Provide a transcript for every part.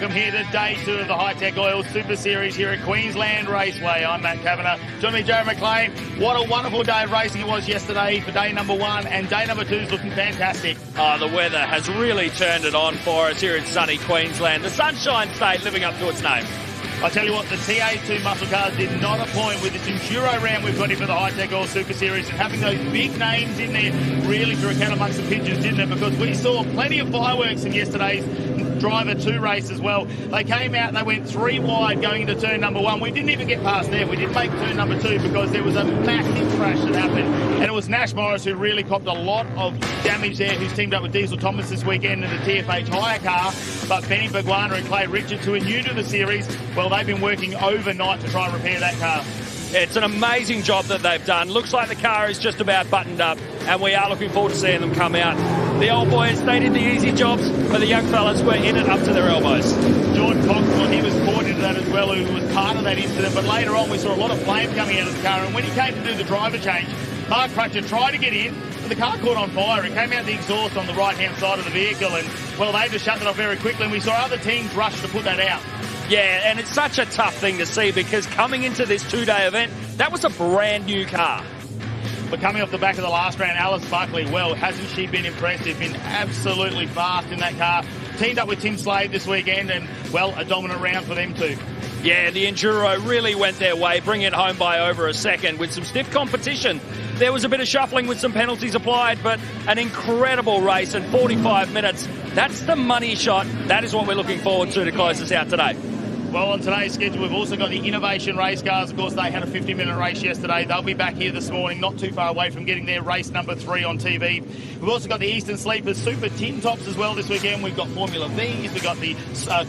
welcome here to day 2 of the Hi-Tec Oil Super Series here at Queensland Raceway. I'm Matt Kavanagh. Join me, Jarrod McLean. What a wonderful day of racing it was yesterday for day number 1, and day number 2 is looking fantastic. Oh, the weather has really turned it on for us here in sunny Queensland. The Sunshine State living up to its name. I tell you what, the TA2 muscle cars did not appoint with this Enduro round we've got here for the Hi-Tec Oil Super Series, and having those big names in there really threw a cat amongst the pigeons, didn't it? Because we saw plenty of fireworks in yesterday's Driver 2 race as well. They came out and they went 3 wide going into turn number 1. We didn't even get past there. We didn't make turn number 2 because there was a massive crash that happened, and it was Nash Morris who really copped a lot of damage there, who's teamed up with Diesel Thomas this weekend in the TFH hire car. But Benny Bargwanna and Clay Richards, who are new to the series, well, they've been working overnight to try and repair that car. It's an amazing job that they've done. Looks like the car is just about buttoned up, and we are looking forward to seeing them come out. The old boys, they did the easy jobs, but the young fellas were in it up to their elbows. Jordan Coxwell, he was caught into that as well, who was part of that incident, but later on we saw a lot of flame coming out of the car, and when he came to do the driver change, Mark Crutcher tried to get in, but the car caught on fire. It came out the exhaust on the right-hand side of the vehicle, and, well, they just shut it off very quickly, and we saw other teams rush to put that out. Yeah, and it's such a tough thing to see because coming into this 2-day event, that was a brand new car. But coming off the back of the last round, Alice Buckley, well, hasn't she been impressive? Been absolutely fast in that car. Teamed up with Tim Slade this weekend, and, well, a dominant round for them too. Yeah, the Enduro really went their way, bringing it home by over a second with some stiff competition. There was a bit of shuffling with some penalties applied, but an incredible race in 45 minutes. That's the money shot. That is what we're looking forward to close us out today. Well, on today's schedule, we've also got the Innovation race cars. Of course, they had a 50-minute race yesterday. They'll be back here this morning, not too far away from getting their race number 3 on TV. We've also got the Eastern Sleepers Super Tin Tops as well this weekend. We've got Formula V's, we've got the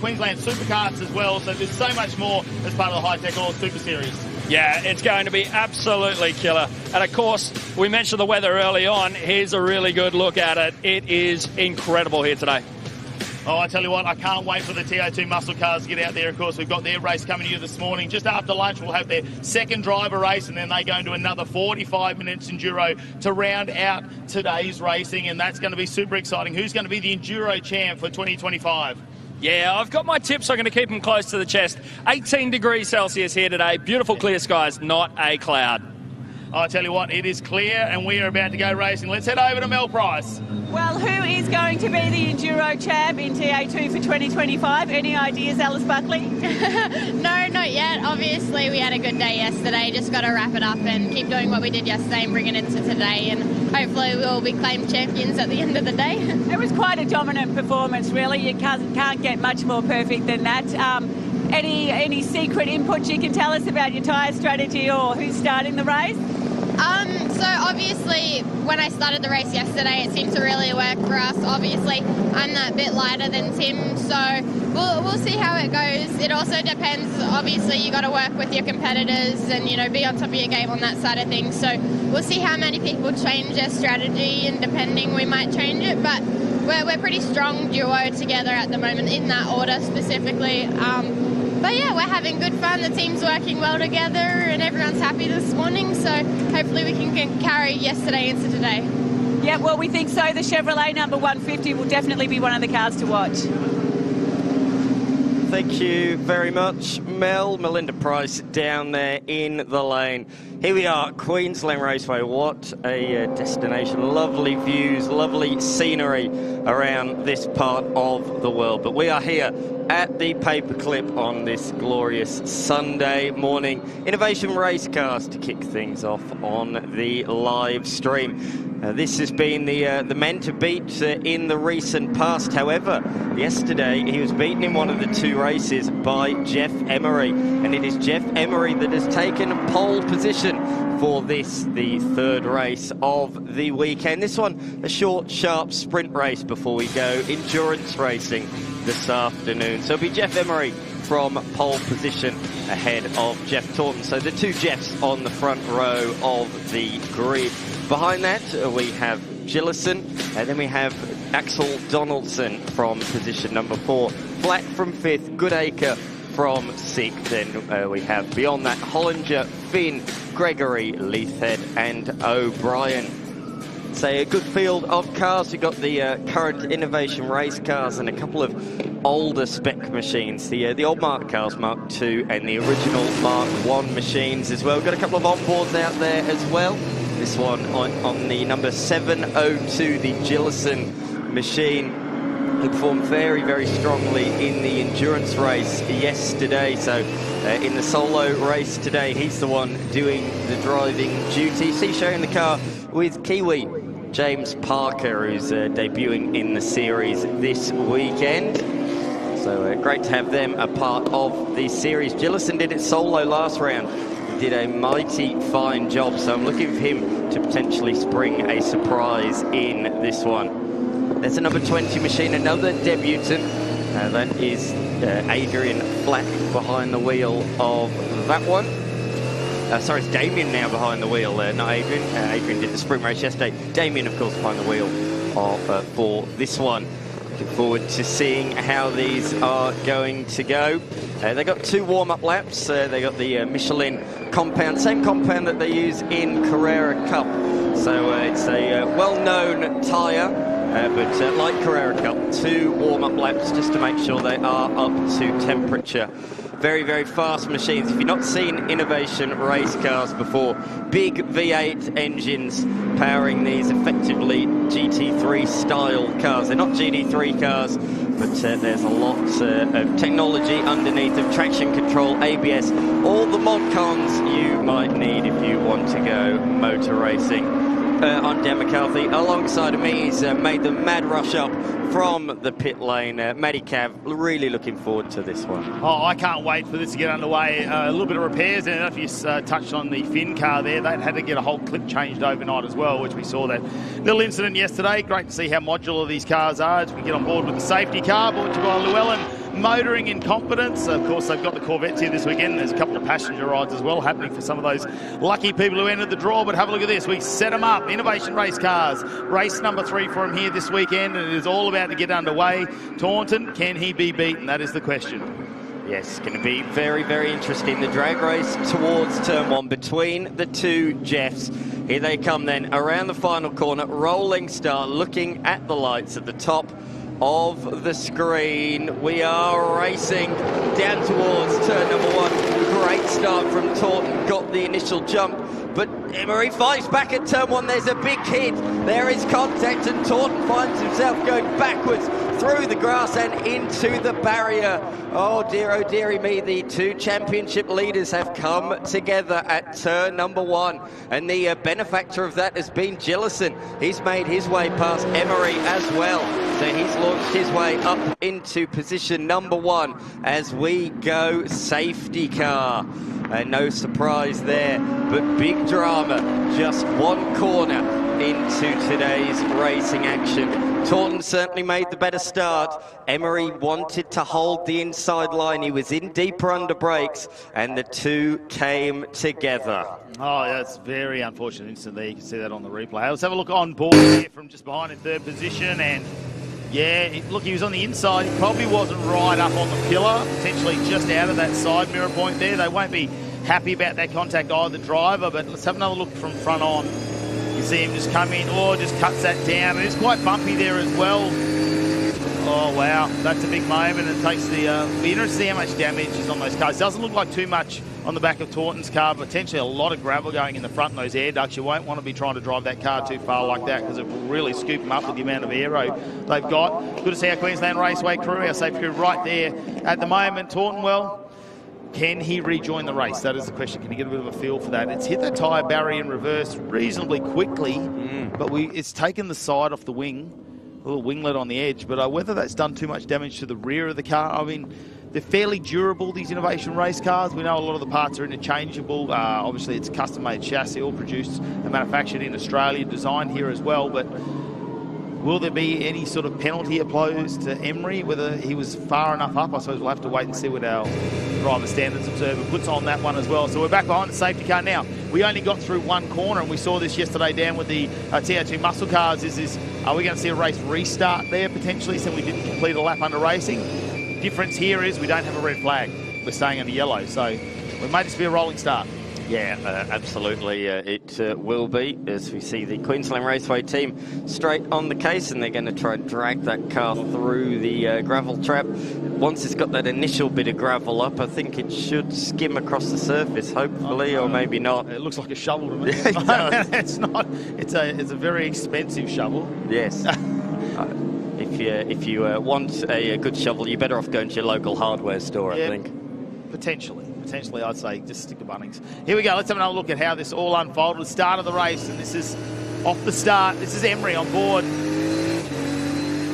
Queensland Superkarts as well. So there's so much more as part of the Hi-Tec Oil Super Series. Yeah, it's going to be absolutely killer. And of course, we mentioned the weather early on. Here's a really good look at it. It is incredible here today. Oh, I tell you what, I can't wait for the TO2 muscle cars to get out there. Of course, we've got their race coming here this morning. Just after lunch, we'll have their second driver race, and then they go into another 45 minutes Enduro to round out today's racing, and that's going to be super exciting. Who's going to be the Enduro champ for 2025? Yeah, I've got my tips. I'm going to keep them close to the chest. 18 degrees Celsius here today. Beautiful clear skies, not a cloud. I tell you what, it is clear, and we are about to go racing. Let's head over to Mel Price. Well, who is going to be the Enduro champ in TA2 for 2025? Any ideas, Alice Buckley? No, not yet. Obviously, we had a good day yesterday. Just got to wrap it up and keep doing what we did yesterday and bring it into today. And hopefully we'll be claimed champions at the end of the day. It was quite a dominant performance, really. You can't get much more perfect than that. Any secret input you can tell us about your tyre strategy or who's starting the race? So obviously, when I started the race yesterday, it seemed to really work for us. Obviously, I'm a bit lighter than Tim, so we'll see how it goes. It also depends. Obviously, you got to work with your competitors and be on top of your game on that side of things. So we'll see how many people change their strategy, and depending, we might change it. But we're pretty strong duo together at the moment in that order specifically. But yeah, we're having good fun. The team's working well together and everyone's happy this morning. So hopefully we can carry yesterday into today. Yeah, well, we think so. The Chevrolet number 150 will definitely be one of the cars to watch. Thank you very much, Mel. Melinda Price down there in the lane. Here we are, Queensland Raceway. What a destination. Lovely views, lovely scenery around this part of the world. But we are here at the Paperclip on this glorious Sunday morning. Innovation race cars to kick things off on the live stream. This has been the men to beat in the recent past. However, yesterday he was beaten in one of the 2 races by Jeff Emery, and it is Jeff Emery that has taken pole position for this, the 3rd race of the weekend. This one, a short, sharp sprint race before we go endurance racing this afternoon. So it'll be Jeff Emery from pole position ahead of Jeff Taunton. So the 2 Jeffs on the front row of the grid. Behind that, we have Gillison, and then we have Axel Donaldson from position number 4. Black from 5th, Goodacre from 6th. Then we have beyond that Hollinger, Finn, Gregory, Leithhead and O'Brien. It's a good field of cars. We've got the current innovation race cars and a couple of older spec machines. The old Mark cars, Mark II, and the original Mark I machines as well. We've got a couple of onboards out there as well. This one on the number 702, the Gillison machine, who performed very, very strongly in the endurance race yesterday. So in the solo race today, he's the one doing the driving duties. He's sharing the car with Kiwi James Parker, who's debuting in the series this weekend. So great to have them a part of the series. Gillison did it solo last round. He did a mighty fine job, so I'm looking for him to potentially spring a surprise in this one. There's a number 20 machine, another debutant. That is Adrian Flack behind the wheel of that one. Sorry, it's Damien now behind the wheel, not Adrian. Adrian did the sprint race yesterday. Damien, of course, behind the wheel of, for this one. Looking forward to seeing how these are going to go. They got 2 warm-up laps. They got the Michelin compound, same compound that they use in Carrera Cup. So it's a well-known tyre, but like Carrera Cup, 2 warm-up laps just to make sure they are up to temperature. Very, very fast machines. If you've not seen innovation race cars before, big V8 engines powering these effectively GT3 style cars. They're not GT3 cars, but there's a lot of technology underneath them, traction control, ABS, all the mod cons you might need if you want to go motor racing. I'm Dan McCarthy. Alongside of me, he's made the mad rush up from the pit lane. Matty Cav, really looking forward to this one. Oh, I can't wait for this to get underway. A little bit of repairs, and if you touched on the Finn car there, they had to get a whole clip changed overnight as well, which we saw that little incident yesterday. Great to see how modular these cars are as we get on board with the safety car brought to you by Llewellyn Motoring in Confidence. Of course, they've got the Corvettes here this weekend. There's a couple of passenger rides as well happening for some of those lucky people who entered the draw. But have a look at this. We set them up. Innovation race cars. Race number 3 for him here this weekend, and it is all about to get underway. Taunton, can he be beaten? That is the question. Yes, it's going to be very, very interesting. The drag race towards turn 1 between the 2 Jeffs. Here they come then around the final corner. Rolling start, looking at the lights at the top of the screen. We are racing down towards turn number 1. Great start from Taunton, got the initial jump, but Emery fights back at turn 1. There's a big hit. There is contact, and Taunton finds himself going backwards through the grass and into the barrier. Oh dearie me, the 2 championship leaders have come together at turn number 1, and the benefactor of that has been Gillison. He's made his way past Emery as well, so he's launched his way up into position number 1 as we go safety car. No surprise there, but big drama, just 1 corner into today's racing action. Taunton certainly made the better start. Emery wanted to hold the inside line. He was in deeper under brakes, and the 2 came together. Oh, that's very unfortunate incident there. You can see that on the replay. Let's have a look on board here from just behind in 3rd position, and yeah, look, he was on the inside. He probably wasn't right up on the pillar, potentially just out of that side mirror point there. They won't be happy about that contact, either driver, but let's have another look from front on. You see him just come in, just cuts that down. And it's quite bumpy there as well. Oh, wow, that's a big moment. It takes the, be interested to see how much damage is on those cars. Doesn't look like too much on the back of Taunton's car, but potentially a lot of gravel going in the front in those air ducts. You won't want to be trying to drive that car too far like that, because it will really scoop them up with the amount of aero they've got. Good to see our Queensland Raceway crew, our safety crew right there at the moment. Taunton, well, can he rejoin the race? That is the question. Can he get a bit of a feel for that? It's hit that tyre barrier in reverse reasonably quickly, but it's taken the side off the wing, a little winglet on the edge, but whether that's done too much damage to the rear of the car, I mean, they're fairly durable, these innovation race cars. We know a lot of the parts are interchangeable. Obviously, it's custom-made chassis, all produced and manufactured in Australia, designed here as well, but will there be any sort of penalty applied to Emery, whether he was far enough up? I suppose we'll have to wait and see what our driver standards observer puts on that one as well. So we're back behind the safety car now. We only got through 1 corner, and we saw this yesterday down with the TO2 muscle cars. Are we going to see a race restart there potentially, so we didn't complete a lap under racing? Difference here is we don't have a red flag. We're staying under yellow, so we may just be a rolling start. Yeah, absolutely it will be, as we see the Queensland Raceway team straight on the case, and they're going to try and drag that car through the gravel trap. Once it's got that initial bit of gravel up, I think it should skim across the surface, hopefully, or maybe not. It looks like a shovel to me. It's not. It's a very expensive shovel. Yes. If you want a good shovel, you're better off going to your local hardware store, I think. Potentially, I'd say just stick to Bunnings. Here we go. Let's have another look at how this all unfolded. Start of the race, and this is off the start. This is Emery on board.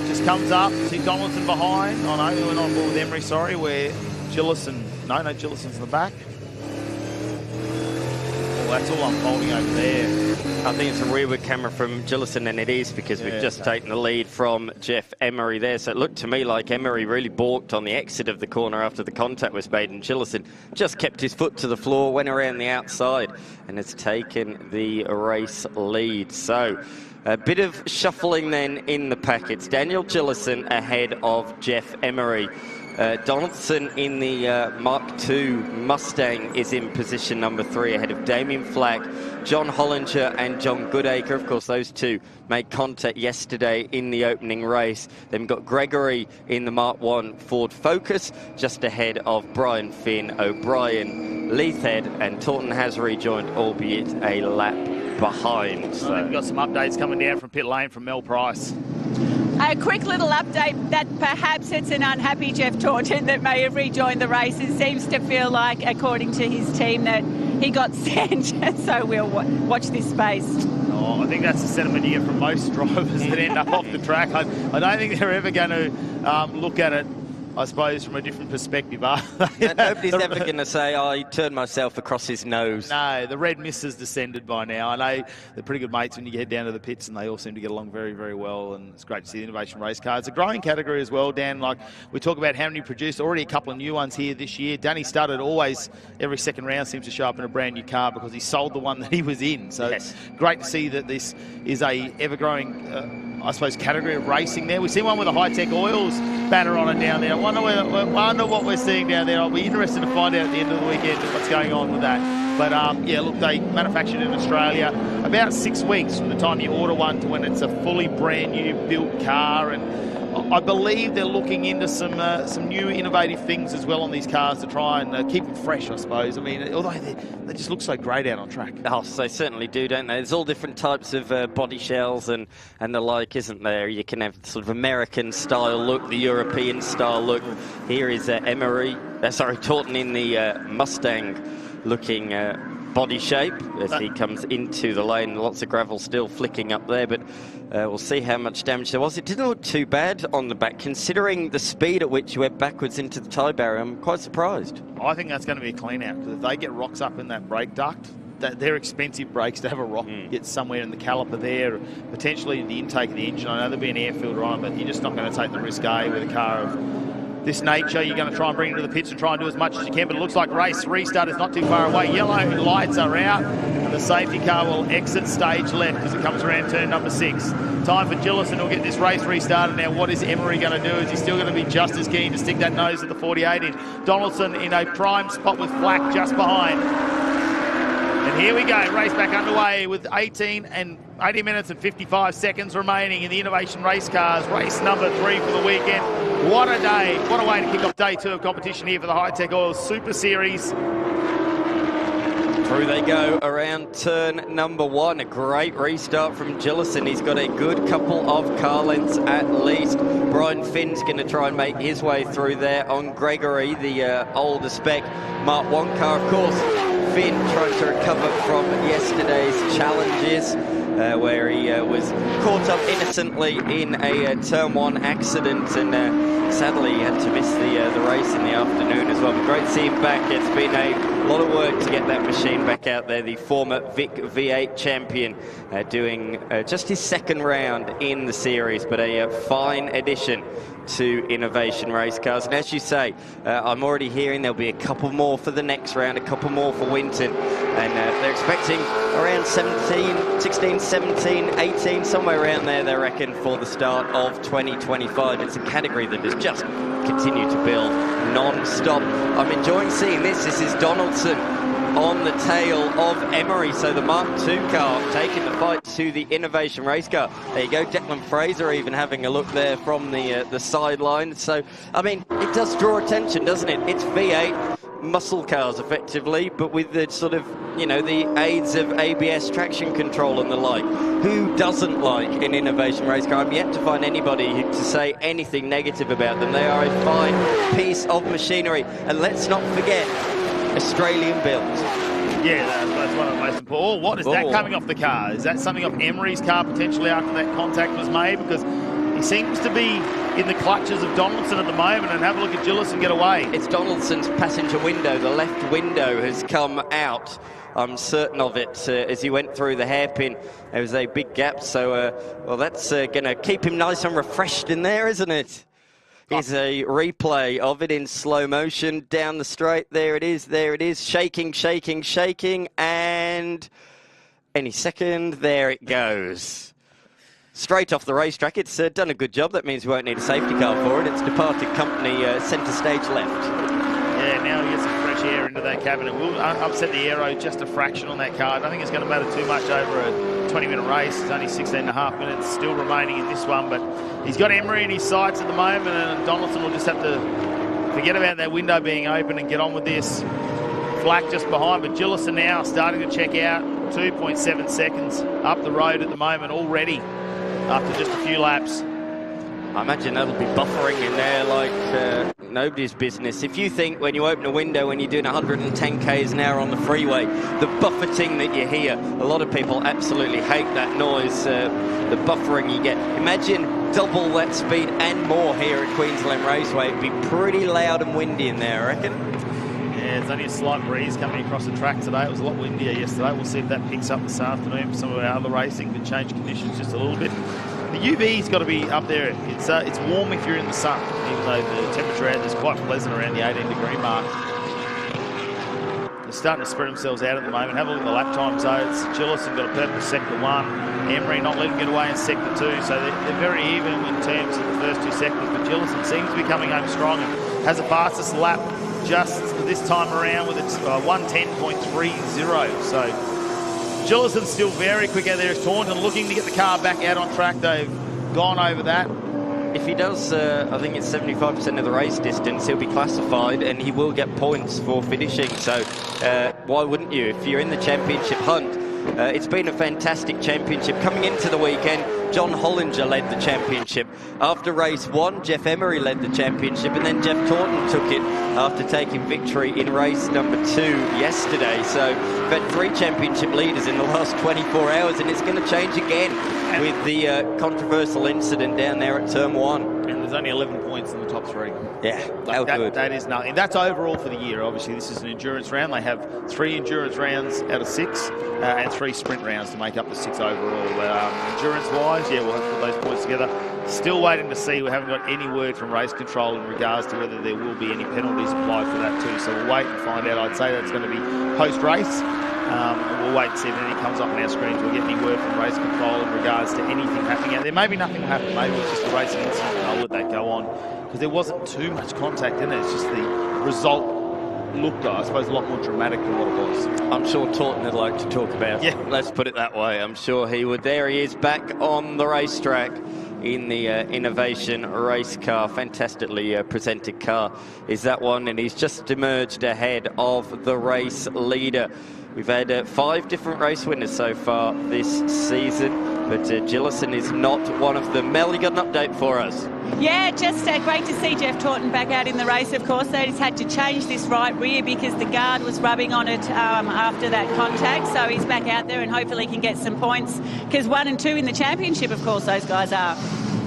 Just comes up. See Donaldson behind. Oh no, we're not on board with Emery. Sorry, we're Gillison. No, Gillison's in the back. Oh, that's all unfolding over there. I think it's a rearward camera from Gillison, and it is, because we've just taken the lead from Jeff Emery there. So it looked to me like Emery really balked on the exit of the corner after the contact was made, and Gillison just kept his foot to the floor, went around the outside, and has taken the race lead. So a bit of shuffling then in the pack. It's Daniel Gillison ahead of Jeff Emery. Donaldson in the Mark II Mustang is in position number 3 ahead of Damien Flack, John Hollinger and John Goodacre. Of course, those two made contact yesterday in the opening race. Then we've got Gregory in the Mark I Ford Focus, just ahead of Brian Finn, O'Brien, Leithhead and Taunton has rejoined, albeit a lap behind. So we've got some updates coming down from pit lane from Mel Price. A quick little update that perhaps it's an unhappy Jeff Taunton that may have rejoined the race. It seems to feel like, according to his team, that he got sent, so we'll watch this space. Oh, I think that's the sentiment you get from most drivers that end up off the track. I don't think they're ever going to look at it, I suppose, from a different perspective. Nobody's ever going to say, oh, he turned myself across his nose. No, the red mist has descended by now. I know they're pretty good mates when you get down to the pits, and they all seem to get along very, very well, and it's great to see the innovation race car. It's a growing category as well, Dan. Like, we talk about how many produced, already a couple of new ones here this year. Danny Studdard always, every second round, seems to show up in a brand new car because he sold the one that he was in. So it's great to see that this is a ever-growing, I suppose, category of racing there. We see one with a Hi-Tec Oils banner on it down there. I wonder what we're seeing down there. I'll be interested to find out at the end of the weekend what's going on with that. But yeah, look, they manufactured in Australia about 6 weeks from the time you order one to when it's a fully brand new built car, and I believe they're looking into some new innovative things as well on these cars to try and keep them fresh, I suppose. I mean, although they just look so great out on track. Oh, they certainly do, don't they? There's all different types of body shells and the like, isn't there? You can have sort of American style look, the European style look. Here is Taunton in the Mustang looking body shape as he comes into the lane. Lots of gravel still flicking up there, but we'll see how much damage there was. It didn't look too bad on the back, considering the speed at which you went backwards into the tie barrier. I'm quite surprised. I think that's going to be a clean out, because if they get rocks up in that brake duct, they're expensive brakes to have a rock get somewhere in the caliper there, potentially the intake of the engine. I know there'll be an air filter on it, but you're just not going to take the risk, with a car of this nature. You're going to try and bring it to the pits and try and do as much as you can, but it looks like race restart is not too far away. Yellow lights are out, and the safety car will exit stage left as it comes around turn number 6. Time for Gillison to get this race restarted. Now, what is Emery going to do? Is he still going to be just as keen to stick that nose at the 48 in? Donaldson in a prime spot with Flack just behind. And here we go, race back underway with 80 minutes and 55 seconds remaining in the Innovation Race Cars, race number 3 for the weekend. What a day, what a way to kick off day 2 of competition here for the Hi-Tec Oil Super Series. Through they go around turn number 1. A great restart from Gillison. He's got a good couple of car lengths at least. Brian Finn's going to try and make his way through there on Gregory, the older spec Mark I car, of course. Finn trying to recover from yesterday's challenges, where he was caught up innocently in a turn 1 accident, and sadly he had to miss the race in the afternoon as well. But great to see him back. It's been a lot of work to get that machine back out there. The former Vic V8 champion doing just his 2nd round in the series, but a fine addition to Innovation Race Cars. And as you say, I'm already hearing there'll be a couple more for the next round, a couple more for Winton, and they're expecting around 16, 17, 18, somewhere around there, they reckon, for the start of 2025. It's a category that has just continued to build non-stop. I'm enjoying seeing this. This is Donaldson on the tail of Emery. So the Mark II car taking the fight to the Innovation race car. There you go, Declan Fraser even having a look there from the sideline. So, I mean, it does draw attention, doesn't it? It's V8 muscle cars effectively, but with the sort of, you know, the aids of ABS traction control and the like. Who doesn't like an Innovation race car? I'm yet to find anybody to say anything negative about them. They are a fine piece of machinery. And let's not forget, Australian built. Yeah, that's one of the most important. Oh, what is that coming off the car? Is that something off Emery's car potentially after that contact was made? Because he seems to be in the clutches of Donaldson at the moment, and have a look at Gillison get away. It's Donaldson's passenger window. The left window has come out. I'm certain of it as he went through the hairpin. There was a big gap, so, well, that's going to keep him nice and refreshed in there, isn't it? Here's a replay of it in slow motion down the straight. There it is, there it is. Shaking, shaking, shaking, and any second, there it goes. Straight off the racetrack. It's done a good job. That means we won't need a safety car for it. It's departed company centre stage left. Yeah, now he gets some fresh air into that cabin. It will upset the aero just a fraction on that car. I don't think it's going to matter too much over a 20-minute race. It's only 16.5 minutes still remaining in this one, but he's got Emery in his sights at the moment, and Donaldson will just have to forget about that window being open and get on with this. Flack just behind, but Gillison now starting to check out. 2.7 seconds up the road at the moment already after just a few laps. I imagine that'll be buffering in there like nobody's business. If you think when you open a window when you're doing 110 k's an hour on the freeway, the buffeting that you hear, a lot of people absolutely hate that noise, the buffering you get. Imagine double that speed and more here at Queensland Raceway. It'd be pretty loud and windy in there, I reckon. Yeah, it's only a slight breeze coming across the track today. It was a lot windier yesterday. We'll see if that picks up this afternoon for some of our other racing. Could change conditions just a little bit. The UV's got to be up there. It's warm if you're in the sun, even though the temperature out is quite pleasant around the 18-degree mark. They're starting to spread themselves out at the moment. Have a look at the lap time zones. Gillison got a purple sector 1. Emery not letting get away in sector 2. So they're very even in terms of the first 2 sectors. But Gillison seems to be coming home strong and has the fastest lap just this time around with its 1:10.30. So Gillison's still very quick out there as Taunton looking to get the car back out on track. They've gone over that. If he does, I think it's 75% of the race distance, he'll be classified and he will get points for finishing. So why wouldn't you? If you're in the championship hunt, it's been a fantastic championship. Coming into the weekend, John Hollinger led the championship. After race 1, Jeff Emery led the championship, and then Jeff Taunton took it after taking victory in race number 2 yesterday. So we've had 3 championship leaders in the last 24 hours, and it's going to change again with the controversial incident down there at Turn 1. And there's only 11 points in the top 3. Yeah, how good. That is nothing. That's overall for the year. Obviously, this is an endurance round. They have 3 endurance rounds out of 6 and 3 sprint rounds to make up the 6 overall. Endurance-wise, yeah, we'll have to put those points together. Still waiting to see. We haven't got any word from race control in regards to whether there will be any penalties applied for that too. So we'll wait and find out. I'd say that's going to be post-race. And we'll wait and see if anything comes up on our screens. We'll get any word from race control in regards to anything happening out there. Maybe nothing will happen. Maybe it's just a racing incident and I'll let that go on. Because there wasn't too much contact in it. It's just the result looked, I suppose, a lot more dramatic than what it was. I'm sure Taunton would like to talk about it. Yeah. Let's put it that way. I'm sure he would. There he is back on the racetrack in the Innovation race car. Fantastically presented car is that one, and he's just emerged ahead of the race leader. We've had 5 different race winners so far this season, but Gillison is not one of them. Mel, you got an update for us? Yeah, just great to see Jeff Taunton back out in the race, of course. They just had to change this right rear because the guard was rubbing on it after that contact. So he's back out there and hopefully can get some points because 1 and 2 in the championship, of course, those guys are.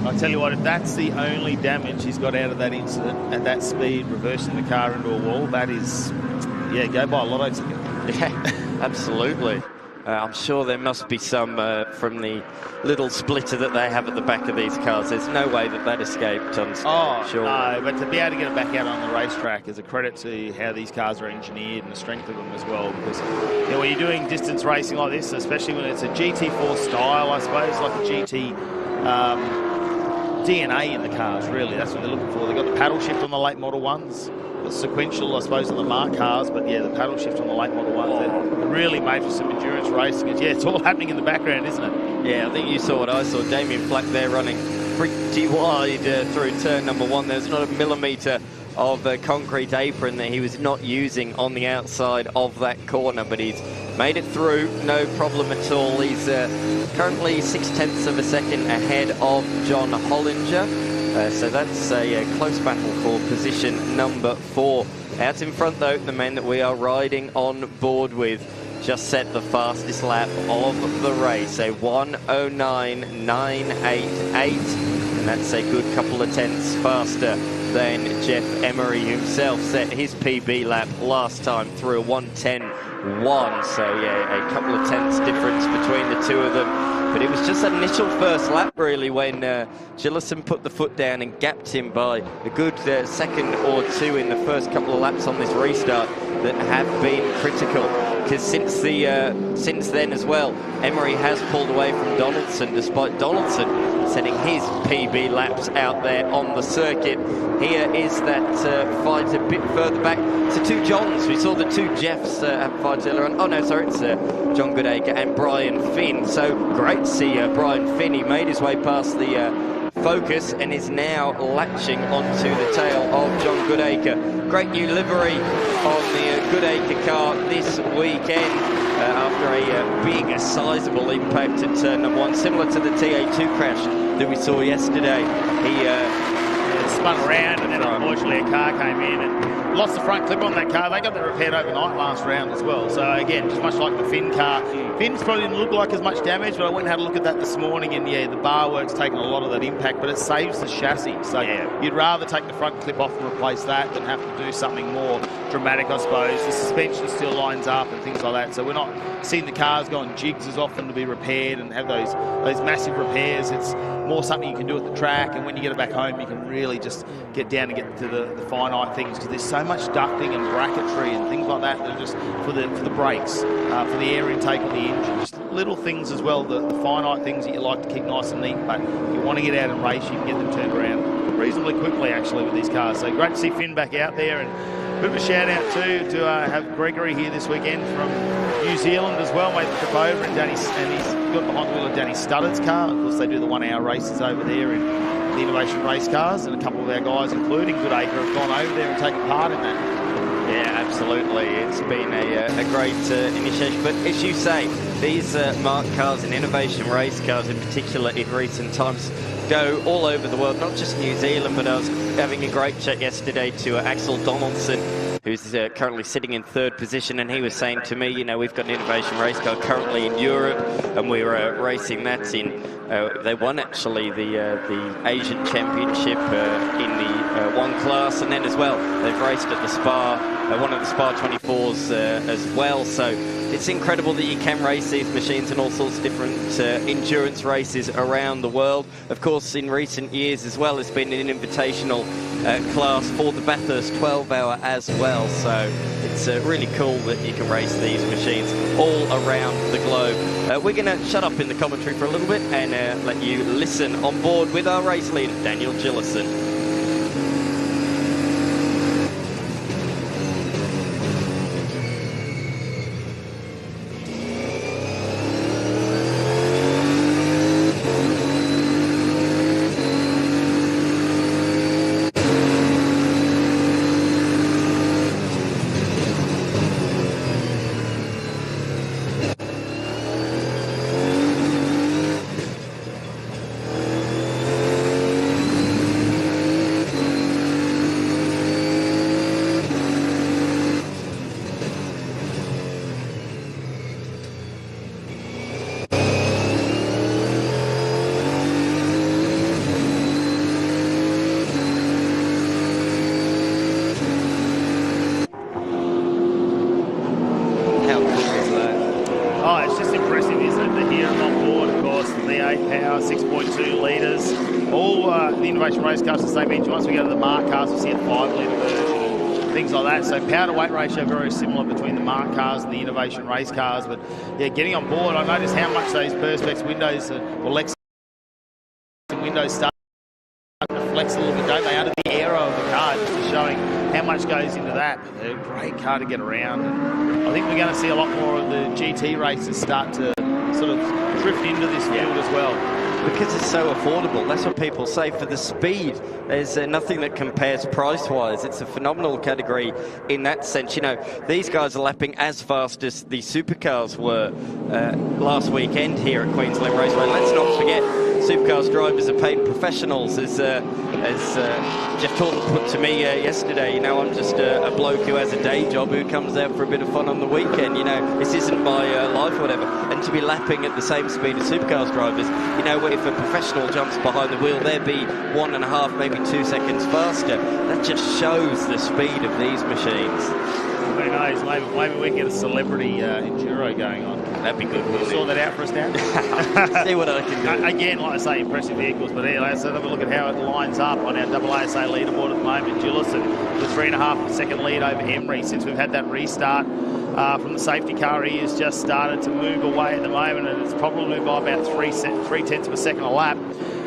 I tell you what, if that's the only damage he's got out of that incident at that speed, reversing the car into a wall, that is, yeah, go buy a lotto ticket. Yeah, absolutely. I'm sure there must be some from the little splitter that they have at the back of these cars. There's no way that escaped. I'm sure. No, but to be able to get it back out on the racetrack is a credit to how these cars are engineered and the strength of them as well. Because you know, when you're doing distance racing like this, especially when it's a GT4 style, I suppose, like a GT DNA in the cars, really. That's what they're looking for. They've got the paddle shift on the late model ones. The sequential, I suppose, on the marked cars, but yeah, the paddle shift on the late model ones. They're really made for some endurance racing. Yeah, it's all happening in the background, isn't it? Yeah, I think you saw what I saw. Damien Flack there running pretty wide through turn number 1. There's not a millimetre of concrete apron that he was not using on the outside of that corner, but he's made it through, no problem at all. He's currently 0.6 of a second ahead of John Hollinger. So that's a close battle for position number 4. Out in front, though, the men that we are riding on board with just set the fastest lap of the race, a 1:09.988, and that's a good couple of tenths faster than Jeff Emery himself set his PB lap last time through a 1:10.1. So yeah, a couple of tenths difference between the two of them. But it was just that initial first lap, really, when Gillison put the foot down and gapped him by a good second or two in the first couple of laps on this restart that have been critical. Because since then as well, Emery has pulled away from Donaldson, despite Donaldson setting his PB laps out there on the circuit. Here is that fight a bit further back to two Johns. We saw the two Jeffs have fights earlier on. Oh no, sorry, it's John Goodacre and Brian Finn. So great to see Brian Finn. He made his way past the Focus and is now latching onto the tail of John Goodacre. Great new livery on the Goodacre car this weekend after a big, sizable impact at turn number 1, similar to the TA2 crash that we saw yesterday. He spun around and then unfortunately a car came in and lost the front clip on that car. They got that repaired overnight last round as well. So again, just much like the Finn car. Finn's probably didn't look like as much damage, but I went and had a look at that this morning, and yeah, the bar work's taken a lot of that impact, but it saves the chassis. So yeah, you'd rather take the front clip off and replace that than have to do something more dramatic, I suppose. The suspension still lines up and things like that. So we're not seeing the cars go on jigs as often to be repaired and have those massive repairs. It's more something you can do at the track, and when you get it back home, you can really just get down and get to the finite things, because there's so much ducting and bracketry and things like that that are just for the brakes, for the air intake on the engine, just little things as well, the finite things that you like to keep nice and neat, but if you want to get out and race, you can get them turned around reasonably quickly actually with these cars. So great to see Finn back out there, and a bit of a shout out too to have Gregory here this weekend from New Zealand as well, made the trip over, and he's got behind the wheel of Danny Studdard's car. Of course, they do the 1 hour races over there in the Innovation Race cars, and a couple of our guys, including Goodacre, have gone over there and taken part in that. Yeah, absolutely. It's been a great initiation. But as you say, these marked cars and innovation race cars in particular in recent times go all over the world, not just New Zealand, but I was having a great chat yesterday to Axel Donaldson, who's currently sitting in 3rd position, and he was saying to me, you know, we've got an innovation race car currently in Europe, and we were racing that in, they won actually the Asian Championship in the 1 class, and then as well, they've raced at the Spa, one of the Spa 24s as well, so it's incredible that you can race these machines in all sorts of different endurance races around the world. Of course, in recent years as well, it's been an invitational class for the Bathurst 12-hour as well. So it's really cool that you can race these machines all around the globe. We're going to shut up in the commentary for a little bit and let you listen on board with our race leader, Daniel Gillison. Race cars, the same engine. Once we go to the marked cars, we see a 5-litre version, things like that. So power to weight ratio very similar between the marked cars and the innovation race cars. But yeah, getting on board, I noticed how much those Perspex windows or Lex windows start flex a little bit, don't they, under the aero of the car, just showing how much goes into that. They're a great car to get around. And I think we're going to see a lot more of the GT races start to sort of drift into this field as well. Because it's so affordable. That's what people say. For the speed, there's nothing that compares price-wise. It's a phenomenal category in that sense. You know, these guys are lapping as fast as the supercars were last weekend here at Queensland Raceway. Let's not forget, supercars drivers are paid professionals, as Jeff Taunton put to me yesterday. You know, I'm just a bloke who has a day job who comes out for a bit of fun on the weekend. You know, this isn't my life or whatever. And to be lapping at the same speed as supercars drivers, you know, if a professional jumps behind the wheel, they'd be 1.5, maybe 2 seconds faster. That just shows the speed of these machines. Who knows, maybe we can get a celebrity enduro going on. That'd be good. We'll sort that out for us, Dan. See what I can do. Again, like I say, impressive vehicles, but anyway, let's have a look at how it lines up on our AASA leaderboard at the moment. Gillison with 3.5 second lead over Emery. Since we've had that restart from the safety car, he has just started to move away at the moment, and it's probably by about 3/10 of a second a lap.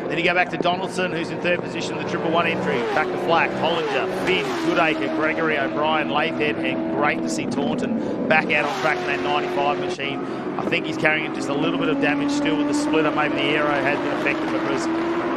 Then you go back to Donaldson, who's in third position in the 111 entry. Back to Flack, Hollinger, Finn, Goodacre, Gregory, O'Brien, Lathead, and great to see Taunton back out on track in that 95 machine. I think he's carrying just a little bit of damage still with the splitter. Maybe the aero has been affected because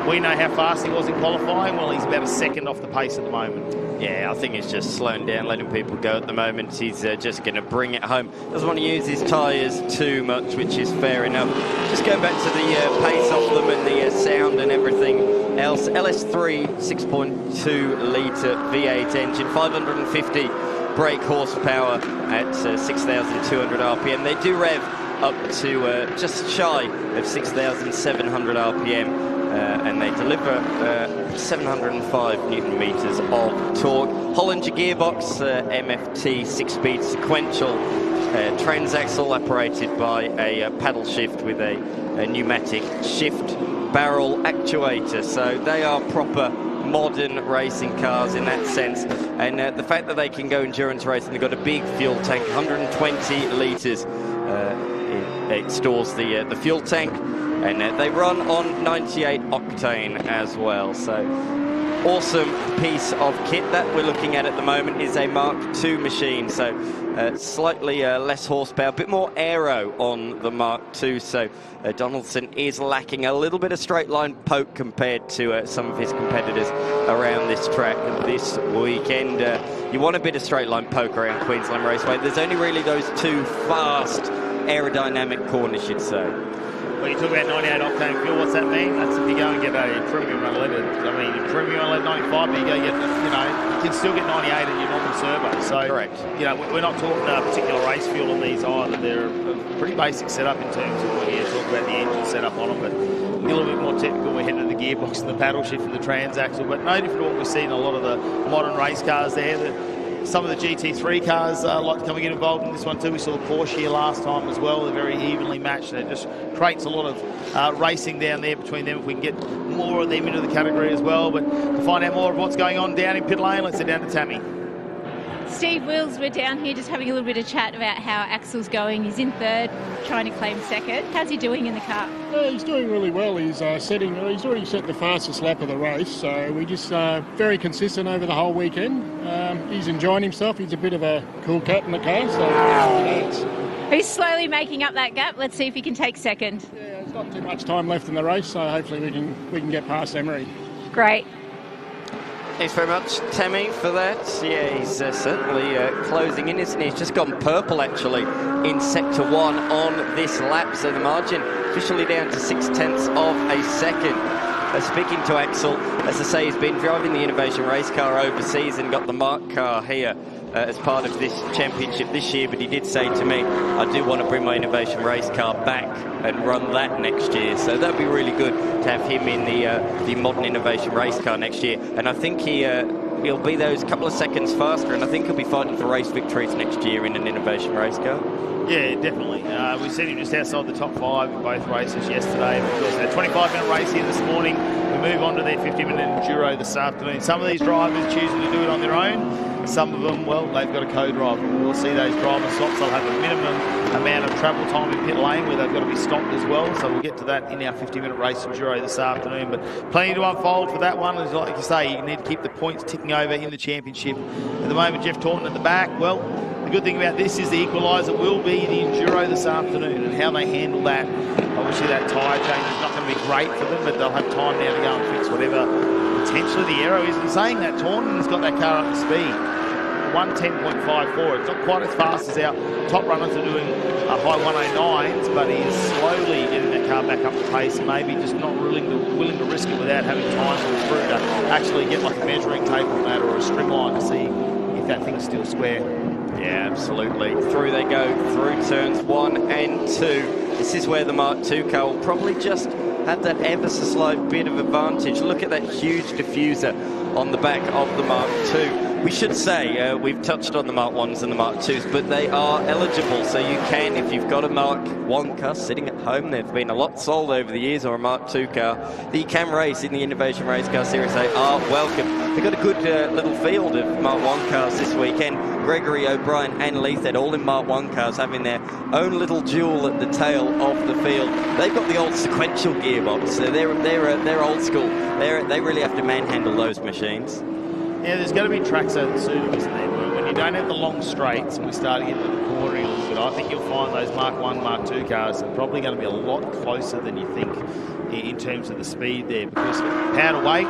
we know how fast he was in qualifying. Well, he's about a second off the pace at the moment. Yeah, I think he's just slowing down, letting people go at the moment. He's just going to bring it home. Doesn't want to use his tyres too much, which is fair enough. Just going back to the pace of them and the sound and everything else. LS3, 6.2 litre V8 engine, 550 brake horsepower at 6,200 RPM. They do rev up to just shy of 6,700 RPM. And they deliver 705 Newton meters of torque. Hollinger gearbox, MFT 6-speed sequential transaxle operated by a paddle shift with a pneumatic shift barrel actuator. So they are proper modern racing cars in that sense. And the fact that they can go endurance racing, they've got a big fuel tank, 120 litres. It stores the fuel tank. And they run on 98 octane as well. So awesome piece of kit. That we're looking at the moment is a Mark II machine. So slightly less horsepower, a bit more aero on the Mark II. So Donaldson is lacking a little bit of straight line poke compared to some of his competitors around this track this weekend. You want a bit of straight line poke around Queensland Raceway. There's only really those two fast aerodynamic corners, you'd say. Well, you talk about 98 octane fuel, what's that mean? That's if you go and get a premium unleaded. I mean, premium unleaded 95, but you go get, you know, you can still get 98 in your normal turbo. So, correct. You know, we're not talking a particular race fuel on these either. They're a pretty basic setup in terms of when you talk about the engine setup on them, but a little bit more technical. We're heading to the gearbox and the paddle shift and the transaxle, but no different to what we see in a lot of the modern race cars there. Some of the GT3 cars like to get involved in this one too. We saw the Porsche here last time as well. They're very evenly matched, and it just creates a lot of racing down there between them if we can get more of them into the category as well. But to find out more of what's going on down in pit lane, let's head down to Tammy. Steve Wills, we're down here just having a little bit of chat about how Axel's going. He's in third, trying to claim second. How's he doing in the car? He's doing really well. He's already set the fastest lap of the race, so we just very consistent over the whole weekend. He's enjoying himself. He's a bit of a cool cat in the car, so He's slowly making up that gap. Let's see if he can take second. yeah, there's not too much time left in the race, so hopefully we can get past Emery. Great. Thanks very much, Tammy, for that. Yeah, he's certainly closing in, isn't he? He's just gone purple, actually, in Sector 1 on this lap. So the margin officially down to 0.6 of a second. Speaking to Axel, as I say, he's been driving the Innovation race car overseas and got the Mark car here as part of this championship this year, but he did say to me, I do want to bring my Innovation race car back and run that next year. So that'd be really good to have him in the modern Innovation race car next year. And I think he'll be those couple of seconds faster, and I think he'll be fighting for race victories next year in an Innovation race car. Yeah, definitely. We seen him just outside the top 5 in both races yesterday. Of course, a 25-minute race here this morning. We move on to their 50-minute enduro this afternoon. Some of these drivers choosing to do it on their own. Some of them, well, they've got a co-driver. We'll see those driver swaps. They'll have a minimum amount of travel time in pit lane where they've got to be stopped as well. So we'll get to that in our 50-minute race enduro this afternoon. But plenty to unfold for that one. As like you say, you need to keep the points ticking over in the championship. At the moment, Jeff Taunton at the back. Well, the good thing about this is the equaliser will be the enduro this afternoon, and how they handle that. Obviously, that tyre change is not going to be great for them, but they'll have time now to go and fix whatever potentially the error is. And saying that, Taunton has got that car up to speed. 110.54. It's not quite as fast as our top runners are doing high 109s, but he's slowly getting that car back up to pace, and maybe just not willing to risk it without having time for it to actually get like a measuring tape on that or a string line to see if that thing's still square. Yeah, absolutely. Through they go, through turns 1 and 2. This is where the Mark II car will probably just have that ever so slight bit of advantage. Look at that huge diffuser on the back of the Mark II. We should say, we've touched on the Mark 1s and the Mark 2s, but they are eligible, so you can, if you've got a Mark 1 car sitting at home, there have been a lot sold over the years, or a Mark 2 car, that you can race in the Innovation Race Car Series. They are welcome. They've got a good little field of Mark 1 cars this weekend. Gregory, O'Brien and Leithhead, all in Mark 1 cars, having their own little duel at the tail of the field. They've got the old sequential gearbox, so they're old school. They really have to manhandle those machines. Yeah, there's going to be tracks that suit them, isn't there? When you don't have the long straights and we start to get into the cornering a little bit, I think you'll find those Mark 1, Mark 2 cars are probably going to be a lot closer than you think in terms of the speed there, because power to weight,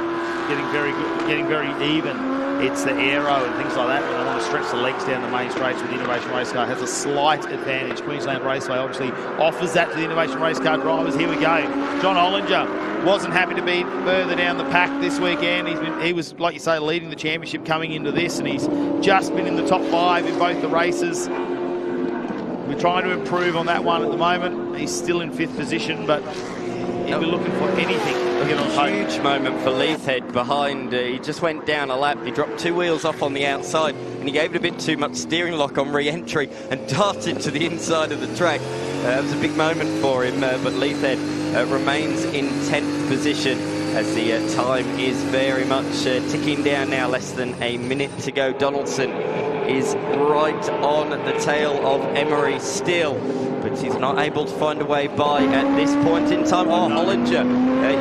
getting very even. It's the aero and things like that when they want to stretch the legs down the main straights with the Innovation Race Car. Has a slight advantage. Queensland Raceway obviously offers that to the Innovation Race Car drivers. Here we go. John Hollinger wasn't happy to be further down the pack this weekend. He was, like you say, leading the championship coming into this, and he's just been in the top 5 in both the races. We're trying to improve on that one at the moment. He's still in 5th position, but he'll be looking for anything to get on podium. Huge moment for Leithhead behind. He just went down a lap. He dropped 2 wheels off on the outside, and he gave it a bit too much steering lock on re-entry and darted to the inside of the track. It was a big moment for him, but Leithhead remains in 10th position as the time is very much ticking down now. Less than a minute to go. Donaldson is right on the tail of Emery Steele, but he's not able to find a way by at this point in time. Oh, Hollinger,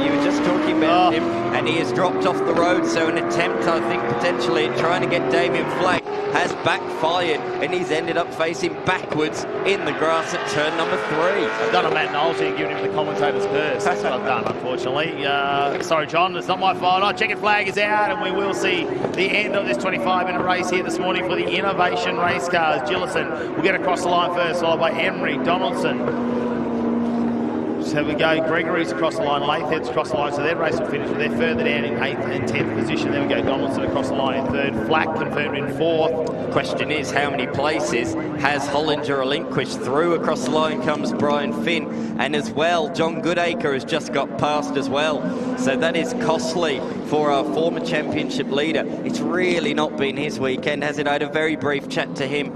you were just talking about him, and he has dropped off the road, so an attempt, I think, potentially at trying to get Damien Flack has backfired, and he's ended up facing backwards in the grass at turn number 3. I've done a Matt Knowles here, giving him the commentator's curse. That's what I've done, unfortunately. Sorry, John, it's not my fault. Oh, checkered flag is out, and we will see the end of this 25-minute race here this morning for the Innovation Race Cars. Gillison will get across the line first, followed by Emery, Donaldson. So we go, Gregory's across the line, Leithhead's across the line, so their race will finish. They're further down in 8th and 10th position. There we go, Donaldson across the line in 3rd, Flack confirmed in 4th. Question is, how many places has Hollinger relinquished? Through across the line comes Brian Finn, and as well, John Goodacre has just got past as well. So that is costly for our former championship leader. It's really not been his weekend, has it? I had a very brief chat to him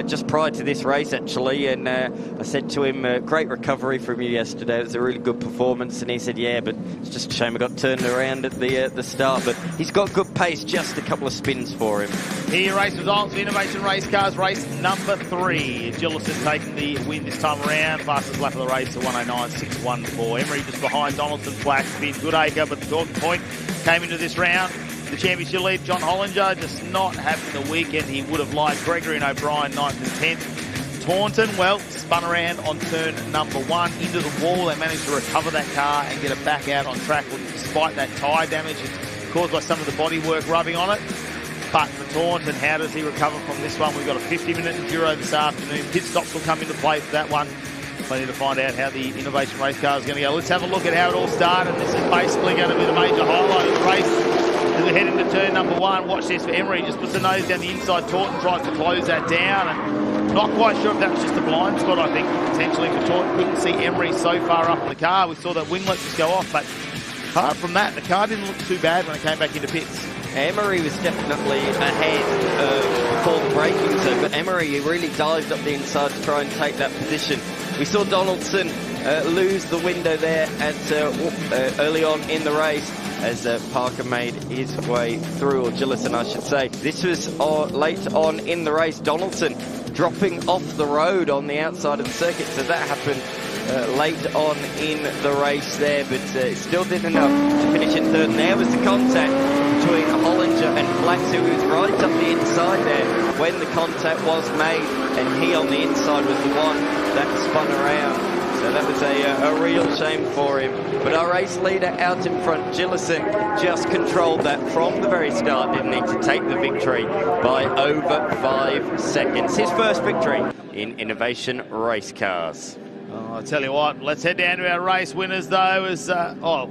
just prior to this race, actually, and I said to him, great recovery from you yesterday. It was a really good performance, and he said, yeah, but it's just a shame I got turned around at the start, but he's got good pace, just a couple of spins for him. Here, race results for Innovation Race Cars, race number 3. Gillison taking the win this time around. Fastest lap of the race, 109.614. Emery just behind Donaldson, Flack, Finn, Goodacre, but the talking point came into this round. The championship lead, John Hollinger, just not having the weekend he would have liked. Gregory and O'Brien, 9th and 10th. Taunton, well, spun around on turn number 1 into the wall. They managed to recover that car and get it back out on track, despite that tyre damage caused by some of the bodywork rubbing on it. But for Taunton, how does he recover from this one? We've got a 50-minute enduro this afternoon. Pit stops will come into play for that one. Plenty to find out how the Innovation Race Car is going to go. Let's have a look at how it all started. This is basically going to be the major highlight of the race. As we head into turn number 1, watch this for Emery. Just puts the nose down the inside. Taunton tries to close that down. And not quite sure if that was just a blind spot, I think, potentially for Taunton. Couldn't see Emery so far up in the car. We saw that winglet just go off. But apart from that, the car didn't look too bad when it came back into pits. Emery was definitely ahead before the braking zone, but Emery really dived up the inside to try and take that position. We saw Donaldson lose the window there at early on in the race as Parker made his way through, or Gillison I should say. This was late on in the race. Donaldson dropping off the road on the outside of the circuit. So that happened late on in the race there, but still did enough to finish in third. And there was the contact between Hollinger and Flax, who was right up the inside there when the contact was made, and he on the inside was the one that spun around. So that was a real shame for him. But our race leader out in front, Gillison, just controlled that from the very start, didn't he, to take the victory by over 5 seconds. His first victory in Innovation Race Cars. Oh, I tell you what, let's head down to our race winners though.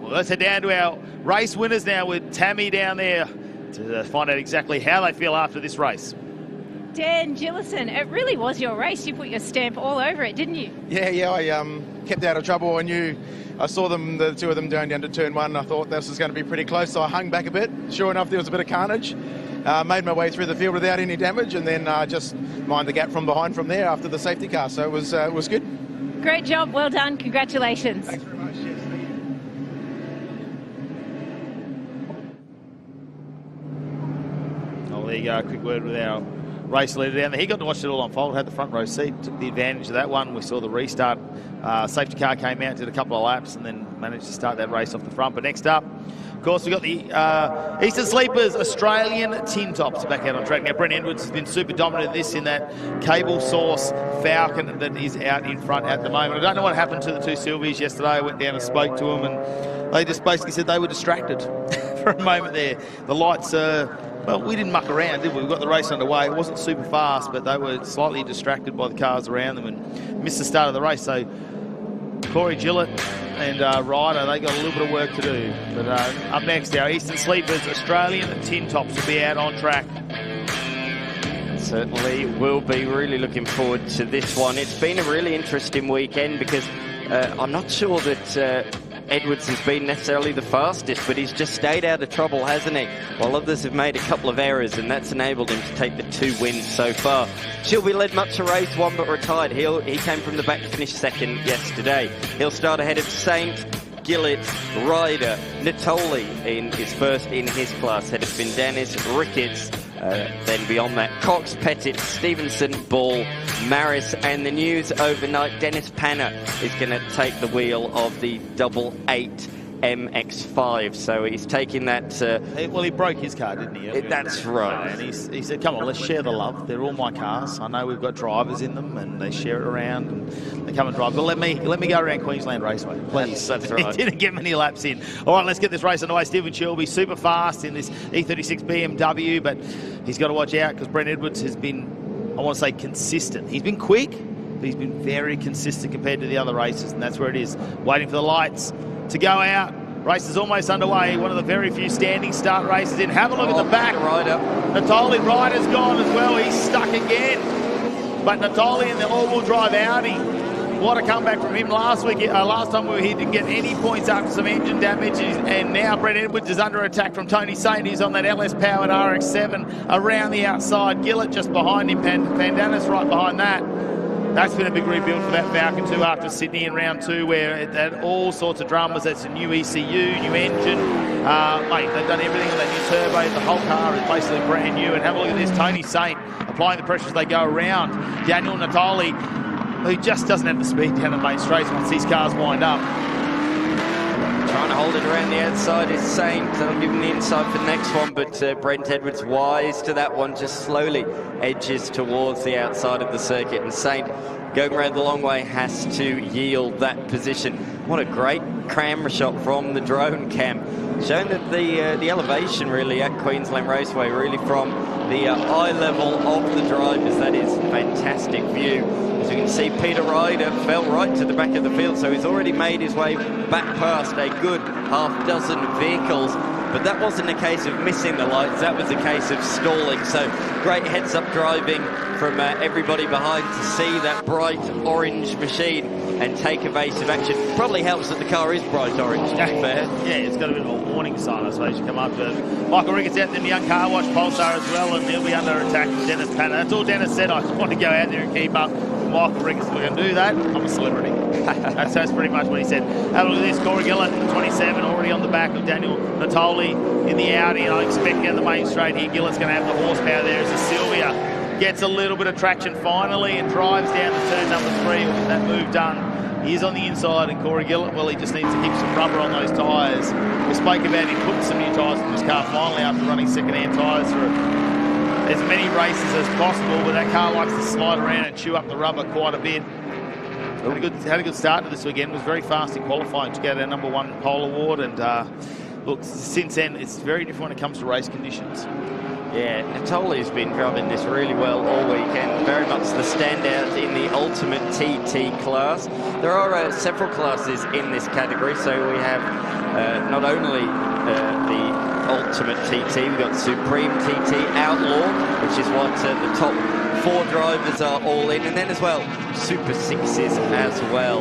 Let's head down to our race winners now with Tammy down there to find out exactly how they feel after this race. Dan Gillison, it really was your race. You put your stamp all over it, didn't you? Yeah, I kept out of trouble. I saw them, the two of them going down to turn one. I thought this was going to be pretty close, so I hung back a bit. Sure enough, there was a bit of carnage. Made my way through the field without any damage, and then just mined the gap from behind from there after the safety car. So it was good. Great job, well done, congratulations. Thanks very much. Cheers. Oh, there you go, a quick word with our race leader down there. He got to watch it all unfold, had the front row seat, took the advantage of that one. We saw the restart. Safety car came out, did a couple of laps, and then managed to start that race off the front. But next up, of course, we've got the Eastern Sleepers Australian Tin Tops back out on track. Now, Brent Edwards has been super dominant in this, in that cable source Falcon that is out in front at the moment. I don't know what happened to the two Sylvies yesterday. I went down and spoke to them, and they just basically said they were distracted for a moment there. The lights, well, we didn't muck around, did we? We got the race underway. It wasn't super fast, but they were slightly distracted by the cars around them and missed the start of the race. So Corey Gillett and Ryder, they got a little bit of work to do. But up next, our Eastern Sleepers Australian Tin Tops will be out on track. Certainly will be. Really looking forward to this one. It's been a really interesting weekend because I'm not sure that Edwards has been necessarily the fastest, but he's just stayed out of trouble, hasn't he? While others have made a couple of errors, and that's enabled him to take the 2 wins so far. Shelby led much to race 1, but retired. He came from the back to finish second yesterday. He'll start ahead of Saint, Gillett, Ryder, Natoli in his first in his class, ahead of Vindanis, Ricketts. Then beyond that, Cox, Pettit, Stevenson, Ball, Maris, and the news overnight, Dennis Panner is going to take the wheel of the 88 MX-5. So he's taking that... well, he broke his car, didn't he? That's right. And he said, come on, let's share the love. They're all my cars. I know we've got drivers in them, and they share it around, and they come and drive. But let me go around Queensland Raceway, please. That's right. He didn't get many laps in. All right, let's get this race underway. Stephen Shelby, super fast in this E36 BMW, but he's got to watch out because Brent Edwards has been, I want to say, consistent. He's been quick, but he's been very consistent compared to the other races, and that's where it is. Waiting for the lights to go out. Race is almost underway. One of the very few standing start races in. Have a look at the back. Natoli Ryder's gone as well. He's stuck again. But Natoli in the all-wheel drive Audi. What a comeback from him last week. Last time we were here, didn't get any points after some engine damage. And now Brent Edwards is under attack from Tony Saint. He's on that LS-powered RX-7 around the outside. Gillett just behind him. Pandanis right behind that. That's been a big rebuild for that Falcon 2 after Sydney in round 2, where it had all sorts of dramas. That's a new ECU, new engine. Mate, they've done everything with that new turbo. The whole car is basically brand new. And have a look at this, Tony Saint applying the pressure as they go around. Daniel Natoli, who just doesn't have the speed down the main straights once these cars wind up. Trying to hold it around the outside is Saint. That'll give him the inside for the next one, but Brent Edwards wise to that one, just slowly edges towards the outside of the circuit, and Saint, going around the long way, has to yield that position. What a great camera shot from the drone cam, showing that the elevation really at Queensland Raceway, really from the eye level of the drivers, that is fantastic view. As you can see, Peter Ryder fell right to the back of the field, so he's already made his way back past a good half-dozen vehicles. But that wasn't a case of missing the lights, that was a case of stalling. So great heads-up driving from everybody behind to see that bright orange machine and take evasive action. Probably helps that the car is bright orange, to be fair. Yeah, it's got a bit of a warning sign, I suppose, you come up to. Michael Ricketts out in the young car wash Pulsar as well, and he'll be under attack from Dennis Panner. That's all Dennis said. I just want to go out there and keep up. Michael Ricketts, we're going to do that. I'm a celebrity. That's pretty much what he said. Have a look at this. Corey Gillett, 27, already on the back of Daniel Natoli in the Audi. And I expect down the main straight here, Gillett's going to have the horsepower there as a Sylvia gets a little bit of traction finally and drives down to turn number 3 with that move done. He is on the inside, and Corey Gillett, well, he just needs to heap some rubber on those tyres. We spoke about him putting some new tyres in his car finally after running second-hand tyres for as many races as possible, but that car likes to slide around and chew up the rubber quite a bit. Had a good start to this weekend, was very fast in qualifying to get our number 1 pole award, and look, since then, it's very different when it comes to race conditions. Yeah, Natoli's been driving this really well all weekend. Very much the standout in the ultimate TT class. There are several classes in this category, so we have not only the ultimate TT, we've got Supreme TT, Outlaw, which is what the top 4 drivers are all in, and then as well Super 6s as well.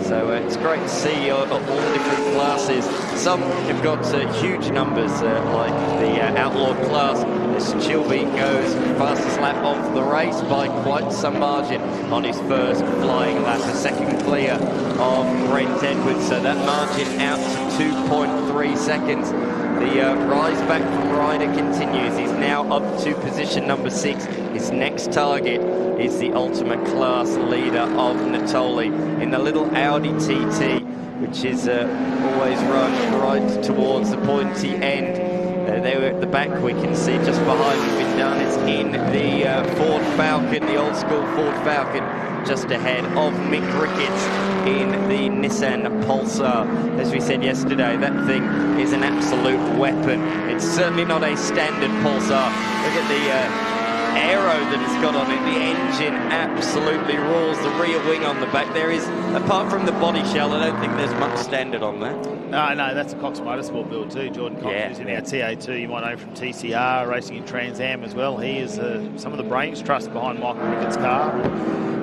So it's great to see all the different classes. Some have got huge numbers, like the Outlaw class. Chilby goes fastest lap of the race by quite some margin on his first flying lap, a second clear of Brent Edwards, so that margin out to 2.3 seconds. The rise back from Ryder continues. He's now up to position number 6. His next target is the ultimate class leader of Natoli in the little Audi TT, which is always run right towards the pointy end. There at the back, we can see just behind we've been done. It's in the Ford Falcon, the old school Ford Falcon, just ahead of Mick Ricketts in the Nissan Pulsar. As we said yesterday, that thing is an absolute weapon. It's certainly not a standard Pulsar. Look at the aero that it's got on it. The engine absolutely roars. The rear wing on the back. There is, apart from the body shell, I don't think there's much standard on that. No, that's a Cox Motorsport build too. Jordan Cox, who's in our TA2. You might know from TCR, racing in Trans Am as well. He is some of the brains trust behind Michael Ricketts' car.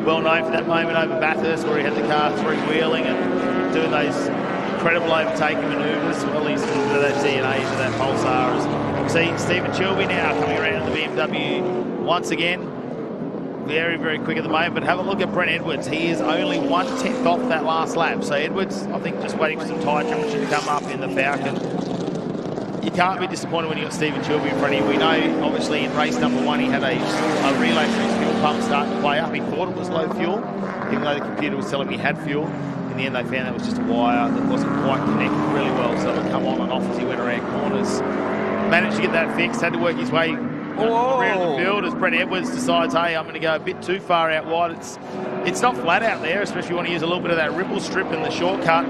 Well known for that moment over Bathurst where he had the car three-wheeling and doing those incredible overtaking manoeuvres. Well, he's into that DNA, into that Pulsar. We see Stephen Chilby now coming around in the BMW once again. Very, very quick at the moment, but have a look at Brent Edwards. He is only 1/10 off that last lap. So Edwards, I think, just waiting for some tyre temperature to come up in the Falcon. You can't be disappointed when you've got Stephen Chilby in front of you. We know, obviously, in race number 1, he had a relay for his fuel pump starting to play up. He thought it was low fuel, even though the computer was telling him he had fuel. In the end, they found that was just a wire that wasn't quite connected really well, so it would come on and off as he went around corners. Managed to get that fixed, had to work his way around the field as Brent Edwards decides, hey, I'm going to go a bit too far out wide. It's not flat out there, especially if you want to use a little bit of that ripple strip in the shortcut.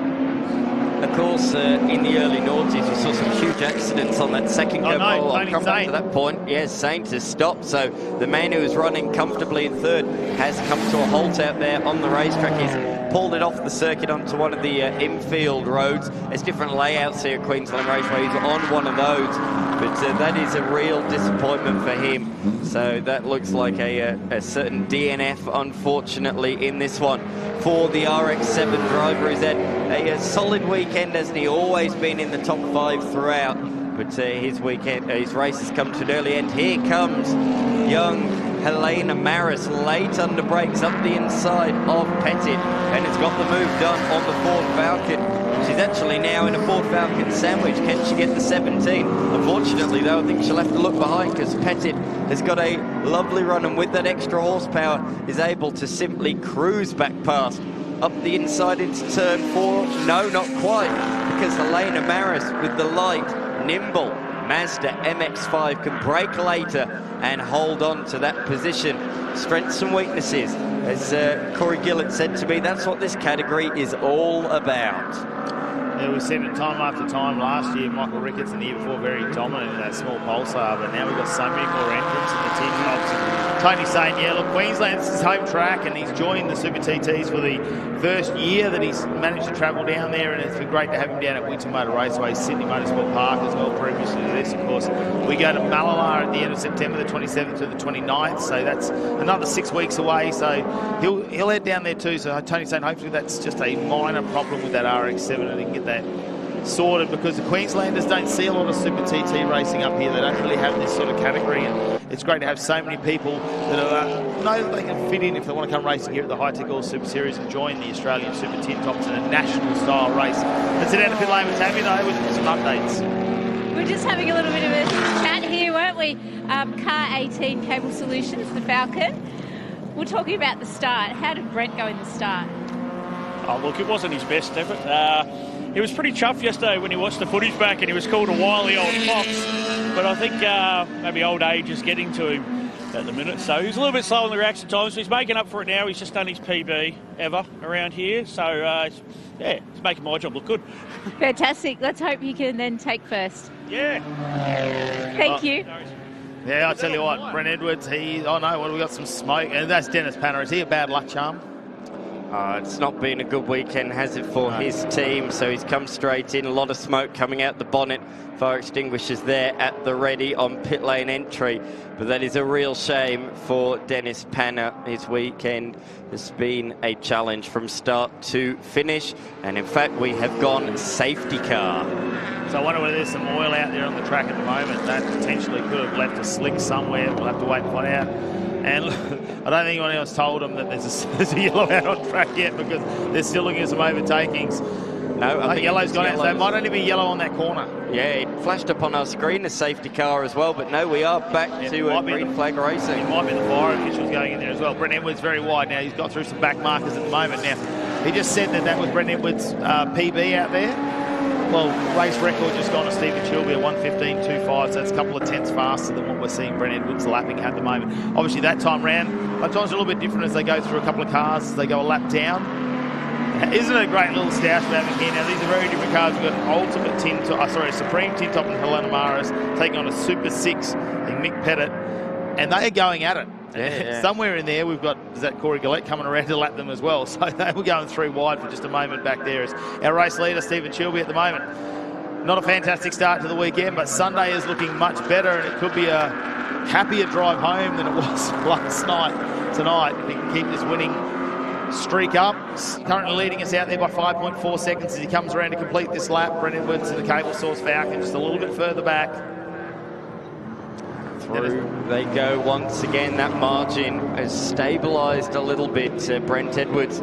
Of course, in the early noughties, we saw some huge accidents on that second go. I'll come back to that point. Yes, Saint has stopped, so the man who was running comfortably in third has come to a halt out there on the racetrack. He's pulled it off the circuit onto one of the infield roads. There's different layouts here at Queensland Raceway. He's on one of those, but that is a real disappointment for him. So that looks like a certain DNF, unfortunately, in this one. For the RX-7 driver, he's had a solid weekend, hasn't he? Always been in the top 5 throughout, but his race has come to an early end. Here comes young Helena Maris, late under brakes up the inside of Pettit, and has got the move done on the Ford Falcon. She's actually now in a Ford Falcon sandwich. Can she get the 17? Unfortunately, though, I think she'll have to look behind because Pettit has got a lovely run, and with that extra horsepower is able to simply cruise back past. Up the inside into turn 4. No, not quite, because Helena Maris with the light, nimble Mazda MX-5 can brake later and hold on to that position. Strengths and weaknesses, as Corey Gillett said to me, that's what this category is all about. Yeah, we've seen it time after time. Last year, Michael Ricketts, and the year before, very dominant in that small Pulsar, but now we've got so many more entrants in the Tin Tops. Tony's saying, yeah, look, Queensland's his home track, and he's joined the Super TTs for the first year that he's managed to travel down there, and it's been great to have him down at Winton Motor Raceway, Sydney Motorsport Park as well, previously to this, of course. We go to Mallala at the end of September, the 27th to the 29th, so that's another 6 weeks away, so he'll head down there too. So Tony's saying hopefully that's just a minor problem with that RX-7, and he can get that sorted, because the Queenslanders don't see a lot of Super TT racing up here. They don't really have this sort of category, and it's great to have so many people that know that they can fit in if they want to come racing here at the Hi-Tec Qd Super Series and join the Australian Super Tin Tops in a national style race. Let's sit down a bit late with Tammy though with some updates. We're just having a little bit of a chat here, weren't we? Car 18 Cable Solutions, the Falcon. We're talking about the start. How did Brent go in the start? Oh, look, it wasn't his best effort. He was pretty chuffed yesterday when he watched the footage back and he was called a wily old fox. But I think maybe old age is getting to him at the minute. So he's a little bit slow on the reaction time. So he's making up for it now. He's just done his PB ever around here. So, yeah, he's making my job look good. Fantastic. Let's hope he can then take first. Yeah. Thank you. Yeah, I'll tell you what, Brent Edwards, we got some smoke. And that's Dennis Panner. Is he a bad luck charm? It's not been a good weekend, has it, for his team? So he's come straight in. A lot of smoke coming out the bonnet. Fire extinguishers there at the ready on pit lane entry. But that is a real shame for Dennis Panner. His weekend has been a challenge from start to finish. And in fact, we have gone safety car. So I wonder whether there's some oil out there on the track at the moment. That potentially could have left a slick somewhere. We'll have to wait and find out. And I don't think anyone else told them that there's a yellow out on track yet, because they're still looking at some overtakings. No, I think yellow's gone out, so it might only be yellow on that corner. Yeah, it flashed up on our screen, a safety car as well, but no, we are back to green flag racing. It might be the fire officials going in there as well. Brent Edwards very wide now. He's got through some back markers at the moment now. He just said that was Brent Edwards' PB out there. Well, race record just gone to Stephen Chilby at 1:15.25, so it's a couple of tenths faster than what we're seeing Brent Edwards lapping at the moment. Obviously, that time round, sometimes a little bit different as they go through a couple of cars, as they go a lap down. Isn't it a great little stoush we're having here? Now, these are very different cars. We've got Ultimate Tin Top, Supreme Tin Top and Helena Maris taking on a Super 6 and Mick Pettit, and they are going at it. Yeah. Somewhere in there, we've got Corey Gillette coming around to lap them as well. So they were going through wide for just a moment back there. As our race leader, Stephen Chilby, at the moment. Not a fantastic start to the weekend, but Sunday is looking much better, and it could be a happier drive home than it was last night. Tonight, if he can keep this winning streak up. Currently leading us out there by 5.4 seconds as he comes around to complete this lap. Brent Edwards and the Cable Source Falcon just a little bit further back. Through they go once again. That margin has stabilised a little bit. Brent Edwards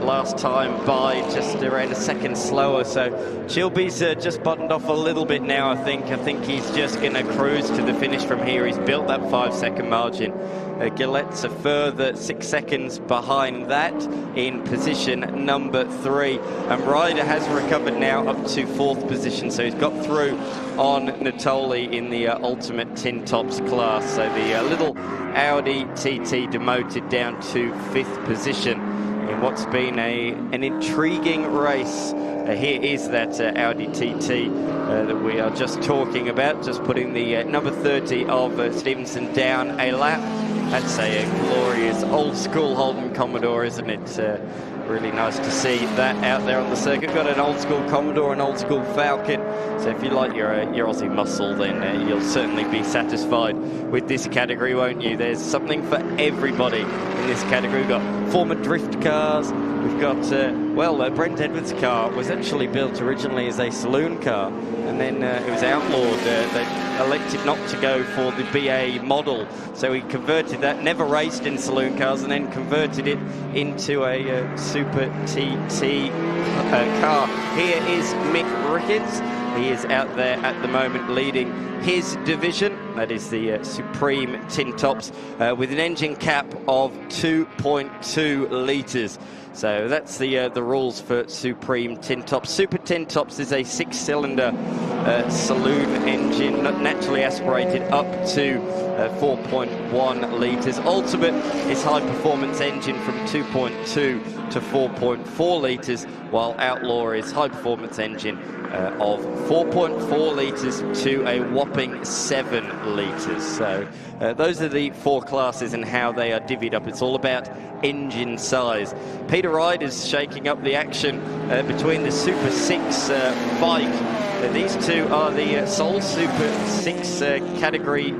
last time by just around a second slower, so Chilby's just buttoned off a little bit now. I think he's just going to cruise to the finish from here. He's built that 5-second margin. Gillette's a further 6 seconds behind that in position number 3, and Ryder has recovered now up to 4th position, so he's got through on Natoli in the Ultimate Tin Tops class. So the little Audi TT demoted down to 5th position in what's been an intriguing race. Here is that Audi TT that we are just talking about, just putting the number 30 of Stevenson down a lap. That's a glorious old school Holden Commodore, isn't it? Really nice to see that out there on the circuit. Got an old school Commodore, an old school Falcon. So if you like your Aussie muscle, then you'll certainly be satisfied with this category, won't you? There's something for everybody in this category. We've got former drift cars. We've got, Brent Edwards' car was actually built originally as a saloon car, and then it was outlawed. They elected not to go for the BA model, so he converted that, never raced in saloon cars, and then converted it into a Super TT car. Here is Mick Ricketts. He is out there at the moment leading his division. That is the Supreme Tin Tops with an engine cap of 2.2 litres. So that's the rules for Supreme Tin Tops. Super Tin Tops is a 6-cylinder saloon engine, naturally aspirated up to 4.1 litres. Ultimate is high-performance engine from 2.2 to 4.4 litres, while Outlaw is high-performance engine of 4.4 litres to a whopping 7 litres. So those are the 4 classes and how they are divvied up. It's all about engine size. Peter Ryder's shaking up the action between the Super 6 bike. These two are the sole Super 6 category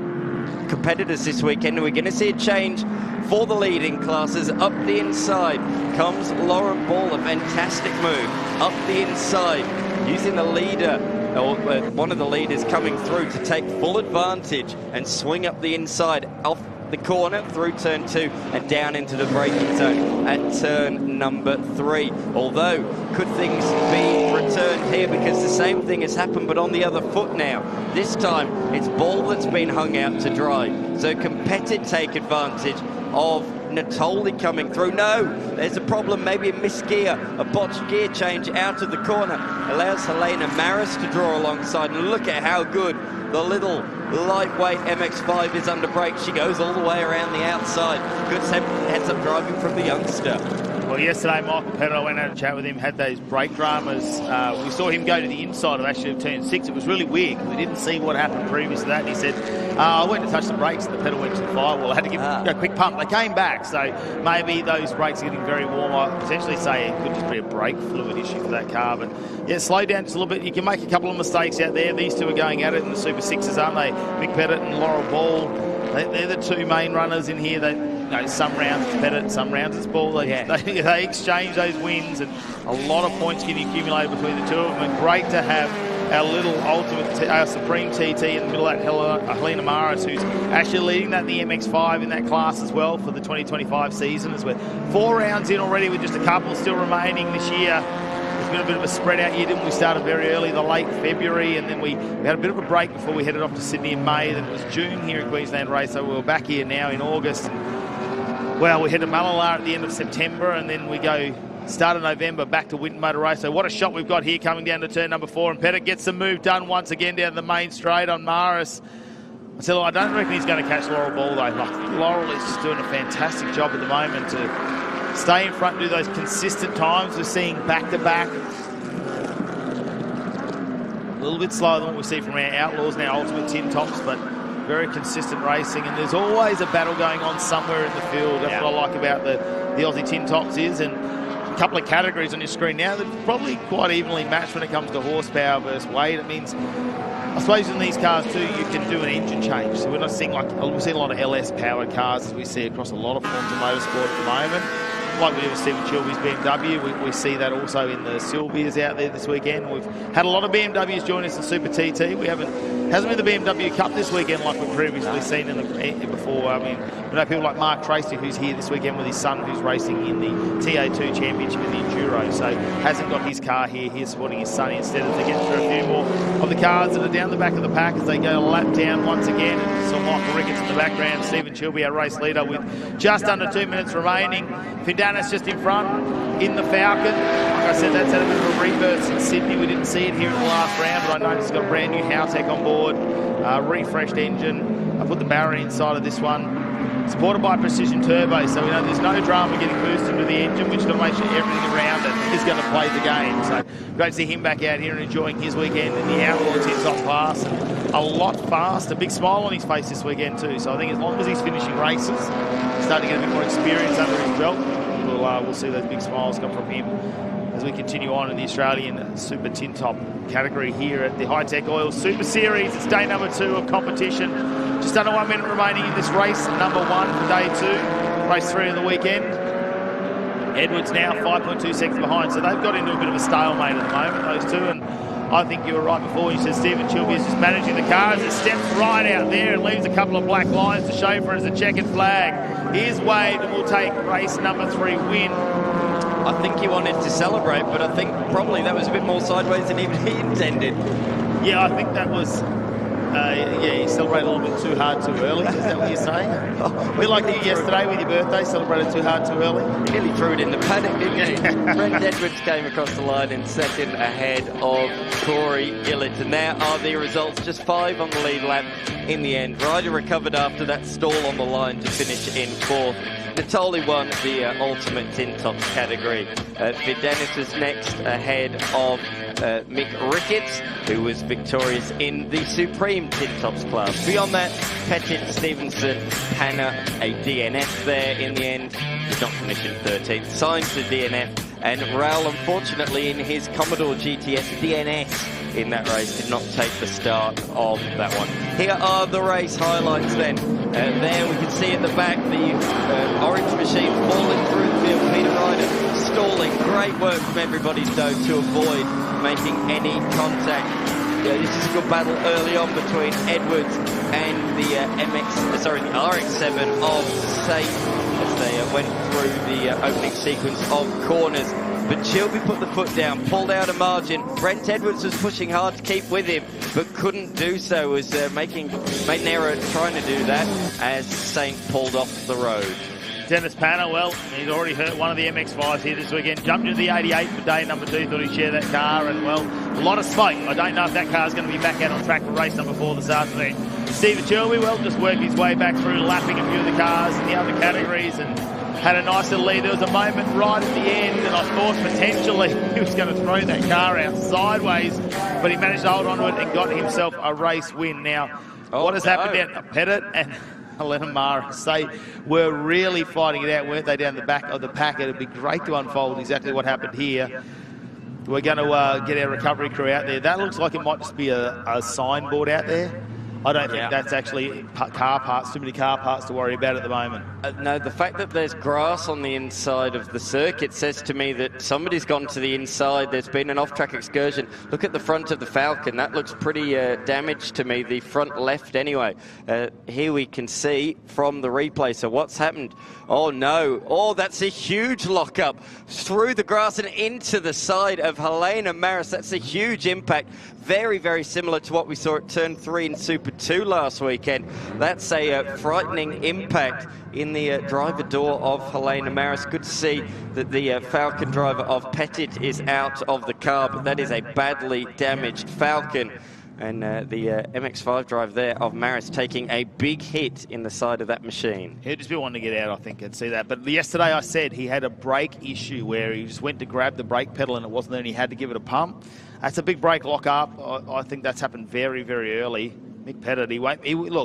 competitors this weekend, and we're going to see a change for the leading classes. Up the inside comes Lauren Ball, a fantastic move up the inside, using the leader, or one of the leaders coming through to take full advantage and swing up the inside off the corner through turn 2 and down into the braking zone at turn number 3. Although, could things be returned here, because the same thing has happened but on the other foot now. This time it's ball that's been hung out to dry. So can Pettit take advantage of Natoli coming through? No, there's a problem, maybe a missed gear, a botched gear change out of the corner. Allows Helena Maris to draw alongside, and look at how good the little lightweight MX-5 is under brake. She goes all the way around the outside. Good heads up driving from the youngster. Well, yesterday, Michael Pettit, I went out and chat with him, had those brake dramas. We saw him go to the inside of turn 6. It was really weird because we didn't see what happened previous to that. And he said, I went to touch the brakes and the pedal went to the firewall. I had to give a quick pump. They came back, so maybe those brakes are getting very warm. I potentially say it could just be a brake fluid issue for that car. But yeah, slow down just a little bit. You can make a couple of mistakes out there. These two are going at it in the Super 6s, aren't they? Mick Pettit and Laurel Ball. They're the two main runners in here. Some rounds it's Pettit, some rounds it's Ball. They exchange those wins, and a lot of points getting accumulated between the two of them. And great to have our little our Supreme TT in the middle of that, Helena Maris, who's actually leading that in the MX-5 in that class as well for the 2025 season, as we're 4 rounds in already with just a couple still remaining this year. It's been a bit of a spread out year, didn't we? We started very early, the late February, and then we had a bit of a break before we headed off to Sydney in May. Then it was June here at Queensland Raceway. So we were back here now in August. And, well, we head to Mallala at the end of September, and then we go start of November back to Winton Motor Race. So what a shot we've got here coming down to turn number 4. And Pettit gets the move done once again down the main straight on Maris. So I don't reckon he's going to catch Laurel Ball, though. Laurel is just doing a fantastic job at the moment to stay in front and do those consistent times. We're seeing back-to-back. A little bit slower than what we see from our Outlaws now, Ultimate Tin Tops, but very consistent racing. And there's always a battle going on somewhere in the field. That's what I like about the Aussie Tin Tops is. And a couple of categories on your screen now that are probably quite evenly matched when it comes to horsepower versus weight. It means, I suppose in these cars too, you can do an engine change. So we're not seeing we're seeing a lot of LS powered cars as we see across a lot of forms of motorsport at the moment. Like we do with Stephen Chilby's BMW, we see that also in the Sylvias out there this weekend. We've had a lot of BMWs join us in Super TT. Hasn't been the BMW Cup this weekend like we've previously seen before. I mean, we know people like Mark Tracy, who's here this weekend with his son, who's racing in the TA2 Championship in the Enduro. So hasn't got his car here. He's supporting his son instead, as they get through a few more of the cars that are down the back of the pack as they go a lap down once again. So Michael Ricketts in the background, Stephen Chilby, our race leader, with just under 2 minutes remaining. Fidanis just in front in the Falcon. Like I said, that's had a bit of a reverse in Sydney. We didn't see it here in the last round, but I noticed it's got a brand new Hi-Tec on board, refreshed engine. I put the battery inside of this one, supported by Precision Turbo, so we know there's no drama getting boosted into the engine, which will make sure everything around it is going to play the game. So great to see him back out here and enjoying his weekend in the Outlaw Tin Top class. A lot faster, big smile on his face this weekend too. So I think as long as he's finishing races, starting to get a bit more experience under his belt, we'll see those big smiles come from him as we continue on in the Australian Super Tin Top category here at the Hi-Tec Oil Super Series. It's day number 2 of competition. Just under 1 minute remaining in this race, number 1 for day 2, race 3 of the weekend. Edwards now 5.2 seconds behind, so they've got into a bit of a stalemate at the moment, those two. And I think you were right before you said Stephen Chilby is just managing the car as it steps right out there and leaves a couple of black lines to show for it as a checkered flag. Here's waved and will take race number 3 win. I think he wanted to celebrate, but I think probably that was a bit more sideways than even he intended. Yeah, I think that was, he celebrated a little bit too hard too early. Is that what you're saying? A bit like you yesterday with your birthday, celebrated too hard too early. He nearly threw it in the paddock, didn't he? Brent Edwards came across the line in second ahead of Corey Gillett. And there are the results, just 5 on the lead lap in the end. Ryder recovered after that stall on the line to finish in 4th. Natoli won the Ultimate Tin Tops category. Fidenis was next ahead of Mick Ricketts, who was victorious in the Supreme Tin Tops class. Beyond that, Pettit, Stevenson, Hannah, a DNF there in the end. Did not finish in 13th. Signed to DNF. And Raul, unfortunately, in his Commodore GTS DNS in that race, did not take the start of that one. Here are the race highlights then. There we can see at the back the orange machine falling through the field. Peter Ryder stalling. Great work from everybody, though, to avoid making any contact. this is a good battle early on between Edwards and the the RX-7 of Safe as they went through the opening sequence of corners. But Chilby put the foot down, pulled out a margin. Brent Edwards was pushing hard to keep with him, but couldn't do so. Was made an error trying to do that as Saint pulled off the road. Dennis Panner, well, he's already hurt one of the MX-5s here this weekend. Jumped into the 88 for day number 2, thought he'd share that car, and, well, a lot of smoke. I don't know if that car's going to be back out on track for race number 4 this afternoon. Stephen Chilby, well, just worked his way back through, lapping a few of the cars in the other categories, and had a nice little lead. There was a moment right at the end, and I thought potentially he was going to throw that car out sideways, but he managed to hold on to it and got himself a race win. Now, what has happened there? Pettit and Helena Maris, they were really fighting it out, weren't they, down the back of the pack? It'd be great to unfold exactly what happened here. We're going to get our recovery crew out there. That looks like it might just be a signboard out there. I don't think that's actually car parts, too many car parts to worry about at the moment. No, the fact that there's grass on the inside of the circuit says to me that somebody's gone to the inside. There's been an off-track excursion. Look at the front of the Falcon. That looks pretty damaged to me, the front left anyway. Here we can see from the replay. So what's happened? Oh, no. Oh, that's a huge lockup through the grass and into the side of Helena Maris. That's a huge impact. Very, very similar to what we saw at Turn 3 in Super 2 last weekend. That's a frightening impact in the driver door of Helena Maris. Good to see that the Falcon driver of Pettit is out of the car, but that is a badly damaged Falcon. And the MX-5 driver there of Maris taking a big hit in the side of that machine. He'd just be wanting to get out, I think, and see that. But yesterday I said he had a brake issue where he just went to grab the brake pedal and it wasn't there and he had to give it a pump. That's a big brake lock-up. I think that's happened very, very early. Mick Pettit,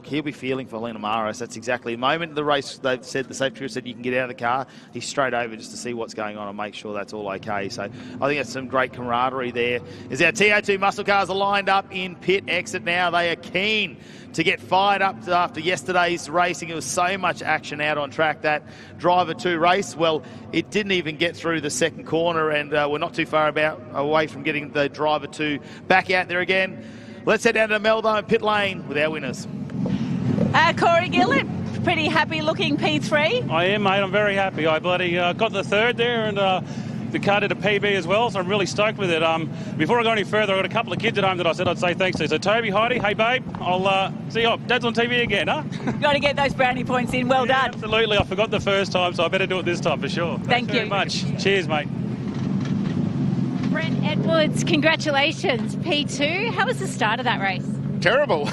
he'll be feeling for Helena Maris. That's exactly the moment of the race. They've said, the safety crew said you can get out of the car. He's straight over just to see what's going on and make sure that's all okay. So I think that's some great camaraderie there. As our TA2 muscle cars are lined up in pit exit now, they are keen to get fired up after yesterday's racing. There was so much action out on track. That driver 2 race, well, it didn't even get through the second corner, and we're not too far away from getting the driver 2 back out there again. Let's head down to Melbourne pit lane with our winners. Corey Gillett, pretty happy looking P3. I am, mate. I'm very happy. I bloody got the third there, and the car did a PB as well, so I'm really stoked with it. Before I go any further, I've got a couple of kids at home that I said I'd say thanks to. So Toby, Heidi, hey babe, I'll see you. Dad's on TV again, huh? Got to get those brownie points in. Well done. Absolutely. I forgot the first time, so I better do it this time for sure. Thank you very much. Cheers, mate. Brent Edwards, congratulations, P2. How was the start of that race? Terrible.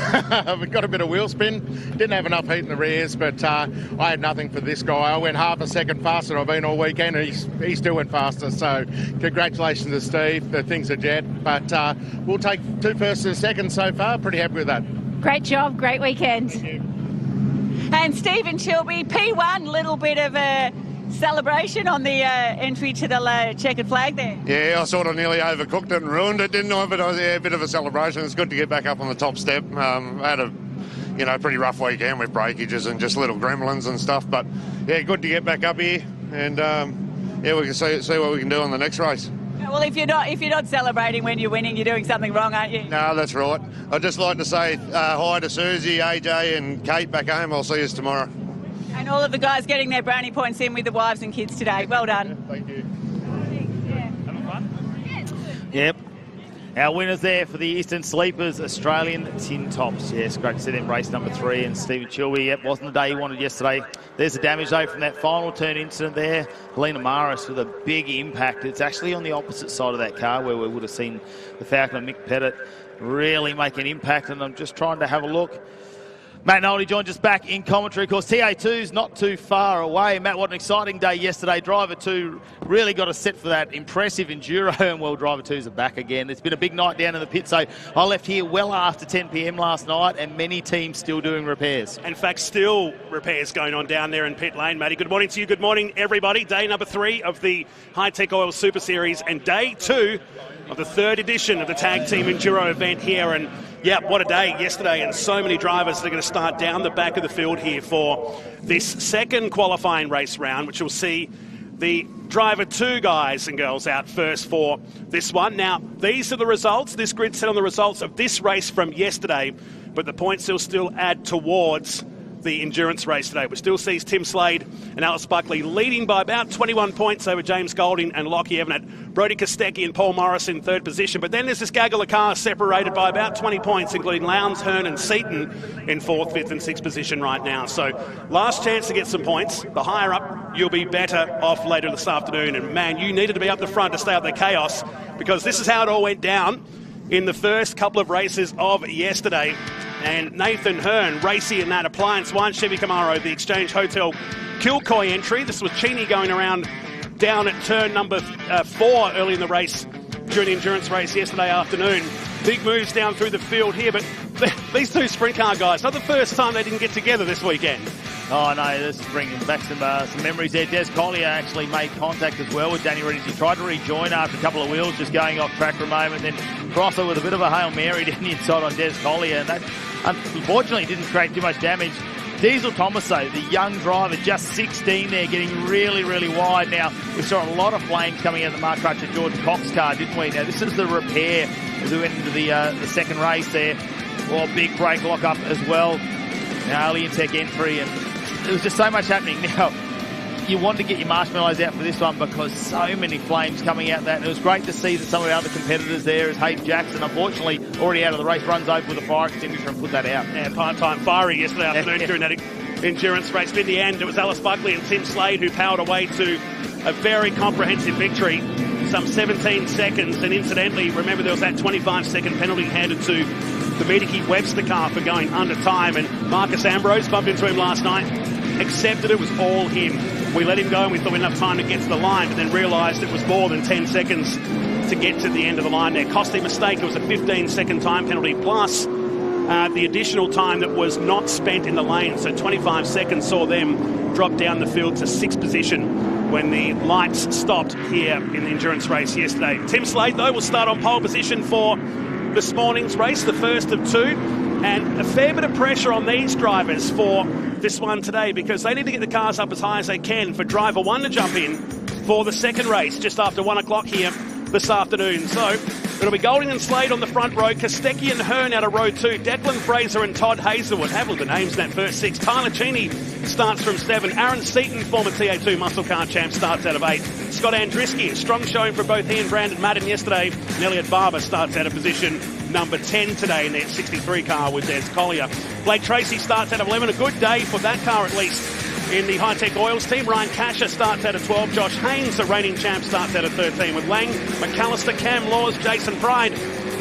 We've got a bit of wheel spin. Didn't have enough heat in the rears, but I had nothing for this guy. I went half a second faster than I've been all weekend, and he still went faster. So congratulations to Steve. The thing's a jet. But we'll take 2 firsts and 2nd so far. Pretty happy with that. Great job. Great weekend. Thank you. And Stephen Chilby, P1, little bit of a celebration on the entry to the checkered flag there. Yeah, I sort of nearly overcooked it and ruined it, didn't I? But a bit of a celebration. It's good to get back up on the top step. I had a pretty rough weekend with breakages and just little gremlins and stuff. But yeah, good to get back up here, and we can see what we can do on the next race. Well, if you're not celebrating when you're winning, you're doing something wrong, aren't you? No, that's right. I'd just like to say hi to Susie, AJ, and Kate back home. I'll see you tomorrow. And all of the guys getting their brownie points in with the wives and kids today. Well done. Thank you. Having fun? Yep. Our winners there for the Eastern Sleepers, Australian Tin Tops. Yes, great to see them race number 3. And Stephen Chilby, yep, wasn't the day he wanted yesterday. There's the damage, though, from that final turn incident there. Helena Maris with a big impact. It's actually on the opposite side of that car where we would have seen the Falcon and Mick Pettit really make an impact. And I'm just trying to have a look. Matt Noldy joins us back in commentary. Of course, TA2's not too far away. Matt, what an exciting day yesterday. Driver 2 really got us set for that impressive Enduro, and well, Driver 2's are back again. It's been a big night down in the pit, so I left here well after 10 p.m. last night, and many teams still doing repairs. In fact, still repairs going on down there in pit lane, Matty. Good morning to you. Good morning, everybody. Day number 3 of the Hi-Tec Oil Super Series, and day 2 of the 3rd edition of the Tag Team Enduro event here. And yeah, what a day yesterday, and so many drivers that are going to start down the back of the field here for this second qualifying race round, which will see the driver 2 guys and girls out first for this one. Now, these are the results. This grid set on the results of this race from yesterday, but the points will still add towards the endurance race today, which still sees Tim Slade and Alice Buckley leading by about 21 points over James Golding and Lockie Evanet. Brodie Kostecki and Paul Morris in third position, but then there's this gaggle of cars separated by about 20 points, including Lowndes, Hearn and Seaton in fourth, fifth and sixth position right now. So last chance to get some points. The higher up, you'll be better off later this afternoon. And man, you needed to be up the front to stay out the chaos, because this is how it all went down in the first couple of races of yesterday. And Nathan Hearn, racy in that Appliance 1 Chevy Camaro, the Exchange Hotel Kilcoy entry. This was Cheney going around down at turn number 4 early in the race during the endurance race yesterday afternoon. Big moves down through the field here, but these two sprint car guys, not the first time they didn't get together this weekend. Oh no, this is bringing back some memories there. Des Collier actually made contact as well with Danny Reddings. He tried to rejoin after a couple of wheels just going off track for a moment, then crosser with a bit of a Hail Mary down the inside on Des Collier, and that unfortunately didn't create too much damage. Diesel Thomas, though, the young driver, just 16 there, getting really, really wide. Now, we saw a lot of flames coming out of the Mark Crutcher Jordan Cox car, didn't we? Now, this is the repair as we went into the second race there. Oh, big brake lock up as well. Now, Elliot entry, and there was just so much happening. Now, you want to get your marshmallows out for this one because so many flames coming out that. And it was great to see that some of our other competitors there, as Hayden Jackson, unfortunately, already out of the race, runs over with a fire extinguisher and put that out. Yeah, part-time fiery yesterday afternoon during that endurance race. But in the end, it was Alice Buckley and Tim Slade who powered away to a very comprehensive victory. Some 17 seconds. And incidentally, remember there was that 25-second penalty handed to the Medicare Webster car for going under time. And Marcus Ambrose bumped into him last night, accepted it was all him. We let him go and we thought we had enough time to get to the line, but then realised it was more than 10 seconds to get to the end of the line there. Costly mistake. It was a 15-second time penalty plus the additional time that was not spent in the lane. So 25 seconds saw them drop down the field to 6th position when the lights stopped here in the endurance race yesterday. Tim Slade, though, will start on pole position for this morning's race, the first of 2. And a fair bit of pressure on these drivers for this one today, because they need to get the cars up as high as they can for driver 1 to jump in for the second race just after 1 o'clock here this afternoon. So it'll be Golding and Slade on the front row, Kostecki and Hearn out of row 2, Declan Fraser and Todd Hazelwood. Have a look at the names in that first 6. Tyler Cheney starts from 7. Aaron Seaton, former TA2 muscle car champ, starts out of 8. Scott Andriski, a strong showing for both he and Brandon Madden yesterday. And Elliot Barbour starts out of position number 10 today in their 63 car with Des Collier. Blake Tracy starts out of 11. A good day for that car, at least, in the Hi-Tec Oils team. Ryan Casher starts out of 12. Josh Haynes, the reigning champ, starts out of 13 with Lang, McAllister, Cam Laws, Jason Pride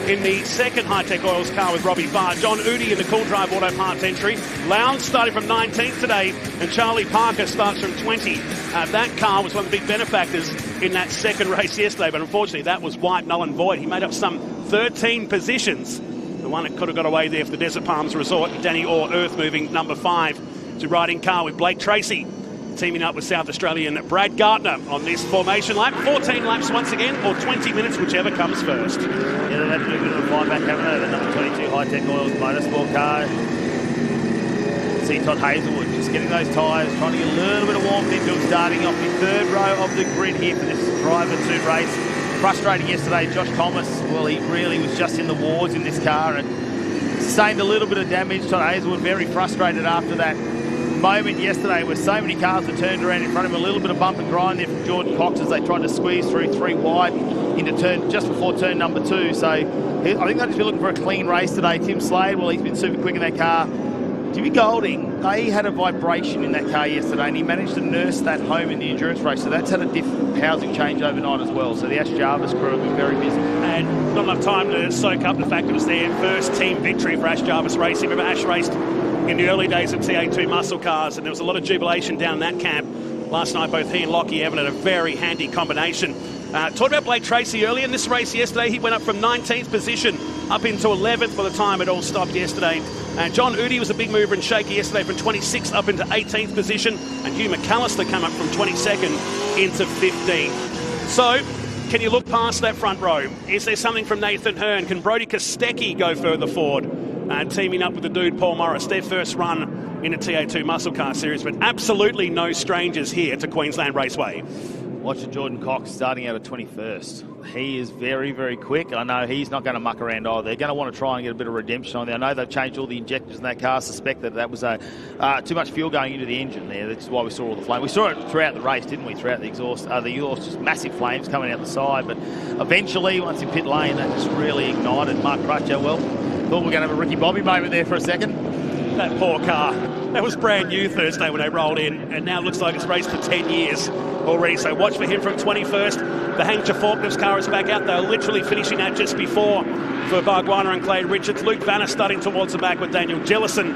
in the second Hi-Tec Oils car with Robbie Farr. John Udi in the Cool Drive Auto Parts entry. Lowndes starting from 19th today, and Charlie Parker starts from 20. That car was one of the big benefactors in that second race yesterday, but unfortunately that was white, null and void. He made up some 13 positions. The one that could have got away there for the Desert Palms Resort. Danny Orr, Earth moving number 5 to riding car with Blake Tracy, teaming up with South Australian Brad Gardner on this formation lap. 14 laps once again, or 20 minutes, whichever comes first. Yeah, they've had to do a bit of a fly back, haven't they? The number 22 Hi-Tec Oils motorsport car. See Todd Hazelwood just getting those tyres, trying to get a little bit of warmth into him, starting off the third row of the grid here for this driver 2 race. Frustrating yesterday, Josh Thomas, well, he really was just in the wards in this car and sustained a little bit of damage. Todd Hazelwood very frustrated after that moment yesterday where so many cars had turned around in front of him. A little bit of bump and grind there from Jordan Cox as they tried to squeeze through 3 wide into turn just before turn number 2. So I think they'll just be looking for a clean race today. Tim Slade, well, he's been super quick in that car. Jimmy Golding, they had a vibration in that car yesterday and he managed to nurse that home in the endurance race. So that's had a different housing change overnight as well. So the Ash Jarvis crew have been very busy. And not enough time to soak up the fact it was their first team victory for Ash Jarvis Racing. Remember, Ash raced in the early days of TA2 muscle cars, and there was a lot of jubilation down that camp. Last night, both he and Lockie Evan had a very handy combination. Talked about Blake Tracy earlier in this race yesterday. He went up from 19th position up into 11th by the time it all stopped yesterday. John Udi was a big mover and shaker yesterday from 26th up into 18th position. And Hugh McAllister came up from 22nd into 15th. So, can you look past that front row? Is there something from Nathan Hearn? Can Brodie Kostecki go further forward? Teaming up with the dude Paul Morris, their first run in a TA2 muscle car series, but absolutely no strangers here to Queensland Raceway. Watching Jordan Cox starting out at 21st. He is very, very quick. I know he's not going to muck around either. They're going to want to try and get a bit of redemption on there. I know they've changed all the injectors in that car. I suspect that was too much fuel going into the engine there. That's why we saw all the flame. We saw it throughout the race, didn't we? Throughout the exhaust, just massive flames coming out the side. But eventually, once in pit lane, that just really ignited. Mark Crutcher, well, thought we were going to have a Ricky Bobby moment there for a second. That poor car. That was brand new Thursday when they rolled in, and now it looks like it's raced for 10 years already. So watch for him from 21st. The Hank Forklifts car is back out. They're literally finishing that just before for Bargwanna and Clay Richards. Luke Vanner starting towards the back with Daniel Jellison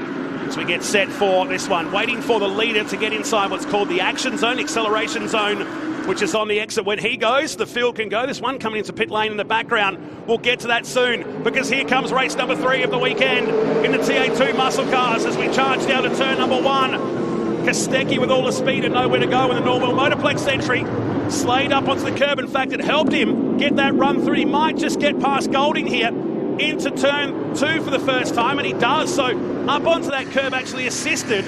as we get set for this one. Waiting for the leader to get inside what's called the action zone, acceleration zone, which is on the exit. When he goes, the field can go. There's one coming into pit lane in the background. We'll get to that soon, because here comes race number 3 of the weekend in the TA2 muscle cars as we charge down to turn number 1. Kostecki with all the speed and nowhere to go in the normal motorplex entry. Slayed up onto the curb. In fact, it helped him get that run through. He might just get past Golding here into turn 2 for the first time, and he does. So up onto that curb, actually assisted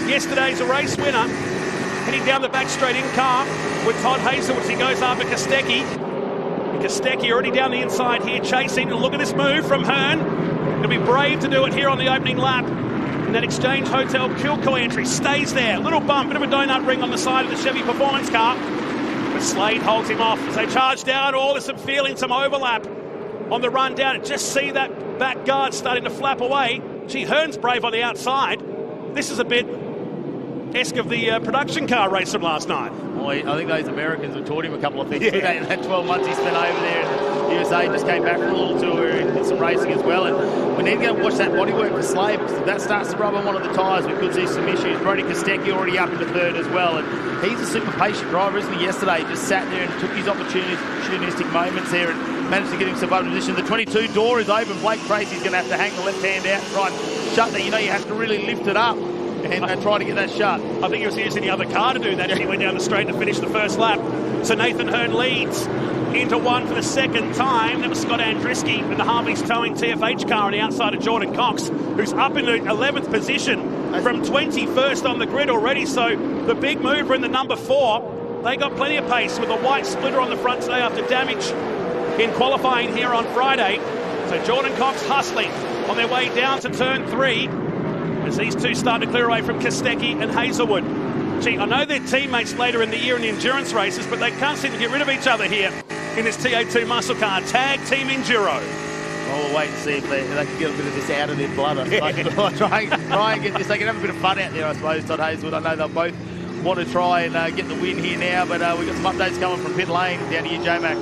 yesterday's race winner. Heading down the back straight in car with Todd Hazelwood as he goes after Kostecki. Kostecki already down the inside here, chasing. And look at this move from Hearn. He'll be brave to do it here on the opening lap. And that Exchange Hotel Kilcoy entry stays there. Little bump, bit of a donut ring on the side of the Chevy Performance car. But Slade holds him off as they charge down. Oh, there's some feeling, some overlap on the run down. Just see that back guard starting to flap away. Gee, Hearn's brave on the outside. This is a bit esque of the production car race from last night. Well, I think those Americans have taught him a couple of things. Yeah. In that 12 months he spent over there in the USA, just came back for a little tour and some racing as well. And we need to go watch that bodywork for Slade, because if that starts to rub on one of the tyres, we could see some issues. Brody Kostecki already up into 3rd as well. And he's a super patient driver, isn't he? Yesterday, he just sat there and took his opportunistic moments there and managed to get himself up in position. The 22 door is open. Blake Tracy's going to have to hang the left hand out and try and shut that. You know, you have to really lift it up and try to get that shut. I think he was using the other car to do that as he went down the straight to finish the first lap. So Nathan Hearn leads into 1 for the second time. That was Scott Andriski and the Harvey's towing TFH car on the outside of Jordan Cox, who's up in the 11th position from 21st on the grid already. So the big mover in the number 4, they got plenty of pace with a white splitter on the front today after damage in qualifying here on Friday. So Jordan Cox hustling on their way down to turn 3 as these two start to clear away from Kostecki and Hazelwood. Gee, I know they're teammates later in the year in the endurance races, but they can't seem to get rid of each other here in this TA2 muscle car tag team enduro. Well, we'll wait and see if they can get a bit of this out of their blood. Try and get this. They can have a bit of fun out there, I suppose, Todd Hazelwood. I know they'll both want to try and get the win here now, but we've got some updates coming from pit lane down to you, J-Mac.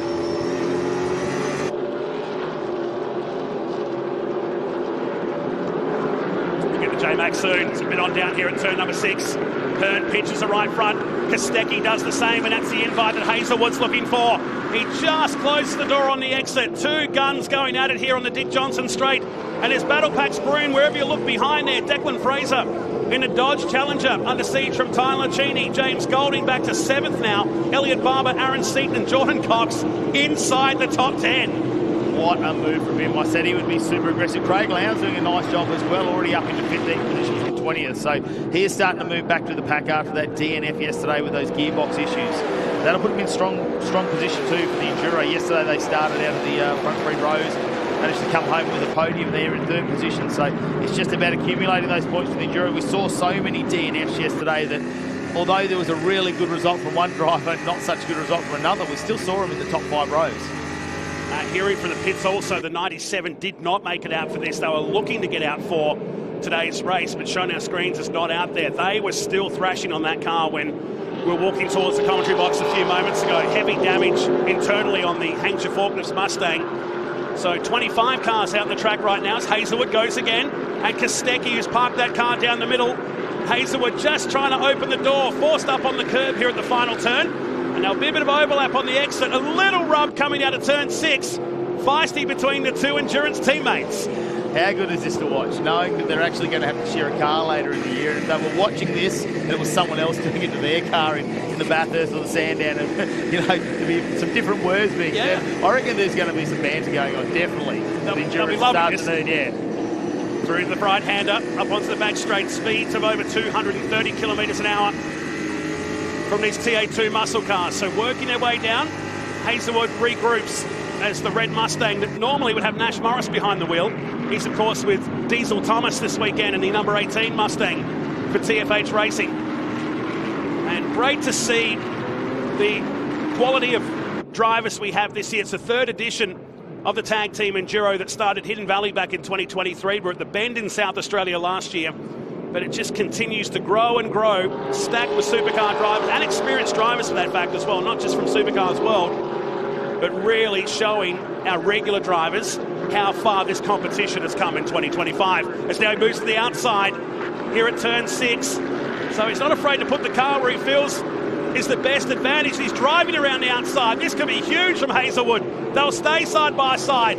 J-Mac soon. It's a bit on down here at turn number 6. Hearn pitches the right front. Kostecki does the same, and that's the invite that Hazelwood's looking for. He just closes the door on the exit. 2 guns going at it here on the Dick Johnson straight. And there's battle packs brewing wherever you look behind there. Declan Fraser in a Dodge Challenger under siege from Tyler Cheney. James Golding back to 7th now. Elliot Barbour, Aaron Seaton and Jordan Cox inside the top 10. What a move from him. I said he would be super aggressive. Craig Lowndes doing a nice job as well, already up into 15th position from 20th. So he is starting to move back to the pack after that DNF yesterday with those gearbox issues. That'll put him in strong position too for the Enduro. Yesterday they started out of the front 3 rows, managed to come home with a podium there in 3rd position. So it's just about accumulating those points for the Enduro. We saw so many DNFs yesterday that although there was a really good result from one driver and not such a good result from another, we still saw him in the top 5 rows. Hearing from the pits also, the 97 did not make it out for this. They were looking to get out for today's race, but shown our screens is not out there. They were still thrashing on that car when we were walking towards the commentary box a few moments ago. Heavy damage internally on the Hank Forklifts Mustang. So 25 cars out on the track right now as Hazelwood goes again. And Kostecki, who's parked that car down the middle. Hazelwood just trying to open the door, forced up on the curb here at the final turn. And there'll be a bit of overlap on the exit. A little rub coming out of turn 6. Feisty between the 2 endurance teammates. How good is this to watch, knowing that they're actually going to have to share a car later in the year? And they were watching this, and it was someone else doing it to their car in the Bathurst or the Sandown. And, you know, there'll be some different words being said. I reckon there's going to be some banter going on, definitely. They'll be loving this. Through the right-hander, up onto the back straight, speeds of over 230 kilometres an hour. from these TA2 muscle cars. So working their way down, Hazelwood regroups as the red Mustang that normally would have Nash Morris behind the wheel. He's, of course, with Diesel Thomas this weekend in the number 18 Mustang for TFH Racing. And great to see the quality of drivers we have this year. It's the third edition of the Tag Team Enduro that started Hidden Valley back in 2023. We're at the Bend in South Australia last year, but it just continues to grow and grow, stacked with supercar drivers and experienced drivers for that fact as well, not just from Supercars World, but really showing our regular drivers how far this competition has come in 2025. As now he moves to the outside here at turn 6. So he's not afraid to put the car where he feels is the best advantage. He's driving around the outside. This could be huge from Hazelwood. They'll stay side by side.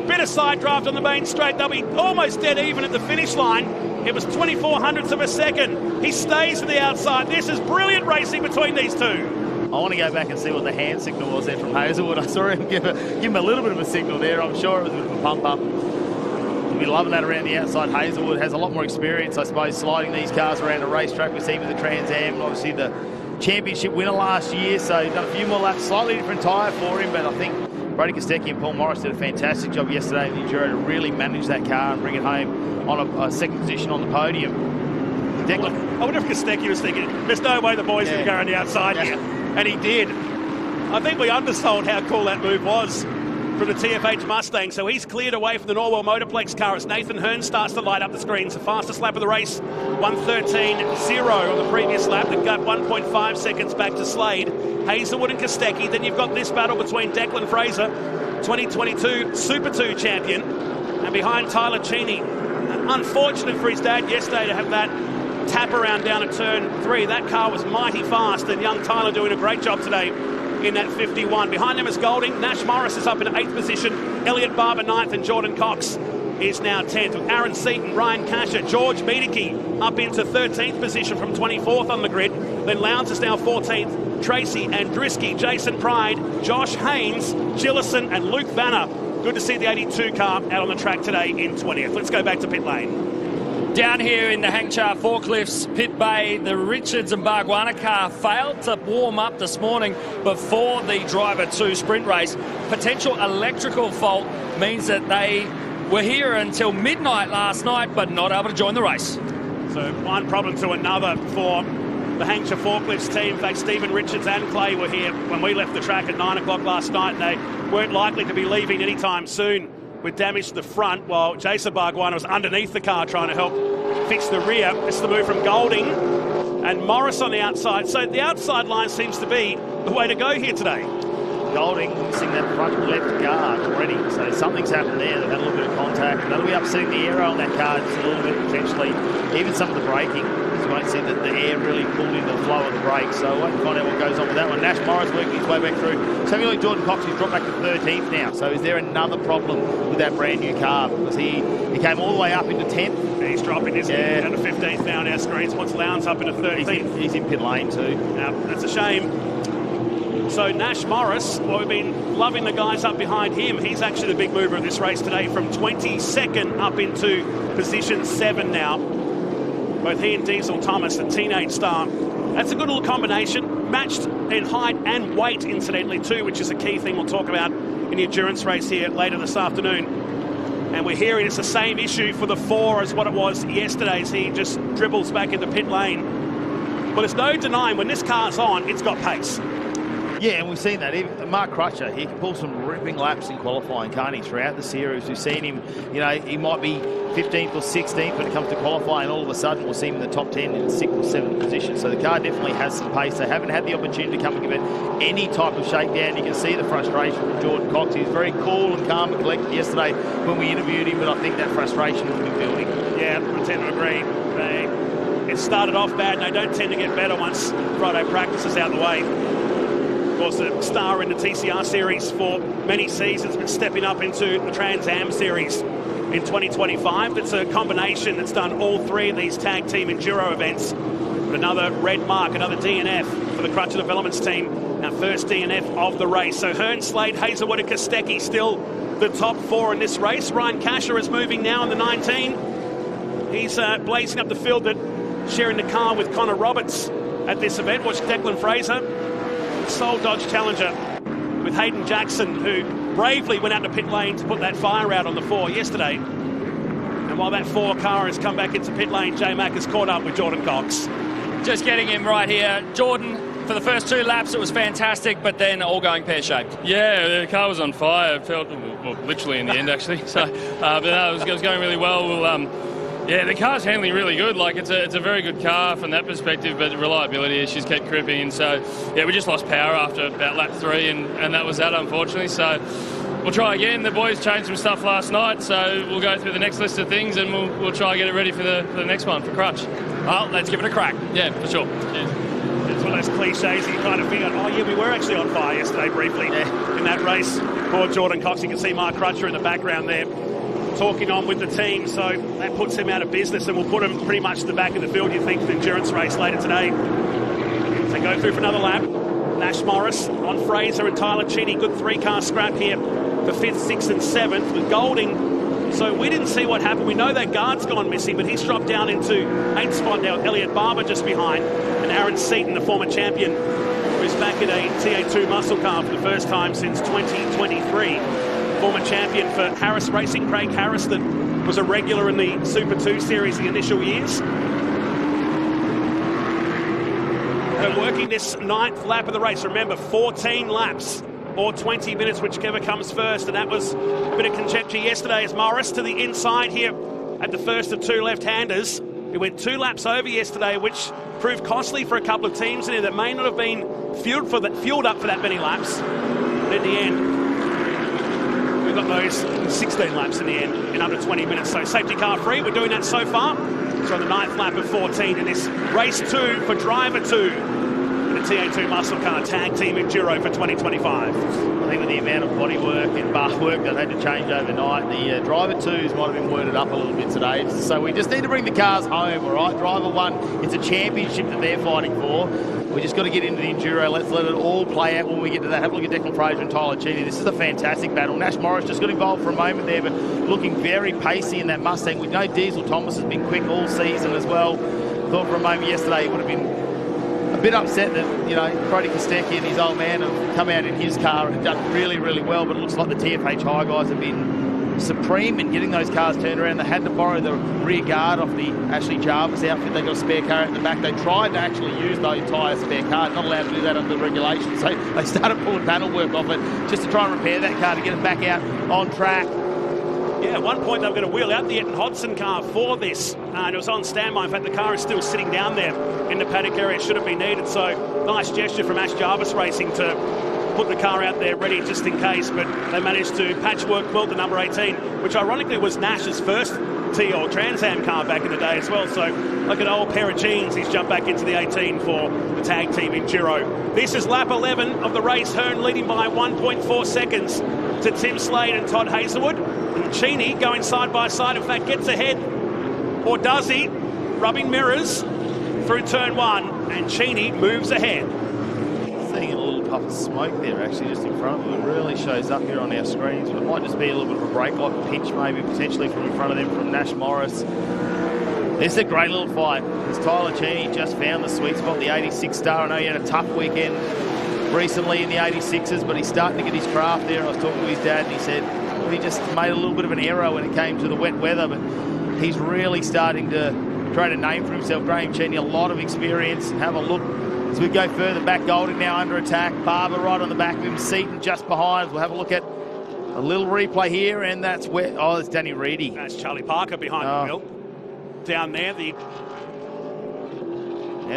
Bit of side draft on the main straight. They'll be almost dead even at the finish line. It was 24 hundredths of a second. He stays to the outside. This is brilliant racing between these two. I want to go back and see what the hand signal was there from Hazelwood. I saw him give him a little bit of a signal there. I'm sure it was a bit of a pump up. We'll be loving that around the outside. Hazelwood has a lot more experience, I suppose, sliding these cars around a racetrack. We've seen with the Trans Am, obviously the championship winner last year, so he's done a few more laps, slightly different tyre for him, but I think Brody Kostecki and Paul Morris did a fantastic job yesterday in the Enduro to really manage that car and bring it home on a second position on the podium. Declan. I wonder if Kostecki was thinking, there's no way the boys can go on the outside here. And he did. I think we undersold how cool that move was from the TFH Mustang. So he's cleared away from the Norwell Motorplex car as Nathan Hearn starts to light up the screens. The fastest lap of the race, 1:13.0 on the previous lap. That got 1.5 seconds back to Slade. Hazelwood and Kostecki. Then you've got this battle between Declan Fraser, 2022 Super 2 champion, and behind Tyler Cheney. Unfortunate for his dad yesterday to have that tap around down at turn 3. That car was mighty fast, and young Tyler doing a great job today in that 51. Behind them is Golding. Nash Morris is up in 8th position. Elliot Barbour 9th, and Jordan Cox is now 10th. With Aaron Seaton, Ryan Casher, George Miedeke up into 13th position from 24th on the grid. Then Lowndes is now 14th. Tracy Andriski, Jason Pride, Josh Haynes, Gillison and Luke Vanner. Good to see the 82 car out on the track today in 20th. Let's go back to pit lane. Down here in the Hangchar Forklifts pit bay, the Richards and Bargwanna car failed to warm up this morning before the Driver 2 sprint race. Potential electrical fault means that they were here until midnight last night, but not able to join the race. So one problem to another for the Hangchar Forklifts team. In fact, Stephen Richards and Clay were here when we left the track at 9 o'clock last night. They weren't likely to be leaving anytime soon with damage to the front, while Jason Bargwanna was underneath the car trying to help fix the rear. It's the move from Golding and Morris on the outside. So the outside line seems to be the way to go here today. Golding missing that front left guard already, so something's happened there. They've had a little bit of contact, and that'll be upsetting the aero on that car just a little bit potentially. Even some of the braking, you won't see that the air really pulled into the flow of the brakes, so I won't find out what goes on with that one. Nash Morris working his way back through. Something like Jordan Cox, he's dropped back to 13th now, so is there another problem with that brand new car? Because he came all the way up into 10th. And he's dropping, isn't he? Down to 15th now on our screens. Wants Lowndes up into 13th. He's in pit lane too. That's a shame. So Nash Morris, well, we've been loving the guys up behind him. He's actually the big mover of this race today, from 22nd up into position 7 now. Both he and Diesel Thomas, the teenage star. That's a good little combination. Matched in height and weight, incidentally, too, which is a key thing we'll talk about in the endurance race here later this afternoon. And we're hearing it's the same issue for the 4 as what it was yesterday, as he just dribbles back into pit lane. Well, there's no denying when this car's on, it's got pace. Yeah, and we've seen that. Even Mark Crutcher, he can pull some ripping laps in qualifying, can't he, throughout the series. We've seen him, you know, he might be 15th or 16th when it comes to qualifying, and all of a sudden we'll see him in the top 10 in 6th or 7th position. So the car definitely has some pace. They haven't had the opportunity to come and give it any type of shakedown. You can see the frustration from Jordan Cox. He was very cool and calm and collected yesterday when we interviewed him, but I think that frustration has been building. Yeah, I tend to agree. It started off bad, and they don't tend to get better once Friday practice is out of the way. Of course, a star in the TCR series for many seasons, but stepping up into the Trans Am series in 2025. That's a combination that's done all 3 of these tag team enduro events. But another red mark, another DNF for the Crutcher Developments team. Our first DNF of the race. So Hearn, Slade, Hazelwood and Kostecki still the top 4 in this race. Ryan Casher is moving now in the 19. He's blazing up the field, sharing the car with Connor Roberts at this event. Watch Declan Fraser, sole Dodge Challenger, with Hayden Jackson, who bravely went out to pit lane to put that fire out on the 4 yesterday. And while that 4 car has come back into pit lane, J-Mac has caught up with Jordan Cox. Just getting him right here. Jordan, for the first 2 laps, it was fantastic, but then all going pear-shaped. Yeah, the car was on fire. It felt, well, literally in the end, actually. So, but no, it was going really well. Yeah, the car's handling really good. Like, it's a very good car from that perspective, but the reliability issues kept creeping in. So, yeah, we just lost power after about lap 3, and that was that, unfortunately. So, we'll try again. The boys changed some stuff last night, so we'll go through the next list of things, and we'll try and get it ready for the next one, for Crutch. Well, let's give it a crack. Yeah, for sure. Cheers. It's one of those cliches that you kind of figure, oh yeah, we were actually on fire yesterday briefly in that race. Poor Jordan Cox, you can see Mark Crutcher in the background there, talking on with the team, so that puts him out of business and will put him pretty much to the back of the field, you think, for the endurance race later today. They go through for another lap. Nash Morris on Fraser and Tyler Cheney. Good 3-car scrap here for 5th, 6th and 7th with Golding. So we didn't see what happened. We know that guard's gone missing, but he's dropped down into 8th spot now. Elliot Barbour just behind. And Aaron Seaton, the former champion, who's back in a TA2 muscle car for the first time since 2023. Former champion for Harris Racing, Craig Harris, that was a regular in the Super 2 series the initial years. We're working this 9th lap of the race. Remember, 14 laps or 20 minutes, whichever comes first. And that was a bit of conjecture yesterday as Morris to the inside here at the first of 2 left-handers. He went 2 laps over yesterday, which proved costly for a couple of teams in here that may not have been fueled up for that many laps. But in the end, we've got those 16 laps in the end in under 20 minutes. So safety car free. We're doing that so far. So on the 9th lap of 14 in this race 2 for driver 2. The TA2 muscle car tag team Enduro for 2025. I think with the amount of bodywork and bar work that had to change overnight, the driver 2s might have been worded up a little bit today. So we just need to bring the cars home, all right? Driver 1, it's a championship that they're fighting for. We just got to get into the Enduro. Let's let it all play out when we get to that. Have a look at Declan Fraser and Tyler Cheney. This is a fantastic battle. Nash Morris just got involved for a moment there, but looking very pacey in that Mustang. We know Diesel Thomas has been quick all season as well. Thought for a moment yesterday he would have been a bit upset that, you know, Brody Kostecki and his old man have come out in his car and done really, really well, but it looks like the TFH High guys have been supreme in getting those cars turned around. They had to borrow the rear guard off the Ashley Jarvis outfit. They got a spare car out the back. They tried to actually use the entire spare car, not allowed to do that under the regulations, so they started pulling panel work off it just to try and repair that car to get it back out on track. Yeah, at one point they were going to wheel out the Etten Hodson car for this, and it was on standby. In fact, the car is still sitting down there in the paddock area. It should have been needed, so nice gesture from Ash Jarvis Racing to put the car out there ready just in case, but they managed to patchwork quilt the number 18, which ironically was Nash's first T or Trans Am car back in the day as well. So like an old pair of jeans, he's jumped back into the 18 for the tag team Enduro. This is lap 11 of the race. Hearn leading by 1.4 seconds to Tim Slade and Todd Hazelwood. And Cheney going side by side, in fact gets ahead, or does he? Rubbing mirrors through turn 1, and Cheney moves ahead. Seeing a little puff of smoke there actually just in front of them. It really shows up here on our screens, but it might just be a little bit of a brake light pinch maybe potentially from in front of them from Nash Morris. This is a great little fight. As Tyler Cheney just found the sweet spot, the 86 star. I know he had a tough weekend recently in the 86s, but he's starting to get his craft there. I was talking to his dad and he said he just made a little bit of an error when it came to the wet weather, but he's really starting to create a name for himself. Graham Cheney, a lot of experience. Have a look as we go further back. Golding now under attack. Barbour right on the back of him. Seaton just behind. We'll have a look at a little replay here, and that's where... Oh, it's Danny Reedy. That's Charlie Parker behind the wheel. Down there, the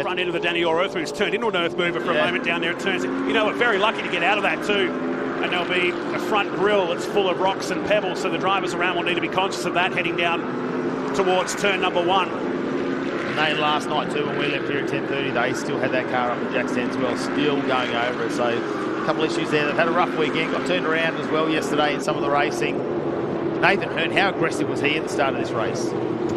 front end of the Danny Orr Earth, who's turned into an earth mover for a moment down there. It turns. You know, we're very lucky to get out of that too. And there'll be a front grille that's full of rocks and pebbles, so the drivers around will need to be conscious of that heading down towards turn number 1. And they last night too, when we left here at 10:30, they still had that car up at Jackson as well, still going over it. So a couple issues there. They've had a rough weekend, got turned around as well yesterday in some of the racing. Nathan Hearn, how aggressive was he at the start of this race?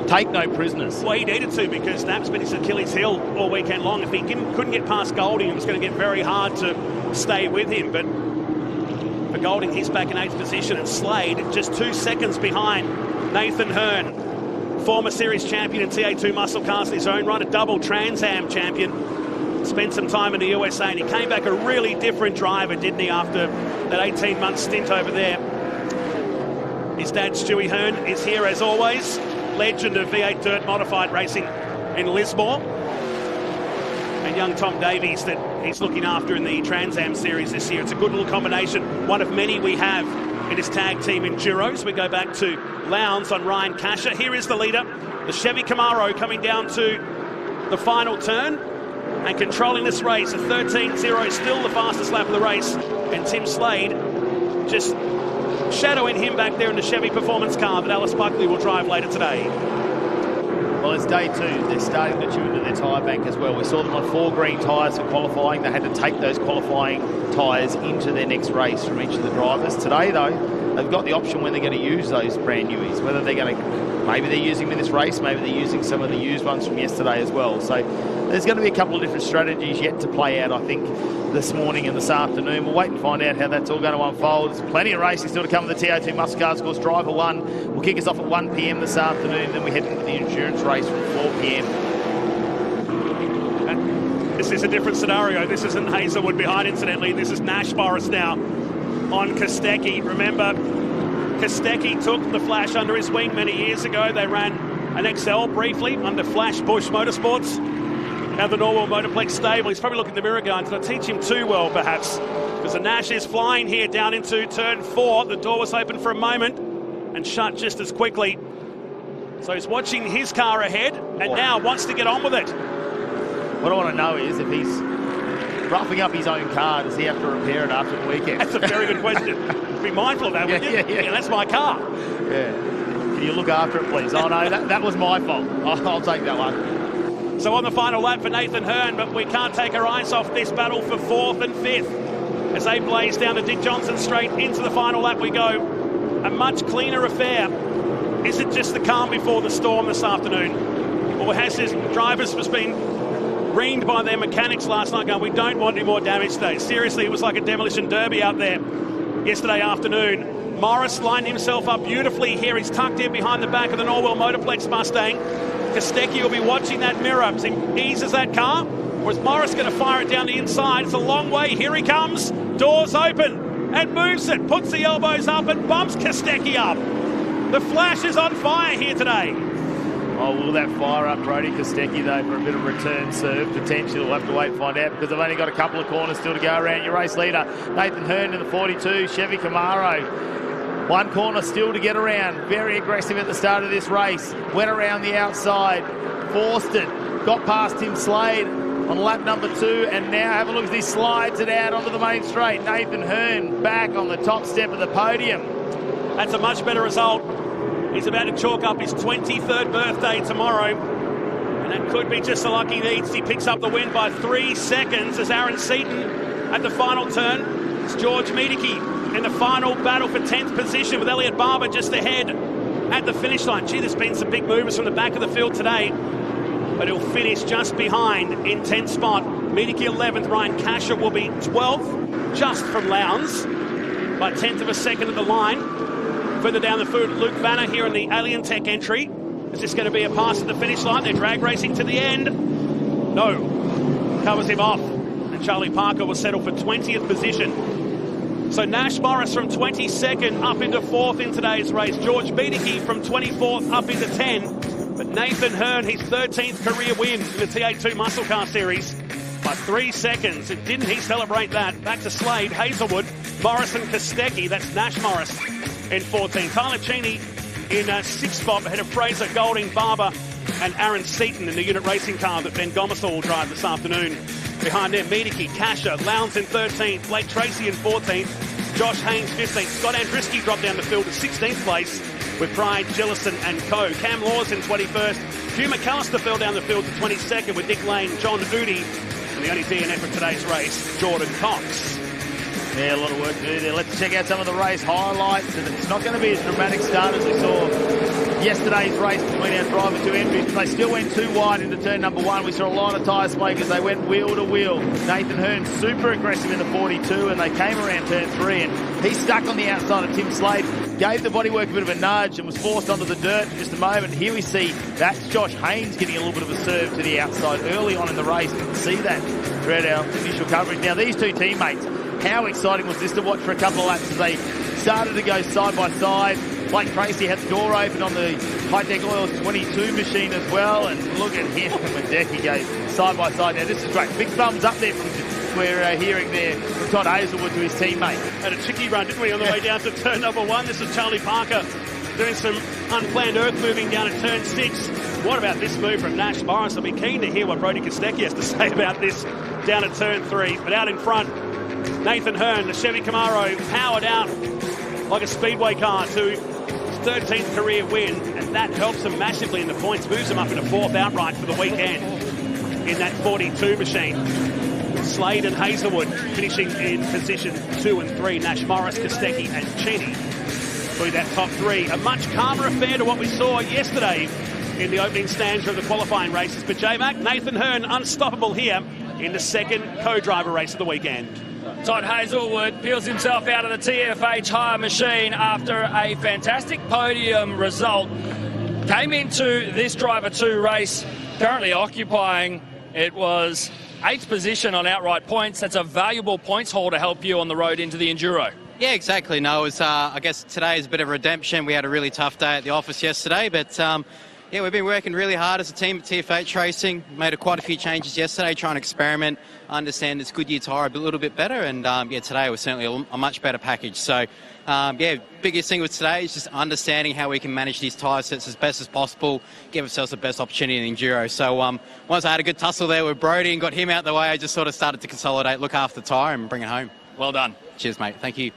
Take no prisoners. Well, he needed to, because that's been his Achilles heel all weekend long. If he couldn't get past Golding, it was going to get very hard to stay with him. But for Golding, he's back in 8th position, and Slade just 2 seconds behind Nathan Hearn, former series champion in TA2 muscle cars in his own right, a double Trans Am champion. spent some time in the USA, and he came back a really different driver, didn't he, after that 18-month stint over there. His dad, Stewie Hearn, is here as always, legend of V8 dirt modified racing in Lismore. And young Tom Davies that he's looking after in the Trans Am series this year. It's a good little combination, one of many we have in his tag team Enduros. We go back to Lowndes on Ryan Casher. Here is the leader, the Chevy Camaro, coming down to the final turn and controlling this race. A 13.0, still the fastest lap of the race. And Tim Slade just shadowing him back there in the Chevy performance car that Alice Buckley will drive later today. Well, it's day 2. They're starting to tune into their tyre bank as well. We saw them on 4 green tyres for qualifying. They had to take those qualifying tyres into their next race from each of the drivers. Today, though, they've got the option when they're going to use those brand newies, whether they're going to, maybe they're using them in this race, maybe they're using some of the used ones from yesterday as well. So there's going to be a couple of different strategies yet to play out, I think, this morning and this afternoon. We'll wait and find out how that's all going to unfold. There's plenty of racing still to come in the TO2 Muscle Cars course. Driver 1 will kick us off at 1 p.m. this afternoon. Then we head into the endurance race from 4 p.m. This is a different scenario. This isn't Hazelwood behind, incidentally. This is Nash Morris now on Kostecki. Remember, Kostecki took the Flash under his wing many years ago. They ran an XL briefly under Flash Bush Motorsports. Now the Norwell Motorplex stable. He's probably looking in the mirror going, did I teach him too well, perhaps? Because the Nash is flying here down into turn 4. The door was open for a moment and shut just as quickly. So he's watching his car ahead and now wants to get on with it. What I want to know is if he's roughing up his own car, does he have to repair it after the weekend? That's a very good question. Be mindful of that, wouldn't you? Yeah, that's my car. Yeah. Can you look after it, please? Oh, no, that was my fault. I'll take that one. So on the final lap for Nathan Hearn, but we can't take our eyes off this battle for 4th and 5th. As they blaze down the Dick Johnson straight into the final lap we go. A much cleaner affair. Is it just the calm before the storm this afternoon? Or has his drivers just been reamed by their mechanics last night going, we don't want any more damage today? Seriously, it was like a demolition derby out there yesterday afternoon. Morris lined himself up beautifully here. He's tucked in behind the back of the Norwell Motorplex Mustang. Kostecki will be watching that mirror as he eases that car. Or is Morris going to fire it down the inside? It's a long way. Here he comes. Doors open and moves it. Puts the elbows up and bumps Kostecki up. The Flash is on fire here today. Oh, will that fire up Brody Kostecki, though, for a bit of return serve? Potentially, we'll have to wait and find out because they've only got a couple of corners still to go around. Your race leader, Nathan Hearn in the 42, Chevy Camaro. 1 corner still to get around. Very aggressive at the start of this race. Went around the outside, forced it, got past Tim Slade on lap number 2, and now have a look as he slides it out onto the main straight. Nathan Hearn back on the top step of the podium. That's a much better result. He's about to chalk up his 23rd birthday tomorrow, and that could be just the luck he needs. He picks up the win by 3 seconds as Aaron Seaton at the final turn. It's George Miedeke in the final battle for 10th position with Elliot Barbour just ahead at the finish line. Gee, there's been some big movers from the back of the field today, but he'll finish just behind in 10th spot. Miedeke 11th, Ryan Casher will be 12th, just from Lowndes, by 10th of a second at the line. Further down the field, Luke Vanner here in the Alien Tech entry. Is this going to be a pass at the finish line? They're drag racing to the end. No, covers him off, and Charlie Parker will settle for 20th position. So Nash Morris from 22nd up into 4th in today's race. George Miedeke from 24th up into 10. But Nathan Hearn, his 13th career win in the TA2 Muscle Car Series by 3 seconds. And didn't he celebrate that? Back to Slade, Hazelwood, Morris and Kostecki. That's Nash Morris in 14. Tyler Cheney in 6th spot ahead of Fraser, Golding, Barbour and Aaron Seaton in the unit racing car that Ben Gomersall will drive this afternoon. Behind them, Miedeke, Casher, Lowndes in 13th, Blake Tracy in 14th, Josh Haynes 15th, Scott Andriski dropped down the field to 16th place with Brian Gillison and co. Cam Laws in 21st, Hugh McAllister fell down the field to 22nd with Dick Lane, John Udi, and the only DNF of today's race, Jordan Cox. Yeah, a lot of work to do there. Let's check out some of the race highlights, and it's not going to be as dramatic start as we saw yesterday's race between our driver two entries, but they still went too wide into turn number 1. We saw a line of tyre smoke as they went wheel to wheel. Nathan Hearn super aggressive in the 42, and they came around turn 3, and he stuck on the outside of Tim Slade, gave the bodywork a bit of a nudge and was forced onto the dirt in just a moment. Here we see that's Josh Haynes getting a little bit of a serve to the outside early on in the race. We can see that throughout our initial coverage. Now, these two teammates, how exciting was this to watch for a couple of laps as they started to go side by side. Blake Tracy had the door open on the Hi-Tec Oils 22 machine as well, and look at him and Goodacre go side by side. Now, this is great. Big thumbs up there from we're hearing there from Todd Hazelwood to his teammate. Had a tricky run, didn't we, on the way down to turn number 1. This is Charlie Parker doing some unplanned earth moving down at turn 6. What about this move from Nash Morris? I'll be keen to hear what Brodie Kostecki has to say about this down at turn 3. But out in front, Nathan Hearn, the Chevy Camaro, powered out like a speedway car to his 13th career win, and that helps him massively in the points, moves him up into 4th outright for the weekend in that 42 machine. Slade and Hazelwood finishing in position 2 and 3. Nash Morris, Kostecki and Cheney through that top 3. A much calmer affair to what we saw yesterday in the opening stanza of the qualifying races. But J-Mac, Nathan Hearn unstoppable here in the second co-driver race of the weekend. Todd Hazelwood peels himself out of the TFH hire machine after a fantastic podium result. Came into this Driver 2 race currently occupying, it was 8th position on outright points. That's a valuable points haul to help you on the road into the Enduro. Yeah, exactly. No, it was, I guess today is a bit of a redemption. We had a really tough day at the office yesterday, but yeah, we've been working really hard as a team at TFH Racing. Made quite a few changes yesterday, trying to experiment, understand this Goodyear tyre a little bit better, and yeah, today was certainly a much better package. So yeah, biggest thing with today is just understanding how we can manage these tyre sets as best as possible, give ourselves the best opportunity in the Enduro. So once I had a good tussle there with Brodie and got him out the way, I just sort of started to consolidate, look after the tyre and bring it home. Well done. Cheers, mate. Thank you.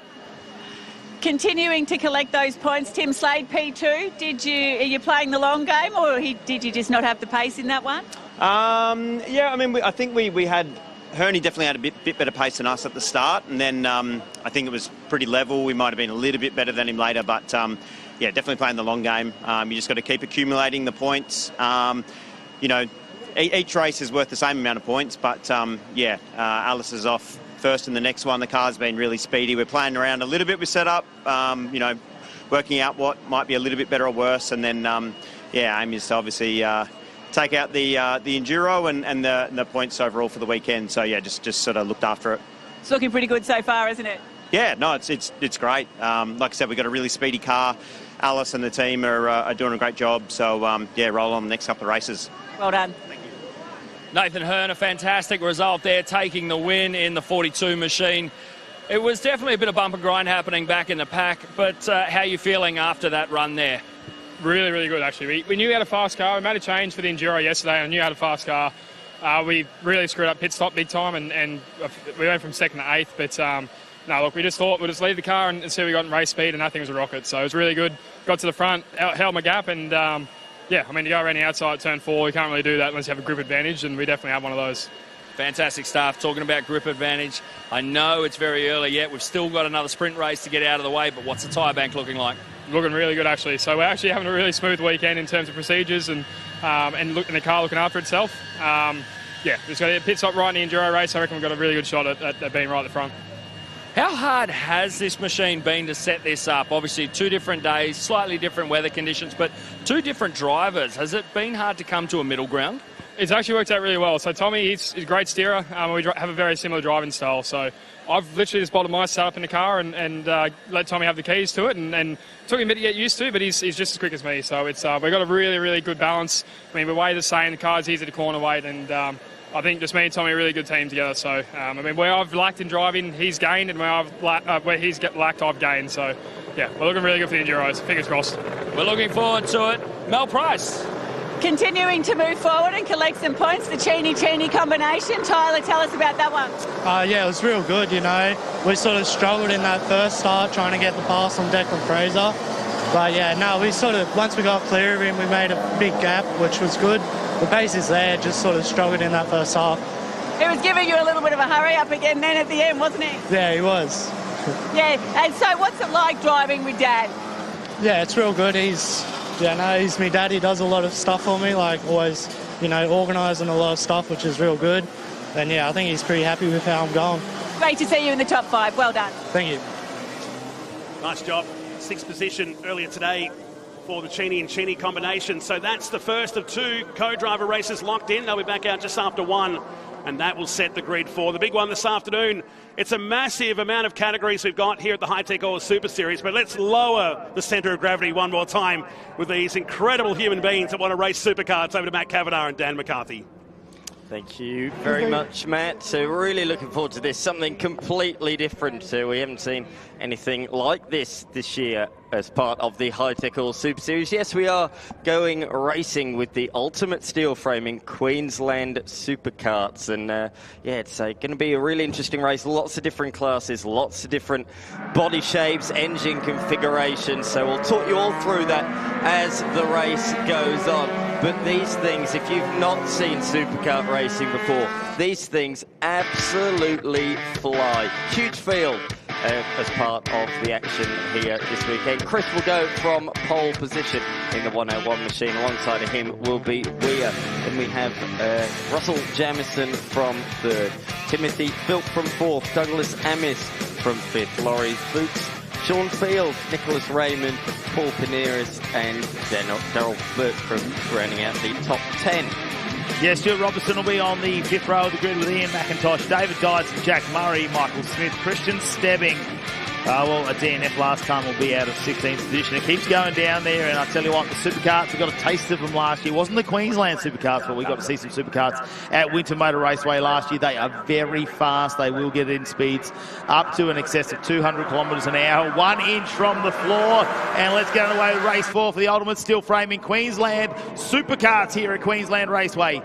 Continuing to collect those points, Tim Slade, P2. Are you playing the long game, or did you just not have the pace in that one? Yeah, I mean, I think we had Herney definitely had a bit better pace than us at the start, and then I think it was pretty level. We might have been a little bit better than him later, but yeah, definitely playing the long game. You just got to keep accumulating the points. You know, each race is worth the same amount of points, but yeah, Alice is off first in the next one. The car's been really speedy. We're playing around a little bit with setup, you know, working out what might be a little bit better or worse, and then yeah, aim is to obviously take out the Enduro and the points overall for the weekend. So yeah, just sort of looked after it. It's looking pretty good so far, isn't it? Yeah, no, it's great. Like I said, we've got a really speedy car. Alice and the team are doing a great job. So yeah, roll on the next couple of races. Well done. Nathan Hearn, a fantastic result there, taking the win in the 42 machine. It was definitely a bit of bump and grind happening back in the pack, but how are you feeling after that run there? Really, really good, actually. We knew we had a fast car. We made a change for the Enduro yesterday. I knew we had a fast car. We really screwed up pit stop big time, and we went from 2nd to 8th. But no, look, we just thought we'd just leave the car and see we got in race speed, and nothing was a rocket. So it was really good. Got to the front, held my gap, and yeah, I mean, to go around the outside at turn 4, you can't really do that unless you have a grip advantage, and we definitely have one of those. Fantastic stuff. Talking about grip advantage, I know it's very early yet. We've still got another sprint race to get out of the way, but what's the tyre bank looking like? Looking really good, actually. So we're actually having a really smooth weekend in terms of procedures and the car looking after itself. Yeah, just got to pit stop right in the Enduro race. I reckon we've got a really good shot at being right at the front. How hard has this machine been to set this up? Obviously, 2 different days, slightly different weather conditions, but 2 different drivers. Has it been hard to come to a middle ground? It's actually worked out really well. So Tommy, he's a great steerer. We have a very similar driving style. So I've literally just bolted my setup in the car and let Tommy have the keys to it, and it took him a bit to get used to, but he's just as quick as me. So it's we've got a really, really good balance. I mean, we're way the same. The car's easy to corner weight, and I think just me and Tommy are a really good team together. So, I mean, where I've lacked in driving, he's gained, and where he's lacked, I've gained. So, yeah, we're looking really good for the Enduros. Fingers crossed. We're looking forward to it. Mel Price. Continuing to move forward and collect some points, the Cheney combination. Tyler, tell us about that one. Yeah, it was real good, you know. We sort of struggled in that first start trying to get the pass on Declan Fraser. But, yeah, no, we sort of, once we got clear of him, we made a big gap, which was good. The pace is there, just sort of struggled in that first half. He was giving you a little bit of a hurry up again then at the end, wasn't he? Yeah, he was. Yeah, and so what's it like driving with Dad? Yeah, it's real good. He's my dad. He does a lot of stuff for me, like always, organising a lot of stuff, which is real good. And yeah, I think he's pretty happy with how I'm going. Great to see you in the top 5. Well done. Thank you. Nice job. 6th position earlier today for the Cheney and Cheney combination. So that's the first of 2 co-driver races locked in. They'll be back out just after 1, and that will set the grid for the big one this afternoon. It's a massive amount of categories we've got here at the Hi-Tec Oil Super Series, but let's lower the centre of gravity one more time with these incredible human beings that want to race supercarts. Over to Matt Kavanagh and Dan McCarthy. Thank you very much, Matt. So really looking forward to this. Something completely different. So we haven't seen anything like this year as part of the Hi-Tec Oil Super Series. Yes, we are going racing with the ultimate steel framing Queensland Superkarts. And yeah, it's going to be a really interesting race. Lots of different classes, lots of different body shapes, engine configurations. So we'll talk you all through that as the race goes on. But these things, if you've not seen superkart racing before, these things absolutely fly. Huge field as part of the action here this weekend. Chris will go from pole position in the 101 machine. Alongside of him will be Weir. Then we have Russell Jamieson from 3rd. Timothy Philp from 4th. Douglas Amis from 5th. Laurie Fuchs, Sean Field, Nicholas Raymond, Paul Pineras and Daryl Bertram rounding out the top 10. Yeah, Stuart Robertson will be on the 5th row of the grid with Ian McIntosh, David Dyson, Jack Murray, Michael Smith, Christian Stebbing. Well, a DNF last time will be out of 16th position. It keeps going down there, and I tell you what, the supercarts, we got a taste of them last year. It wasn't the Queensland supercarts, but we got to see some supercarts at Winter Motor Raceway last year. They are very fast. They will get in speeds up to an excess of 200 kilometres an hour. 1 inch from the floor, and let's get underway with race 4 for the ultimate steel framing Queensland supercarts here at Queensland Raceway.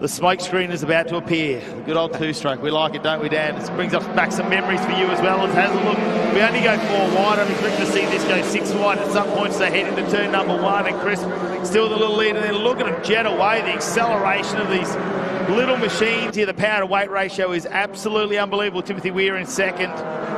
The smoke screen is about to appear. The good old 2-stroke. We like it, don't we, Dan? It brings us back some memories for you as well. Let's have a look. We only go 4 wide. I'd expect to see this go 6 wide at some points. They head into turn number 1, and Chris still the little leader there. Look at him jet away. The acceleration of these little machines here. The power to weight ratio is absolutely unbelievable. Timothy Weir in 2nd.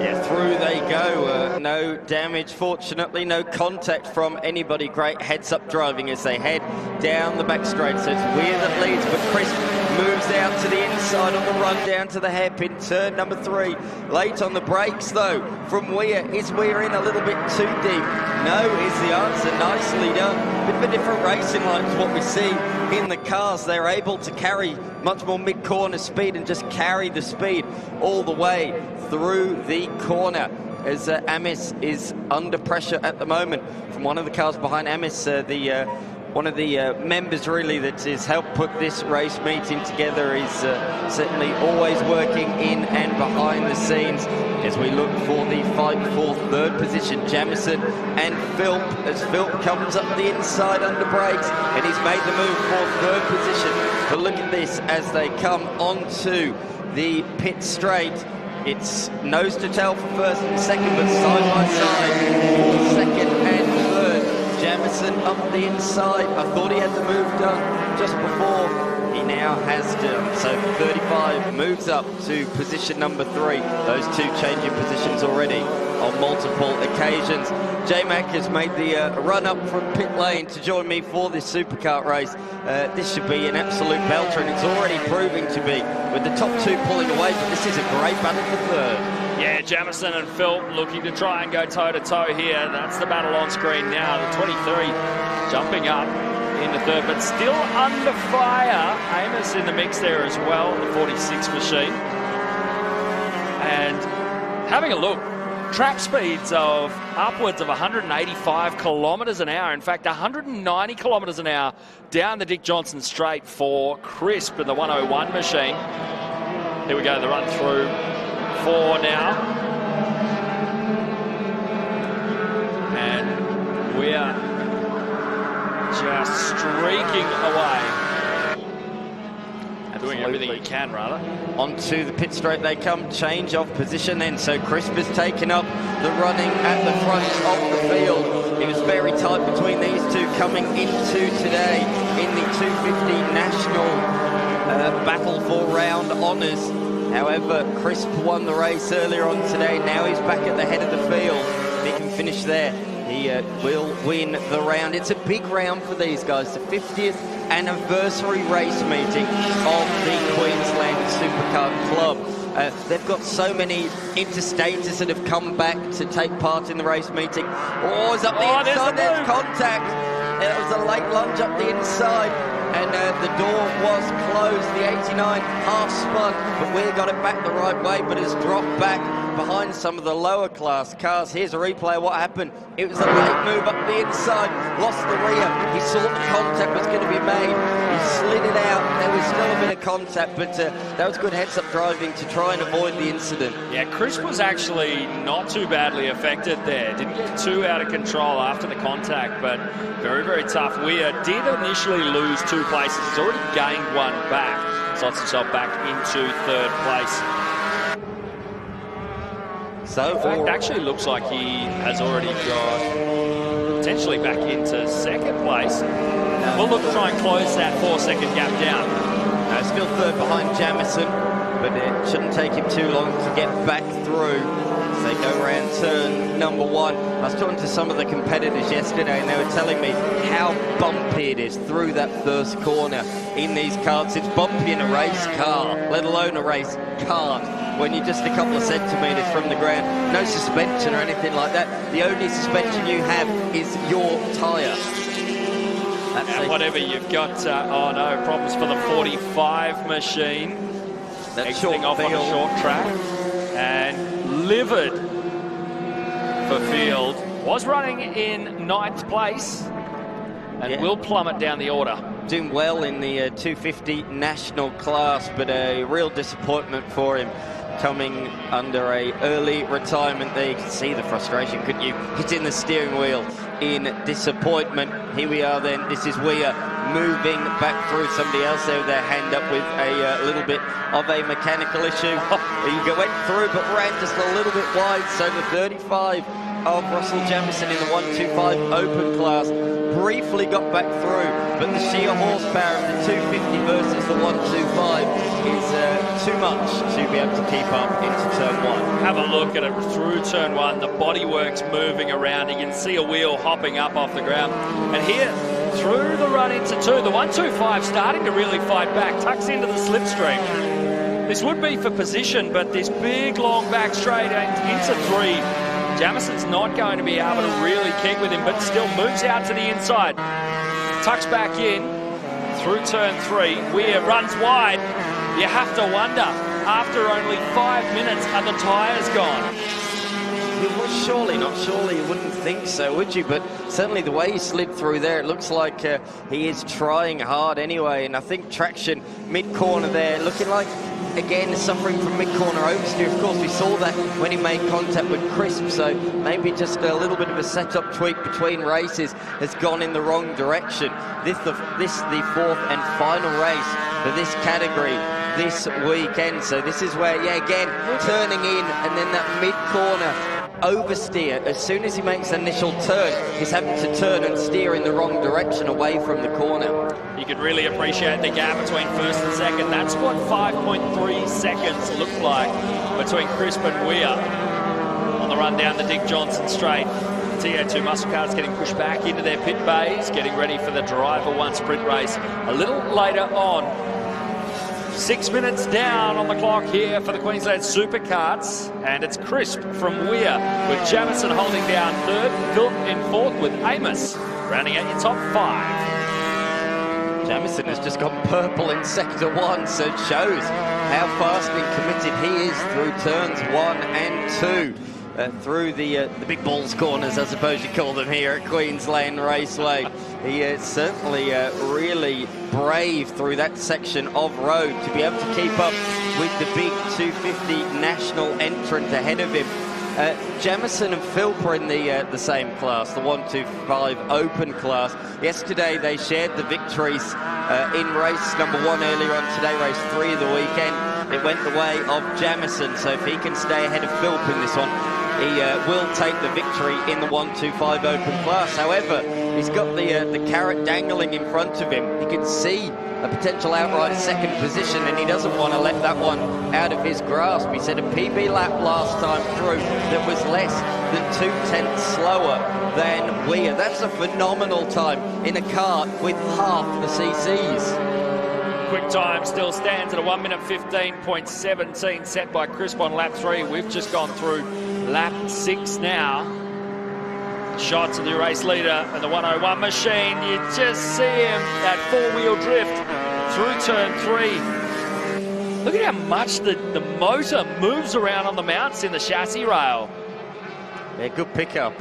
Yeah, through they go. No damage, fortunately. No contact from anybody. Great heads-up driving as they head down the back straight. So it's Weir that leads, but Chris moves out to the inside on the run down to the hairpin. Turn number 3. Late on the brakes, though, from Weir. Is Weir in a little bit too deep? No is the answer. Nicely done. Bit of a different racing line to what we see in the cars. They're able to carry much more mid-corner speed and just carry the speed all the way through the corner as Amis is under pressure at the moment from one of the cars behind Amis. One of the members really that has helped put this race meeting together is certainly always working in and behind the scenes as we look for the fight for 3rd position. Jamieson and Philp, as Philp comes up the inside under brakes, and he's made the move for 3rd position. But look at this as they come onto the pit straight. It's nose to tail for 1st and 2nd, but side by side for 2nd and 3rd. Jamieson up the inside. I thought he had the move done just before. He now has done. So 35 moves up to position number 3. Those 2 changing positions already on multiple occasions. J-Mac has made the run up from pit lane to join me for this superkart race. This should be an absolute belter, and it's already proving to be, with the top 2 pulling away, but this is a great battle for 3rd. Yeah, Jamieson and Phil looking to try and go toe-to-toe here. That's the battle on screen now. The 23 jumping up into 3rd, but still under fire. Amos in the mix there as well, the 46 machine. And having a look, track speeds of upwards of 185 kilometres an hour. In fact, 190 kilometres an hour down the Dick Johnson straight for Crisp in the 101 machine. Here we go, the run through 4 now. And we are just streaking away. And Doing everything he can, rather. Onto the pit straight they come, change of position then. So Crisp has taken up the running at the front of the field. It was very tight between these two coming into today in the 250 national battle for round honours. However, Crisp won the race earlier on today. Now he's back at the head of the field. If he can finish there, he will win the round. It's a big round for these guys. The 50th anniversary race meeting of the Queensland Superkart Club. They've got so many interstaters that have come back to take part in the race meeting. Oh, it's up the inside. There's contact. It was a late lunge up the inside. And the door was closed. The 89 half spun, but we got it back the right way, but has dropped back behind some of the lower class cars. Here's a replay of what happened. It was a late move up the inside, lost the rear. He saw the contact was going to be made. He slid it out. There was still a bit of contact, but that was good heads-up driving to try and avoid the incident. Yeah, Crisp was actually not too badly affected there. Didn't get too out of control after the contact, but very, very tough. Weir did initially lose 2 places. He's already gained 1 back. Slots himself back into 3rd place. So, in fact, actually looks like he has already got potentially back into 2nd place. We'll look to try and close that 4-second gap down. Still 3rd behind Jamison, but it shouldn't take him too long to get back through. They go around turn number 1. I was talking to some of the competitors yesterday and they were telling me how bumpy it is through that first corner in these karts. It's bumpy in a race car, let alone a race kart, when you're just a couple of centimetres from the ground. No suspension or anything like that. The only suspension you have is your tyre. And whatever you've got, oh no, problems for the 45 machine. Exiting off on a short track. And livid for Field. Was running in 9th place and will plummet down the order. Doing well in the 250 national class, but a real disappointment for him coming under a early retirement there. You can see the frustration, couldn't you? Hitting the steering wheel in disappointment. Here we are then. This is Weir moving back through. Somebody else there with their hand up with a little bit of a mechanical issue. He went through but ran just a little bit wide. So the 35 of Russell Jamison in the 125 open class briefly got back through, but the sheer horsepower of the 250 versus the 125 is too much to be able to keep up into turn 1. Have a look at it through turn 1. The bodywork's moving around. You can see a wheel hopping up off the ground. And here, through the run into 2, the 125 starting to really fight back, tucks into the slipstream. This would be for position, but this big long back straight into 3. Jamison's not going to be able to really keep with him, but still moves out to the inside. Tucks back in through turn 3. Weir runs wide. You have to wonder, after only 5 minutes, are the tyres gone? Surely you wouldn't think so, would you? But certainly the way he slid through there, it looks like he is trying hard anyway. And I think traction mid-corner there, looking like, again, suffering from mid-corner oversteer. Of course, we saw that when he made contact with Crisp, so maybe just a little bit of a setup tweak between races has gone in the wrong direction. This the 4th and final race for this category this weekend. So this is where, yeah, again, turning in and then that mid-corner oversteer. As soon as he makes the initial turn, he's having to turn and steer in the wrong direction away from the corner. You could really appreciate the gap between 1st and 2nd. That's what 5.3 seconds looked like between Crisp and Weir on the run down the Dick Johnson straight. TA2 muscle cars getting pushed back into their pit bays, getting ready for the driver 1 sprint race a little later on. 6 minutes down on the clock here for the Queensland Superkarts, and it's Crisp from Weir, with Jamison holding down 3rd, Philp in 4th, with Amos rounding out your top 5. Jamison has just got purple in sector 1, so it shows how fast and committed he is through turns 1 and 2. Through the big balls corners, I suppose you call them here at Queensland Raceway. He is certainly really brave through that section of road to be able to keep up with the big 250 national entrant ahead of him. Jamison and Philp are in the same class, the 125 open class. Yesterday they shared the victories in race number 1 earlier on today, race 3 of the weekend. It went the way of Jamison, so if he can stay ahead of Philp in this one, he will take the victory in the 125 open class. However, he's got the carrot dangling in front of him. He can see a potential outright second position, and he doesn't want to let that one out of his grasp. He said a PB lap last time through that was less than 2/10 slower than Weir. That's a phenomenal time in a kart with half the CCs. Quick time still stands at a 1 minute 15.17 set by Crisp on lap 3. We've just gone through lap 6 now. Shots of the race leader and the 101 machine. You just see him, that four-wheel drift through turn 3. Look at how much the motor moves around on the mounts in the chassis rail. Yeah, good pickup.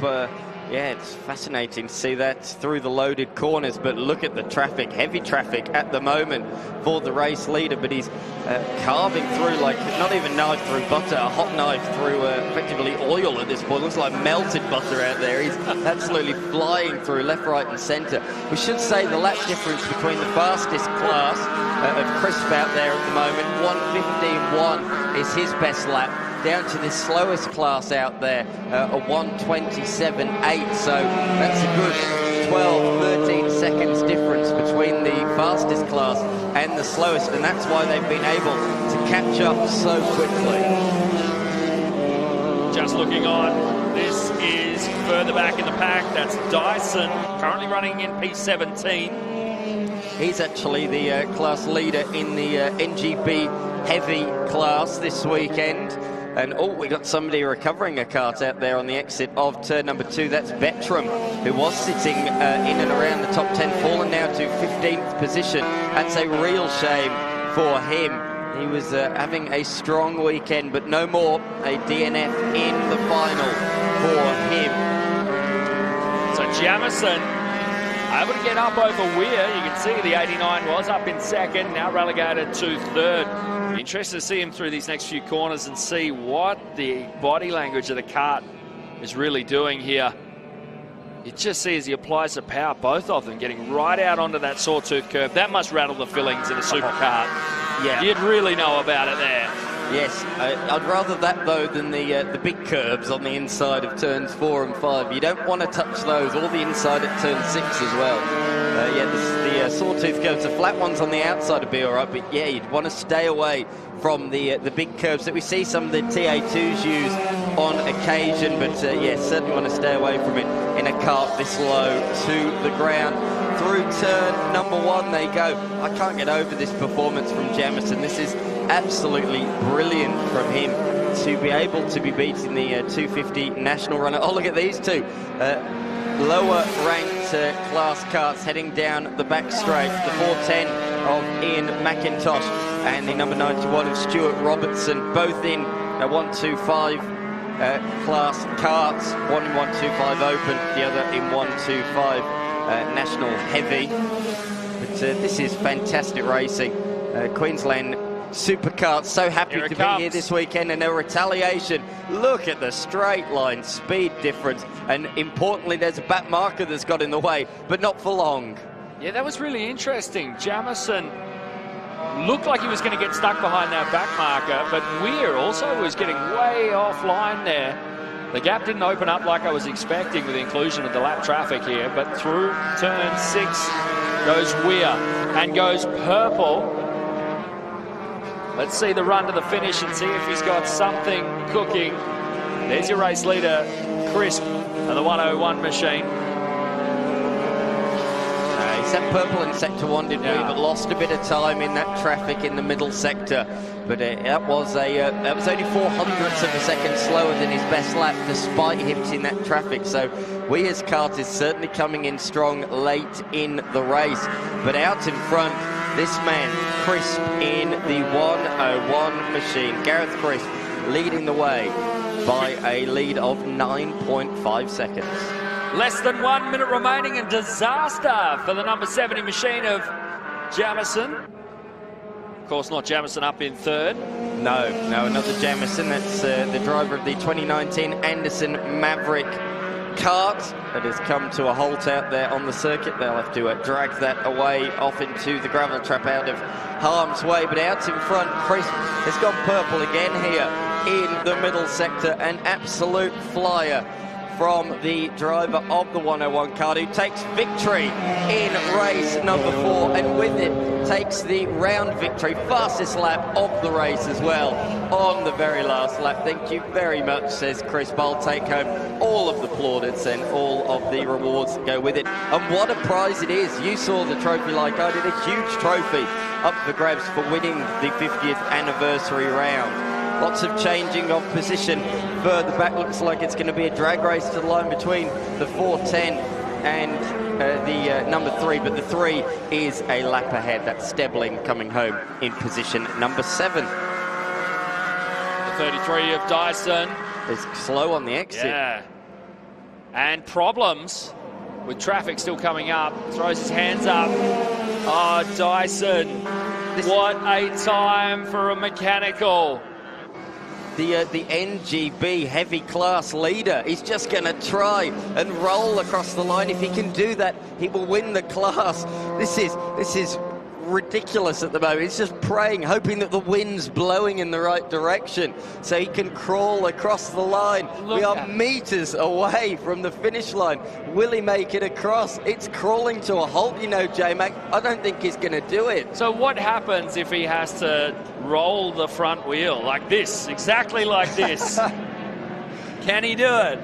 Yeah, it's fascinating to see that through the loaded corners, but look at the traffic, heavy traffic at the moment for the race leader, but he's carving through like, not even knife through butter, a hot knife through effectively oil at this point. Looks like melted butter out there. He's absolutely flying through left, right and centre. We should say the lap difference between the fastest class of Crisp out there at the moment, 1:15.1 is his best lap, down to the slowest class out there, a 1:27.8. So that's a good 12, 13 seconds difference between the fastest class and the slowest, and that's why they've been able to catch up so quickly. Just looking on, this is further back in the pack. That's Dyson, currently running in P17. He's actually the class leader in the NGB heavy class this weekend. And oh, we got somebody recovering a kart out there on the exit of turn number 2. That's Bettram, who was sitting in and around the top 10, fallen now to 15th position. That's a real shame for him. He was having a strong weekend, but no more. A DNF in the final for him. So Jamison able to get up over Weir. You can see the 89 was up in second, now relegated to third. Interested to see him through these next few corners and see what the body language of the kart is really doing here. You just see as he applies the power, both of them getting right out onto that sawtooth curve. That must rattle the fillings in a supercar. Yeah, you'd really know about it there. Yes, I'd rather that though than the big curbs on the inside of turns 4 and 5. You don't want to touch those, or the inside at turn 6 as well. Yeah, the sawtooth curves, the flat ones on the outside would be all right, but yeah, you'd want to stay away from the big curves that we see some of the TA2s use on occasion, but yeah, certainly want to stay away from it in a kart this low to the ground. Through turn number 1 they go. I can't get over this performance from Jamison. This is absolutely brilliant from him to be able to be beating the 250 national runner. Oh, look at these two. Lower ranked class karts heading down the back straight. The 410 of Ian McIntosh and the number 91 of Stuart Robertson, both in a 125 class karts. One in 125 open, the other in 125 national heavy. But this is fantastic racing. Queensland Superkarts so happy to be here this weekend, and a retaliation. Look at the straight line speed difference, and importantly there's a back marker that's got in the way, but not for long. Yeah, that was really interesting. Jamison looked like he was going to get stuck behind that back marker, but Weir also was getting way offline there. The gap didn't open up like I was expecting with the inclusion of the lap traffic here, but through turn 6 goes Weir and goes purple. Let's see the run to the finish and see if he's got something cooking. There's your race leader, Crisp, and the 101 machine. He set purple in sector 1, didn't we? But lost a bit of time in that traffic in the middle sector. But that was only 4/100ths of a second slower than his best lap, despite hitting that traffic. So Weir's kart is certainly coming in strong late in the race. But out in front, this man, Crisp, in the 101 machine. Gareth Crisp leading the way by a lead of 9.5 seconds. Less than 1 minute remaining, and disaster for the number 70 machine of Jamison. Of course, not Jamison up in third. No, another Jamison. That's the driver of the 2019 Anderson Maverick kart that has come to a halt out there on the circuit. They'll have to drag that away off into the gravel trap out of harm's way. But out in front, Chris has gone purple again here in the middle sector. An absolute flyer from the driver of the 101 kart, who takes victory in race number 4, and with it takes the round victory, fastest lap of the race as well on the very last lap. Thank you very much, says Chris. I'll take home all of the plaudits and all of the rewards that go with it. And what a prize it is. You saw the trophy like I did, a huge trophy up for grabs for winning the 50th anniversary round. Lots of changing of position. Further back, looks like it's going to be a drag race to the line between the 410 and the number 3, but the 3 is a lap ahead. That's Stebling coming home in position number 7. The 33 of Dyson. Is slow on the exit. Yeah. And problems with traffic still coming up. Throws his hands up. Oh, Dyson. What a time for a mechanical. The NGB heavy class leader is just going to try and roll across the line. If he can do that, he will win the class. This is ridiculous at the moment. He's just praying, hoping that the wind's blowing in the right direction so he can crawl across the line. We are meters away from the finish line. Will he make it across? It's crawling to a halt, you know, J-Mac. I don't think he's going to do it. So what happens if he has to roll the front wheel like this, exactly like this? Can he do it?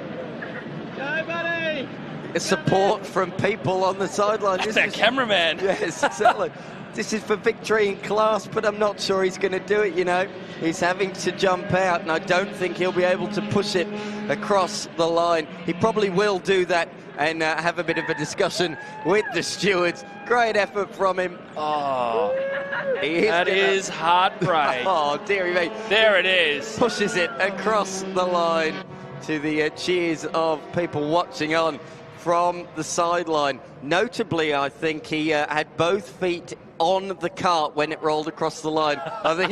Go, buddy! Support from people on the sideline. That's our cameraman. Yes, exactly. This is for victory in class, but I'm not sure he's going to do it, you know. He's having to jump out, and I don't think he'll be able to push it across the line. He probably will do that and have a bit of a discussion with the stewards. Great effort from him. Oh, that is heartbreak. Oh, dearie me. There it is. Pushes it across the line to the cheers of people watching on from the sideline. Notably, I think he had both feet on the cart when it rolled across the line. I think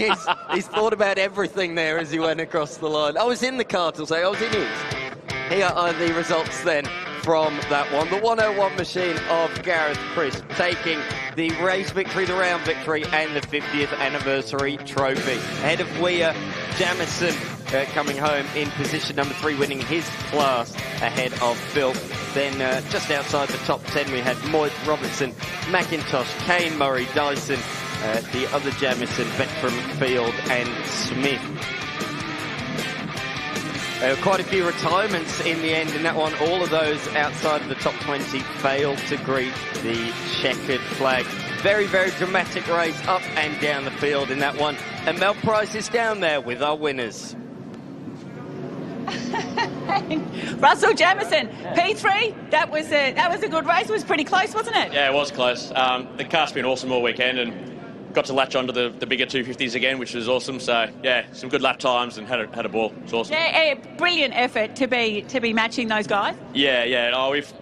he's thought about everything there as he went across the line. I was in the cart, I'll say. I was in it. Here are the results then from that one. The 101 machine of Gareth Crisp taking the race victory, the round victory, and the 50th anniversary trophy. Ahead of Weir, Jamison coming home in position number 3, winning his class ahead of Phil. Then just outside the top 10, we had Moyt, Robertson, McIntosh, Kane, Murray, Dyson, the other Jamison, Beckram, Field, and Smith. Quite a few retirements in the end in that one. All of those outside of the top 20 failed to greet the checkered flag. Very, very dramatic race up and down the field in that one. And Mel Price is down there with our winners. Russell Jamison, P3. That was a good race. It was pretty close, wasn't it? Yeah, it was close. The car's been awesome all weekend, and got to latch onto the bigger 250s again, which was awesome. So yeah, some good lap times and had a ball. It's awesome. Yeah, brilliant effort to be matching those guys. Yeah. Oh, we've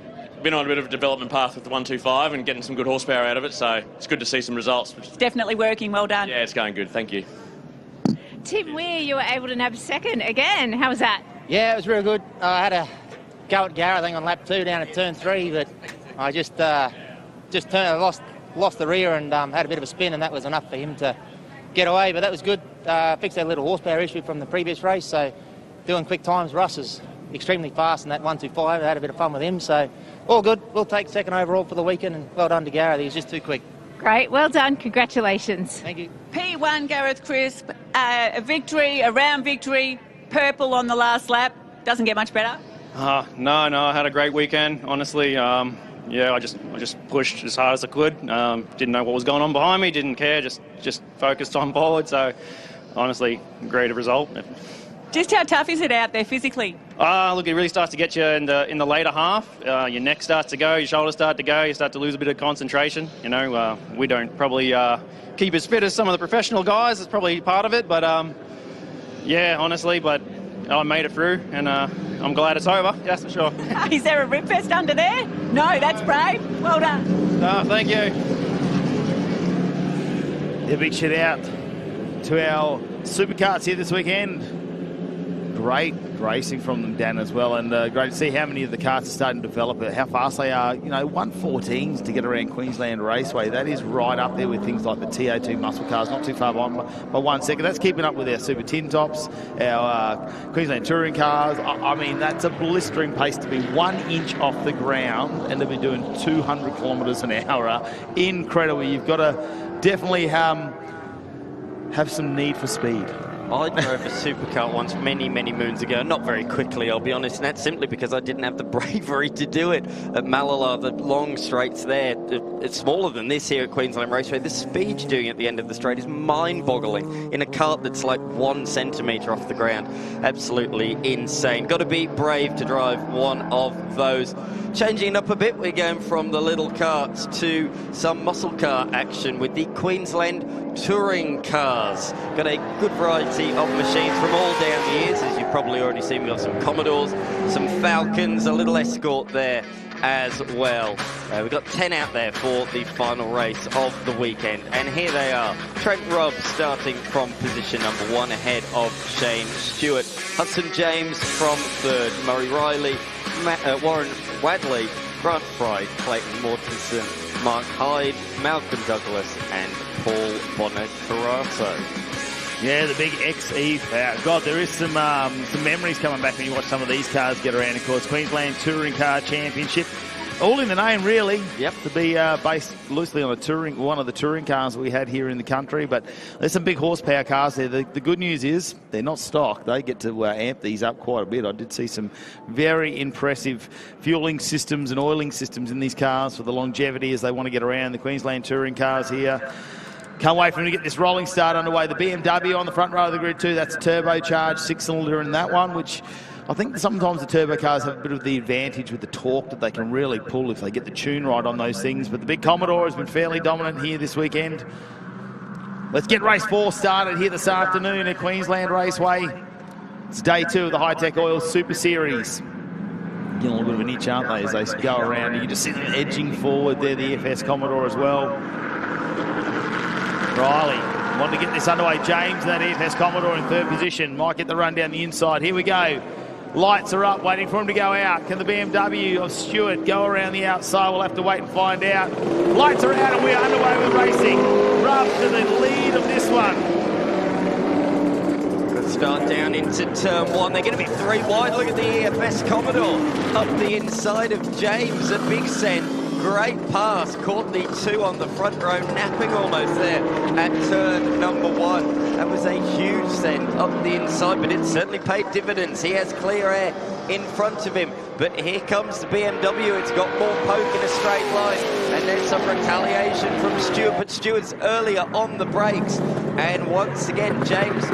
been on a bit of a development path with the 125 and getting some good horsepower out of it. So it's good to see some results. It's definitely working. Well done. Yeah, it's going good. Thank you. Tim Weir, you were able to nab second again. How was that? Yeah, it was real good. I had a go at Garrett, I think, on lap 2 down at turn 3, but I just lost the rear and had a bit of a spin, and that was enough for him to get away. But that was good. Fixed that little horsepower issue from the previous race, so doing quick times. Russ is extremely fast in that 125. I had a bit of fun with him, so all good. We'll take second overall for the weekend, and well done to Garrett. He was just too quick. Great, well done. Congratulations. Thank you. P1 Gareth Crisp, a victory, a round victory, purple on the last lap. Doesn't get much better. No, I had a great weekend, honestly. Yeah, I just pushed as hard as I could. Didn't know what was going on behind me, didn't care, just focused on forward. So, honestly, great result. Just how tough is it out there physically? Look, it really starts to get you in the later half. Your neck starts to go, your shoulders start to go, you start to lose a bit of concentration. You know, we don't probably keep as fit as some of the professional guys. It's probably part of it, but yeah, honestly, but I made it through, and I'm glad it's over, that's for sure. Is there a rib fest under there? No, that's brave. Well done. No, thank you. A big shout out to our superkarts here this weekend. great racing from them, Dan, as well, and great to see how many of the karts are starting to develop, how fast they are. You know, 1:14s to get around Queensland Raceway, that is right up there with things like the TA2 muscle cars, not too far behind by 1 second. That's keeping up with our Super Tin Tops, our Queensland touring cars. I mean, that's a blistering pace to be 1 inch off the ground, and they've been doing 200 kilometres an hour. Incredible. You've got to definitely have some need for speed. I drove a supercar once many moons ago, not very quickly, I'll be honest, and that's simply because I didn't have the bravery to do it at Malala. The long straights there, it's smaller than this here at Queensland Raceway. The speed you're doing at the end of the straight is mind-boggling in a kart that's like 1 centimetre off the ground. Absolutely insane. Got to be brave to drive one of those. Changing it up a bit, we're going from the little karts to some muscle car action with the Queensland touring cars. Got a good variety of machines from all down the years, as you've probably already seen. We've got some Commodores, some Falcons, a little Escort there as well. We've got 10 out there for the final race of the weekend, and here they are. Trent Rubb starting from position number 1 ahead of Shane Stewart. Hudson James from 3rd, Murray Riley, Warren Wadley, Grant Fry, Clayton Mortensen, Mark Hyde, Malcolm Douglas and Paul Bonacarato. Yeah, the big XE power. God, there is some memories coming back when you watch some of these cars get around. Of course, Queensland Touring Car Championship. All in the name, really. Yep. To be based loosely on one of the touring cars we had here in the country. But there's some big horsepower cars there. The good news is they're not stock. They get to amp these up quite a bit. I did see some very impressive fueling systems and oiling systems in these cars for the longevity as they want to get around. The Queensland touring cars here. Can't wait for them to get this rolling start underway. The BMW on the front row of the grid too. That's a turbocharged 6-cylinder in that one, which I think sometimes the turbo cars have a bit of the advantage with the torque that they can really pull if they get the tune right on those things. But the big Commodore has been fairly dominant here this weekend. Let's get race 4 started here this afternoon at Queensland Raceway. It's day 2 of the Hi-Tec Oil Super Series. Getting a little bit of an itch, aren't they, as they go around. You can just see them edging forward there, the FS Commodore as well. Riley wanting to get this underway. James in that EFS Commodore in 3rd position. Might get the run down the inside. Here we go. Lights are up, waiting for him to go out. Can the BMW of Stewart go around the outside? We'll have to wait and find out. Lights are out and we're underway with racing. Rubb to the lead of this one. Good start down into turn 1. They're going to be 3 wide. Look at the EFS Commodore up the inside of James at Big Send. Great pass, caught the 2 on the front row, napping almost there at turn number 1. That was a huge send up the inside, but it certainly paid dividends. He has clear air in front of him, but here comes the BMW. It's got more poke in a straight line, and there's some retaliation from Stewart, but Stewart's earlier on the brakes, and once again James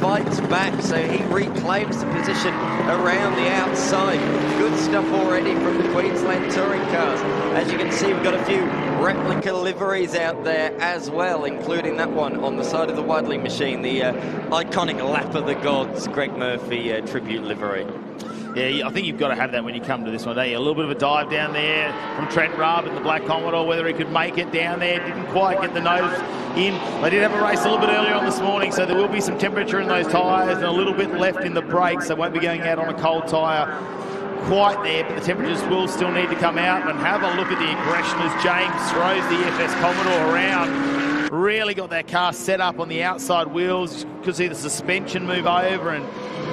fights back, so he reclaims the position around the outside. Good stuff already from the Queensland touring cars. As you can see, we've got a few replica liveries out there as well, including that one on the side of the Wadley machine, the iconic Lap of the Gods Greg Murphy tribute livery. Yeah, I think you've got to have that when you come to this one, don't you? A little bit of a dive down there from Trent Rubb in the black Commodore, whether he could make it down there. Didn't quite get the nose in. They did have a race a little bit earlier on this morning, so there will be some temperature in those tyres and a little bit left in the brakes. They won't be going out on a cold tyre quite there, but the temperatures will still need to come out. And have a look at the aggression as James throws the FS Commodore around. Really got that car set up on the outside wheels. You could see the suspension move over and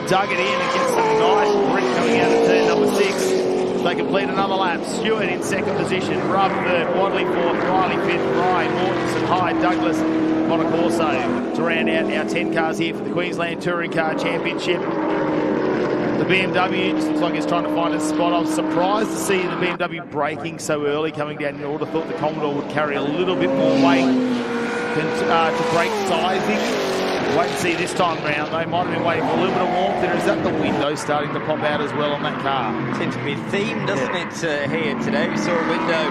dug it in and get some nice grip coming out of turn number 6. They complete another lap. Stewart in 2nd position, Rubb 3rd, Wadley 4th, Riley 5th, Ryan, Mortensen, Hyde, Douglas, Bonacorso to round out our 10 cars here for the Queensland Touring Car Championship. The BMW looks like it's trying to find a spot. I was surprised to see the BMW braking so early coming down. You would have thought the Commodore would carry a little bit more weight to brake sizing. Wait and see this time round. They might have been waiting for a little bit of warmth there. Is that the window starting to pop out as well on that car? Tends to be themed, doesn't it, here today? We saw a window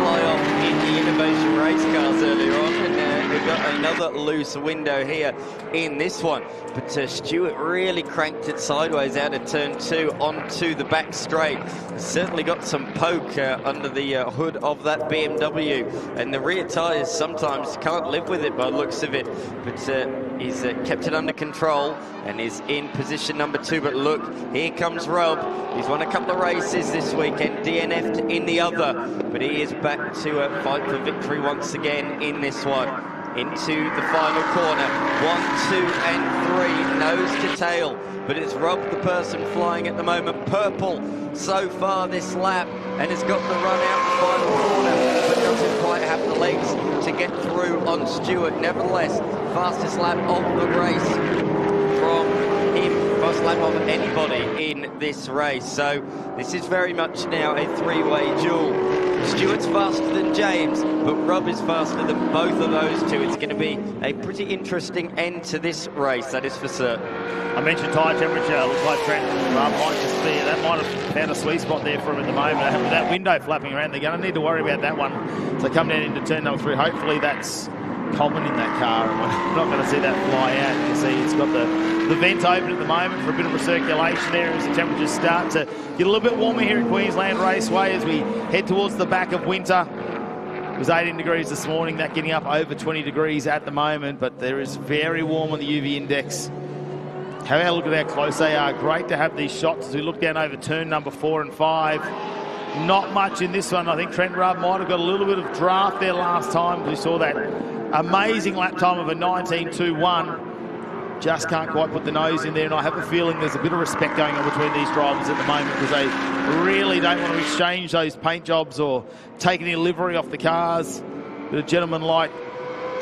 fly off in the Innovation race cars earlier on, and we've got another loose window here in this one. But Stewart really cranked it sideways out of turn 2 onto the back straight. Certainly got some poke under the hood of that BMW. And the rear tyres sometimes can't live with it by the looks of it. But he's kept it under control and is in position number 2. But look, here comes Rob. He's won a couple of races this weekend, DNF'd in the other. But he is back to fight for victory once again in this one. Into the final corner, 1, 2 and 3, nose to tail, but it's Rob the person flying at the moment, purple so far this lap, and has got the run out the final corner, but doesn't quite have the legs to get through on Stewart. Nevertheless, fastest lap of the race from him, fast lap of anybody in this race. So this is very much now a three-way duel. Stewart's faster than James, but Rob is faster than both of those two. It's going to be a pretty interesting end to this race, that is for certain. I mentioned tyre temperature. Looks like Trent might just be, that might have found a sweet spot there for him at the moment. With that window flapping around, they're going to need to worry about that one. So come down into turn number 3. Hopefully that's common in that car, and we're not going to see that fly out. You can see it's got the vent open at the moment for a bit of recirculation there as the temperatures start to get a little bit warmer here at Queensland Raceway as we head towards the back of winter. It was 18 degrees this morning, that getting up over 20 degrees at the moment, but there is very warm on the UV index. Have a look at how close they are. Great to have these shots as we look down over turn number 4 and 5. Not much in this one. I think Trent Rubb might have got a little bit of draft there last time. We saw that amazing lap time of a 19.21. Just can't quite put the nose in there, and I have a feeling there's a bit of respect going on between these drivers at the moment because they really don't want to exchange those paint jobs or take any livery off the cars. But a gentleman-like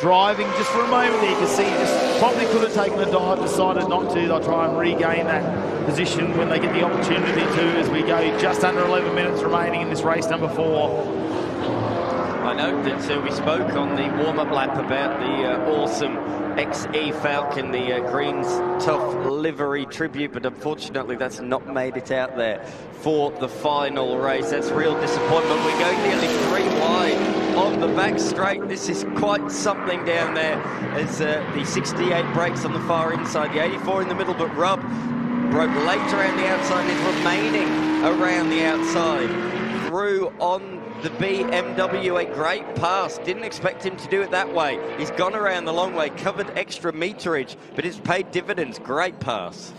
driving just for a moment there. You can see he just probably could have taken a dive, decided not to. They'll try and regain that position when they get the opportunity to, as we go just under 11 minutes remaining in this race number 4. I know that we spoke on the warm-up lap about the awesome XE Falcon, the Green's Tough livery tribute, but unfortunately that's not made it out there for the final race. That's real disappointment. We're going nearly 3 wide on the back straight. This is quite something down there as the 68 brakes on the far inside, the 84 in the middle, but Rob broke late around the outside and is remaining around the outside. Through on the BMW, a great pass. Didn't expect him to do it that way. He's gone around the long way, covered extra meterage, but it's paid dividends. Great pass.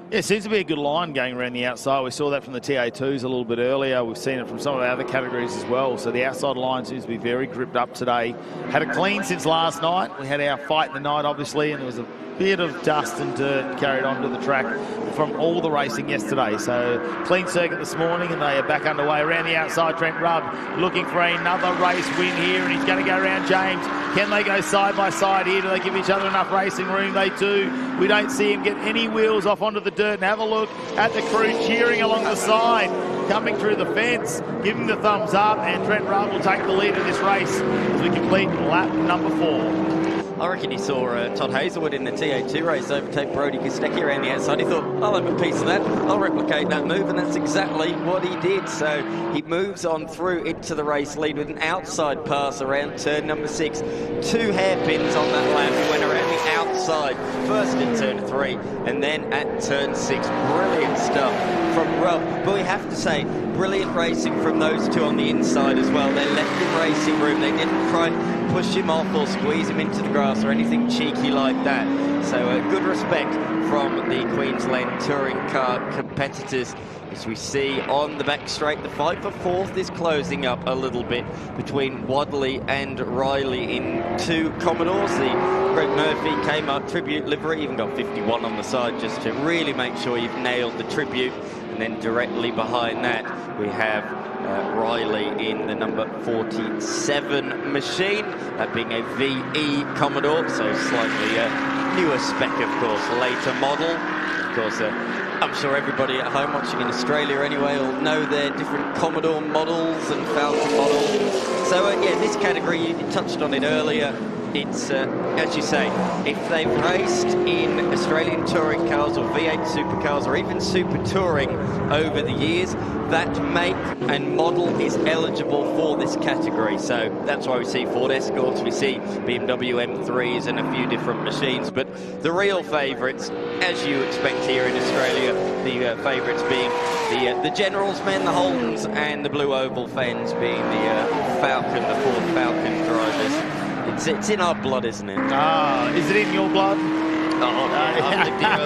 Yeah, it seems to be a good line going around the outside. We saw that from the TA2s a little bit earlier. We've seen it from some of the other categories as well. So the outside line seems to be very gripped up today. Had it clean since last night. We had our fight in the night, obviously, and there was a bit of dust and dirt carried onto the track from all the racing yesterday. So clean circuit this morning, and they are back underway around the outside. Trent Rubb looking for another race win here, and he's going to go around James. Can they go side by side here? Do they give each other enough racing room? They do. We don't see him get any wheels off onto the dirt. And have a look at the crew cheering along the side, coming through the fence, giving the thumbs up, and Trent Rubb will take the lead in this race as we complete lap number 4. I reckon he saw Todd Hazelwood in the TA2 race overtake Brody Kostecki around the outside. He thought, I'll have a piece of that. I'll replicate that move, and that's exactly what he did. So he moves on through into the race lead with an outside pass around turn number 6. 2 hairpins on that lap. He went around the outside, first in turn 3, and then at turn 6. Brilliant stuff from Rob. But we have to say, brilliant racing from those two on the inside as well. They left him racing room. They didn't try and push him off or squeeze him into the grass or anything cheeky like that. So good respect from the Queensland touring car competitors. As we see on the back straight, the fight for 4th is closing up a little bit between Wadley and Riley in 2 Commodores. The Greg Murphy Kmart tribute livery, even got 51 on the side just to really make sure you've nailed the tribute. And then directly behind that, we have Riley in the number 47 machine, that being a VE Commodore, so slightly newer spec, of course, later model. Of course, I'm sure everybody at home watching in Australia anyway will know their different Commodore models and Falcon models. So yeah, this category, you touched on it earlier, it's, as you say, if they've raced in Australian touring cars or V8 supercars or even super touring over the years, that make and model is eligible for this category. So that's why we see Ford Escorts, we see BMW M3s and a few different machines. But the real favourites, as you expect here in Australia, the favourites being the General's men, the Holdens, and the Blue Oval Fens being the Falcon, the Ford Falcon drivers. It's in our blood, isn't it? Is it in your blood?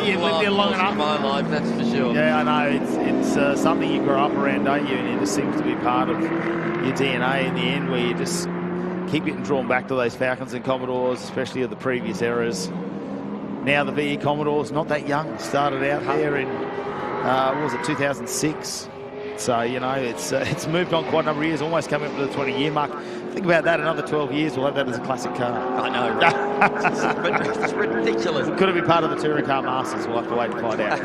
You've lived here long enough. My life, that's for sure. Yeah, I know. It's something you grow up around, don't you? And it just seems to be part of your DNA in the end, where you just keep getting drawn back to those Falcons and Commodores, especially of the previous eras. Now the VE Commodores, not that young, started out there in, what was it, 2006. So, you know, it's moved on quite a number of years, almost coming up to the 20-year mark. Think about that, another 12 years, we'll have that as a classic car. I know, right? It's ridiculous. Could it be part of the Touring Car Masters? We'll have to wait and find out.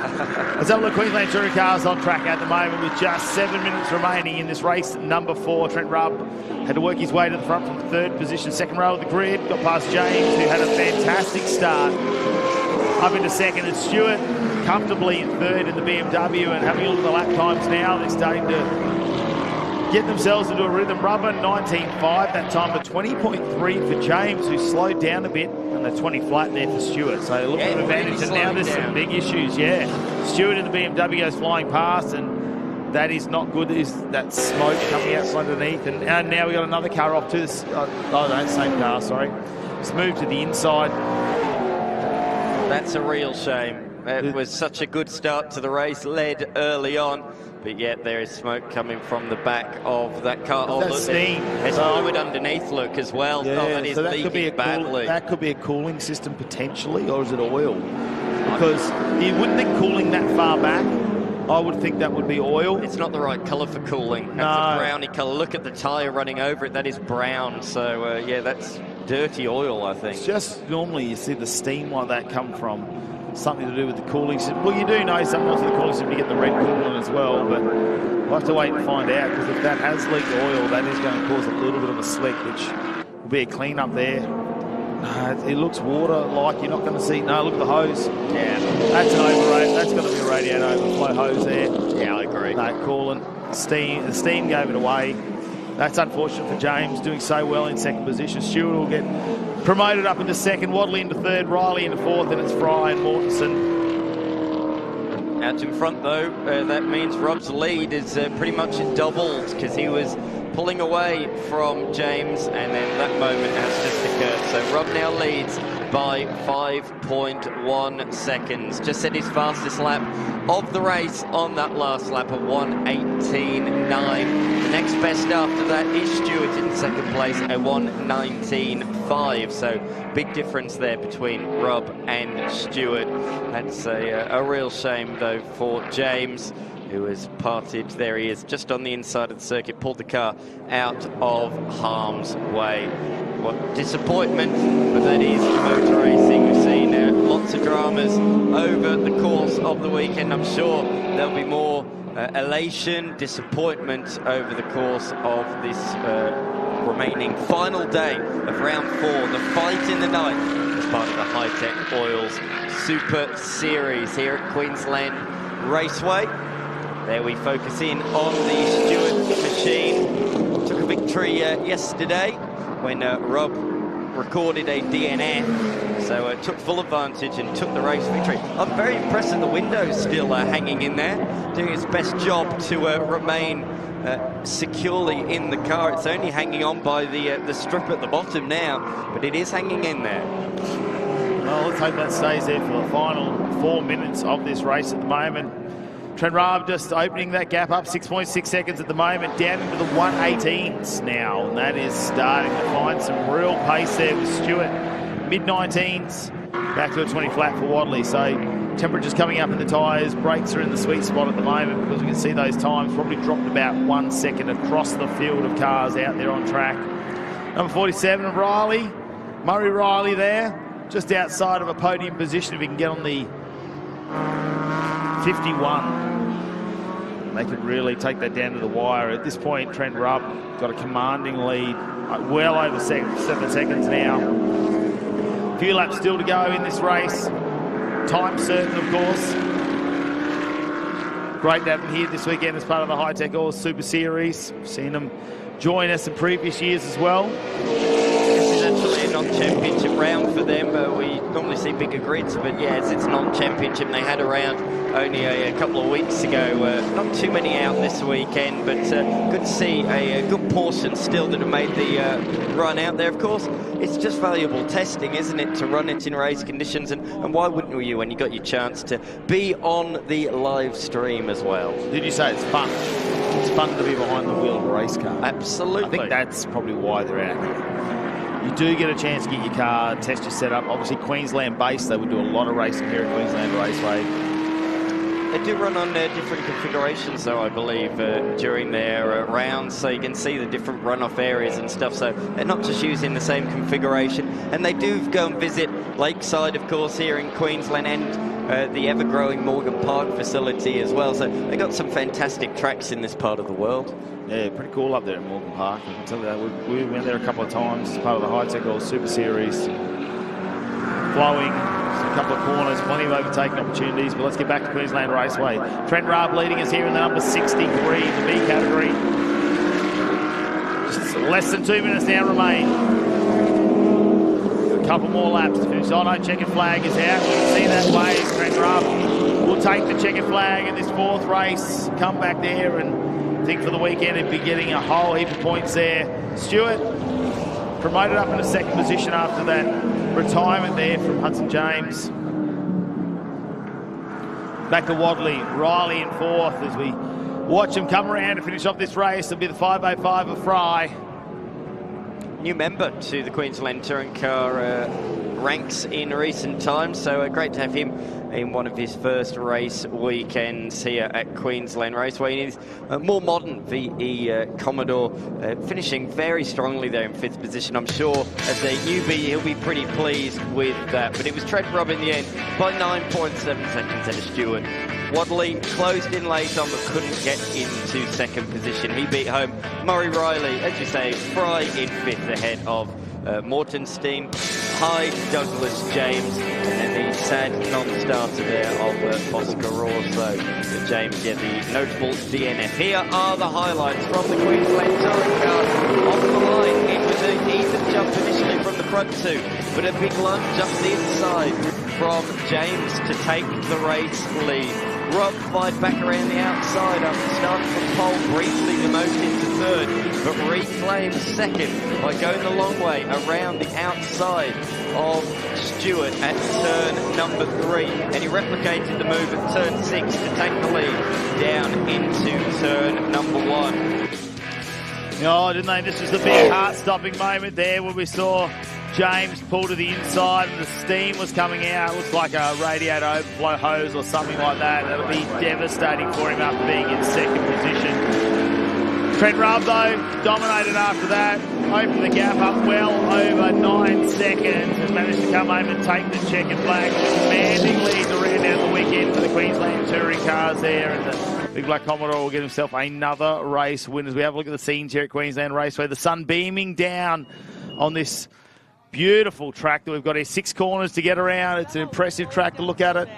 Let's have a look. Queensland Touring Cars on track at the moment with just 7 minutes remaining in this race. Number 4, Trent Rubb had to work his way to the front from third position, second row of the grid. Got past James, who had a fantastic start. Up into second, and Stewart comfortably in third in the BMW. And having a look at the lap times now, they're starting to get themselves into a rhythm. Rubber 19.5 that time, but 20.3 for James, who slowed down a bit, and the 20 flat there for Stewart. So a little bit of advantage, and now there's some big issues. Yeah, Stewart in the BMW goes flying past, and that is not good. There's that smoke coming out from underneath, and now we got another car off to this. Oh no, same car. Sorry, it's moved to the inside. That's a real shame. It was such a good start to the race, led early on, but yet there is smoke coming from the back of that car. Oh, look, steam. There's fluid underneath, look, as well. Yeah, that is so that could be badly. That could be a cooling system potentially, or is it oil? Because you wouldn't think cooling that far back. I would think that would be oil. It's not the right colour for cooling. That's a browny colour. Look at the tyre running over it. That is brown. So, yeah, that's dirty oil, I think. It's just normally you see the steam like that come from something to do with the cooling system. Well, you do know sometimes with the cooling system you get the red coolant as well, but we'll have to wait and find out, because if that has leaked oil, that is going to cause a little bit of a slick, which will be a clean up there. It looks water-like. You're not going to see. No, look at the hose. Yeah. That's an override. That's going to be a radiator overflow hose there. Yeah, I agree. No, coolant. Steam. The steam gave it away. That's unfortunate for James, doing so well in second position. Stewart will get promoted up into second, Wadley into third, Riley into fourth, and it's Fry and Mortensen. Out in front, though, that means Rob's lead is pretty much doubled, because he was pulling away from James, and then that moment has just occurred. So Rob now leads by 5.1 seconds. Just set his fastest lap of the race on that last lap of 1:18.9. The next best after that is Stewart in second place at 1:19.5. So big difference there between Rob and Stewart. That's a real shame, though, for James, who has parted. There he is, just on the inside of the circuit, pulled the car out of harm's way. What disappointment, but that is motor racing. We've seen lots of dramas over the course of the weekend. I'm sure there'll be more elation, disappointment over the course of this remaining final day of round 4, the fight in the night, as part of the Hi-Tec Oils Super Series here at Queensland Raceway. There we focus in on the Stewart machine. Took a victory yesterday when Rob recorded a DNF, so took full advantage and took the race victory. I'm very impressed that the window's still hanging in there, doing its best job to remain securely in the car. It's only hanging on by the strip at the bottom now, but it is hanging in there. Well, let's hope that stays there for the final 4 minutes of this race at the moment. Trent Rubb just opening that gap up, 6.6 seconds at the moment, down into the 1:18s now. And that is starting to find some real pace there with Stewart. Mid-19s, back to a 20 flat for Wadley. So temperatures coming up in the tyres, brakes are in the sweet spot at the moment, because we can see those times probably dropped about 1 second across the field of cars out there on track. Number 47, Riley, Murray Riley there, just outside of a podium position if he can get on the 51. they could really take that down to the wire. At this point, Trent Rubb got a commanding lead, well over 7 seconds now. A few laps still to go in this race. Time certain, of course. Great to have them here this weekend as part of the Hi-Tec Qld Super Series. Seen them join us in previous years as well. This is actually a non-championship round for them. We normally see bigger grids, but yes, it's non-championship. They had a round only a couple of weeks ago. Not too many out this weekend, but good to see a good portion still that have made the run out there. Of course, it's just valuable testing, isn't it, to run it in race conditions, and why wouldn't you when you got your chance to be on the live stream as well? Did you say it's fun? It's fun to be behind the wheel of a race car. Absolutely. I think that's probably why they're out here. You do get a chance to get your car, test your setup. Obviously, Queensland-based, they would do a lot of racing here at Queensland Raceway. They do run on different configurations, though, I believe, during their rounds, so you can see the different runoff areas and stuff. So they're not just using the same configuration. And they do go and visit Lakeside, of course, here in Queensland, and the ever-growing Morgan Park facility as well. So they got some fantastic tracks in this part of the world. Yeah, pretty cool up there at Morgan Park. I can tell you that. We went there a couple of times as part of the Hi-Tec Qld Super Series. Flowing. A couple of corners, plenty of overtaking opportunities, but let's get back to Queensland Raceway. Trent Rubb leading us here in the number 63, the B category. Just less than 2 minutes now remain. A couple more laps to finish. Oh no, checkered flag is out. You can see that wave. Trent Rubb will take the checkered flag in this 4th race, come back there and think for the weekend he'd be getting a whole heap of points there. Stewart promoted up in the 2nd position after that retirement there from Hudson James. Back to Wadley, Riley in 4th as we watch him come around to finish off this race. It'll be the 5:05 of Fry. New member to the Queensland Touring Car ranks in recent times, so great to have him in one of his first race weekends here at Queensland Raceway. He's a more modern VE Commodore, finishing very strongly there in 5th position. I'm sure as a newbie he'll be pretty pleased with that, but it was Trent Rubb in the end by 9.7 seconds at a Stewart. Wadley closed in late on but couldn't get into 2nd position. He beat home Murray Riley, as you say, Fry in 5th ahead of Mortenstein, Hyde, Douglas, James, and then the sad non-starter there of Oscar Rosso. James, yeah, the notable DNF. Here are the highlights from the Queensland Touring Car. On the line, it was an even jump initially from the front 2, but a big lunge up the inside from James to take the race lead. Rob fired back around the outside after starting from pole, briefly demoted into 3rd, but reclaimed 2nd by going the long way around the outside of Stewart at turn number 3. And he replicated the move at turn 6 to take the lead down into turn number 1. Oh, didn't they? This was the big heart-stopping moment there where we saw James pull to the inside and the steam was coming out. It looks like a radiator overflow hose or something like that. That'll be devastating for him after being in 2nd position. Trent Rubb, though, dominated after that. Opened the gap up well over 9 seconds and managed to come home and take the checkered flag. Commanding lead to round out the weekend for the Queensland Touring Cars there. And the Big Black Commodore will get himself another race win as we have a look at the scenes here at Queensland Raceway. The sun beaming down on this beautiful track that we've got here. 6 corners to get around. It's an impressive track to look at it.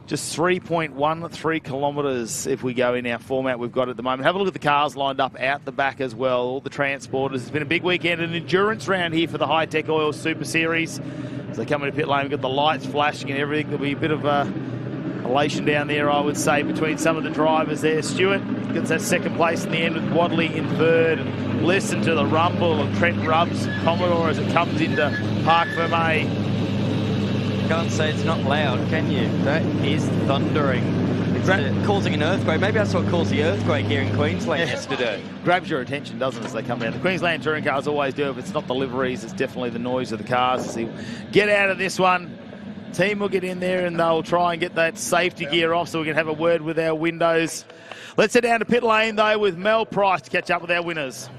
Just 3.13 kilometres if we go in our format we've got at the moment. Have a look at the cars lined up out the back as well, all the transporters. It's been a big weekend, an endurance round here for the Hi-Tec Qld Super Series. As they come into pit lane, we've got the lights flashing and everything. There'll be a bit of elation down there, I would say, between some of the drivers there. Stewart gets that 2nd place in the end with Wadley in 3rd. And listen to the rumble of Trent Rubb's Commodore as it comes into Parc Fermé. Can't say it's not loud, can you? That is thundering. It's causing an earthquake. Maybe that's what caused the earthquake here in Queensland yesterday. Grabs your attention, doesn't it, as they come down. The Queensland Touring Cars always do. If it's not the liveries, it's definitely the noise of the cars. As they get out of this one, team will get in there and they'll try and get that safety gear off so we can have a word with our windows. Let's head down to pit lane, though, with Mel Price to catch up with our winners.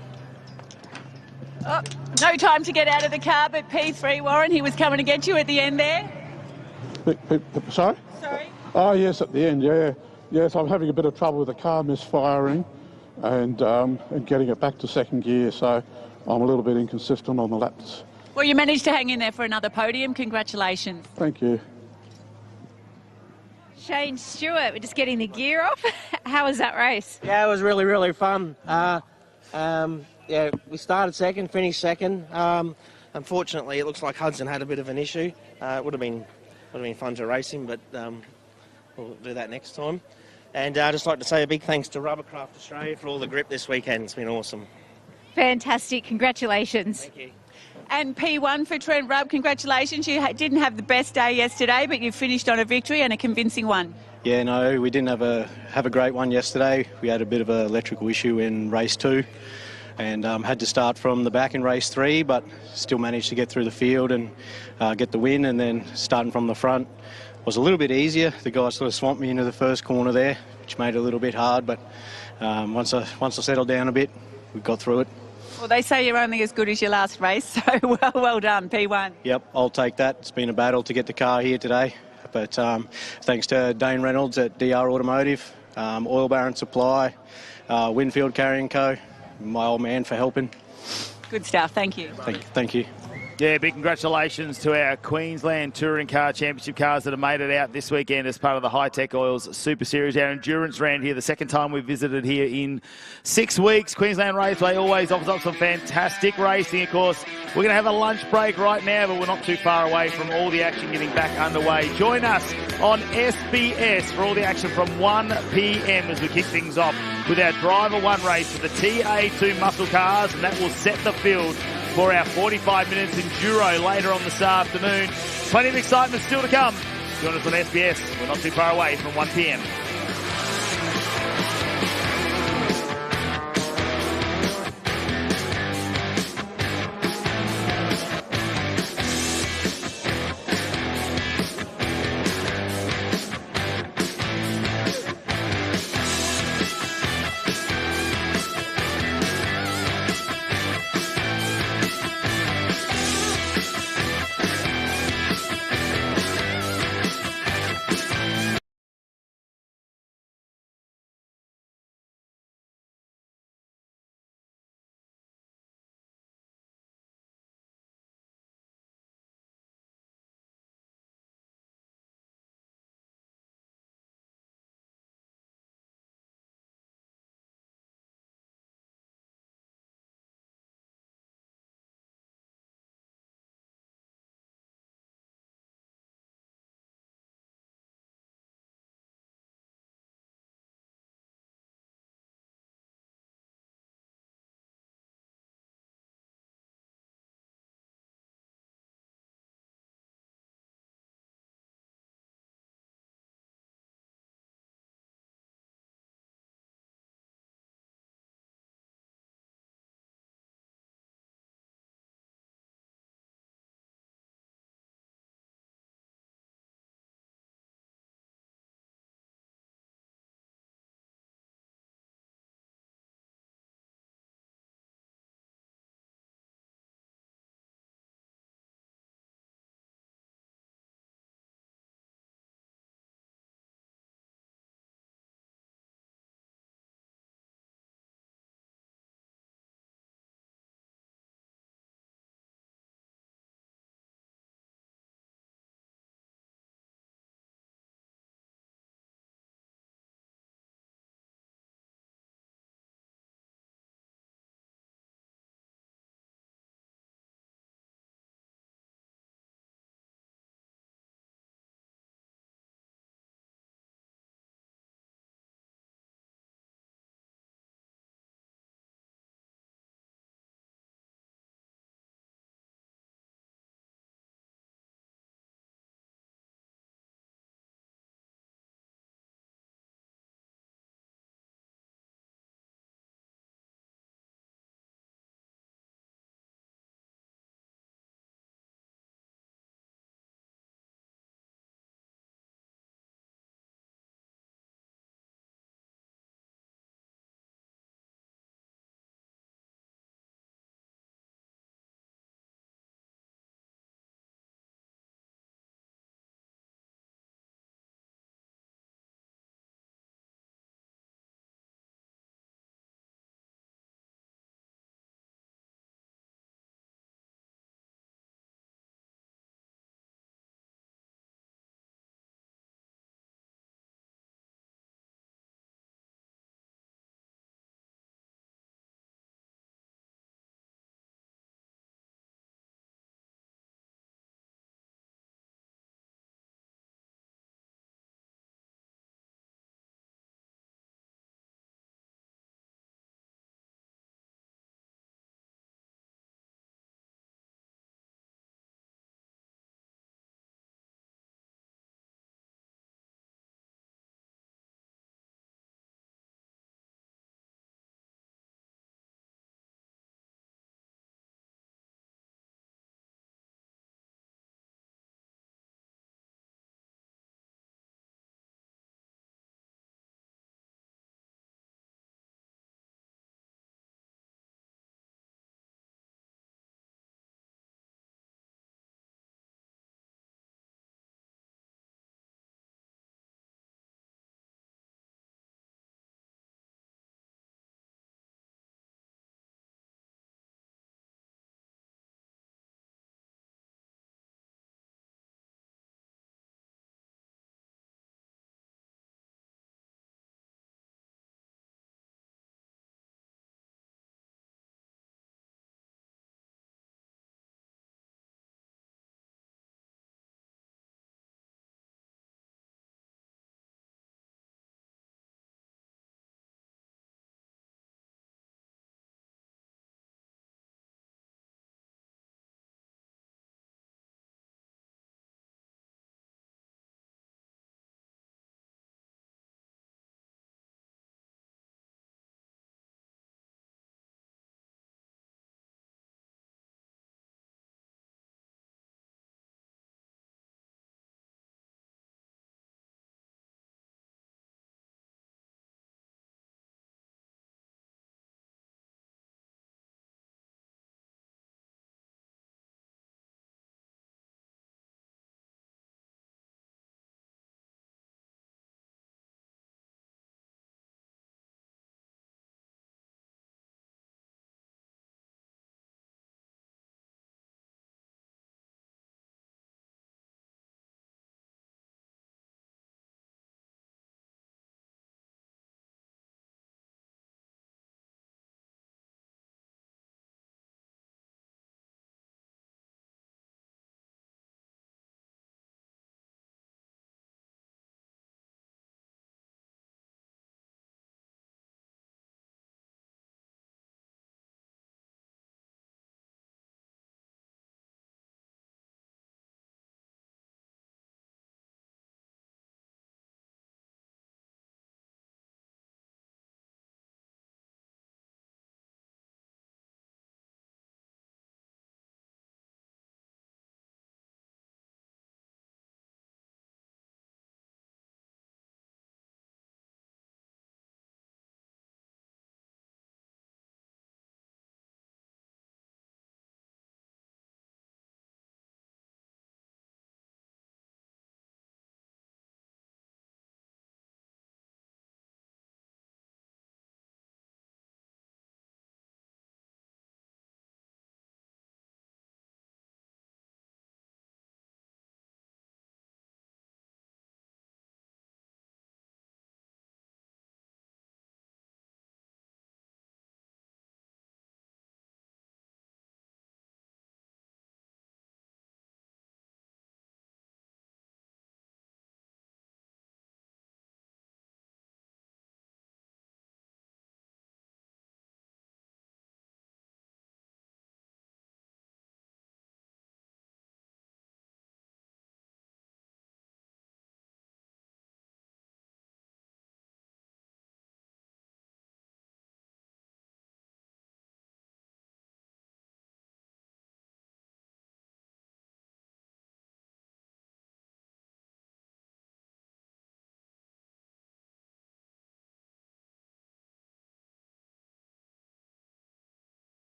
Oh, no time to get out of the car, but P3, Warren, he was coming to get you at the end there. Sorry? Sorry? Oh, yes, at the end, yeah. Yes, I'm having a bit of trouble with the car misfiring and getting it back to second gear, so I'm a little bit inconsistent on the laps. Well, you managed to hang in there for another podium. Congratulations. Thank you. Shane Stewart, we're just getting the gear off. How was that race? Yeah, it was really, really fun. Yeah, we started second, finished second. Unfortunately, it looks like Hudson had a bit of an issue. It would have been fun to race him, but we'll do that next time. And I'd just like to say a big thanks to Rubbercraft Australia for all the grip this weekend. It's been awesome. Fantastic. Congratulations. Thank you. And P1 for Trent Rubb, congratulations. You didn't have the best day yesterday, but you finished on a victory and a convincing one. Yeah, no, we didn't have a great one yesterday. We had a bit of an electrical issue in race 2 and had to start from the back in race 3, but still managed to get through the field and get the win. And then starting from the front was a little bit easier. The guy sort of swamped me into the first corner there, which made it a little bit hard, but once I settled down a bit, we got through it. Well, they say you're only as good as your last race, so well done, P1. Yep, I'll take that. It's been a battle to get the car here today, but thanks to Dane Reynolds at DR Automotive, Oil Baron Supply, Winfield Carrying Co, my old man for helping. Good stuff, thank you. Thank you. Yeah, big congratulations to our Queensland Touring Car Championship cars that have made it out this weekend as part of the Hi-Tec Oils Super Series. Our endurance round here, the second time we've visited here in 6 weeks. Queensland Raceway always offers up some fantastic racing, of course. We're going to have a lunch break right now, but we're not too far away from all the action getting back underway. Join us on SBS for all the action from 1 p.m. as we kick things off with our Driver 1 race for the TA2 muscle cars, and that will set the field for our 45 minutes Enduro later on this afternoon. Plenty of excitement still to come. Join us on SBS. We're not too far away from 1 p.m.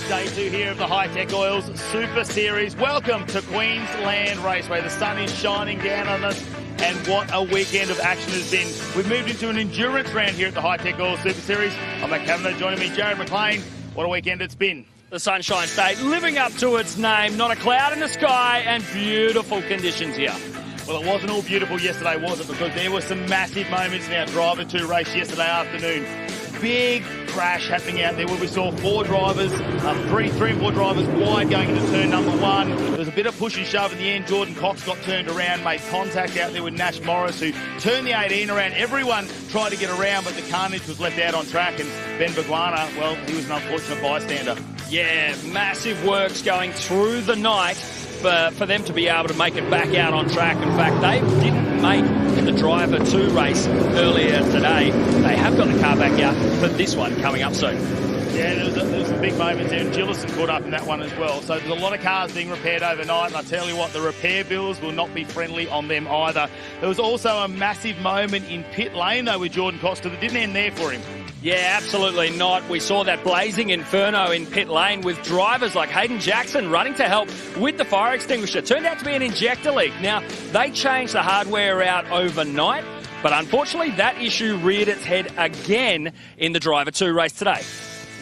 Day 2 here of the Hi-Tec Oils Super Series. Welcome to Queensland Raceway. The sun is shining down on us, and what a weekend of action has been. We've moved into an endurance round here at the Hi-Tec Oils Super Series. I'm Matt Kavanagh, joining me, Jarrod McLean. What a weekend it's been. The Sunshine State living up to its name. Not a cloud in the sky and beautiful conditions here. Well, it wasn't all beautiful yesterday, was it? Because there were some massive moments in our Driver 2 race yesterday afternoon. Big crash happening out there where we saw three and four drivers wide going into turn number 1. There was a bit of push and shove in the end. Jordan Cox got turned around, made contact out there with Nash Morris, who turned the 18 around. Everyone tried to get around, but the carnage was left out on track. And Ben Bargwanna, well, he was an unfortunate bystander. Yeah, massive works going through the night for them to be able to make it back out on track. In fact, they didn't make the Driver 2 race earlier today. They have got the car back out for this one coming up soon. Yeah, there was some big moments there, and Gillison caught up in that one as well. So there's a lot of cars being repaired overnight, and I tell you what, the repair bills will not be friendly on them either. There was also a massive moment in pit lane, though, with Jordan Costa that didn't end there for him. Yeah, absolutely not. We saw that blazing inferno in pit lane with drivers like Hayden Jackson running to help with the fire extinguisher. Turned out to be an injector leak. Now, they changed the hardware out overnight, but unfortunately that issue reared its head again in the Driver 2 race today.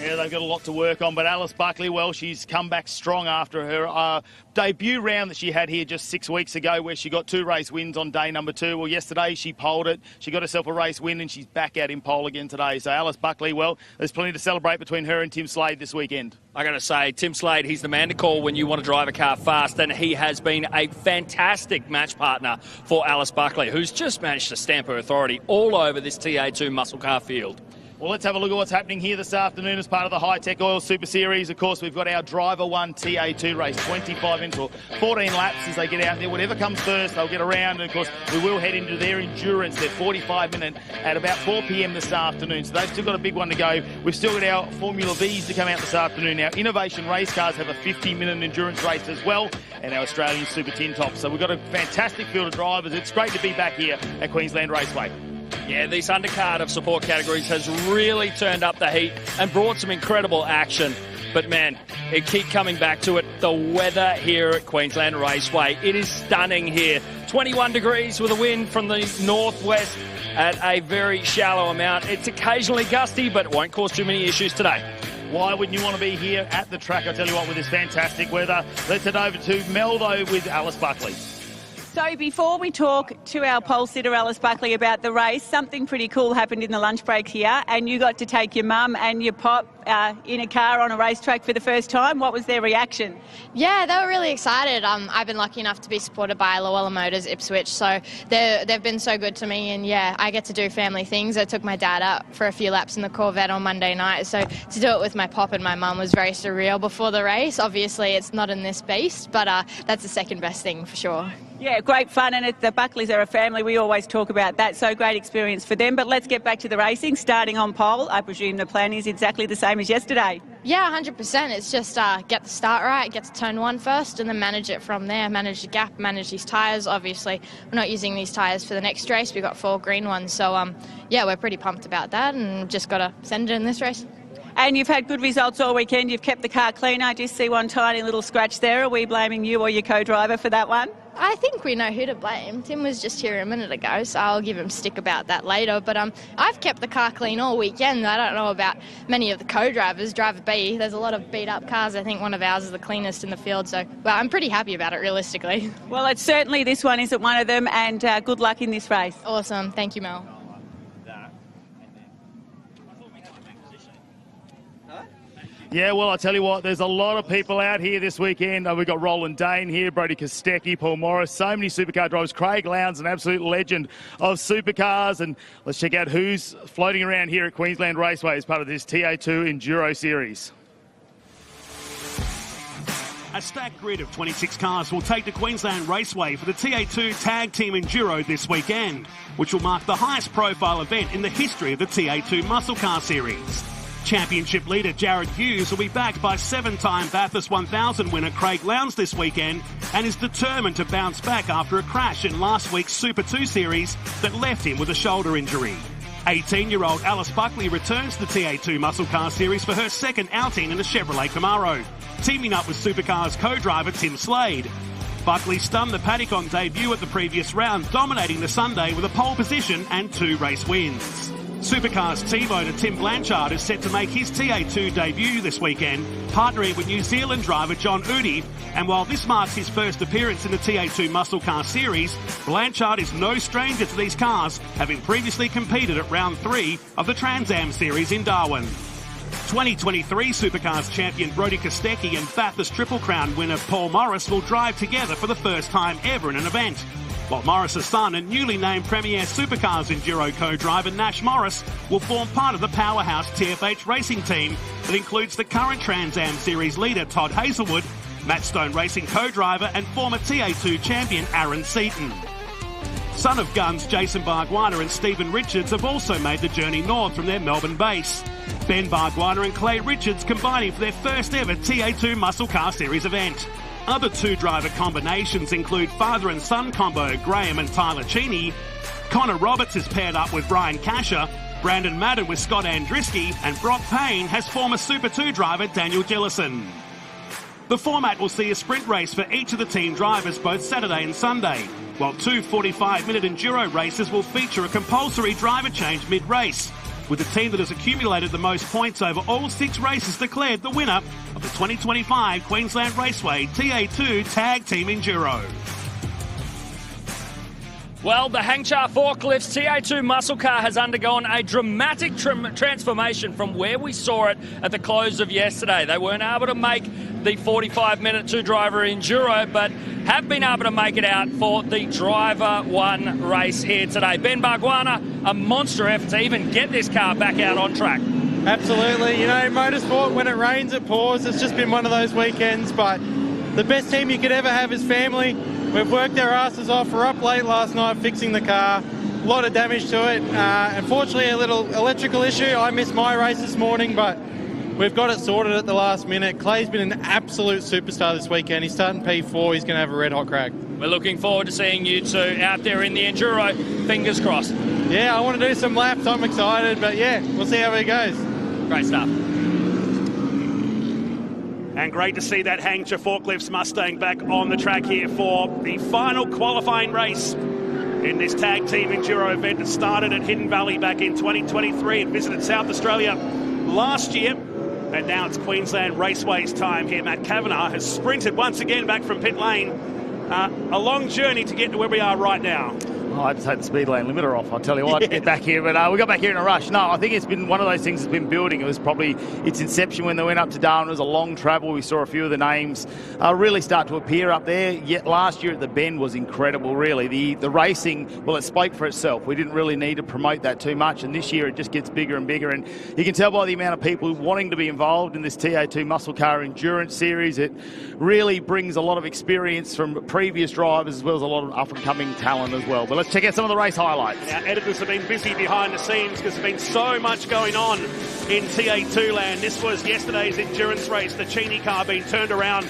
Yeah, they've got a lot to work on, but Alice Buckley, well, she's come back strong after her debut round that she had here just 6 weeks ago, where she got 2 race wins on day number 2. Well, yesterday she poled it. She got herself a race win, and she's back out in pole again today. So Alice Buckley, well, there's plenty to celebrate between her and Tim Slade this weekend. I got to say, Tim Slade, he's the man to call when you want to drive a car fast, and he has been a fantastic match partner for Alice Buckley, who's just managed to stamp her authority all over this TA2 muscle car field. Well, let's have a look at what's happening here this afternoon as part of the Hi-Tec Oil Super Series. Of course, we've got our Driver 1 TA2 race, 25 minutes or 14 laps as they get out there. Whatever comes first, they'll get around. And, of course, we will head into their endurance, their 45-minute at about 4 p.m. this afternoon. So they've still got a big one to go. We've still got our Formula V's to come out this afternoon. Our Innovation race cars have a 50-minute endurance race as well, and our Australian Super Tin Tops. So we've got a fantastic field of drivers. It's great to be back here at Queensland Raceway. Yeah, this undercard of support categories has really turned up the heat and brought some incredible action. But, man, it keep coming back to it. The weather here at Queensland Raceway, it is stunning here. 21 degrees with a wind from the northwest at a very shallow amount. It's occasionally gusty, but it won't cause too many issues today. Why wouldn't you want to be here at the track? I tell you what, with this fantastic weather. Let's head over to Meldo with Alice Buckley. So before we talk to our pole sitter, Alice Buckley, about the race, something pretty cool happened in the lunch break here, and you got to take your mum and your pop in a car on a racetrack for the first time. What was their reaction? Yeah, they were really excited. I've been lucky enough to be supported by Luella Motors Ipswich, so they've been so good to me, and yeah, I get to do family things. I took my dad out for a few laps in the Corvette on Monday night, so to do it with my pop and my mum was very surreal before the race. Obviously, it's not in this beast, but that's the second best thing for sure. Yeah, great fun, and the Buckleys are a family. We always talk about that, so great experience for them. But let's get back to the racing, starting on pole. I presume the plan is exactly the same as yesterday. Yeah, 100%. It's just get the start right, get to turn 1 first, and then manage it from there. Manage the gap, manage these tyres. Obviously, we're not using these tyres for the next race. We've got 4 green ones, so yeah, we're pretty pumped about that, and just got to send it in this race. And you've had good results all weekend. You've kept the car clean. I just see one tiny little scratch there. Are we blaming you or your co-driver for that one? I think we know who to blame. Tim was just here a minute ago, so I'll give him stick about that later. But I've kept the car clean all weekend. I don't know about many of the co-drivers. Driver B, there's a lot of beat-up cars. I think one of ours is the cleanest in the field. So, well, I'm pretty happy about it, realistically. Well, it's certainly this one isn't one of them, and good luck in this race. Awesome. Thank you, Mel. Yeah, well, I tell you what, there's a lot of people out here this weekend. We've got Roland Dane here, Brody Kostecki, Paul Morris, so many supercar drivers. Craig Lowndes, an absolute legend of supercars. And let's check out who's floating around here at Queensland Raceway as part of this TA2 Enduro Series. A stacked grid of 26 cars will take to Queensland Raceway for the TA2 Tag Team Enduro this weekend, which will mark the highest profile event in the history of the TA2 Muscle Car Series. Championship leader Jarrod Hughes will be backed by 7-time Bathurst 1000 winner Craig Lowndes this weekend and is determined to bounce back after a crash in last week's Super 2 Series that left him with a shoulder injury. 18-year-old Alice Buckley returns to the TA2 Muscle Car Series for her second outing in a Chevrolet Camaro, teaming up with Supercars co-driver Tim Slade. Buckley stunned the paddock on debut at the previous round, dominating the Sunday with a pole position and 2 race wins. Supercars team owner Tim Blanchard is set to make his TA2 debut this weekend, partnering with New Zealand driver John Udi. And while this marks his first appearance in the TA2 Muscle Car Series, Blanchard is no stranger to these cars, having previously competed at round 3 of the Trans Am Series in Darwin. 2023 Supercars champion Brodie Kostecki and Bathurst Triple Crown winner Paul Morris will drive together for the first time ever in an event. While Morris's son and newly named Premier Supercars Enduro co-driver Nash Morris will form part of the powerhouse TFH racing team that includes the current Trans Am Series leader Todd Hazelwood, Matt Stone Racing co-driver and former TA2 champion Aaron Seaton. Son of Guns Jason Bargwanna and Stephen Richards have also made the journey north from their Melbourne base. Ben Bargwanna and Clay Richards combining for their first ever TA2 Muscle Car Series event. Other 2-driver combinations include father and son combo Graham and Tyler Cheney. Connor Roberts is paired up with Brian Casher. Brandon Madden with Scott Andriski. And Brock Payne has former Super 2 driver Daniel Gillison. The format will see a sprint race for each of the team drivers both Saturday and Sunday, while 2 45-minute enduro races will feature a compulsory driver change mid-race, with the team that has accumulated the most points over all 6 races declared the winner of the 2025 Queensland Raceway TA2 Tag Team Enduro. Well, the Hangchar Forklifts TA2 muscle car has undergone a dramatic transformation from where we saw it at the close of yesterday. They weren't able to make the 45-minute 2-driver enduro, but have been able to make it out for the driver 1 race here today. Ben Bargwanna, a monster effort to even get this car back out on track. Absolutely. You know, motorsport, when it rains, it pours. It's just been one of those weekends, but the best team you could ever have is family. We've worked our asses off. We're up late last night fixing the car. A lot of damage to it. Unfortunately, a little electrical issue. I missed my race this morning, but we've got it sorted at the last minute. Clay's been an absolute superstar this weekend. He's starting P4. He's going to have a red-hot crack. We're looking forward to seeing you two out there in the Enduro. Fingers crossed. Yeah, I want to do some laps. I'm excited, but yeah, we'll see how it goes. Great stuff. And great to see that Hangchar Forklifts Mustang back on the track here for the final qualifying race in this tag team enduro event that started at Hidden Valley back in 2023 and visited South Australia last year. And now it's Queensland Raceway's time here. Matt Kavanagh has sprinted once again back from pit lane. A long journey to get to where we are right now. Oh, I just had the speed lane limiter off, I'll tell you what, to get back here. But we got back here in a rush. No, I think it's been one of those things that's been building. It was probably its inception when they went up to Darwin. It was a long travel. We saw a few of the names really start to appear up there. Yet last year at the Bend was incredible, really. The racing, well, it spoke for itself. We didn't really need to promote that too much. And this year it just gets bigger and bigger. And you can tell by the amount of people wanting to be involved in this TA2 Muscle Car Endurance Series. It really brings a lot of experience from previous drivers as well as a lot of up-and-coming talent as well. But let's check out some of the race highlights. Our editors have been busy behind the scenes because there's been so much going on in TA2 land. This was yesterday's endurance race. The Cheney car being turned around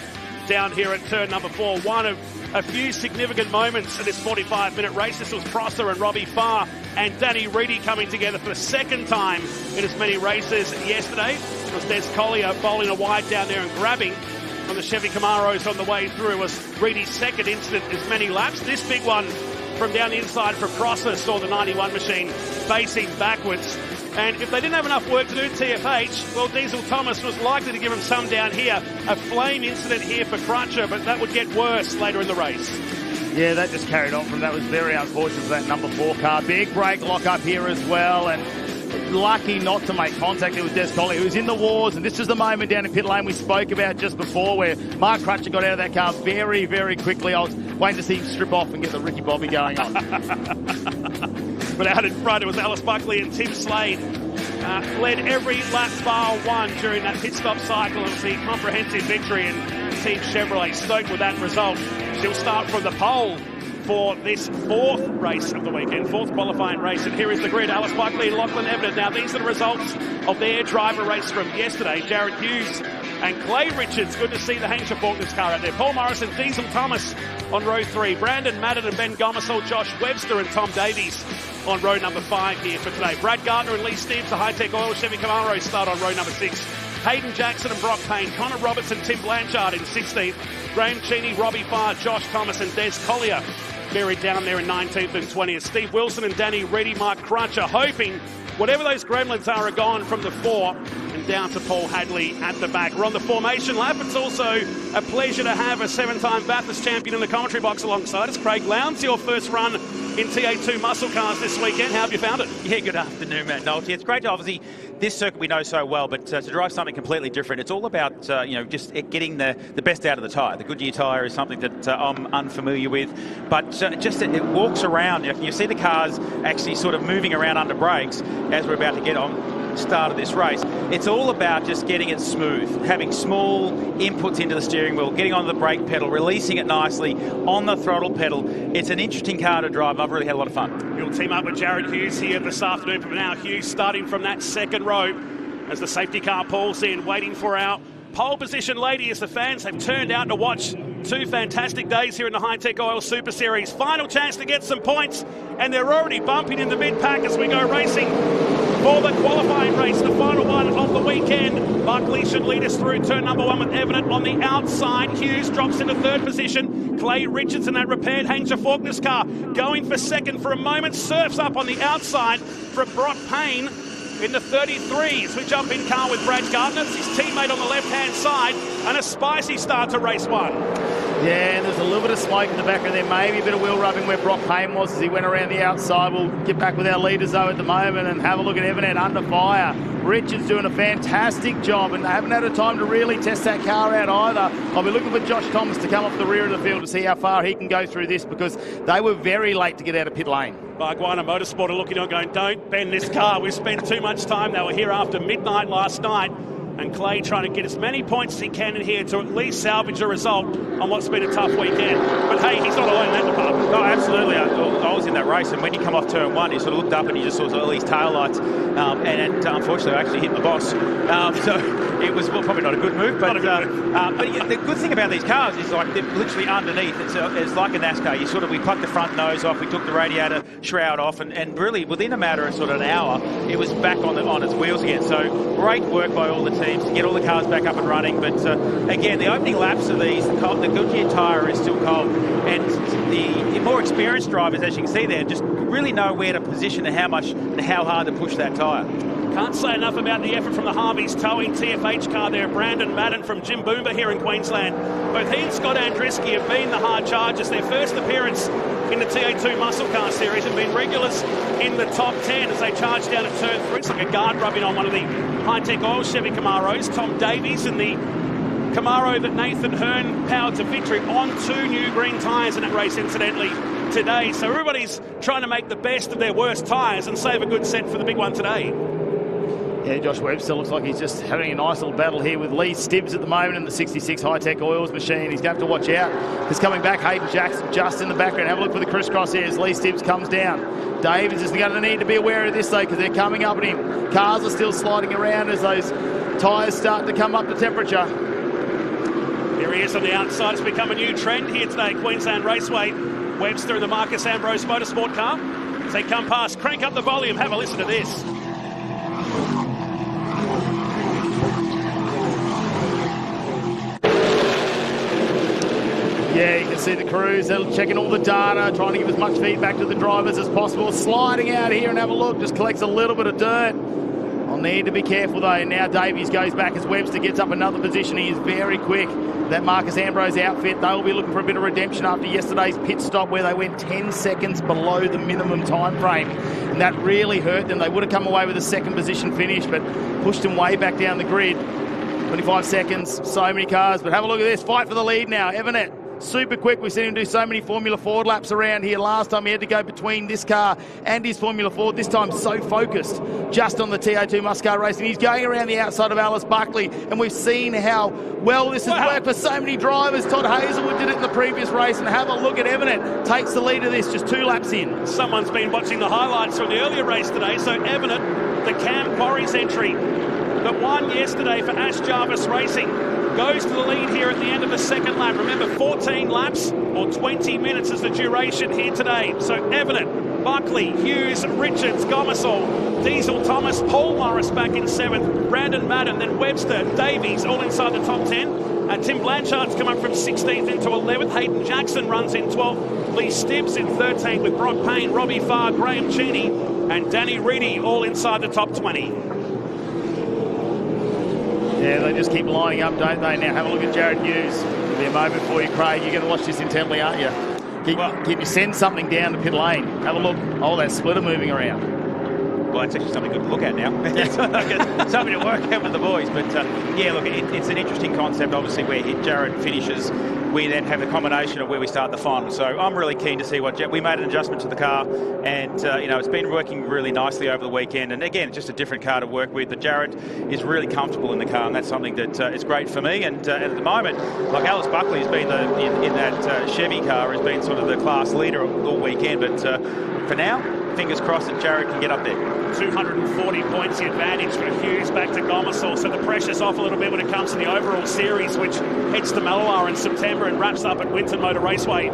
down here at turn number 4. One of a few significant moments in this 45-minute race. This was Prosser and Robbie Farr and Danny Reedy coming together for the second time in as many races yesterday. It was Des Collier bowling a wide down there and grabbing on the Chevy Camaros on the way through. It was Reedy's second incident as many laps. This big one from down the inside for Prosser saw the 91 machine facing backwards. And if they didn't have enough work to do at TFH, well, Diesel Thomas was likely to give him some down here. A flame incident here for Crutcher, but that would get worse later in the race. Yeah, that just carried on from that. Was very unfortunate for that number 4 car. Big brake lock up here as well, and lucky not to make contact. It was Des Collier who was in the wars, and this is the moment down in pit lane we spoke about just before where Mark Crutcher got out of that car very, very quickly. I was waiting to see him strip off and get the Ricky Bobby going on. But out in front it was Alice Buckley and Tim Slade. Led every lap bar 1 during that pit stop cycle. It was the comprehensive victory, and Team Chevrolet stoked with that result. She'll start from the pole for this 4th race of the weekend, 4th qualifying race. And here is the grid. Alice Buckley and Lachlan Evident. Now, these are the results of their driver race from yesterday. Jarrod Hughes and Clay Richards. Good to see the Hangchar Forklifts car out there. Paul Morris and Diesel Thomas on row 3. Brandon Madden and Ben Gomersall, Josh Webster and Tom Davies on row number 5 here for today. Brad Gardner and Lee Stibbs, the Hi-Tec Oil Chevy Camaro, start on row number 6. Hayden Jackson and Brock Payne, Connor Robertson, Tim Blanchard in 16th. Graham Cheney, Robbie Farr, Josh Thomas and Des Collier buried down there in 19th and 20th. Steve Wilson and Danny Reedy, Mark Crutcher, hoping whatever those gremlins are gone from the 4 and down to Paul Hadley at the back. We're on the formation lap. It's also a pleasure to have a 7-time Bathurst champion in the commentary box alongside us. Craig Lowndes, your first run in TA2 muscle cars this weekend. How have you found it? Yeah, good afternoon, Matt Nolte. It's great to obviously, this circuit we know so well, but to drive something completely different, it's all about, just getting the best out of the tyre. The Goodyear tyre is something that I'm unfamiliar with, but it walks around. You see the cars actually sort of moving around under brakes as we're about to get on the start of this race. It's all about just getting it smooth, having small inputs into the steering wheel, getting onto the brake pedal, releasing it nicely on the throttle pedal. It's an interesting car to drive. I've really had a lot of fun. You'll team up with Jarrod Hughes here this afternoon. From now, Hughes starting from that second row as the safety car pulls in, waiting for our pole position lady as the fans have turned out to watch 2 fantastic days here in the Hi-Tec Oil Super Series. Final chance to get some points, and they're already bumping in the mid-pack as we go racing for the qualifying race, the final one of the weekend. Buckley should lead us through turn number 1 with Evident on the outside. Hughes drops into 3rd position. Clay Richardson, that repaired Hanger Faulkner's car, going for 2nd for a moment. Surfs up on the outside for Brock Payne in the 33s. We jump in car with Brad Gardner, his teammate on the left-hand side, and a spicy start to race 1. Yeah, and there's a little bit of smoke in the back, and there may be a bit of wheel rubbing where Brock Payne was as he went around the outside. We'll get back with our leaders, though, at the moment and have a look at Evanet under fire. Richard's doing a fantastic job, and they haven't had a time to really test that car out either. I'll be looking for Josh Thomas to come off the rear of the field to see how far he can go through this, because they were very late to get out of pit lane. Bargwanna Motorsport are looking on going, don't bend this car. We've spent too much time. They were here after midnight last night. And Clay trying to get as many points as he can in here to at least salvage a result on what's been a tough weekend. But hey, he's not alone in that department. No, absolutely. I was in that race, and when you come off turn 1, you sort of looked up and you just saw Ellie's taillights, and unfortunately I actually hit the boss. So it was probably not a good move, but the good thing about these cars is like they're literally underneath. It's like a NASCAR. We plucked the front nose off, we took the radiator shroud off, and really within a matter of sort of an hour, it was back on its wheels again. So great work by all the teams to get all the cars back up and running. But again, the opening laps of these, the Goodyear tyre is still cold, and the more experienced drivers, as you can see there, just really know where to position and how much and how hard to push that tyre. Can't say enough about the effort from the Harveys towing TFH car there. Brandon Madden from Jim Boomba here in Queensland. Both he and Scott Andriski have been the hard chargers. Their first appearance in the TA2 Muscle Car Series and been regulars in the top 10 as they charge down at turn 3. It's like a guard rubbing on one of the Hi-Tec Oil Chevy Camaros. Tom Davies in the Camaro that Nathan Hearn powered to victory on 2 new green tyres in that race, incidentally, today. So everybody's trying to make the best of their worst tyres and save a good set for the big one today. Yeah, Josh Webster looks like he's just having a nice little battle here with Lee Stibbs at the moment in the 66 Hi-Tec Oils machine. He's going to have to watch out. He's coming back. Hayden Jackson just in the background. Have a look for the crisscross here as Lee Stibbs comes down. Davies is going to need to be aware of this, though, because they're coming up at him. Cars are still sliding around as those tyres start to come up to temperature. Here he is on the outside. It's become a new trend here today, Queensland Raceway. Webster in the Marcus Ambrose Motorsport car. As they come past, crank up the volume. Have a listen to this. Yeah, you can see the crews, they're checking all the data, trying to give as much feedback to the drivers as possible. Sliding out here and have a look, just collects a little bit of dirt. I'll need to be careful though. Now Davies goes back as Webster gets up another position. He is very quick. That Marcus Ambrose outfit, they'll be looking for a bit of redemption after yesterday's pit stop where they went 10 seconds below the minimum time frame. And that really hurt them. They would have come away with a second position finish, but pushed them way back down the grid. 25 seconds, so many cars. But have a look at this, fight for the lead now. Evanet, super quick. We've seen him do so many Formula Ford laps around here. Last time he had to go between this car and his Formula Ford. This time so focused just on the TA2 Muscle Car Racing. He's going around the outside of Alice Buckley, and we've seen how well this has worked for so many drivers. Todd Hazelwood did it in the previous race, and have a look at Evanet. Takes the lead of this just 2 laps in. Someone's been watching the highlights from the earlier race today, so Evanet, the Cam Quarries entry that won yesterday for Ash Jarvis Racing, goes to the lead here at the end of the second lap. Remember, 14 laps or 20 minutes is the duration here today. So Evanet Buckley, Hughes, Richards, Gomersall, Diesel, Thomas, Paul Morris back in 7th, Brandon Madden, then Webster, Davies, all inside the top 10. Tim Blanchard's come up from 16th into 11th. Hayden Jackson runs in 12th. Lee Stibbs in 13th with Brock Payne, Robbie Farr, Graham Cheney, and Danny Reedy all inside the top 20. Yeah, they just keep lining up, don't they? Now have a look at Jarrod Hughes. It'll be a moment for you, Craig. You're going to watch this intently, aren't you? Can you send something down to pit lane? Have a look. Oh, that splitter moving around. Well, it's actually something good to look at now. Something to work out with the boys. But, yeah, look, it's an interesting concept, obviously, where Jarrod finishes. We then have the combination of where we start the final. So I'm really keen to see what we made an adjustment to the car, and you know, it's been working really nicely over the weekend. And again, just a different car to work with. But Jarrod is really comfortable in the car, and that's something that is great for me. And at the moment, like Alice Buckley has been in that Chevy car has been sort of the class leader all weekend. But for now, fingers crossed that Jarrod can get up there. 240 points the advantage for Hughes back to Gomersall, so the pressure's off a little bit when it comes to the overall series, which heads to Mallowar in September and wraps up at Winton Motor Raceway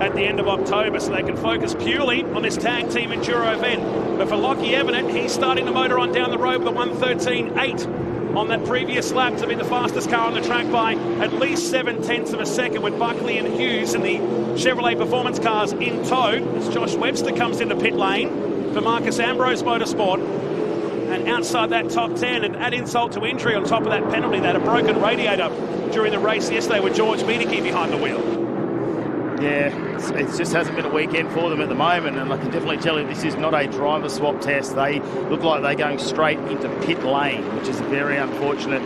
at the end of October, so they can focus purely on this tag team enduro event. But for Lockie Evanet, he's starting the motor on down the road with a 1:13.8 on that previous lap to be the fastest car on the track by at least 0.7 of a second, with Buckley and Hughes and the Chevrolet Performance cars in tow as Josh Webster comes into pit lane for Marcus Ambrose Motorsport. And outside that top 10, and add insult to injury on top of that penalty, that a broken radiator during the race yesterday with George Miedeke behind the wheel. Yeah, it just hasn't been a weekend for them at the moment, and I can definitely tell you this is not a driver swap test. They look like they're going straight into pit lane, which is very unfortunate.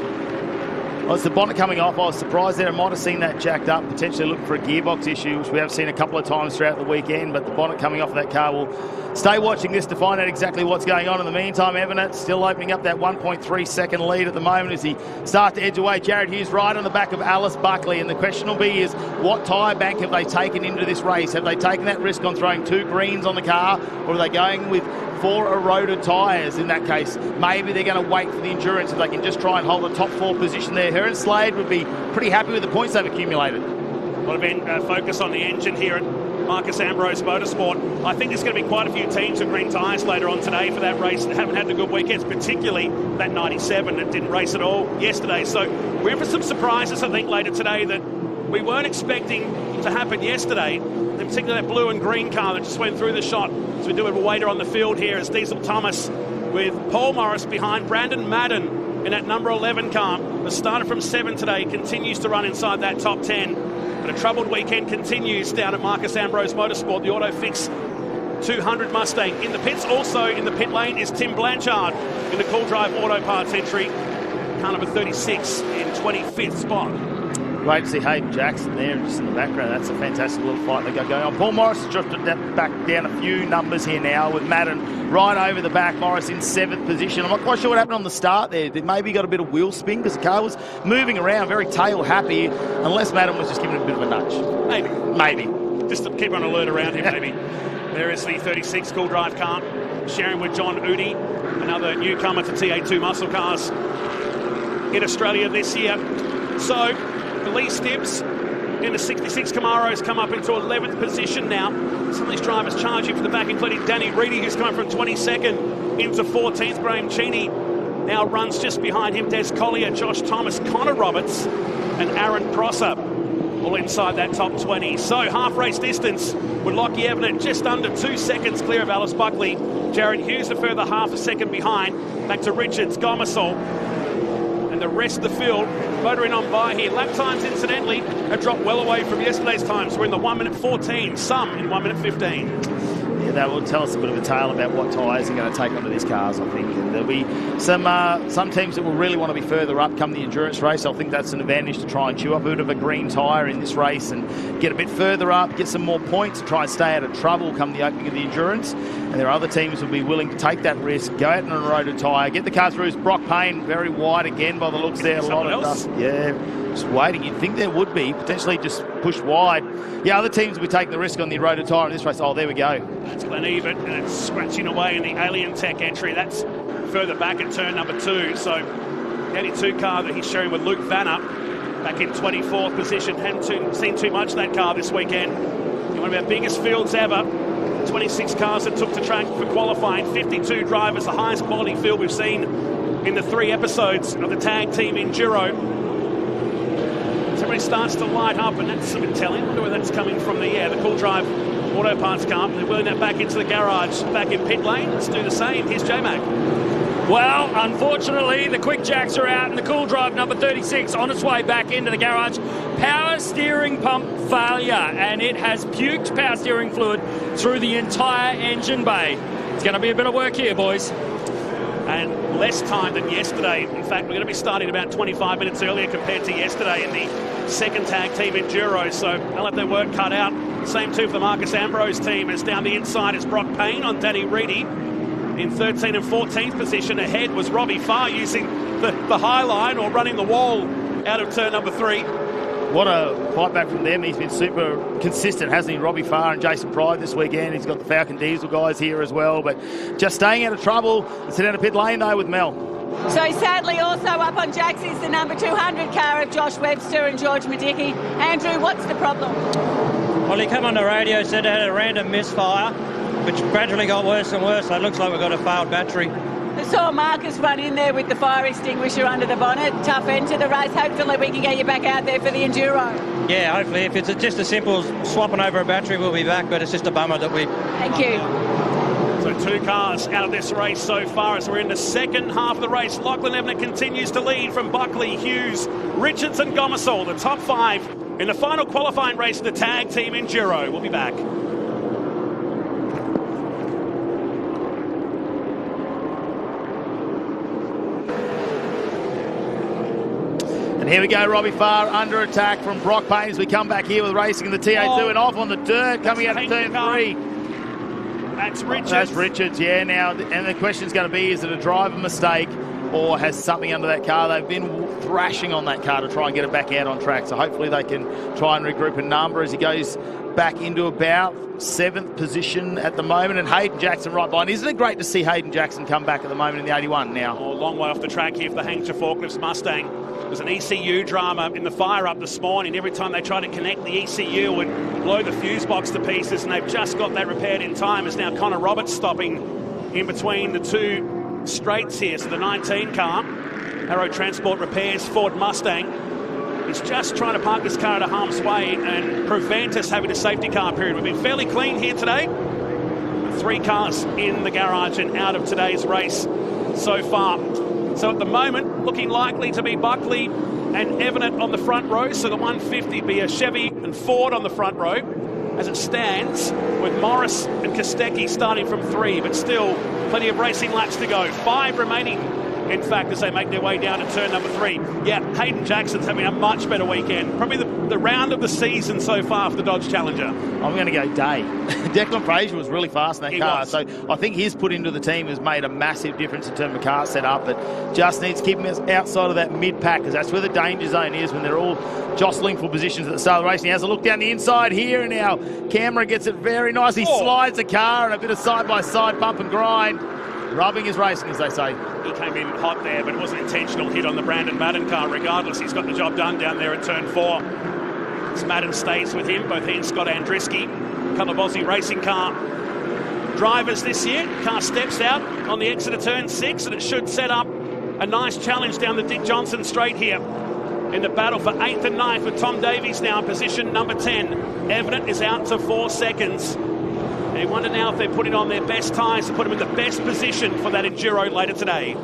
Well, it's the bonnet coming off. I was surprised there. I might have seen that jacked up, potentially looking for a gearbox issue, which we have seen a couple of times throughout the weekend, but the bonnet coming off that car will stay watching this to find out exactly what's going on. In the meantime, Evanet still opening up that 1.3 second lead at the moment as he starts to edge away. Jarrod Hughes right on the back of Alice Buckley, and the question will be is what tyre bank have they taken into this race? Have they taken that risk on throwing 2 greens on the car, or are they going with 4 eroded tyres in that case? Maybe they're going to wait for the endurance if they can just try and hold the top 4 position there. Her and Slade would be pretty happy with the points they've accumulated. A lot of focus on the engine here at Marcus Ambrose Motorsport. I think there's going to be quite a few teams with green tyres later on today for that race that haven't had the good weekends, particularly that 97 that didn't race at all yesterday. So we're in for some surprises, I think, later today that we weren't expecting to happen yesterday. In particular, that blue and green car that just went through the shot. So we do have a waiter on the field here as Diesel Thomas with Paul Morris behind Brandon Madden in that number 11 car. The starter from 7 today continues to run inside that top 10. But a troubled weekend continues down at Marcus Ambrose Motorsport. The Auto Fix 200 Mustang in the pits. Also in the pit lane is Tim Blanchard in the Cool Drive Auto Parts entry. Car number 36 in 25th spot. Great to see Hayden Jackson there just in the background. That's a fantastic little fight they got going on. Paul Morris has dropped that back down a few numbers here now with Madden right over the back. Morris in 7th position. I'm not quite sure what happened on the start there. They maybe got a bit of wheel spin because the car was moving around very tail happy, unless Madden was just giving it a bit of a nudge. Maybe. Just to keep on alert around him, maybe. There is the 36 Cool Drive car, sharing with John Udi, another newcomer to TA2 muscle cars in Australia this year. So, Lee Stibbs in the 66 Camaro's come up into 11th position now. Some of these drivers charging for the back, including Danny Reedy, who's come from 22nd into 14th. Graham Cheney now runs just behind him. Des Collier, Josh Thomas, Connor Roberts, and Aaron Prosser all inside that top 20. So half race distance with Lockie Evanet just under 2 seconds clear of Alice Buckley. Jarrod Hughes a further half a second behind. Back to Richards, Gomersall, and the rest of the field motoring on by here. Lap times, incidentally, have dropped well away from yesterday's times. We're in the 1:14, some in 1:15. Yeah, that will tell us a bit of a tale about what tyres are going to take onto these cars, I think. And there'll be some teams that will really want to be further up come the endurance race. I think that's an advantage to try and chew up a bit of a green tyre in this race and get a bit further up, get some more points, try and stay out of trouble come the opening of the endurance. And there are other teams who will be willing to take that risk, go out on a eroded tyre, get the car through. Brock Payne very wide again by the looks there. A lot of dust. Yeah, just waiting. You'd think there would be, potentially just pushed wide. Yeah, other teams will be taking the risk on the eroded tyre in this race. Oh, there we go. That's Glen Evert, and it's scratching away in the Alien Tech entry. That's further back at turn number 2. So, the 82 car that he's sharing with Luke Vanner back in 24th position. Hadn't seen too much of that car this weekend. One of our biggest fields ever. 26 cars that took to track for qualifying, 52 drivers, the highest quality field we've seen in the 3 episodes of the tag team Enduro. So everybody starts to light up, and that's a bit telling. I wonder where that's coming from. The Cool Drive Auto Parts car. They're wheeling that back into the garage, back in pit lane. Let's do the same. Here's J-Mac. Well, unfortunately, the quick jacks are out, and the Cool Drive number 36 on its way back into the garage. Power steering pump failure, and it has puked power steering fluid through the entire engine bay. It's going to be a bit of work here, boys. And less time than yesterday. In fact, we're going to be starting about 25 minutes earlier compared to yesterday in the second tag team Enduro, so they'll have their work cut out. Same too for the Marcus Ambrose team, as down the inside is Brock Payne on Danny Reedy. In 13th and 14th position ahead was Robbie Farr, using the high line or running the wall out of turn number 3. What a fight back from them. He's been super consistent, hasn't he? Robbie Farr and Jason Pride this weekend. He's got the Falcon Diesel guys here as well, but just staying out of trouble. Let's head down to pit lane though with Mel. So sadly also up on jacks is the number 200 car of Josh Webster and George Medicki. Andrew, what's the problem? Well, he came on the radio, said they had a random misfire, which gradually got worse and worse. So it looks like we've got a failed battery. I saw Marcus run in there with the fire extinguisher under the bonnet. Tough end to the race. Hopefully we can get you back out there for the Enduro. Yeah, hopefully. If it's just as simple as swapping over a battery, we'll be back. But it's just a bummer that we... Thank you. So 2 cars out of this race so far as we're in the second half of the race. Lachlan Evner continues to lead from Buckley, Hughes, Richards and Gomersall, the top 5 in the final qualifying race of the tag team Enduro. We'll be back. And here we go, Robbie Farr under attack from Brock Payne as we come back here with racing in the TA2 and off on the dirt, coming out of turn 3. That's Richards. That's Richards, yeah. Now, and the question's going to be, is it a driver mistake or has something under that car? They've been thrashing on that car to try and get it back out on track. So hopefully they can try and regroup a number as he goes back into about 7th position at the moment. And Hayden Jackson right behind. Isn't it great to see Hayden Jackson come back at the moment in the 81 now? Oh, a long way off the track here for the Hanger Forklifts Mustang. There's an ECU drama in the fire-up this morning. Every time they try to connect the ECU, it would blow the fuse box to pieces, and they've just got that repaired in time. As now Connor Roberts stopping in between the 2 straights here. So the 19 car, Arrow Transport Repairs Ford Mustang, is just trying to park this car at a harm's way and prevent us having a safety car period. We've been fairly clean here today. 3 cars in the garage and out of today's race so far. So at the moment, looking likely to be Buckley and Evanet on the front row. So the 150 be a Chevy and Ford on the front row as it stands, with Morris and Kostecki starting from 3, but still plenty of racing laps to go. 5 remaining, in fact, as they make their way down to turn number 3. Yeah, Hayden Jackson's having a much better weekend. Probably the round of the season so far for the Dodge Challenger. I'm going to go Day. Declan Fraser was really fast in that car. So I think his put into the team has made a massive difference in terms of car setup, but just needs to keep him outside of that mid-pack, because that's where the danger zone is when they're all jostling for positions at the start of the race. He has a look down the inside here, and now camera gets it very nice. He slides the car and a bit of side-by-side bump and grind. Rubbing his racing, as they say. He came in hot there, but it was an intentional hit on the Brandon Madden car. Regardless, he's got the job done down there at turn 4. As Madden stays with him, both he and Scott Andriski, a couple of Aussie racing car drivers this year. Car steps out on the exit of turn 6, and it should set up a nice challenge down the Dick Johnson straight here in the battle for 8th and 9th, with Tom Davies now in position number 10. Evanet is out to 4 seconds. They wonder now if they're putting on their best tyres to put them in the best position for that Enduro later today.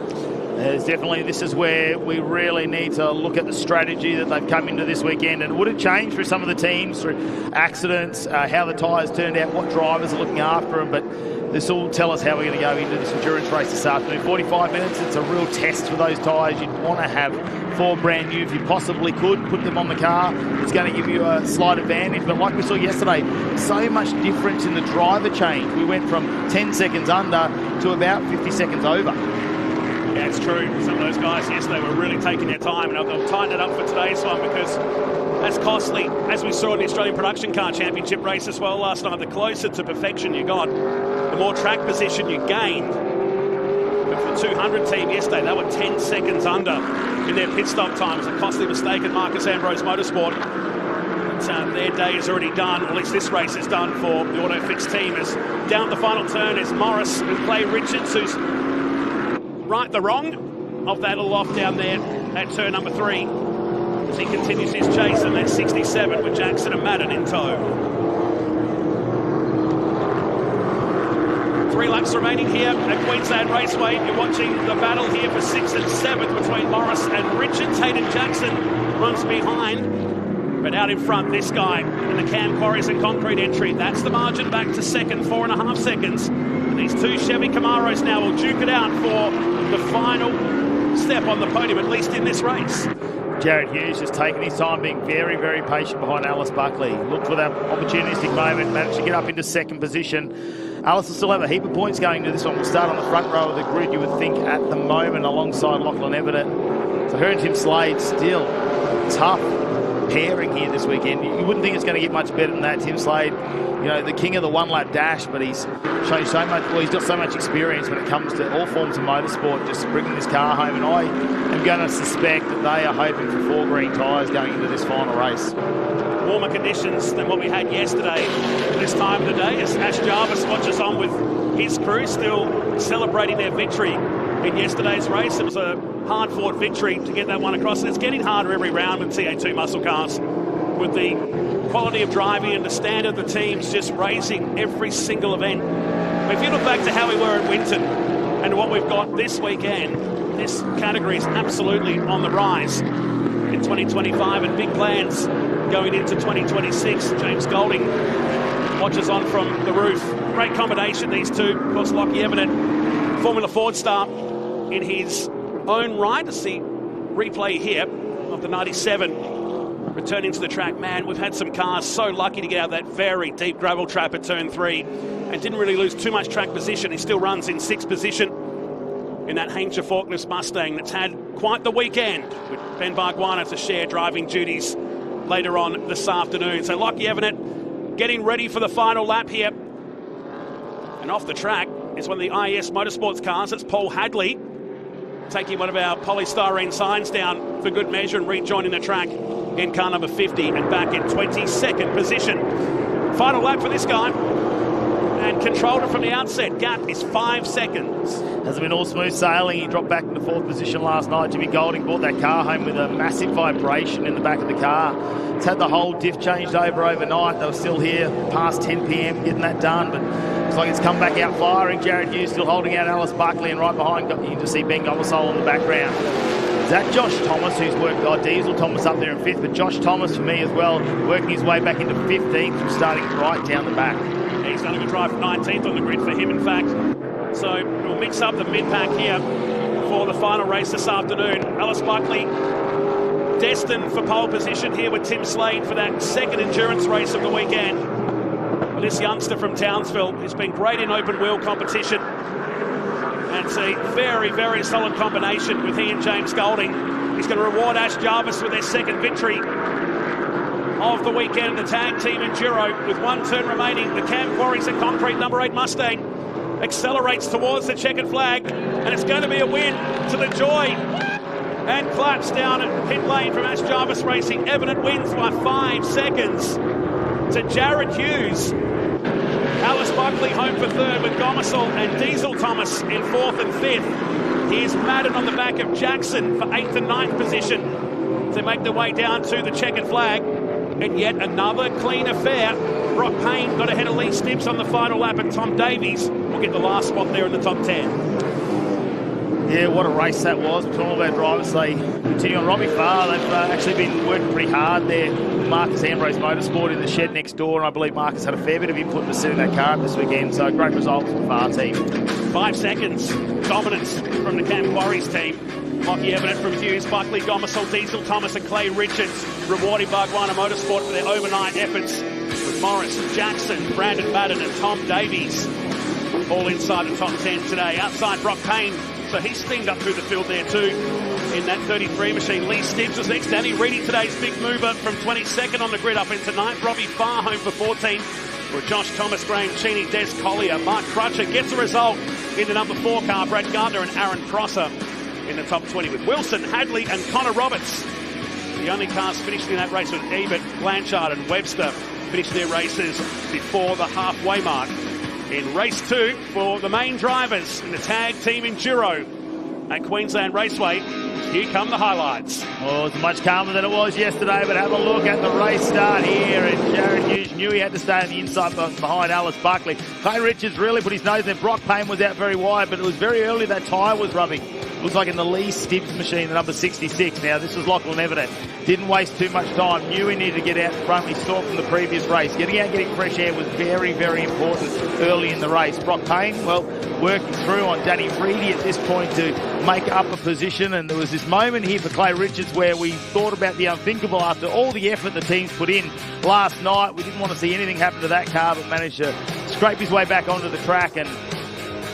This is where we really need to look at the strategy that they've come into this weekend, and would it change for some of the teams through accidents, how the tyres turned out, what drivers are looking after them, but this will tell us how we're going to go into this endurance race this afternoon. 45 minutes, it's a real test for those tyres. You'd want to have 4 brand new if you possibly could, put them on the car. It's going to give you a slight advantage, but like we saw yesterday, so much difference in the driver change. We went from 10 seconds under to about 50 seconds over. Yeah, it's true. Some of those guys yesterday were really taking their time, and they'll tighten it up for today's one, because that's costly. As we saw in the Australian Production Car Championship race as well last night, the closer to perfection you got, the more track position you gained. But for the 200 team yesterday, they were 10 seconds under in their pit stop time. It was a costly mistake at Marcus Ambrose Motorsport. But their day is already done, or at least this race is done for the Autofix team. As down the final turn is Morris with Clay Richards, who's right the wrong of that little off down there at turn number 3. As he continues his chase, and that's 67 with Jackson and Madden in tow. 3 laps remaining here at Queensland Raceway. You're watching the battle here for 6th and 7th between Morris and Richards. Hayden Jackson runs behind, but out in front, this guy in the Cam Quarries and Concrete entry. That's the margin back to second, 4.5 seconds. And these 2 Chevy Camaros now will duke it out for the final step on the podium, at least in this race. Jarrod Hughes just taking his time, being very, very patient behind Alice Buckley. Looked for that opportunistic moment, managed to get up into second position. Alice will still have a heap of points going into this one. We'll start on the front row of the grid, you would think, at the moment, alongside Lachlan Everett. So her and Tim Slade still tough pairing here this weekend. You wouldn't think it's going to get much better than that. Tim Slade, you know, the king of the one-lap dash, but he's shown so much, well, he's got so much experience when it comes to all forms of motorsport, just bringing this car home. And I am going to suspect that they are hoping for 4 green tyres going into this final race. Warmer conditions than what we had yesterday this time of the day, as Ash Jarvis watches on with his crew, still celebrating their victory in yesterday's race. It was a hard-fought victory to get that one across, and it's getting harder every round with TA2 muscle cars, with the quality of driving and the standard of the teams just raising every single event. If you look back to how we were at Winton and what we've got this weekend, this category is absolutely on the rise in 2025, and big plans going into 2026. James Golding watches on from the roof. Great combination, these two. Of course, Lockie Eminent, Formula Ford star in his own right. To see replay here of the 97 returning to the track. Man, we've had some cars so lucky to get out of that very deep gravel trap at turn 3 and didn't really lose too much track position. He still runs in 6th position in that Hampshire Forklift Mustang that's had quite the weekend, with Ben Bargwanna to share driving duties later on this afternoon. So Lockie Eminent getting ready for the final lap here. And off the track is one of the IES Motorsports cars. It's Paul Hadley taking one of our polystyrene signs down for good measure and rejoining the track in car number 50 and back in 22nd position. Final lap for this guy, and controlled it from the outset. Gap is 5 seconds. Hasn't been all smooth sailing. He dropped back into 4th position last night. Jimmy Golding brought that car home with a massive vibration in the back of the car. It's had the whole diff changed over overnight. They were still here past 10 p.m. getting that done, but looks like it's come back out firing. Jarrod Hughes still holding out Alice Buckley, and right behind you can just see Ben Gomersole in the background. Is that Josh Thomas, who's worked Diesel Thomas up there in 5th, but Josh Thomas for me as well, working his way back into 15th from starting right down the back. He's done a good drive from 19th on the grid for him, in fact. So we'll mix up the mid-pack here for the final race this afternoon. Alice Buckley destined for pole position here with Tim Slade for that second endurance race of the weekend. Well, this youngster from Townsville has been great in open wheel competition. And it's a very, very solid combination with he and James Golding. He's going to reward Ash Jarvis with their second victory of the weekend. The tag team Enduro, with 1 turn remaining. The Cam Quarries and Concrete number 8 Mustang accelerates towards the checkered flag, and it's going to be a win to the joy and claps down at pit lane from Ash Jarvis Racing. Evident wins by 5 seconds to Jarrod Hughes. Alice Buckley home for 3rd with Gomersole and Diesel Thomas in 4th and 5th. Here's Madden on the back of Jackson for 8th and 9th position to make their way down to the checkered flag. And yet another clean affair. Brock Payne got ahead of Lee Stibbs on the final lap, and Tom Davies will get the last spot there in the top 10. Yeah, what a race that was between all of our drivers. They continue on. Robbie Farr, they've actually been working pretty hard there. Marcus Ambrose Motorsport in the shed next door, and I believe Marcus had a fair bit of input into setting that car up this weekend, so great results for the Farr team. 5 seconds dominance from the Cam Quarries team. Lockie Eminent from Hughes, Buckley, Gomersole, Diesel Thomas and Clay Richards rewarding Bargwanna Motorsport for their overnight efforts, with Morris, Jackson, Brandon Madden and Tom Davies all inside the top 10 today. Outside Brock Payne, so he steamed up through the field there too in that 33 machine. Lee Stibbs was next. Danny Reedy, today's big mover, from 22nd on the grid up into 9th. Robbie Farr home for 14. With Josh Thomas, Graham Cheney, Des Collier. Mark Crutcher gets a result in the number 4 car. Brad Gardner and Aaron Prosser in the top 20, with Wilson, Hadley and Connor Roberts The only cars finishing in that race were Ebert, Blanchard and Webster finished their races before the halfway mark. In race 2 for the main drivers in the tag team Enduro at Queensland Raceway. Here come the highlights. Oh, it's much calmer than it was yesterday, but have a look at the race start here. And Jarrod Hughes knew he had to stay on the inside behind Alice Buckley. Clay Richards really put his nose in there. Brock Payne was out very wide, but it was very early that tyre was rubbing. Looks like in the Lee Stibbs machine, the number 66. Now, this was Lachlan Everett. Didn't waste too much time. Knew he needed to get out in front. We saw from the previous race. Getting out, getting fresh air was very, very important early in the race. Brock Payne, well, working through on Danny Reedy at this point to make up a position. And there was this moment here for Clay Richards where we thought about the unthinkable after all the effort the team's put in last night. We didn't want to see anything happen to that car, but managed to scrape his way back onto the track and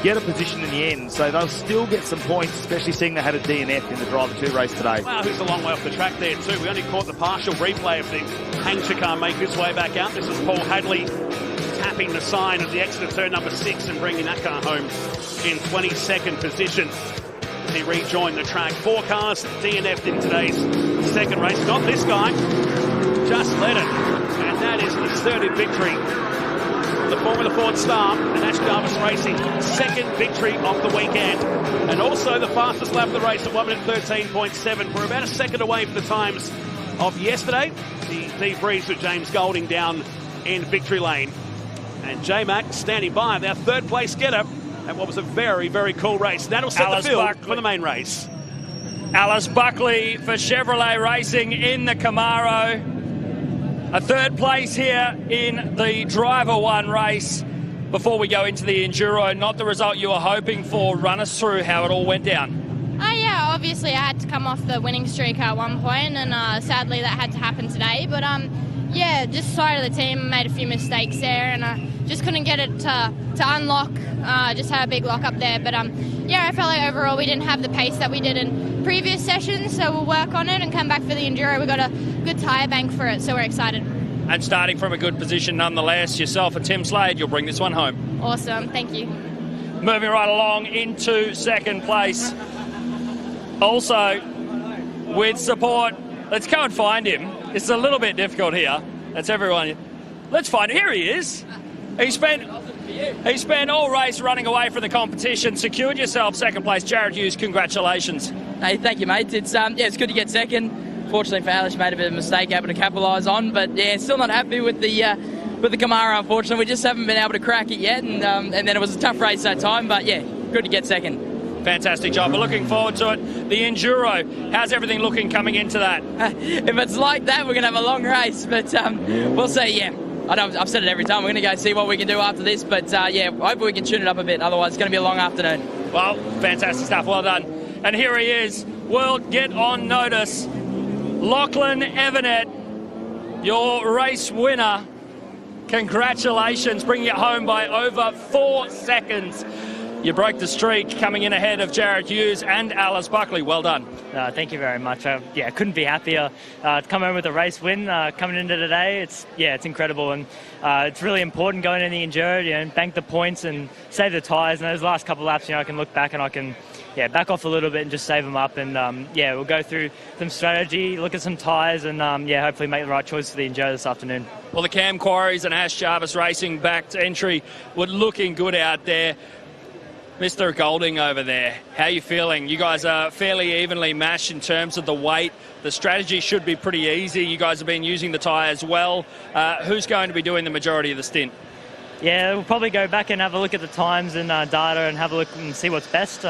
get a position in the end. So they'll still get some points, especially seeing they had a DNF in the Driver 2 race today. Wow, who's a long way off the track there too. We only caught the partial replay of the Hampshire car make its way back out. This is Paul Hadley tapping the sign of the exit of turn number 6 and bringing that car home in 22nd position. He rejoined the track. 4 cars DNF'd in today's second race. Not this guy, just led it. And that is his 3rd victory. The Formula Ford star and Ash Jarvis Racing, 2nd victory of the weekend. And also the fastest lap of the race at 1 minute 13.7. We're about a second away from the times of yesterday. The debriefs with James Golding down in victory lane. And J-Mac standing by, their 3rd place getter at what was a very, very cool race. That'll set the field for the main race. Alice Buckley for Chevrolet Racing in the Camaro. A 3rd place here in the Driver 1 race. Before we go into the Enduro, not the result you were hoping for. Run us through how it all went down. Yeah, obviously I had to come off the winning streak at one point, and sadly that had to happen today. But yeah, just sorry to the team, made a few mistakes there, and just couldn't get it to unlock. Just had a big lock up there. But yeah, I felt like overall we didn't have the pace that we did in previous sessions, so we'll work on it and come back for the Enduro. We got a good tyre bank for it, so we're excited. And starting from a good position nonetheless, yourself and Tim Slade, you'll bring this one home. Awesome, thank you. Moving right along into 2nd place. Also, with support, let's go and find him. It's a little bit difficult here. That's everyone. Let's find him. Here he is. He spent all race running away from the competition, secured yourself 2nd place. Jarrod Hughes, congratulations. Hey, thank you, mate. It's yeah, it's good to get 2nd. Fortunately for Alice, made a bit of a mistake, able to capitalise on, but yeah, still not happy with the Camaro. Unfortunately, we just haven't been able to crack it yet, and then it was a tough race that time. But yeah, good to get 2nd. Fantastic job. We're looking forward to it. The Enduro, how's everything looking coming into that? If it's like that, we're going to have a long race, but we'll see, yeah. I know I've said it every time. We're going to go see what we can do after this, but yeah, hopefully we can tune it up a bit. Otherwise, it's going to be a long afternoon. Well, fantastic stuff. Well done. And here he is. World Get On Notice. Lachlan Everett, your race winner. Congratulations, bringing it home by over 4 seconds. You broke the streak, coming in ahead of Jarrod Hughes and Alice Buckley. Well done. Thank you very much. Yeah, couldn't be happier to come home with a race win. Coming into today, it's incredible, and it's really important going in the Enduro, bank the points and save the tyres. And those last couple of laps, I can look back and I can back off a little bit and just save them up. And we'll go through some strategy, look at some tyres, and hopefully make the right choice for the Enduro this afternoon. Well, the Cam Quarries and Ash Jarvis Racing back to entry were looking good out there. Mr. Golding over there, how are you feeling? You guys are fairly evenly matched in terms of the weight. The strategy should be pretty easy. You guys have been using the tyres well. Who's going to be doing the majority of the stint? Yeah, we'll probably go back and have a look at the times and data and have a look and see what's best.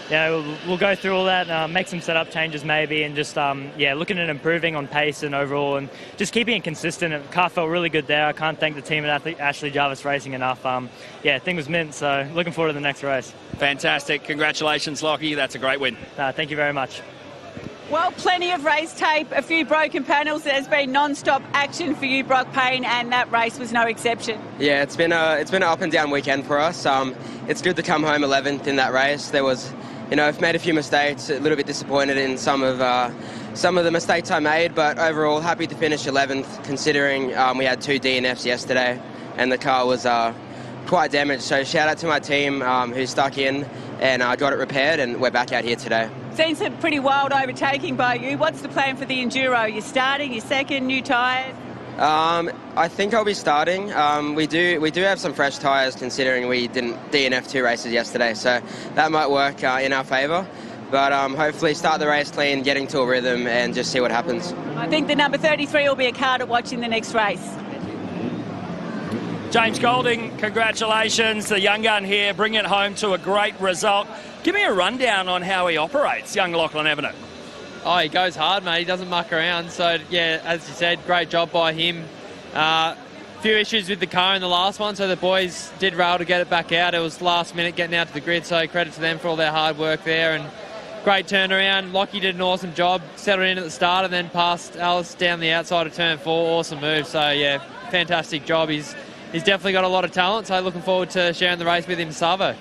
We'll go through all that, make some setup changes maybe, and just looking at improving on pace and overall, and just keeping it consistent. The car felt really good there. I can't thank the team at Ashley Jarvis Racing enough. Thing was mint, so looking forward to the next race. Fantastic. Congratulations, Lockie. That's a great win. Thank you very much. Well, plenty of race tape, a few broken panels. There's been non-stop action for you, Brock Payne, and that race was no exception. Yeah, it's been an up and down weekend for us. It's good to come home 11th in that race. There was, I've made a few mistakes, a little bit disappointed in some of the mistakes I made, but overall happy to finish 11th considering we had 2 DNFs yesterday and the car was quite damaged. So shout out to my team who stuck in and got it repaired, and we're back out here today. Seen some pretty wild overtaking by you. What's the plan for the Enduro? You're starting, you're second, new tyres? I think I'll be starting. We do have some fresh tyres considering we didn't DNF 2 races yesterday, so that might work in our favour. But hopefully start the race clean, get into a rhythm and just see what happens. I think the number 33 will be a car to watch in the next race. James Golding, congratulations. The young gun here, bringing it home to a great result. Give me a rundown on how he operates, young Lachlan Evenet. Oh, he goes hard, mate. He doesn't muck around. So, yeah, as you said, great job by him. Few issues with the car in the last one, so the boys did rail to get it back out. It was last minute getting out to the grid, so credit to them for all their hard work there. And great turnaround. Lockie did an awesome job, settled in at the start and then passed Alice down the outside of turn 4. Awesome move. So, yeah, fantastic job. He's definitely got a lot of talent, so looking forward to sharing the race with him, Savo.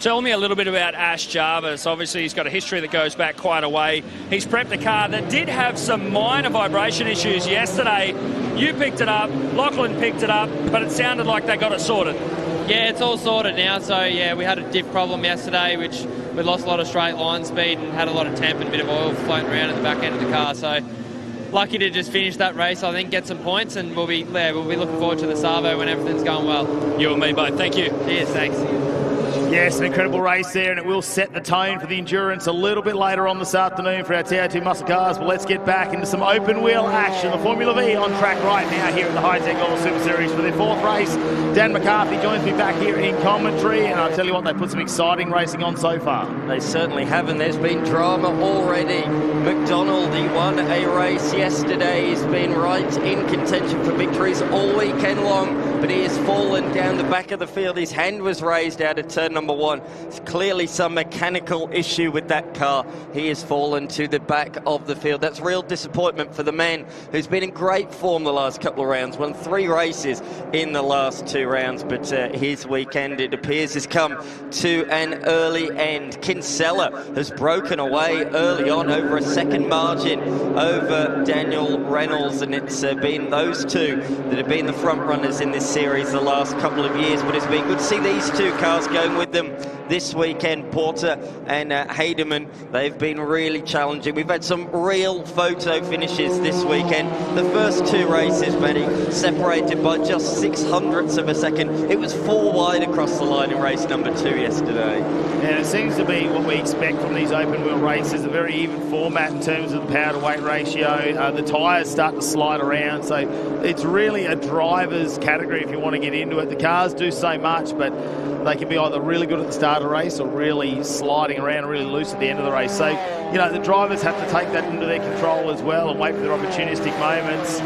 Tell me a little bit about Ash Jarvis. Obviously, he's got a history that goes back quite a way. He's prepped a car that did have some minor vibration issues yesterday. You picked it up, Lachlan picked it up, but it sounded like they got it sorted. Yeah, it's all sorted now. So, yeah, we had a diff problem yesterday, which we lost a lot of straight line speed and had a lot of temp and a bit of oil floating around in the back end of the car. So, lucky to just finish that race, I think, get some points, and we'll be looking forward to the Savo when everything's going well. You and me both. Thank you. Cheers, thanks. Yes, an incredible race there, and it will set the tone for the endurance a little bit later on this afternoon for our TO2 muscle cars. But let's get back into some open wheel action. The Formula V on track right now here at the Hi-Tec Qd Super Series for their 4th race. Dan McCarthy joins me back here in commentary, and I'll tell you what, they put some exciting racing on so far. They certainly have, and there's been drama already. McDonald, he won a race yesterday. He's been right in contention for victories all weekend long, but he has fallen down the back of the field. His hand was raised out of turn number 1. It's clearly some mechanical issue with that car. He has fallen to the back of the field. That's real disappointment for the man who's been in great form the last couple of rounds. Won 3 races in the last 2 rounds, but his weekend, it appears, has come to an early end. Kinsella has broken away early on over a second margin over Daniel Reynolds, and it's been those two that have been the front runners in this series the last couple of years, but it's been good to see these 2 cars going with them this weekend. Porter and Haydeman, they've been really challenging. We've had some real photo finishes this weekend. The first 2 races, Matty, separated by just 600ths of a second. It was 4 wide across the line in race number 2 yesterday. And it seems to be what we expect from these open wheel races, a very even format in terms of the power to weight ratio. The tyres start to slide around, so it's really a driver's category if you want to get into it. The cars do so much, but they can be either really good at the start of the race or really sliding around really loose at the end of the race. So, you know, the drivers have to take that into their control as well and wait for their opportunistic moments.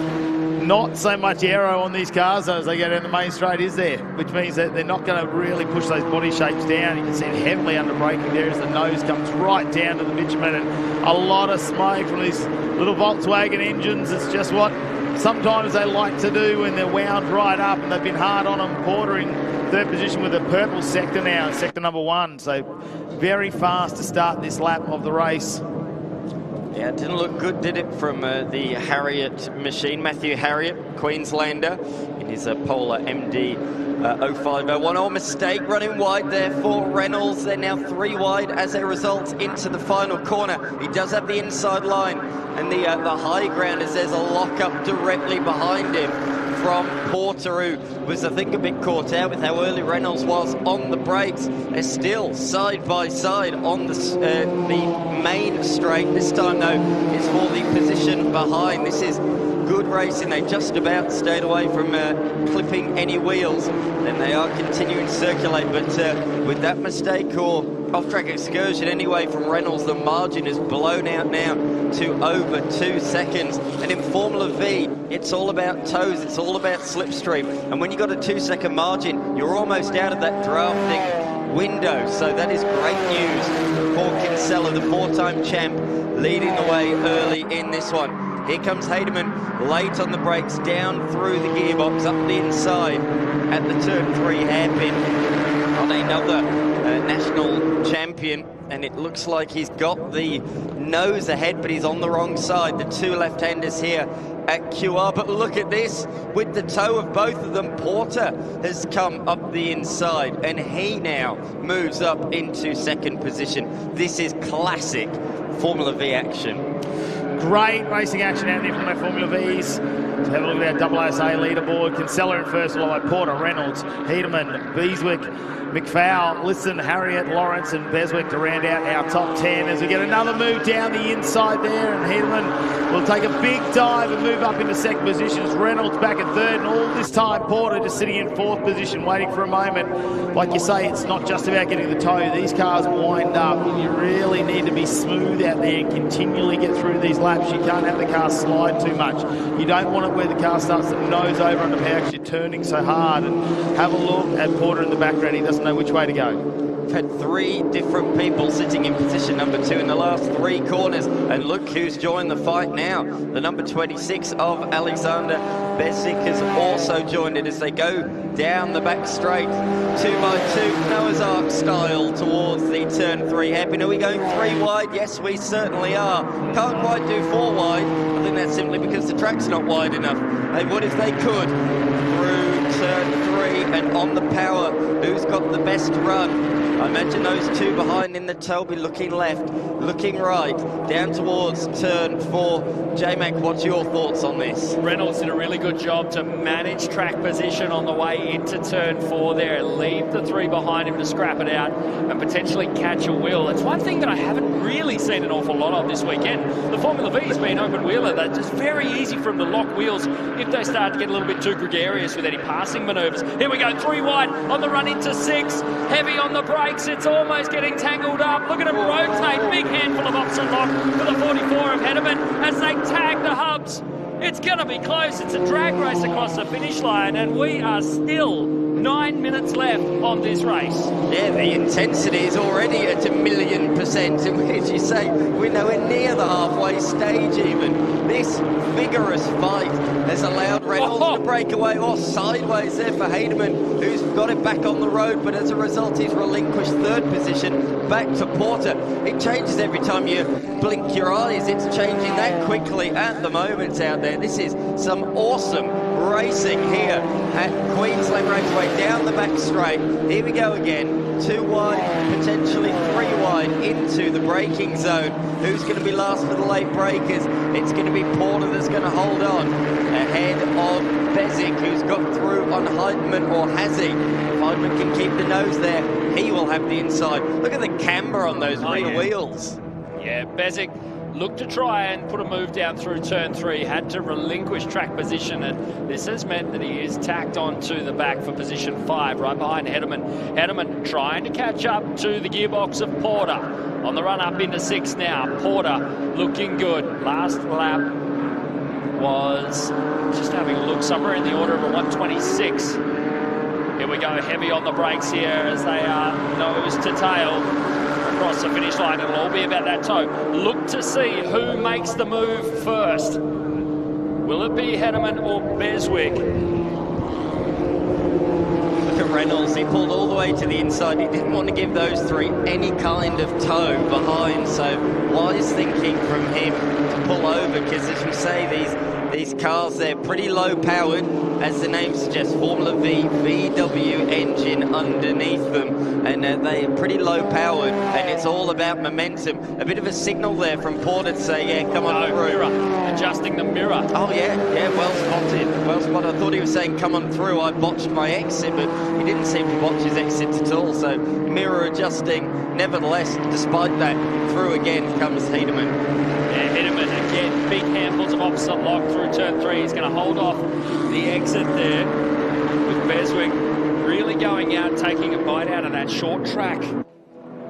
Not so much aero on these cars though, as they go down the main straight, is there? Which means that they're not going to really push those body shapes down. You can see it heavily under braking there as the nose comes right down to the bitumen, and a lot of smoke from these little Volkswagen engines. It's just what sometimes they like to do when they're wound right up, and they've been hard on them. Porter in 3rd position with a purple sector now, sector number 1. So very fast to start this lap of the race. Yeah, it didn't look good, did it, from the Harriet machine. Matthew Harriet, Queenslander, in his Polar MD 0501. Oh, mistake running wide there for Reynolds. They're now 3 wide as a result into the final corner. He does have the inside line, and the high ground as there's a lock-up directly behind him from Porter, who was, I think, a bit caught out with how early Reynolds was on the brakes. They're still side by side on the main straight. This time, though, is for the position behind. This is good racing. They just about stayed away from clipping any wheels, and they are continuing to circulate. But with that mistake or off-track excursion anyway from Reynolds, the margin is blown out now to over 2 seconds. And in Formula V, it's all about toes, it's all about slipstream. And when you've got a 2-second margin, you're almost out of that drafting window. So that is great news for Kinsella, the 4-time champ, leading the way early in this one. Here comes Haydeman, late on the brakes, down through the gearbox, up the inside at the turn 3 hairpin on another national champion. And it looks like he's got the nose ahead, but he's on the wrong side. The 2 left-handers here at QR. But look at this, with the toe of both of them, Porter has come up the inside, and he now moves up into 2nd position. This is classic Formula V action. Great racing action out there from our Formula Vs. So have a look at our AASA leaderboard. Kinsella in first, followed by Porter, Reynolds, Hedeman, Beeswick, McFowle, Lisson, Harriet, Lawrence and Beswick to round out our top 10 as we get another move down the inside there, and Hedeman will take a big dive and move up into second position as Reynolds back in third, and all this time Porter just sitting in fourth position waiting for a moment. Like you say, it's not just about getting the toe. These cars wind up. You really need to be smooth out there and continually get through these laps. You can't have the car slide too much. You don't want it where the car starts to nose over under power because you're turning so hard. And have a look at Porter in the background. He doesn't know which way to go. We've had 3 different people sitting in position number 2 in the last 3 corners, and look who's joined the fight now. The number 26 of Alexander Beswick has also joined it as they go down the back straight, 2 by 2, Noah's Ark style towards the turn 3 hairpin. Are we going 3 wide? Yes, we certainly are. Can't quite do 4 wide. I think that's simply because the track's not wide enough. They would if they could. Through turn 3 and on the power. Who's got the best run? I imagine those 2 behind in the toe be looking left, looking right, down towards turn 4. J-Mac, what's your thoughts on this? Reynolds did a really good job to manage track position on the way into turn 4 there, leave the 3 behind him to scrap it out and potentially catch a wheel. It's one thing that I haven't really seen an awful lot of this weekend. The Formula V's been open wheeler. They're just very easy for them to lock wheels if they start to get a little bit too gregarious with any passing manoeuvres. Here we go, 3 wide on the run into 6, heavy on the brakes. It's almost getting tangled up. Look at him rotate. Big handful of option lock for the 44 of Hedeman as they tag the hubs. It's going to be close. It's a drag race across the finish line, and we are still 9 minutes left on this race. Yeah, the intensity is already at 1,000,000%. And as you say, we're nowhere near the halfway stage even. This vigorous fight has allowed Reynolds to break away or sideways there for Hedeman, who's got it back on the road, but as a result he's relinquished third position back to Porter. It changes every time you blink your eyes. It's changing that quickly at the moment out there. This is some awesome racing here at Queensland Raceway down the back straight. Here we go again, 2 wide, potentially 3 wide into the braking zone. Who's going to be last for the late breakers? It's going to be Porter that's going to hold on ahead of Beswick, who's got through on Heidman, or has he? If Heidman can keep the nose there, he will have the inside. Look at the camber on those rear wheels. Yeah, Beswick looked to try and put a move down through turn 3, had to relinquish track position, and this has meant that he is tacked onto the back for position 5, right behind Hedeman. Hedeman trying to catch up to the gearbox of Porter. On the run up into 6 now, Porter looking good. Last lap was, just having a look, somewhere in the order of a 126. Here we go, heavy on the brakes here as they are nose to tail across the finish line. It'll all be about that toe. Look to see who makes the move first. Will it be Hedeman or Beswick? Look at Reynolds, he pulled all the way to the inside. He didn't want to give those 3 any kind of toe behind, so wise thinking from him to pull over, because as you say, these cars, they're pretty low powered, as the name suggests. Formula V, VW engine underneath them, and they are pretty low powered, and it's all about momentum. A bit of a signal there from Porter to say, yeah, come on through. Mirror. Adjusting the mirror. Oh yeah, well spotted. Well spotted. I thought he was saying, come on through, I botched my exit, but he didn't seem to botch his exit at all, so mirror adjusting. Nevertheless, despite that, through again comes Hedeman. Yeah, Hedeman again, big handfuls of opposite lock through turn 3. He's going to hold off the exit there with Beswick really going out, taking a bite out of that short track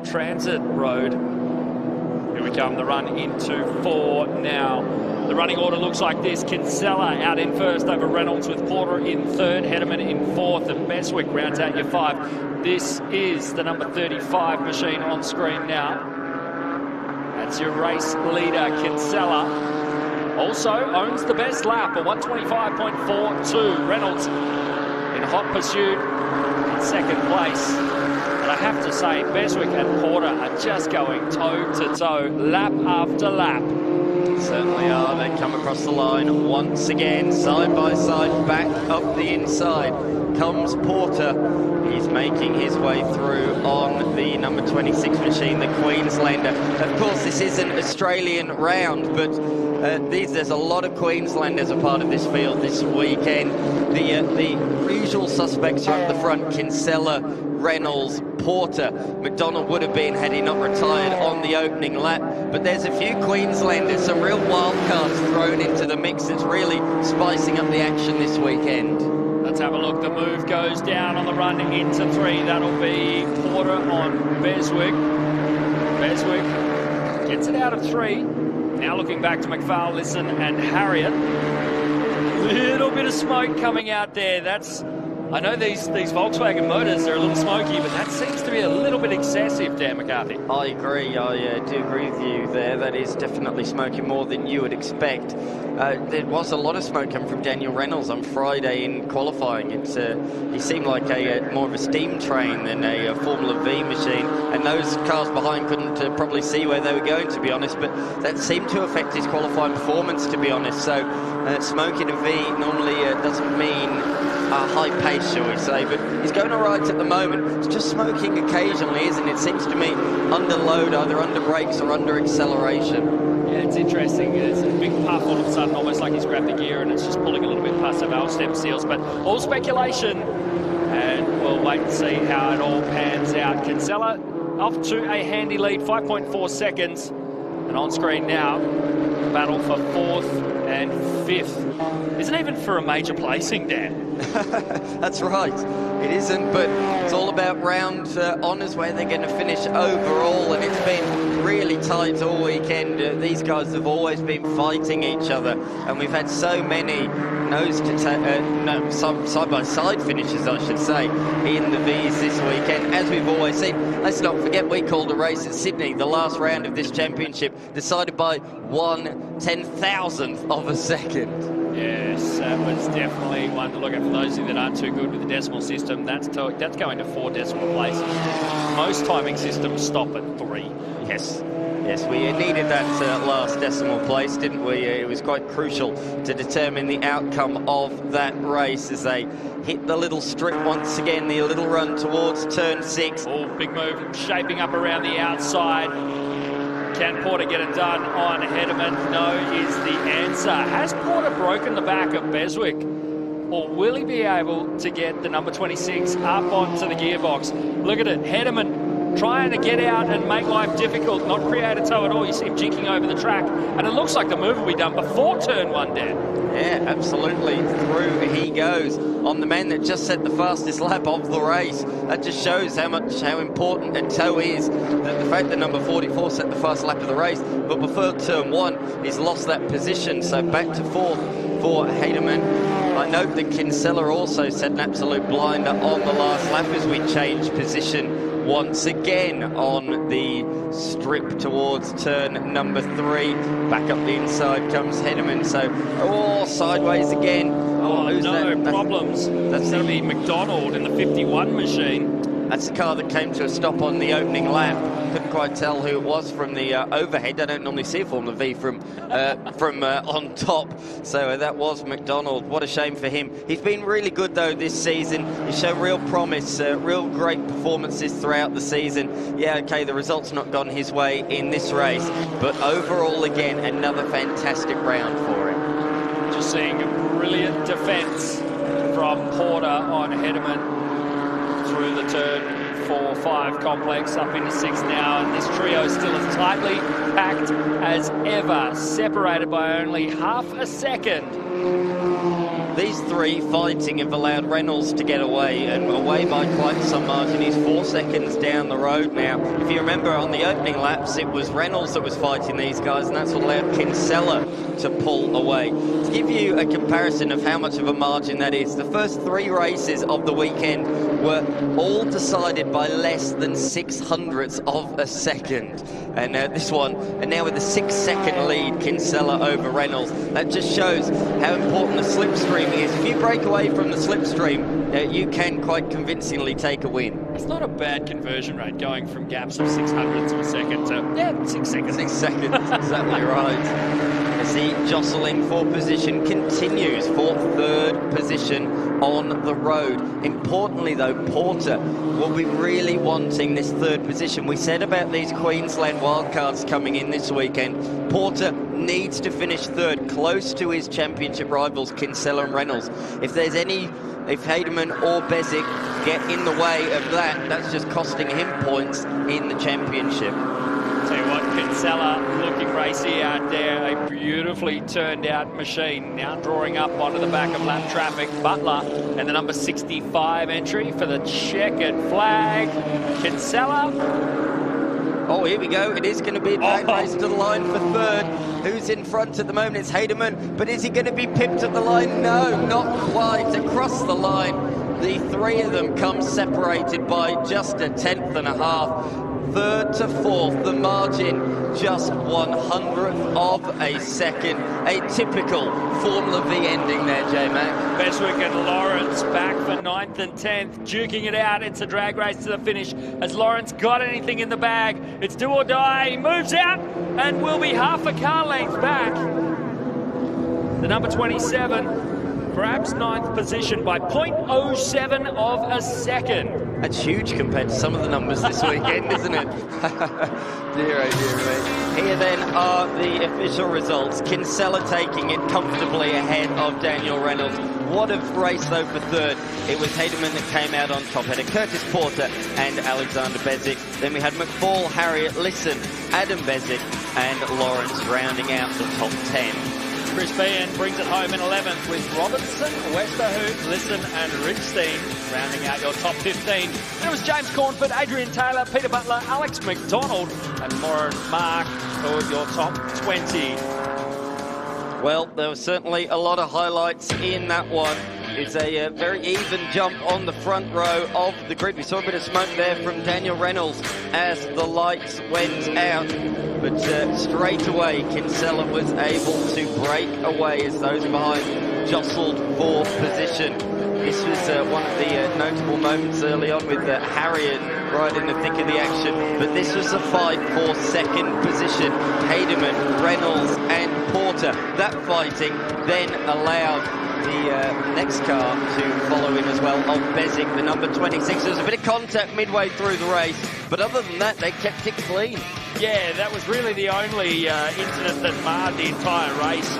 transit road. Here we come, the run into 4 now. The running order looks like this. Kinsella out in first over Reynolds, with Porter in third, Hedeman in 4th, and Beswick rounds out your 5. This is the number 35 machine on screen now. That's your race leader, Kinsella. Also owns the best lap, a 125.42. Reynolds in hot pursuit in second place. But I have to say, Beswick and Porter are just going toe-to-toe, lap after lap. Certainly are. They come across the line once again, side by side, back up the inside. comes Porter. He's making his way through on the number 26 machine, the Queenslander. Of course, this is an Australian round, but there's a lot of Queenslanders a part of this field this weekend. The usual suspects are up the front: Kinsella, Reynolds, Porter. McDonald would have been had he not retired on the opening lap, but there's a few Queenslanders, some real wild cards thrown into the mix that's really spicing up the action this weekend. Let's have a look. The move goes down on the run into 3. That'll be Porter on Beswick. Beswick gets it out of 3. Now looking back to McFarlane and Harriet. Little bit of smoke coming out there. I know these Volkswagen motors are a little smoky, but that seems to be a little bit excessive, Dan McCarthy. I agree. I do agree with you there. That is definitely smoking more than you would expect. There was a lot of smoke coming from Daniel Reynolds on Friday in qualifying. He seemed like more of a steam train than a Formula V machine, and those cars behind couldn't probably see where they were going, to be honest, but that seemed to affect his qualifying performance, to be honest. So smoking a V normally doesn't mean a high pace, shall we say, but he's going all right at the moment. It's just smoking occasionally, isn't it? It seems to me under load, either under brakes or under acceleration. Yeah, it's interesting. It's a big puff all of a sudden, almost like he's grabbed the gear and it's just pulling a little bit past the valve stem seals, but all speculation, and we'll wait and see how it all pans out. Kinsella off to a handy lead, 5.4 seconds, and on screen now, battle for 4th and 5th. Isn't even for a major placing, Dan. That's right. It isn't, but it's all about round honours where they're going to finish overall, and it's been really tight all weekend. These guys have always been fighting each other, and we've had so many side-by-side finishes, I should say, in the V's this weekend, as we've always seen. Let's not forget, we called a race at Sydney, the last round of this championship, decided by 1/10,000th of a second. Yes, that was definitely one to look at for those of you that aren't too good with the decimal system. That's going to 4 decimal places. Most timing systems stop at 3. Yes. Yes, we needed that last decimal place, didn't we? It was quite crucial to determine the outcome of that race as they hit the little strip once again, the little run towards turn 6. Oh, big move shaping up around the outside. Can Porter get it done on Hederman? No is the answer. Has Porter broken the back of Beswick? Or will he be able to get the number 26 up onto the gearbox? Look at it, Hederman trying to get out and make life difficult, not create a tow at all. You see him jinking over the track, and it looks like the move will be done before turn 1, Dan. Yeah, absolutely. Through he goes on the man that just set the fastest lap of the race. That just shows how important a tow is. The fact that number 44 set the fast lap of the race, but before turn 1, he's lost that position. So back to 4th for Hederman. I note that Kinsella also set an absolute blinder on the last lap as we change position once again on the strip towards turn number 3. Back up the inside comes Hederman. So, sideways again. Problems. That's going to be McDonald in the 51 machine. That's the car that came to a stop on the opening lap. Couldn't quite tell who it was from the overhead. I don't normally see a Formula V from on top. So that was McDonald. What a shame for him. He's been really good, though, this season. He's shown real promise, real great performances throughout the season. Yeah, okay, the result's not gone his way in this race. But overall, again, another fantastic round for him. Just seeing a brilliant defence from Porter on Hederman through the turn 4-5 complex up into 6 now, and this trio is still as tightly packed as ever, separated by only half a second. These 3 fighting have allowed Reynolds to get away, and away by quite some margin. He's 4 seconds down the road now. If you remember, on the opening laps, it was Reynolds that was fighting these guys, and that's what allowed Kinsella to pull away. To give you a comparison of how much of a margin that is, the first 3 races of the weekend were all decided by less than 0.06 of a second. And this one, and now with a 6-second lead, Kinsella over Reynolds. That just shows how important the slipstream is. If you break away from the slipstream, you can quite convincingly take a win. It's not a bad conversion rate, going from gaps of 0.06 of a second to 6 seconds. 6 seconds, exactly right. Racey jostling for position continues for third position on the road. Importantly though, Porter will be really wanting this third position. We said about these Queensland wildcards coming in this weekend, Porter needs to finish third, close to his championship rivals Kinsella and Reynolds. If Haydeman or Bezic get in the way of that, that's just costing him points in the championship. Tell you what, Kinsella looking racy out there, a beautifully turned out machine, now drawing up onto the back of lap traffic. Butler and the number 65 entry for the checkered flag. Kinsella. Oh, here we go. It is going to be a drag race to the line for third. Who's in front at the moment? It's Haydeman, but is he going to be pipped at the line? No, not quite. Across the line, the three of them come separated by just a tenth and a half. Third to fourth, the margin just 1/100th of a second. A typical Formula V ending there, J-Mac. Beswick and Lawrence back for 9th and 10th, duking it out. It's a drag race to the finish. Has Lawrence got anything in the bag? It's do or die. He moves out and will be half a car length back. The number 27 grabs 9th position by 0.07 of a second. That's huge compared to some of the numbers this weekend, isn't it? Dear, oh dear me. Here then are the official results. Kinsella taking it comfortably ahead of Daniel Reynolds. What a race though for third. It was Haydeman that came out on top. Had a Curtis Porter and Alexander Bezic. Then we had McFall, Harriet, Lisson, Adam Bezic and Lawrence rounding out the top 10. Chris Behan brings it home in 11th with Robertson, Westerhout, Lisson and Ridgestein rounding out your top 15. There was James Cornford, Adrian Taylor, Peter Butler, Alex McDonald and Moran Mark for your top 20. Well, there was certainly a lot of highlights in that one. It's a very even jump on the front row of the grid. We saw a bit of smoke there from Daniel Reynolds as the lights went out. But straight away, Kinsella was able to break away as those behind jostled for position. This was one of the notable moments early on with Harriet right in the thick of the action. But this was a fight for second position. Haydeman, Reynolds and Porter. That fighting then allowed the next car to follow in as well of Bezic, the number 26. There was a bit of contact midway through the race, but other than that, they kept it clean. Yeah, that was really the only incident that marred the entire race,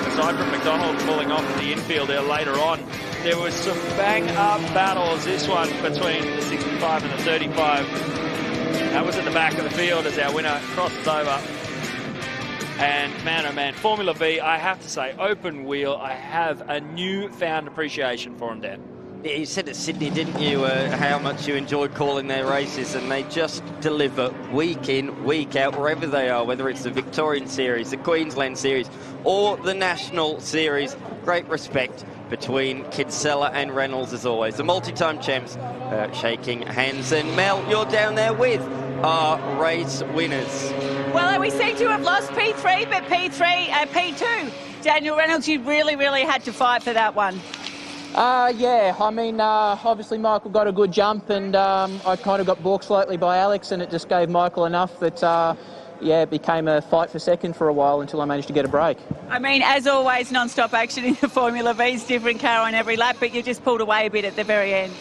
aside from McDonald pulling off in the infield there later on. There was some bang-up battles, this one between the 65 and the 35. That was at the back of the field as our winner crosses over. And man, oh man, Formula V, I have to say, open wheel, I have a newfound appreciation for them, Dan. Yeah, you said at Sydney, didn't you, how much you enjoyed calling their races, and they just deliver week in, week out, wherever they are, whether it's the Victorian Series, the Queensland Series, or the National Series. Great respect between Kinsella and Reynolds as always. The multi-time champs shaking hands. And Mel, you're down there with our race winners. Well, we seem to have lost P3, but P2, Daniel Reynolds, you really, really had to fight for that one. Yeah, I mean, obviously Michael got a good jump and I kind of got balked slightly by Alex, and it just gave Michael enough that, yeah, it became a fight for second for a while until I managed to get a break. I mean, as always, non-stop action in the Formula V's, different car on every lap, but you just pulled away a bit at the very end.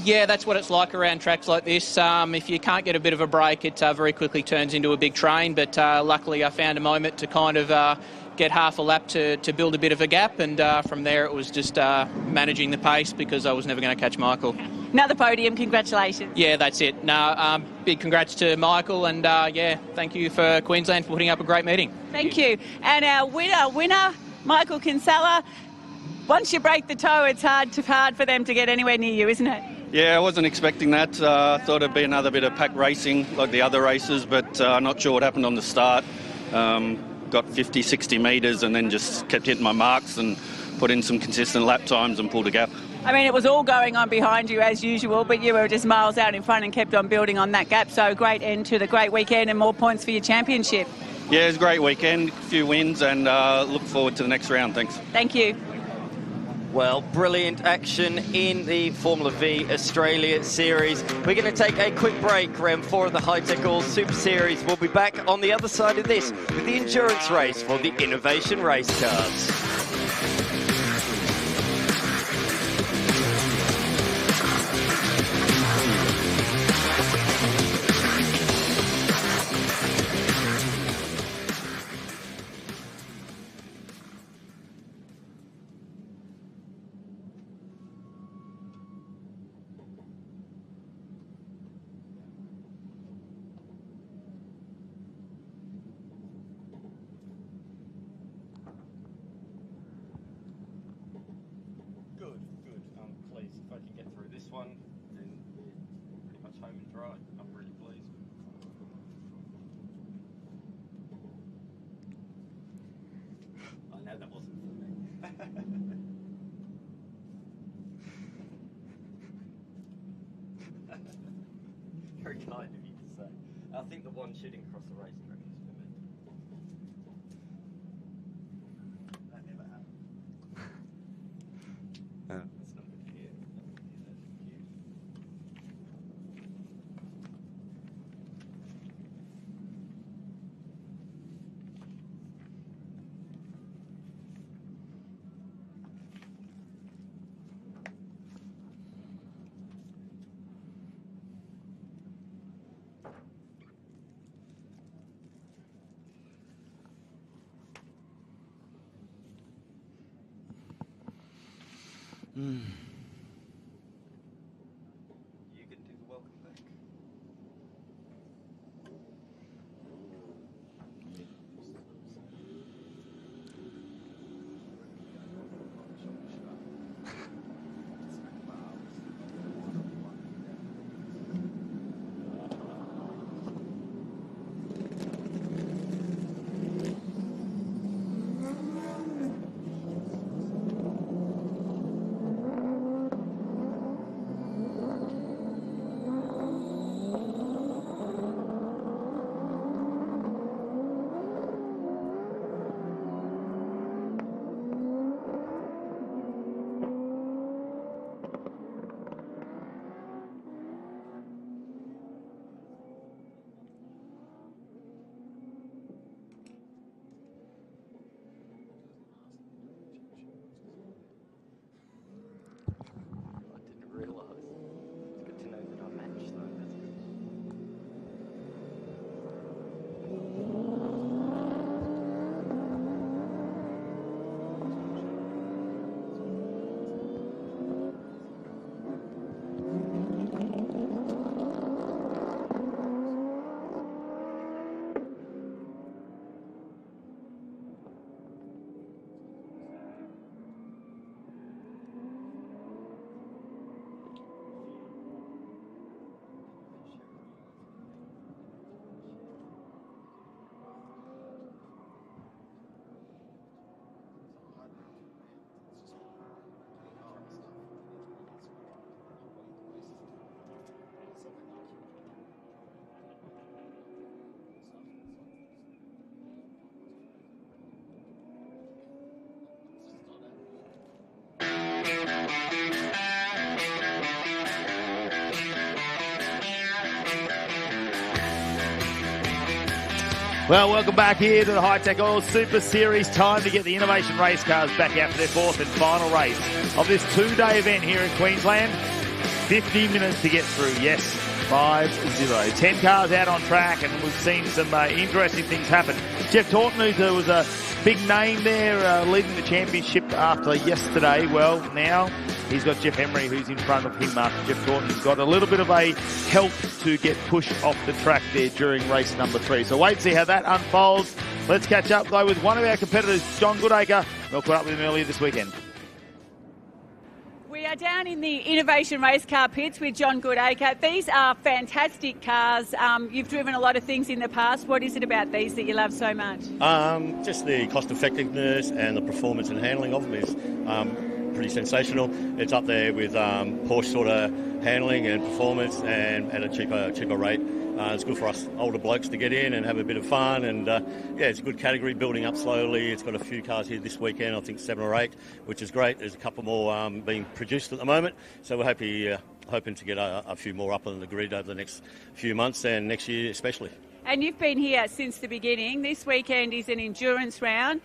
Yeah, that's what it's like around tracks like this. If you can't get a bit of a break, it very quickly turns into a big train, but luckily I found a moment to kind of get half a lap to build a bit of a gap, and from there it was just managing the pace because I was never going to catch Michael. Another podium, congratulations. Yeah, that's it. No, big congrats to Michael, and yeah, thank you for Queensland for putting up a great meeting. Thank you. And our winner, Michael Kinsella. Once you break the toe, it's hard for them to get anywhere near you, isn't it? Yeah, I wasn't expecting that. Thought it'd be another bit of pack racing like the other races, but not sure what happened on the start. Got 50, 60 metres and then just kept hitting my marks and put in some consistent lap times and pulled a gap. I mean, it was all going on behind you as usual, but you were just miles out in front and kept on building on that gap. So great end to the great weekend and more points for your championship. Yeah, it was a great weekend, a few wins, and look forward to the next round. Thanks. Thank you. Well, brilliant action in the Formula Vee Australia Series. We're going to take a quick break. Round 4 of the Hi-Tec Qld Super Series. We'll be back on the other side of this with the endurance race for the Innovation Race Cars. Very kind of you to say. I think the one shooting across the racing track is for me. That never happened. That's not good for you. You can do the welcome back. Well, welcome back here to the Hi-Tec Qld Super Series. Time to get the Innovation Race Cars back out for their 4th and final race of this 2-day event here in Queensland. 50 minutes to get through, yes, 5-0. 10 cars out on track, and we've seen some interesting things happen. Jeff Taunton, who was a big name there, leading the championship after yesterday. Well, now he's got Jeff Emery, who's in front of him after Jeff Taunton's got a little bit of a help to get pushed off the track there during race number 3. So wait to see how that unfolds. Let's catch up, though, with one of our competitors, John Goodacre. We'll caught up with him earlier this weekend. We are down in the Innovation Race Car pits with John Goodacre. These are fantastic cars. You've driven a lot of things in the past. What is it about these that you love so much? Just the cost effectiveness and the performance and handling of them is pretty sensational. It's up there with Porsche sort of handling and performance, and at a cheaper rate. It's good for us older blokes to get in and have a bit of fun, and yeah, it's a good category, building up slowly. It's got a few cars here this weekend, I think 7 or 8, which is great. There's a couple more being produced at the moment, so we're hoping to get a few more up on the grid over the next few months and next year especially. And you've been here since the beginning. This weekend is an endurance round.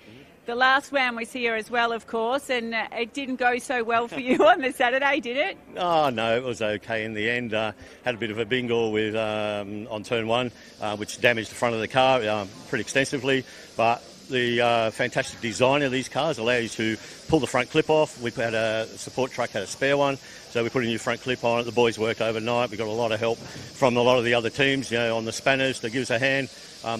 The last round was here as well, of course, and it didn't go so well for you on the Saturday, did it? Oh, no, it was okay in the end. Had a bit of a bingle with on turn 1, which damaged the front of the car pretty extensively, but the fantastic design of these cars allow you to pull the front clip off. We had a support truck, had a spare one, so we put a new front clip on it. The boys worked overnight. We got a lot of help from a lot of the other teams, on the spanners to give us a hand.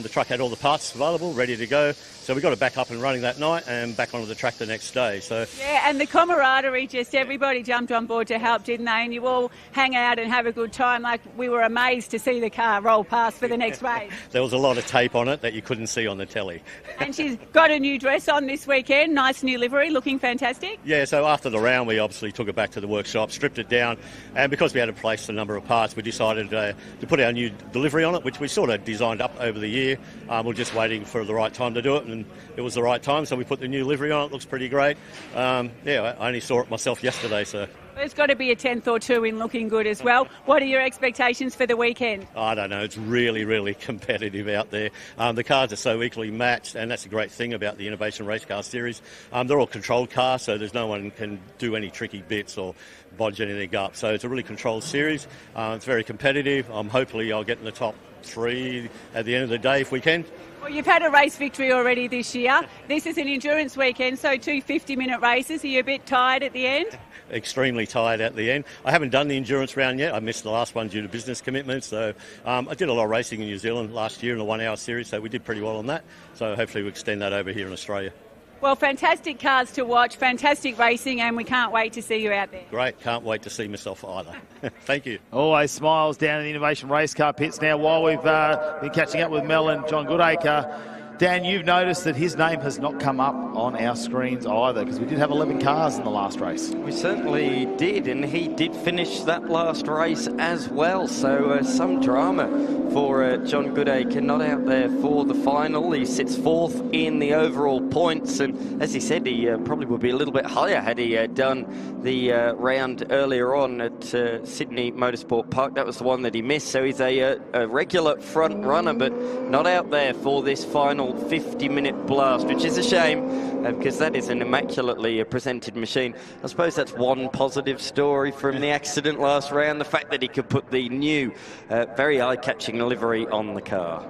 The truck had all the parts available, ready to go. So we got it back up and running that night and back onto the track the next day. So yeah, and the camaraderie, just everybody jumped on board to help, didn't they? And you all hang out and have a good time. Like, we were amazed to see the car roll past for the next race. There was a lot of tape on it that you couldn't see on the telly. And she's got a new dress on this weekend, nice new livery, looking fantastic. Yeah, so after the round we obviously took it back to the workshop, stripped it down, and because we had replaced a number of parts, we decided to put our new delivery on it, which we sort of designed up over the year. We're just waiting for the right time to do it, and it was the right time, so we put the new livery on. It looks pretty great. Yeah, I only saw it myself yesterday, so. There's got to be a 10th or 2 in looking good as well. What are your expectations for the weekend? I don't know. It's really, really competitive out there. The cars are so equally matched, and that's a great thing about the Innovation Race Car Series. They're all controlled cars, so there's no one can do any tricky bits or bodge anything up. So it's a really controlled series. It's very competitive. Hopefully I'll get in the top 3 at the end of the day if we can. Well, you've had a race victory already this year. This is an endurance weekend, so 2 50-minute races. Are you a bit tired at the end? Extremely tired at the end. I haven't done the endurance round yet. I missed the last one due to business commitments. So I did a lot of racing in New Zealand last year in the 1 hour series, so we did pretty well on that. So hopefully we extend that over here in Australia. Well, fantastic cars to watch, fantastic racing, and we can't wait to see you out there. Great, can't wait to see myself either. Thank you. Always smiles down in the Innovation Race Car pits now while we've been catching up with Mel and John Goodacre. Dan, you've noticed that his name has not come up on our screens either, because we did have 11 cars in the last race. We certainly did, and he did finish that last race as well, so some drama for John Goodacre, not out there for the final. He sits 4th in the overall points, and as he said, he probably would be a little bit higher had he done the round earlier on at Sydney Motorsport Park. That was the one that he missed, so he's a regular front runner, but not out there for this final 50-minute blast, which is a shame because that is an immaculately presented machine. I suppose that's one positive story from the accident last round, the fact that he could put the new, very eye-catching livery on the car.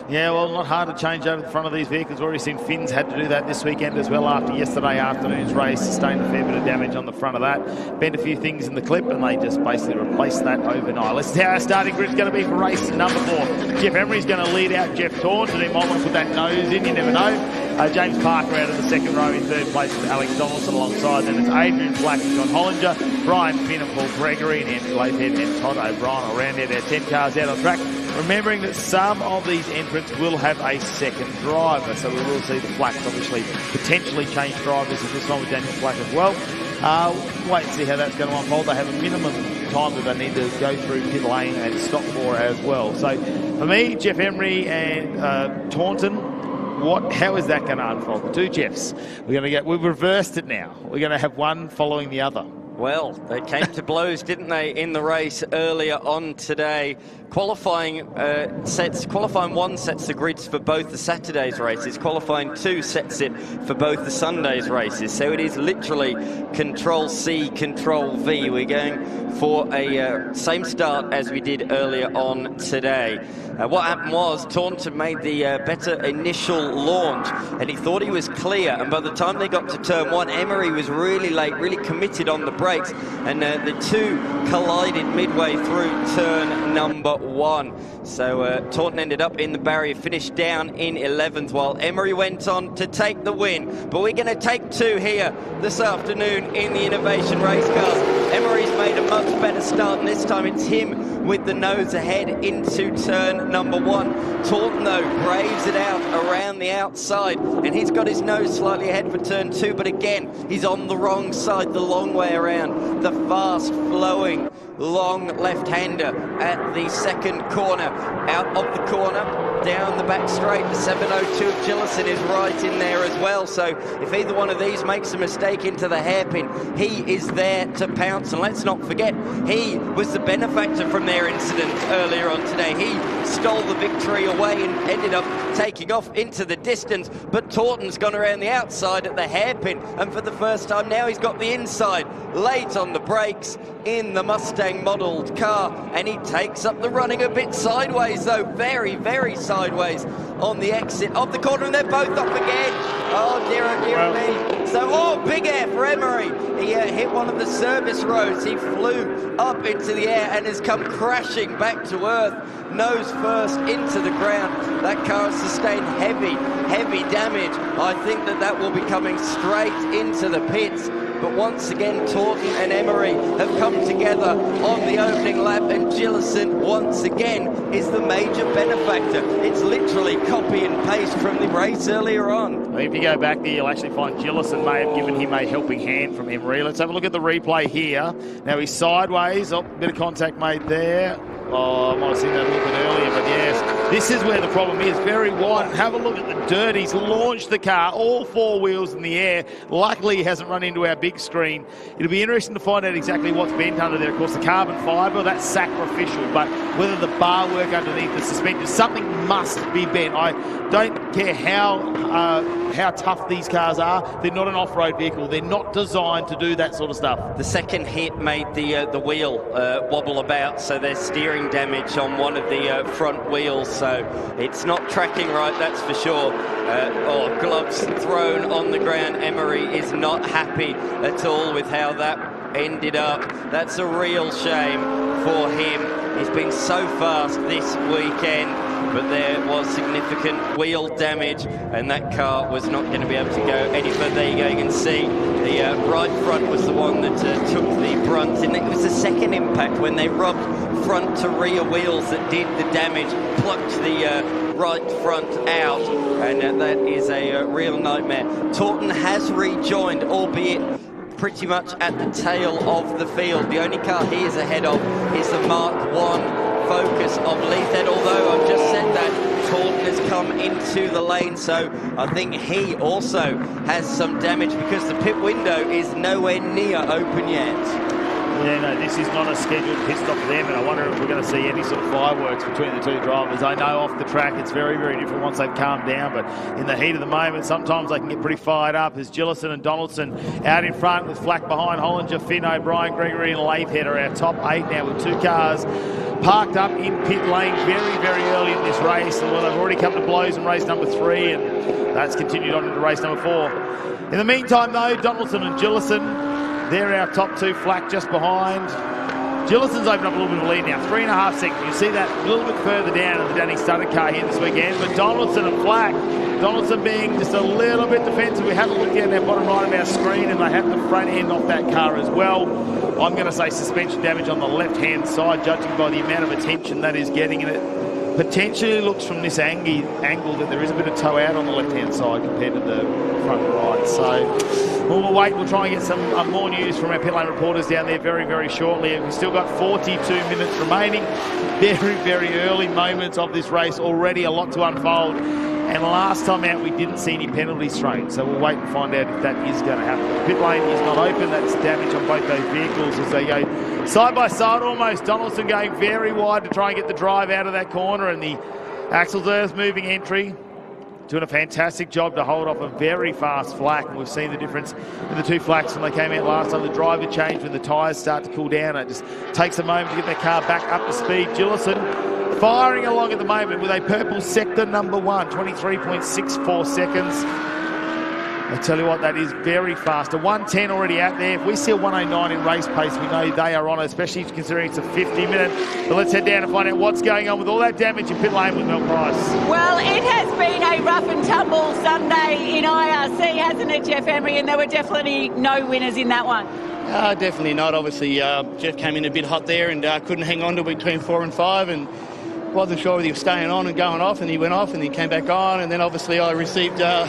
Yeah, well, not hard to change over the front of these vehicles. We've already seen Finn's had to do that this weekend as well after yesterday afternoon's race, sustained a fair bit of damage on the front of that. Bent a few things in the clip, and they just basically replaced that overnight. Let's see how our starting grid's going to be for race number 4. Jeff Emery's going to lead out Jeff Taunton, who might want to put that nose in, you never know. James Parker out of the second row in 3rd place with Alex Donaldson alongside. Then it's Adrian Flack and John Hollinger, Brian Finn and Paul Gregory, and Andrew Lathead and Todd O'Brien will round out our 10 cars out on track. Remembering that some of these entrants will have a second driver, so we will see the Flacks obviously potentially change drivers at this time with Daniel Flack as well. Wait and see how that's going to unfold. They have a minimum time that they need to go through pit lane and stop for as well. So for me, Jeff Emery and Taunton, how is that going to unfold? The 2 Jeffs. We've reversed it now. We're going to have one following the other. Well, they came to blows, didn't they, in the race earlier on today. Qualifying 1 sets the grids for both the Saturday's races. Qualifying 2 sets it for both the Sunday's races. So it is literally Control C, Control V. We're going for a same start as we did earlier on today. What happened was Taunton made the better initial launch, and he thought he was clear. And by the time they got to turn 1, Emery was really late, really committed on the brakes, and the 2 collided midway through turn number 1. So Taunton ended up in the barrier, finished down in 11th, while Emery went on to take the win. But we're going to take 2 here this afternoon in the Innovation Race Cars. Emery's made a much better start, and this time it's him with the nose ahead into turn number 1. Taunton, though, braves it out around the outside, and he's got his nose slightly ahead for turn 2, but again, he's on the wrong side, the long way around. The fast-flowing long left-hander at the second corner. Out of the corner, down the back straight, the 702 of Gillison is right in there as well. So if either one of these makes a mistake into the hairpin, he is there to pounce. And let's not forget, he was the benefactor from their incident earlier on today. He stole the victory away and ended up taking off into the distance. But Taunton's gone around the outside at the hairpin, and for the first time now he's got the inside. Late on the brakes in the Mustang modelled car, and he takes up the running a bit sideways though, very, very sideways on the exit of the corner, and they're both up again. Oh dear, oh dear me. So, oh, big air for Emery. He hit one of the service roads. He flew up into the air and has come crashing back to earth, nose first into the ground. That car has sustained heavy, heavy damage. I think that will be coming straight into the pits. But once again, Taunton and Emery have come together on the opening lap, and Gillison once again is the major benefactor. It's literally copy and paste from the race earlier on. If you go back there, you'll actually find Gillison may have given him a helping hand from Emery. Let's have a look at the replay here. Now he's sideways. Oh, bit of contact made there. Oh, I might have seen that a little bit earlier, but yes, this is where the problem is. Very wide. Have a look at the dirt. He's launched the car, all four wheels in the air. Luckily, he hasn't run into our big screen. It'll be interesting to find out exactly what's bent under there. Of course, the carbon fibre, that's sacrificial, but whether the bar work underneath the suspension, something must be bent. I don't care how tough these cars are. They're not an off-road vehicle. They're not designed to do that sort of stuff. The second hit made the wheel wobble about, so there's steering damage on one of the front wheels, so it's not tracking right, that's for sure. Gloves thrown on the ground. Emery is not happy at all with how that ended up. That's a real shame for him. He's been so fast this weekend, but there was significant wheel damage, and that car was not going to be able to go any further. There you go, you can see the right front was the one that took the brunt, and it was the second impact when they rubbed front to rear wheels that did the damage, plucked the right front out, and that is a real nightmare. Taunton has rejoined, albeit pretty much at the tail of the field. The only car he is ahead of is the Mark 1 Focus of Leithhead, although I've just said that Taunton has come into the lane, so I think he also has some damage because the pit window is nowhere near open yet. Yeah, no, this is not a scheduled pit stop for them, and I wonder if we're going to see any sort of fireworks between the two drivers. I know off the track it's very, very different once they've calmed down, but in the heat of the moment, sometimes they can get pretty fired up. As Gillison and Donaldson out in front with Flack behind, Hollinger, Finn, O'Brien, Gregory and Leithhead are our top 8 now with 2 cars parked up in pit lane very, very early in this race. Well, they've already come to blows in race number 3, and that's continued on into race number 4. In the meantime, though, Donaldson and Gillison, they're our top 2, Flack just behind. Gillison's opened up a little bit of a lead now, 3.5 seconds. You see that a little bit further down in the Danny Studdard car here this weekend, but Donaldson and Flack, Donaldson being just a little bit defensive. We had a look down there bottom right of our screen, and they had the front end off that car as well. I'm going to say suspension damage on the left-hand side, judging by the amount of attention that is getting in it. Potentially looks from this angle that there is a bit of toe out on the left-hand side compared to the front right. So we'll wait. We'll try and get some more news from our pit lane reporters down there very, very shortly. We've still got 42 minutes remaining. Very, very early moments of this race. Already a lot to unfold. And last time out, we didn't see any penalties thrown. So we'll wait and find out if that is going to happen. The pit lane is not open. That's damage on both those vehicles as they go side by side almost. Donaldson going very wide to try and get the drive out of that corner, and the Axel Earth moving entry, doing a fantastic job to hold off a very fast Flack. And we've seen the difference in the 2 Flacks when they came out last time. The driver changed when the tyres start to cool down. It just takes a moment to get their car back up to speed. Gillison firing along at the moment with a purple sector number 1, 23.64 seconds. I tell you what, that is very fast. A 110 already out there. If we see a 109 in race pace, we know they are on it, especially considering it's a 50-minute. But let's head down and find out what's going on with all that damage in pit lane with Mel Price. Well, it has been a rough and tumble Sunday in IRC, hasn't it, Jeff Emery? And there were definitely no winners in that one. Definitely not. Obviously, Jeff came in a bit hot there and couldn't hang on to between 4 and 5, and wasn't sure whether he was staying on and going off, and he went off and he came back on, and then obviously I received a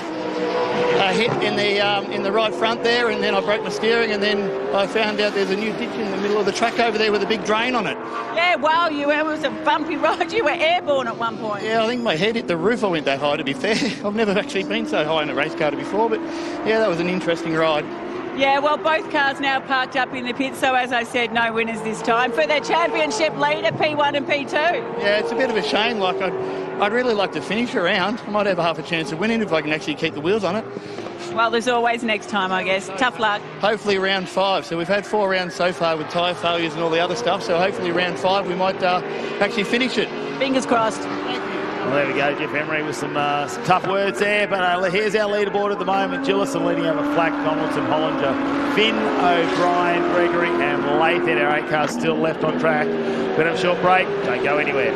hit in the right front there, and then I broke my steering, and then I found out there's a new ditch in the middle of the track over there with a big drain on it. Yeah, wow, it was a bumpy ride. You were airborne at one point. Yeah, I think my head hit the roof. I went that high, to be fair. I've never actually been so high in a race car before, but yeah, that was an interesting ride. Yeah, well, both cars now parked up in the pit, so as I said, no winners this time for the championship leader, P1 and P2. Yeah, it's a bit of a shame. Like, I'd really like to finish around. I might have half a chance of winning if I can actually keep the wheels on it. Well, there's always next time, I guess. Tough luck. Hopefully round 5. So we've had 4 rounds so far with tyre failures and all the other stuff, so hopefully round 5 we might actually finish it. Fingers crossed. Well, there we go, Jeff Emery with some tough words there, but here's our leaderboard at the moment. Gillison leading over Flack, Donaldson, Hollinger, Finn, O'Brien, Gregory and Lathan. Our 8 cars still left on track. We're going to have a short break. Don't go anywhere.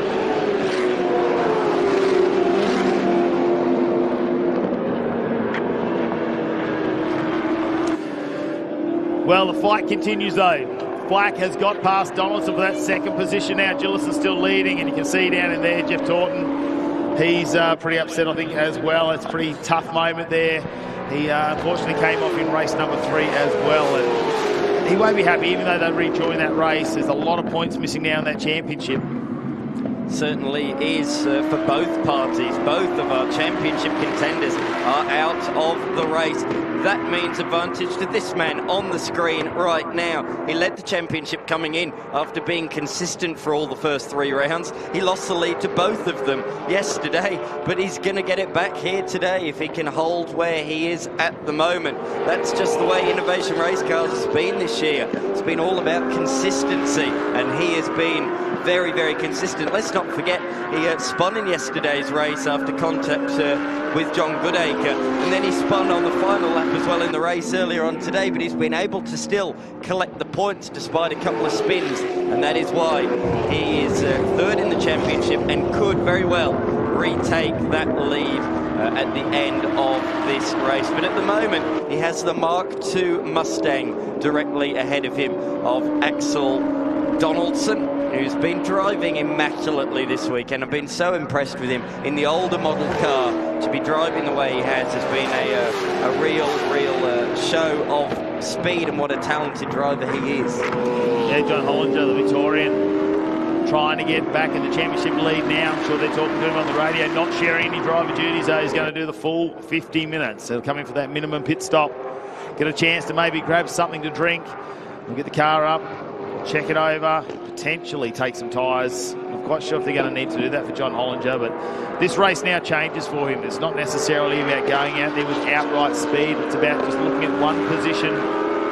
Well, the fight continues though. Black has got past Donaldson for that second position now. Gillison's still leading, and you can see down in there Jeff Taunton. He's pretty upset, I think, as well. It's a pretty tough moment there. He unfortunately came off in race number 3 as well, and he won't be happy, even though they rejoin that race. There's a lot of points missing now in that championship. Certainly is for both parties. Both of our championship contenders are out of the race. That means advantage to this man on the screen right now. He led the championship coming in after being consistent for all the first 3 rounds. He lost the lead to both of them yesterday, but he's going to get it back here today if he can hold where he is at the moment. That's just the way Innovation Race Cars has been this year. It's been all about consistency, and he has been very, very consistent. Let's not forget, he spun in yesterday's race after contact with John Goodacre, and then he spun on the final lap as well in the race earlier on today, but he's been able to still collect the points despite a couple of spins, and that is why he is 3rd in the championship and could very well retake that lead at the end of this race. But at the moment, he has the Mark II Mustang directly ahead of him of Axel Donaldson, who's been driving immaculately this week, and I've been so impressed with him in the older model car. To be driving the way he has been a real show of speed and what a talented driver he is. Yeah, John Hollinger, the Victorian, trying to get back in the championship lead now. I'm sure they're talking to him on the radio, not sharing any driver duties, though. He's going to do the full 50 minutes. They'll come in for that minimum pit stop, get a chance to maybe grab something to drink, and get the car up, check it over, potentially take some tyres. I'm quite sure if they're going to need to do that for John Hollinger, but this race now changes for him. It's not necessarily about going out there with outright speed. It's about just looking at one position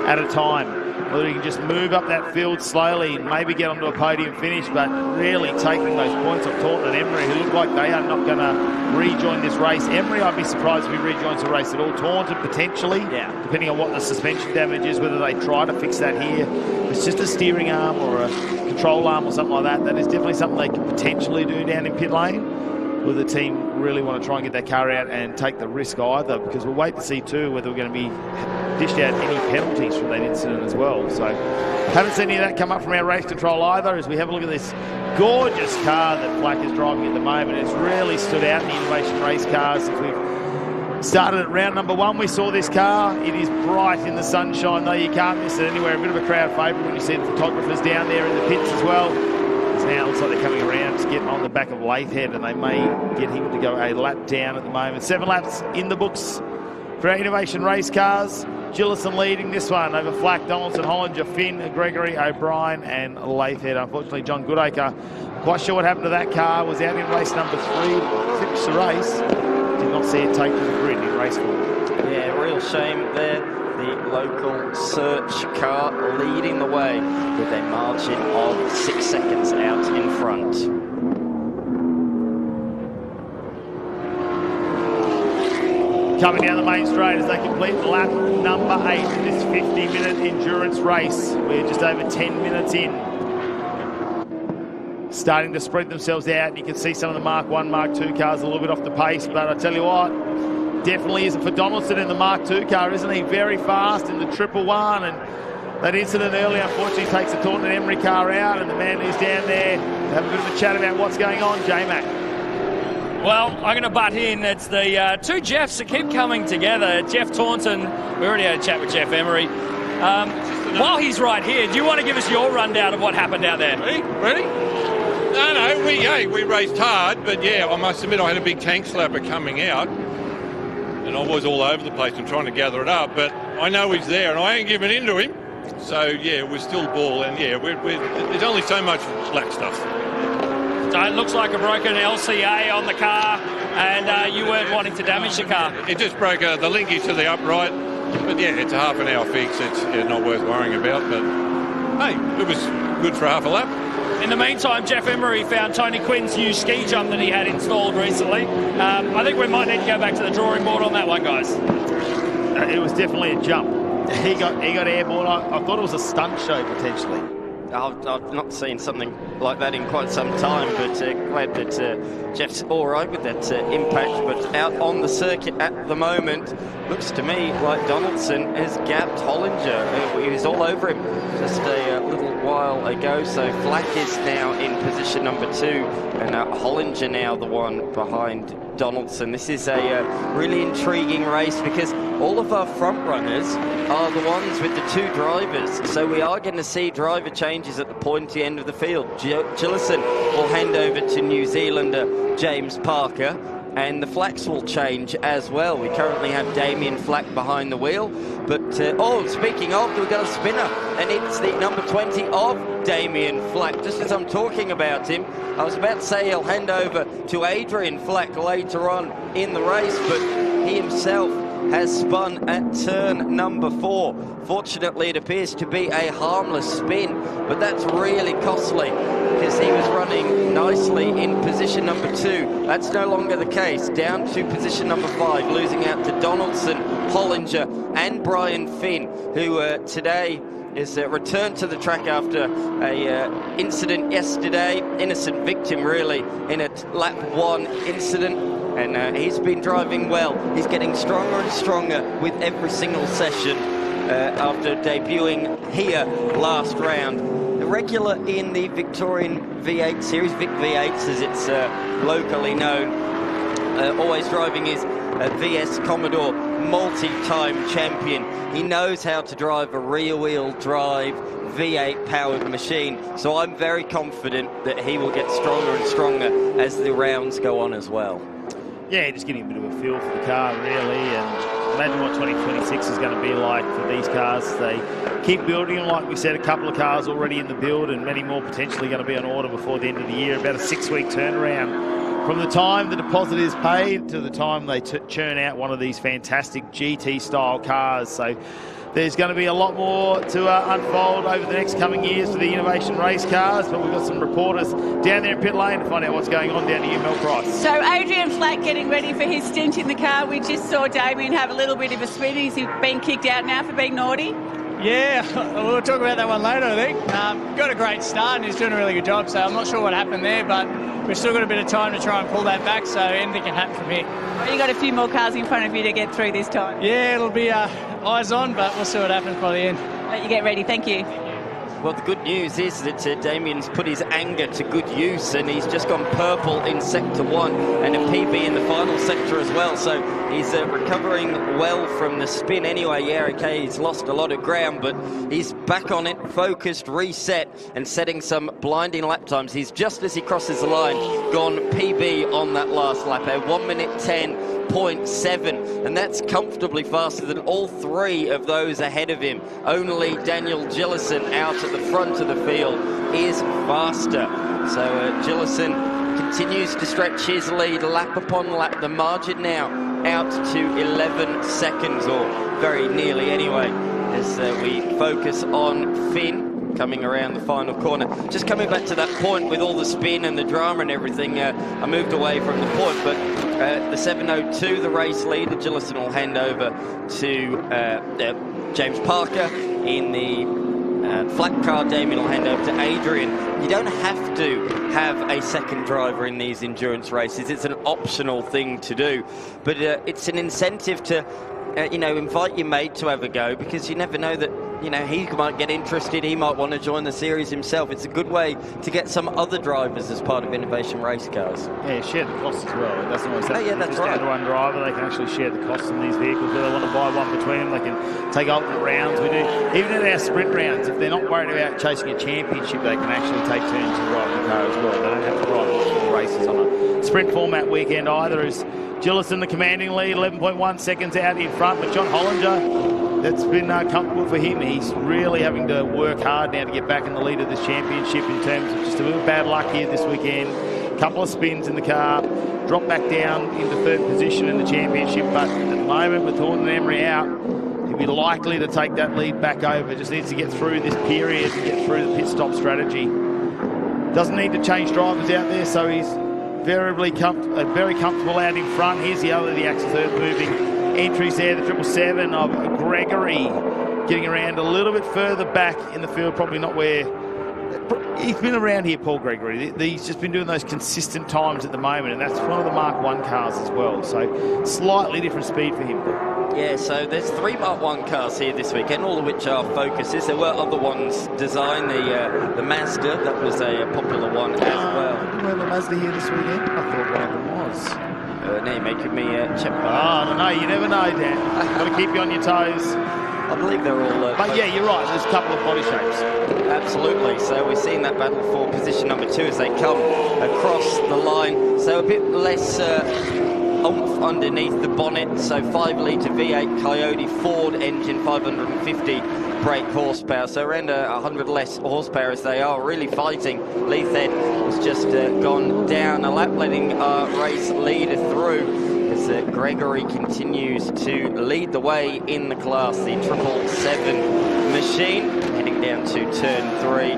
at a time. Whether he can just move up that field slowly and maybe get onto a podium finish, but really taking those points off Taunton and Emery, who look like they are not going to rejoin this race. Emery, I'd be surprised if he rejoins the race at all. Taunton, potentially, depending on what the suspension damage is, whether they try to fix that here. If it's just a steering arm or a control arm or something like that, that is definitely something they could potentially do down in pit lane. Will the team really want to try and get that car out and take the risk either? Because we'll wait to see too whether we're going to be dished out any penalties from that incident as well. So haven't seen any of that come up from our race control either, as we have a look at this gorgeous car that Flack is driving at the moment. It's really stood out in the Innovation Race Cars since we've started at round number 1. We saw this car. It is bright in the sunshine, though you can't miss it anywhere. A bit of a crowd favourite when you see the photographers down there in the pits as well. Now it looks like they're coming around to get on the back of Lathan, and they may get him to go a lap down at the moment. 7 laps in the books for our Innovation Race Cars. Gillison leading this one over Flack, Donaldson, Hollinger, Finn, Gregory, O'Brien and Lathan. Unfortunately, John Goodacre, quite sure what happened to that car, was out in race number 3, finished the race. Did not see it take to the grid in race 4. Yeah, real shame there. The local search car leading the way with a margin of 6 seconds out in front. Coming down the main straight as they complete lap number 8 of this 50-minute endurance race. We're just over 10 minutes in. Starting to spread themselves out, and you can see some of the Mark 1, Mark 2 cars a little bit off the pace, but I tell you what, definitely isn't for Donaldson in the Mark II car, isn't he? Very fast in the 111, and that incident earlier unfortunately takes the Taunton and Emery car out, and the man who's down there have a bit of a chat about what's going on, J-Mac. Well, I'm going to butt in. It's the two Jeffs that keep coming together. Jeff Taunton, we already had a chat with Jeff Emery. While he's right here, do you want to give us your rundown of what happened out there? Ready? No, we raced hard, but yeah, I must admit I had a big tank slapper coming out, and I was all over the place and trying to gather it up, but I know he's there, and I ain't giving in to him. So yeah, we're still ball, and yeah, there's only so much black stuff. So it looks like a broken LCA on the car, and you weren't wanting to damage the car. It just broke the linkage to the upright, but yeah, it's a half an hour fix. It's not worth worrying about, but hey, it was good for half a lap. In the meantime, Jeff Emery found Tony Quinn's new ski jump that he had installed recently. I think we might need to go back to the drawing board on that one, guys. It was definitely a jump. He got airborne. I thought it was a stunt show potentially. I've not seen something like that in quite some time, but glad that Jeff's all right with that impact. But out on the circuit at the moment, looks to me like Donaldson has gapped Hollinger. He was all over him just a little while ago. So Flack is now in position number 2, and Hollinger now the one behind Donaldson. This is a really intriguing race because all of our front runners are the ones with the 2 drivers, so we are going to see driver changes at the pointy end of the field. Gillison will hand over to New Zealander James Parker, and the Flacks will change as well. We currently have Damien Flack behind the wheel, but speaking of, we've got a spinner, and it's the number 20 of Damien Flack. Just as I'm talking about him, I was about to say he'll hand over to Adrian Flack later on in the race, but he himself has spun at turn number 4. Fortunately, it appears to be a harmless spin, but that's really costly because he was running nicely in position number 2. That's no longer the case. Down to position number 5, losing out to Donaldson, Hollinger and Brian Finn, who today is returned to the track after a incident yesterday. Innocent victim, really, in a lap 1 incident. And he's been driving well. He's getting stronger and stronger with every single session after debuting here last round. The regular in the Victorian V8 series, Vic V8s as it's locally known, always driving his VS Commodore, multi-time champion. He knows how to drive a rear-wheel drive V8 powered machine, so I'm very confident that he will get stronger and stronger as the rounds go on as well. Yeah, just getting a bit of a feel for the car, really, and imagine what 2026 is going to be like for these cars. They keep building them, like we said, a couple of cars already in the build and many more potentially going to be on order before the end of the year. About a 6-week turnaround from the time the deposit is paid to the time they churn out one of these fantastic GT-style cars. So there's going to be a lot more to unfold over the next coming years for the innovation race cars, but we've got some reporters down there in pit lane to find out what's going on down here, Mel Price. So Adrian Flack getting ready for his stint in the car. We just saw Damien have a little bit of a spin. He's been kicked out now for being naughty. Yeah, we'll talk about that one later, I think. Got a great start and he's doing a really good job, so I'm not sure what happened there, but we've still got a bit of time to try and pull that back, so anything can happen from here. Well, you got a few more cars in front of you to get through this time. Yeah, it'll be eyes on, but we'll see what happens by the end. Let you get ready. Thank you. Well, the good news is that Damien's put his anger to good use, and he's just gone purple in Sector 1 and a PB in the final sector as well. So he's recovering well from the spin anyway. Yeah, okay, he's lost a lot of ground, but he's back on it, focused, reset, and setting some blinding lap times. He's just as he crosses the line, gone PB on that last lap, a 1:10.7, and that's comfortably faster than all 3 of those ahead of him. Only Daniel Gillison out at the front of the field is faster. So Gillison continues to stretch his lead lap upon lap. The margin now out to 11 seconds, or very nearly anyway, as we focus on Finn coming around the final corner. Just coming back to that point with all the spin and the drama and everything, I moved away from the point, but the 7:02, the race leader, Gillison will hand over to James Parker. In the flat car, Damien will hand over to Adrian. You don't have to have a second driver in these endurance races. It's an optional thing to do, but it's an incentive to invite your mate to have a go, because you never know that you know, he might get interested. He might want to join the series himself. It's a good way to get some other drivers as part of Innovation Race Cars. Yeah, share the costs as well. It doesn't always have yeah, that's right. Down to one driver. They can actually share the costs in these vehicles. If they want to buy one between them, they can take alternate rounds. We do, even in our sprint rounds, if they're not worried about chasing a championship, they can actually take turns and drive the car as well. They don't have to drive all races on a sprint format weekend either. As Gillison, the commanding lead, 11.1 seconds out in front, but John Hollinger, that's been comfortable for him. He's really having to work hard now to get back in the lead of this championship in terms of just a little bad luck here this weekend. A couple of spins in the car, drop back down into third position in the championship, but at the moment with Thornton and Emery out, he'll be likely to take that lead back over. Just needs to get through this period and get through the pit stop strategy. Doesn't need to change drivers out there, so he's very comfortable out in front. Here's the Axis Earth moving entries there, the 777 of Gregory getting around a little bit further back in the field, probably not where he's been around here, Paul Gregory. He's just been doing those consistent times at the moment, and that's one of the Mark 1 cars as well, so slightly different speed for him. Yeah, so there's 3 Mark 1 cars here this weekend, all of which are focuses. There were other ones designed, the Mazda, that was a popular one as well. Didn't we have a Mazda here this weekend? I thought one of them was. Now you're making me check. I don't know, you never know, Dan. Got to keep you on your toes. I believe they're all... but yeah, you're right, there's a couple of body shapes. Absolutely, so we're seeing that battle for position number 2 as they come across the line. So a bit less oomph underneath the bonnet, so 5-litre V8 Coyote Ford engine, 550 brake horsepower, so around 100 less horsepower as they are really fighting. Leithhead has just gone down a lap, letting our race leader through as Gregory continues to lead the way in the class. The 777 machine heading down to turn 3.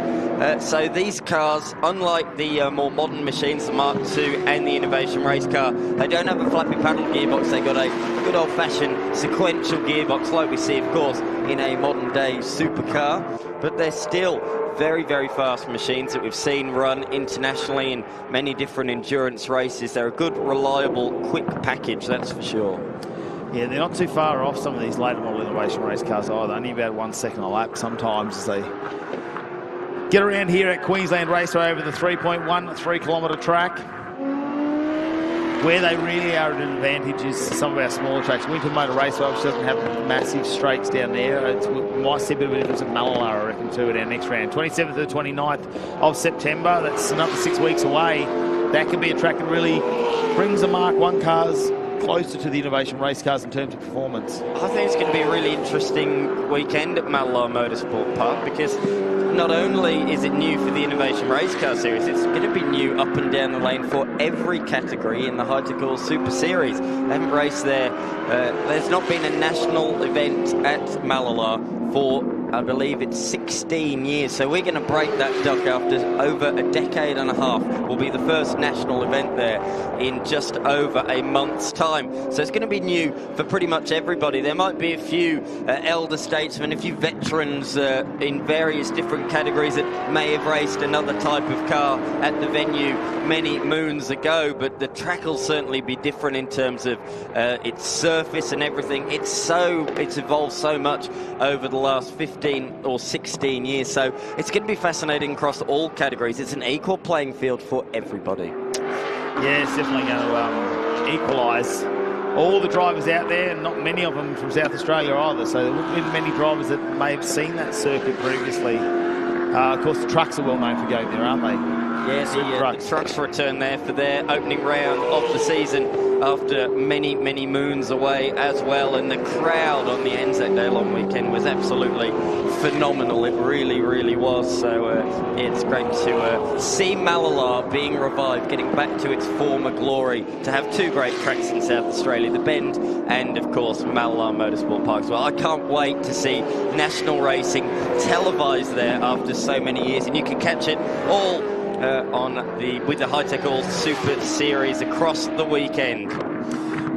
So these cars, unlike the more modern machines, the Mark II and the Innovation Race Car, they don't have a flappy paddle gearbox. They've got a good old-fashioned sequential gearbox like we see, of course, in a modern-day supercar. But they're still very, very fast machines that we've seen run internationally in many different endurance races. They're a good, reliable, quick package, that's for sure. Yeah, they're not too far off some of these later model Innovation Race Cars either. Only about 1 second a lap sometimes as they get around here at Queensland Raceway over the 3.13 kilometre track. Where they really are at an advantage is some of our smaller tracks. Winton Motor Raceway, which doesn't have massive straights down there. We might see a bit of a difference at Mallala, I reckon, too, at our next round. 27th to the 29th of September. That's another 6 weeks away. That could be a track that really brings the Mark 1 cars closer to the Innovation Race Cars in terms of performance. I think it's going to be a really interesting weekend at Mallala Motorsport Park because not only is it new for the Innovation Race Car Series, it's going to be new up and down the lane for every category in the Hi-Tec Qld Super Series. They haven't raced there. There's not been a national event at Mallala for, I believe it's 16 years. So we're going to break that duck after over a decade and a half. Will be the first national event there in just over a month's time. So it's going to be new for pretty much everybody. There might be a few elder statesmen, a few veterans in various different categories that may have raced another type of car at the venue many moons ago, but the track will certainly be different in terms of its surface and everything. It's evolved so much over the last 15 or 16 years, so it's going to be fascinating across all categories. It's an equal playing field for everybody. Yeah, it's definitely going to equalise all the drivers out there, and not many of them from South Australia either, so there wouldn't be many drivers that may have seen that circuit previously. Of course, the trucks are well known for going there, aren't they? Yes, the trucks return there for their opening round of the season after many, many moons away as well. And the crowd on the Anzac Day long weekend was absolutely phenomenal. It really, really was. So it's great to see Mallala being revived, getting back to its former glory, to have two great tracks in South Australia, the Bend and, of course, Mallala Motorsport Park as well. I can't wait to see national racing televised there after so many years, and you can catch it all with the Hi-Tec Qld Super Series across the weekend.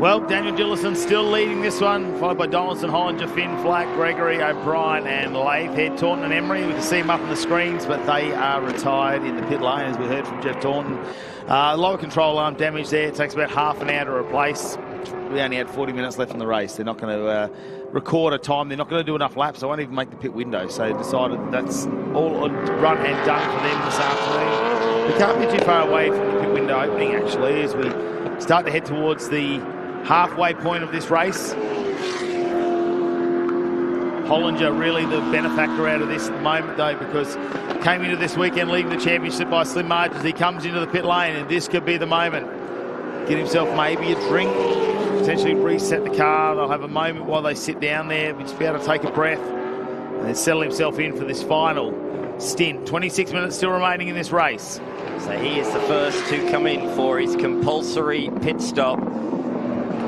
Well, Daniel Gillison still leading this one, followed by Donaldson, Hollinger, Finn, Flack, Gregory, O'Brien and Lathead, Taunton and Emery. We can see them up on the screens, but they are retired in the pit lane, as we heard from Jeff Taunton. Lower control arm damage there. It takes about half an hour to replace. We only had 40 minutes left in the race. They're not going to record a time. They're not going to do enough laps. They won't even make the pit window. So they decided that's all run and done for them this afternoon. We can't be too far away from the pit window opening, actually, as we start to head towards the halfway point of this race. Hollinger really the benefactor out of this at the moment, though, because came into this weekend leading the championship by slim margins. He comes into the pit lane, and this could be the moment. Get himself maybe a drink, potentially reset the car. They'll have a moment while they sit down there, just be able to take a breath, and then settle himself in for this final stint. 26 minutes still remaining in this race. So he is the first to come in for his compulsory pit stop.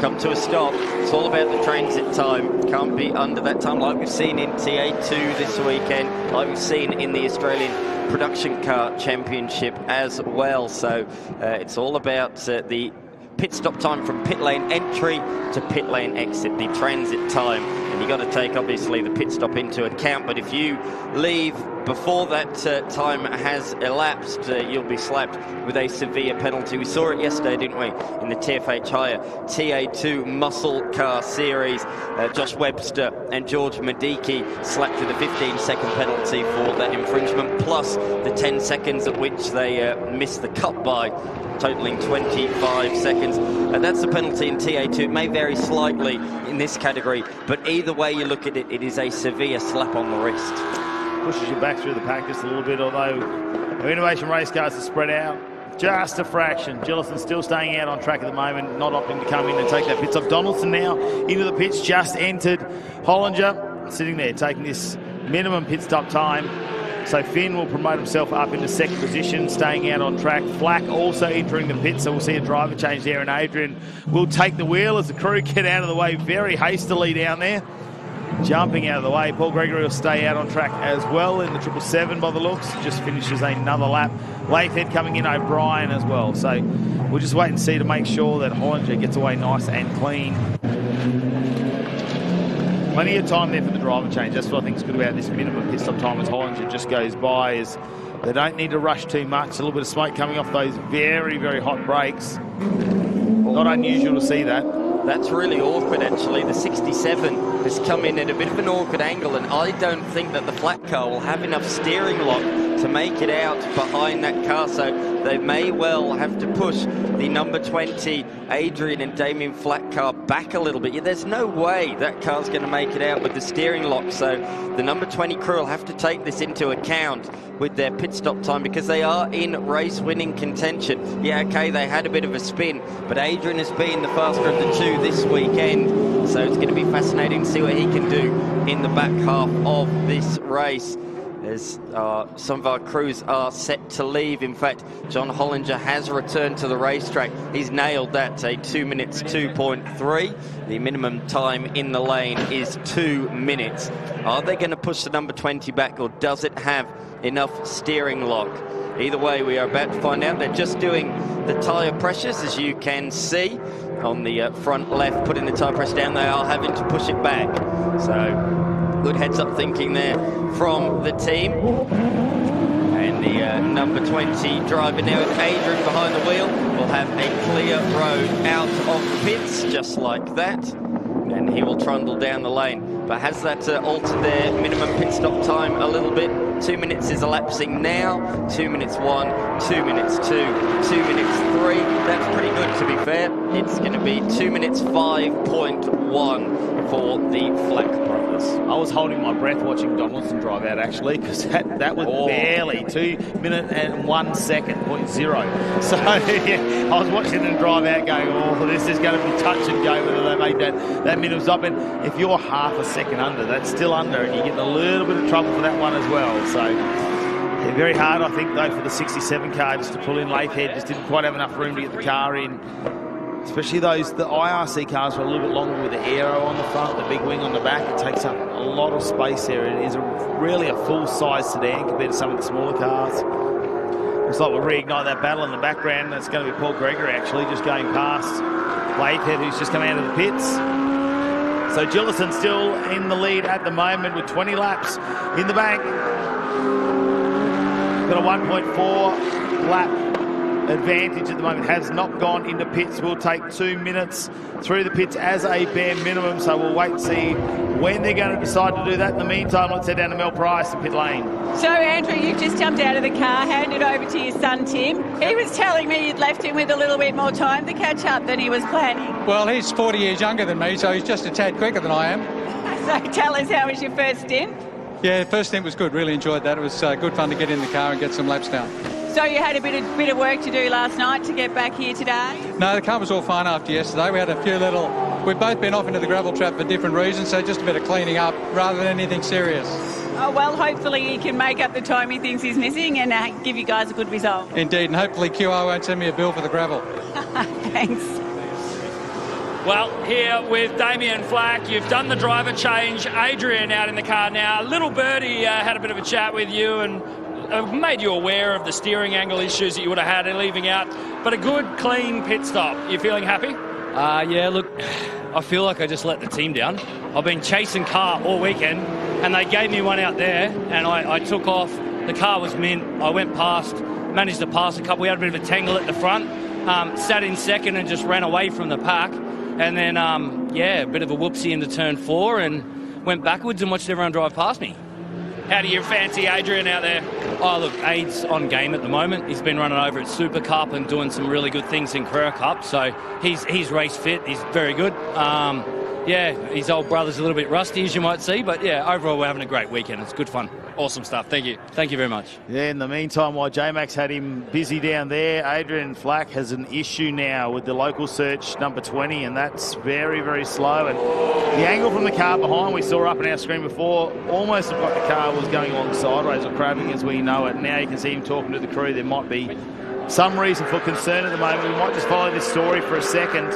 Come to a stop. It's all about the transit time. Can't be under that time, like we've seen in TA2 this weekend, like we've seen in the Australian Production Car Championship as well. So it's all about the pit stop time from pit lane entry to pit lane exit, the transit time. And you've got to take, obviously, the pit stop into account. But if you leave before that time has elapsed, you'll be slapped with a severe penalty. We saw it yesterday, didn't we, in the TFH Hire TA2 Muscle Car Series. Josh Webster and George Madiki slapped with a 15-second penalty for that infringement, plus the 10 seconds at which they missed the cut by, totaling 25 seconds. That's the penalty in TA2. It may vary slightly in this category, but either way you look at it, it is a severe slap on the wrist. Pushes you back through the pack just a little bit, although our innovation race cars are spread out just a fraction. Gillison's still staying out on track at the moment, not opting to come in and take that pit stop. Donaldson now into the pits, just entered. Hollinger sitting there taking this minimum pit stop time. So Finn will promote himself up into second position, staying out on track. Flack also entering the pit, so we'll see a driver change there, and Adrian will take the wheel as the crew get out of the way very hastily down there. Jumping out of the way. Paul Gregory will stay out on track as well in the 777 by the looks. Just finishes another lap. Lathead coming in, O'Brien as well. So we'll just wait and see to make sure that Hollinger gets away nice and clean. Plenty of time there for the driver change. That's what I think is good about this minimum pit stop time as Hollinger just goes by, is they don't need to rush too much. A little bit of smoke coming off those very, very hot brakes. Not unusual to see that. That's really awkward, actually. The 67 has come in at a bit of an awkward angle, and I don't think that the flat car will have enough steering lock to make it out behind that car, so they may well have to push the number 20 Adrian and Damien flat car back a little bit. Yeah, there's no way that car's going to make it out with the steering lock, so the number 20 crew will have to take this into account with their pit stop time, because they are in race-winning contention. Yeah, okay, they had a bit of a spin, but Adrian has been the faster of the two this weekend, so it's going to be fascinating to see what he can do in the back half of this race, as some of our crews are set to leave. In fact, John Hollinger has returned to the racetrack. He's nailed that, a 2 minutes 2.3. The minimum time in the lane is 2 minutes. Are they going to push the number 20 back, or does it have enough steering lock? Either way, we are about to find out. They're just doing the tyre pressures, as you can see on the front left, putting the tyre pressure down. They are having to push it back. So good heads-up thinking there from the team. And the number 20 driver now with Adrian behind the wheel will have a clear road out of the pits, just like that. And he will trundle down the lane. But has that altered their minimum pit stop time a little bit? 2 minutes is elapsing now. 2 minutes 1, 2 minutes 2, 2 minutes 3. That's pretty good, to be fair. It's going to be 2 minutes 5.1 for the Flack brothers. I was holding my breath watching Donaldson drive out, actually, because that was barely 2 minutes and 1 second, 0.0. So yeah, I was watching them drive out going, oh, this is going to be touch and go whether they make that minimum stop. And if you're half a second under, that's still under, and you're getting a little bit of trouble for that one as well. So yeah, very hard, I think, though, for the 67 car just to pull in. Lathead just didn't quite have enough room to get the car in. Especially the IRC cars are a little bit longer with the aero on the front, the big wing on the back. It takes up a lot of space there. It is really a full-size sedan compared to some of the smaller cars. Looks like we'll reignite that battle in the background. That's going to be Paul Gregory, actually, just going past Lathead, who's just come out of the pits. So Gillison still in the lead at the moment with 20 laps in the bank. Got a 1.4 lap advantage at the moment, has not gone into pits. Will take 2 minutes through the pits as a bare minimum, so we'll wait and see when they're going to decide to do that. In the meantime, let's head down to Mel Price in pit lane. So, Andrew, you've just jumped out of the car, handed over to your son, Tim. He was telling me you'd left him with a little bit more time to catch up than he was planning. Well, he's 40 years younger than me, so he's just a tad quicker than I am. So tell us, how was your first stint? Yeah, the first stint was good. Really enjoyed that. It was good fun to get in the car and get some laps down. So you had a bit of work to do last night to get back here today? No, the car was all fine after yesterday. We had a few little... We've both been off into the gravel trap for different reasons, so just a bit of cleaning up rather than anything serious. Oh, well, hopefully he can make up the time he thinks he's missing and give you guys a good result. Indeed, and hopefully QR won't send me a bill for the gravel. Thanks. Well, here with Damien Flack, you've done the driver change. Adrian out in the car now. Little Birdie had a bit of a chat with you and made you aware of the steering angle issues that you would have had in leaving out. But a good, clean pit stop. You feeling happy? Yeah, look, I feel like I just let the team down. I've been chasing car all weekend, and they gave me one out there, and I took off. The car was mint. I went past, managed to pass a couple. We had a bit of a tangle at the front. Sat in second and just ran away from the pack. And then, yeah, a bit of a whoopsie into turn 4 and went backwards and watched everyone drive past me. How do you fancy Adrian out there? Oh, look, Aid's on game at the moment. He's been running over at Superkarts and doing some really good things in Career Cup, so he's race fit. He's very good. Yeah, his old brother's a little bit rusty, as you might see, but yeah, overall we're having a great weekend. It's good fun. Awesome stuff. Thank you. Thank you very much. Yeah, in the meantime, while J-Max had him busy down there, Adrian Flack has an issue now with the local search number 20, and that's very, very slow. And the angle from the car behind, we saw up on our screen before, almost looked like the car was going along sideways or crabbing as we know it. Now you can see him talking to the crew. There might be some reason for concern at the moment. We might just follow this story for a second.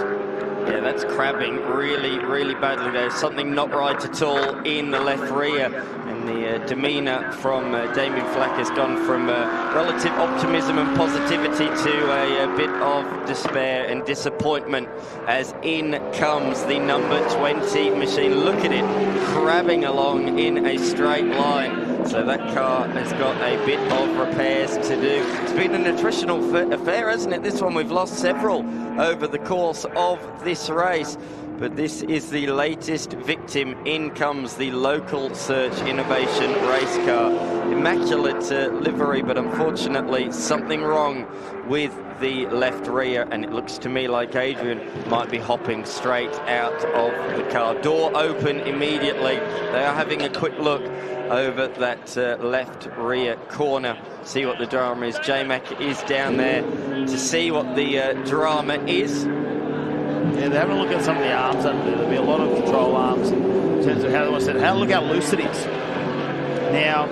Yeah, that's crabbing really, really badly. There's something not right at all in the left rear. And the demeanour from Damien Flack has gone from relative optimism and positivity to a bit of despair and disappointment as in comes the number 20 machine. Look at it, crabbing along in a straight line. So that car has got a bit of repairs to do. It's been an attritional affair, hasn't it? This one, we've lost several over the course of this race. But this is the latest victim. In comes the local search innovation race car. Immaculate livery, but unfortunately something wrong with the left rear, and it looks to me like Adrian might be hopping straight out of the car. Door open immediately. They are having a quick look over that left rear corner, see what the drama is. J-Mac is down there to see what the drama is. Yeah, they're having a look at some of the arms under there. There'll be a lot of control arms in terms of how they want to set it. Look how loose it is. Now,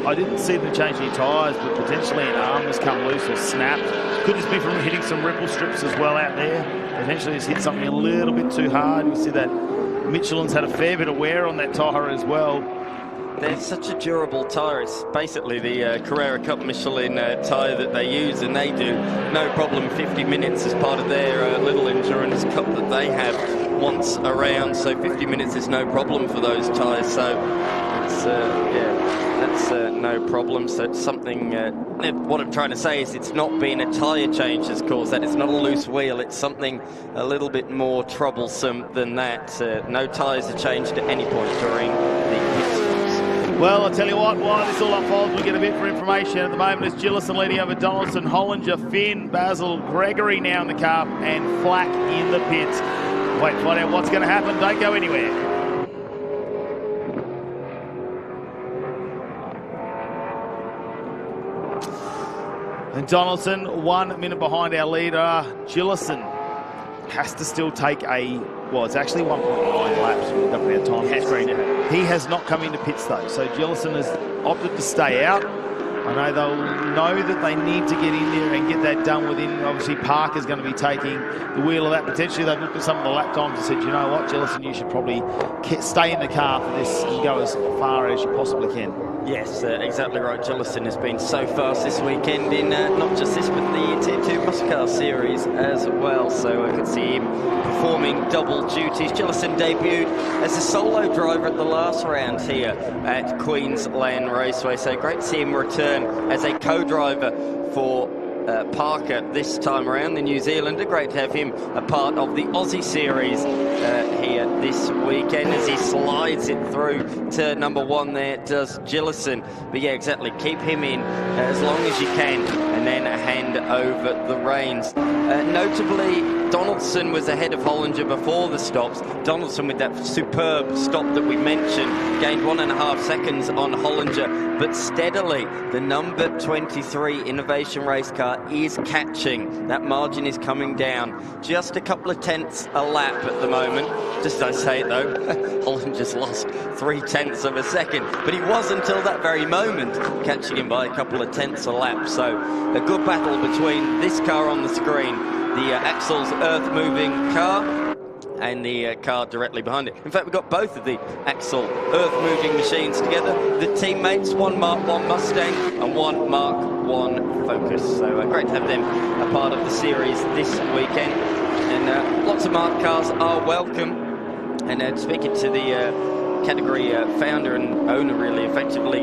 I didn't see them change any tyres, but potentially an arm has come loose or snapped. Could just be from hitting some ripple strips as well out there. Potentially it's hit something a little bit too hard. You see that Michelin's had a fair bit of wear on that tyre as well. They're such a durable tyre. It's basically the Carrera Cup Michelin tyre that they use, and they do no problem 50 minutes as part of their little endurance cup that they have once around. So 50 minutes is no problem for those tyres. So it's, yeah, that's no problem. So it's something, what I'm trying to say is it's not been a tyre change that's caused that. It's not a loose wheel. It's something a little bit more troublesome than that. No tyres are changed at any point during the pit stops. Well, I'll tell you what, while this all unfolds, we get a bit for information. At the moment, it's Gillison leading over Donaldson, Hollinger, Finn, Basil, Gregory now in the car, and Flack in the pits. Wait to find out what's going to happen. Don't go anywhere. And Donaldson, 1 minute behind our leader. Gillison has to still take a, well, it's actually 1.9 laps. We've got our time screen. He has not come into pits though, so Gillison has opted to stay out. I know they'll know that they need to get in there and get that done within. Obviously, Parker's going to be taking the wheel of that. Potentially, they've looked at some of the lap times and said, you know what, Gillison, you should probably stay in the car for this and go as far as you possibly can. Yes, exactly right. Gillison has been so fast this weekend in not just this, but the Tier 2 Muscle Car Series as well. So I could see him performing double duties. Gillison debuted as a solo driver at the last round here at Queensland Raceway. So great to see him return as a co-driver for Parker this time around, the New Zealander. Great to have him a part of the Aussie series here this weekend as he slides it through to number 1 there, does Gillison. But yeah, exactly, keep him in as long as you can and then hand over the reins. Notably, Donaldson was ahead of Hollinger before the stops. Donaldson with that superb stop that we mentioned gained 1.5 seconds on Hollinger, but steadily the number 23 Innovation Race car is catching. That margin is coming down. Just a couple of tenths a lap at the moment. Just as I say it though, Hollinger's lost 0.3 of a second, but he was until that very moment catching him by a couple of tenths a lap. So a good battle between this car on the screen, the Axel's earth-moving car, and the car directly behind it. In fact, we've got both of the Axel earth-moving machines together. The teammates, one Mark 1 Mustang and one Mark 1 Focus. So great to have them a part of the series this weekend. And lots of Mark cars are welcome. And speaking to the category founder and owner, really, effectively,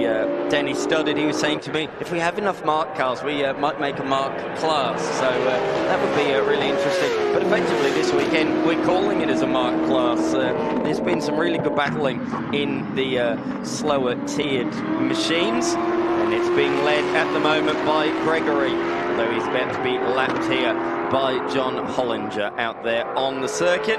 Danny Studdard, he was saying to me, if we have enough Mark cars, we might make a Mark class. So that would be really interesting. But effectively, this weekend, we're calling it as a Mark class. There's been some really good battling in the slower tiered machines, and it's being led at the moment by Gregory, although he's about to be lapped here by John Hollinger out there on the circuit.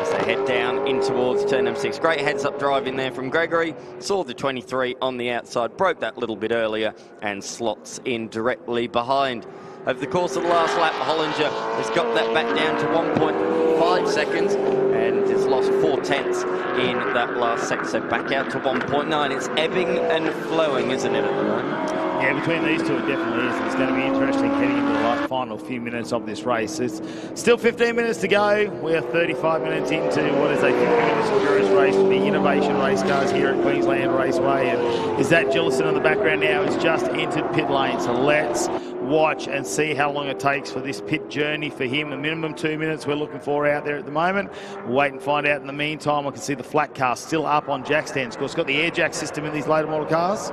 As they head down in towards turn M6. Great heads-up driving there from Gregory. Saw the 23 on the outside, broke that little bit earlier, and slots in directly behind. Over the course of the last lap, Hollinger has got that back down to 1.5 seconds and has lost 0.4 in that last sector, so back out to 1.9. It's ebbing and flowing, isn't it, at the moment? Yeah, between these two it definitely is. It's going to be interesting heading into the last final few minutes of this race. It's still 15 minutes to go. We are 35 minutes into what is a 50-minute endurance race for the Innovation Race cars here at Queensland Raceway. And is that Gillison in the background now has just entered pit lane. So let's watch and see how long it takes for this pit journey for him. A minimum 2 minutes we're looking for out there at the moment. We'll wait and find out. In the meantime, I can see the flat car still up on jack stands. Of course, it's got the air jack system in these later model cars.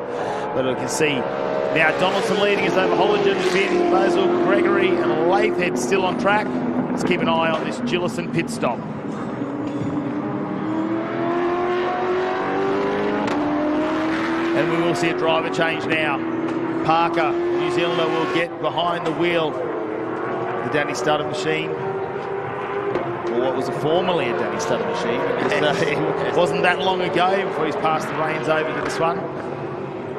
But I can see now Donaldson leading us over Hollinger, Finn, Basil, Gregory and Lathead still on track. Let's keep an eye on this Gillison pit stop. And we will see a driver change now. Parker, New Zealander, will get behind the wheel. The Danny Studdard machine. Or what was formerly a Danny Studdard machine. It wasn't that long ago before he's passed the reins over to this one.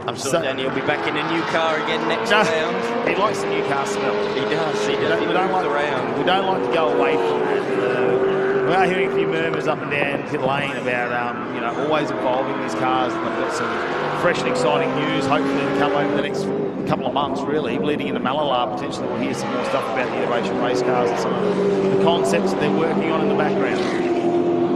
I'm sure Danny will be back in a new car again next round. He likes the new car smell. He does. We don't like to go away from that. We are hearing a few murmurs up and down pit lane about always evolving these cars. And they've got some fresh and exciting news, hopefully to come over the next couple of months, really, leading into Malala. Potentially we'll hear some more stuff about the Innovation Race cars and some of the concepts that they're working on in the background.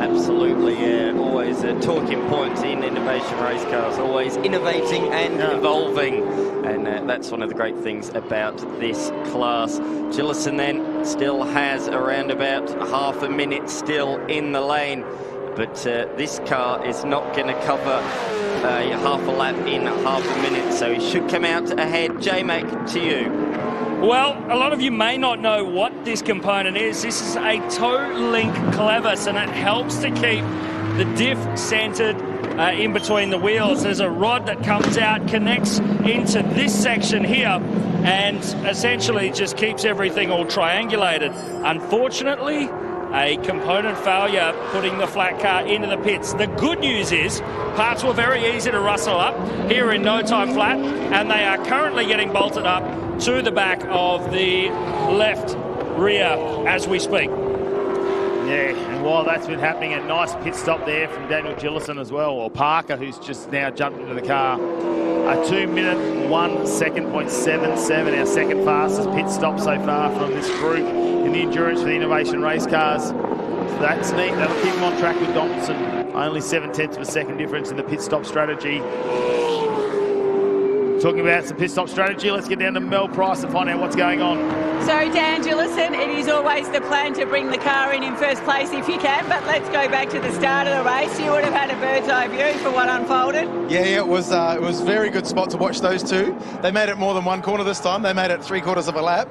Absolutely, yeah. Always a talking point in Innovation Race cars, always innovating and evolving. And that's one of the great things about this class. Gillison then still has around about half a minute still in the lane. But this car is not going to cover half a lap in half a minute, so he should come out ahead. J-Mac, to you. Well, a lot of you may not know what this component is. This is a toe link clevis, and it helps to keep the diff centered in between the wheels. There's a rod that comes out, connects into this section here, and essentially just keeps everything all triangulated. Unfortunately, a component failure putting the flat car into the pits. The good news is parts were very easy to rustle up here in no time flat, and they are currently getting bolted up to the back of the left rear as we speak. Yeah, and while that's been happening, a nice pit stop there from Daniel Gillison as well, or Parker, who's just now jumped into the car. A 2 minute, 1 second, 0.77, our second fastest pit stop so far from this group in the endurance for the Innovation Race cars. So that's neat. That'll keep him on track with Donaldson. Only 0.7 of a second difference in the pit stop strategy. Talking about some pit stop strategy, let's get down to Mel Price and find out what's going on. So, Dan Gillison, it is always the plan to bring the car in first place if you can, but let's go back to the start of the race. You would have had a bird's eye view for what unfolded. Yeah, it was a very good spot to watch those two. They made it more than one corner this time. They made it 3/4 of a lap.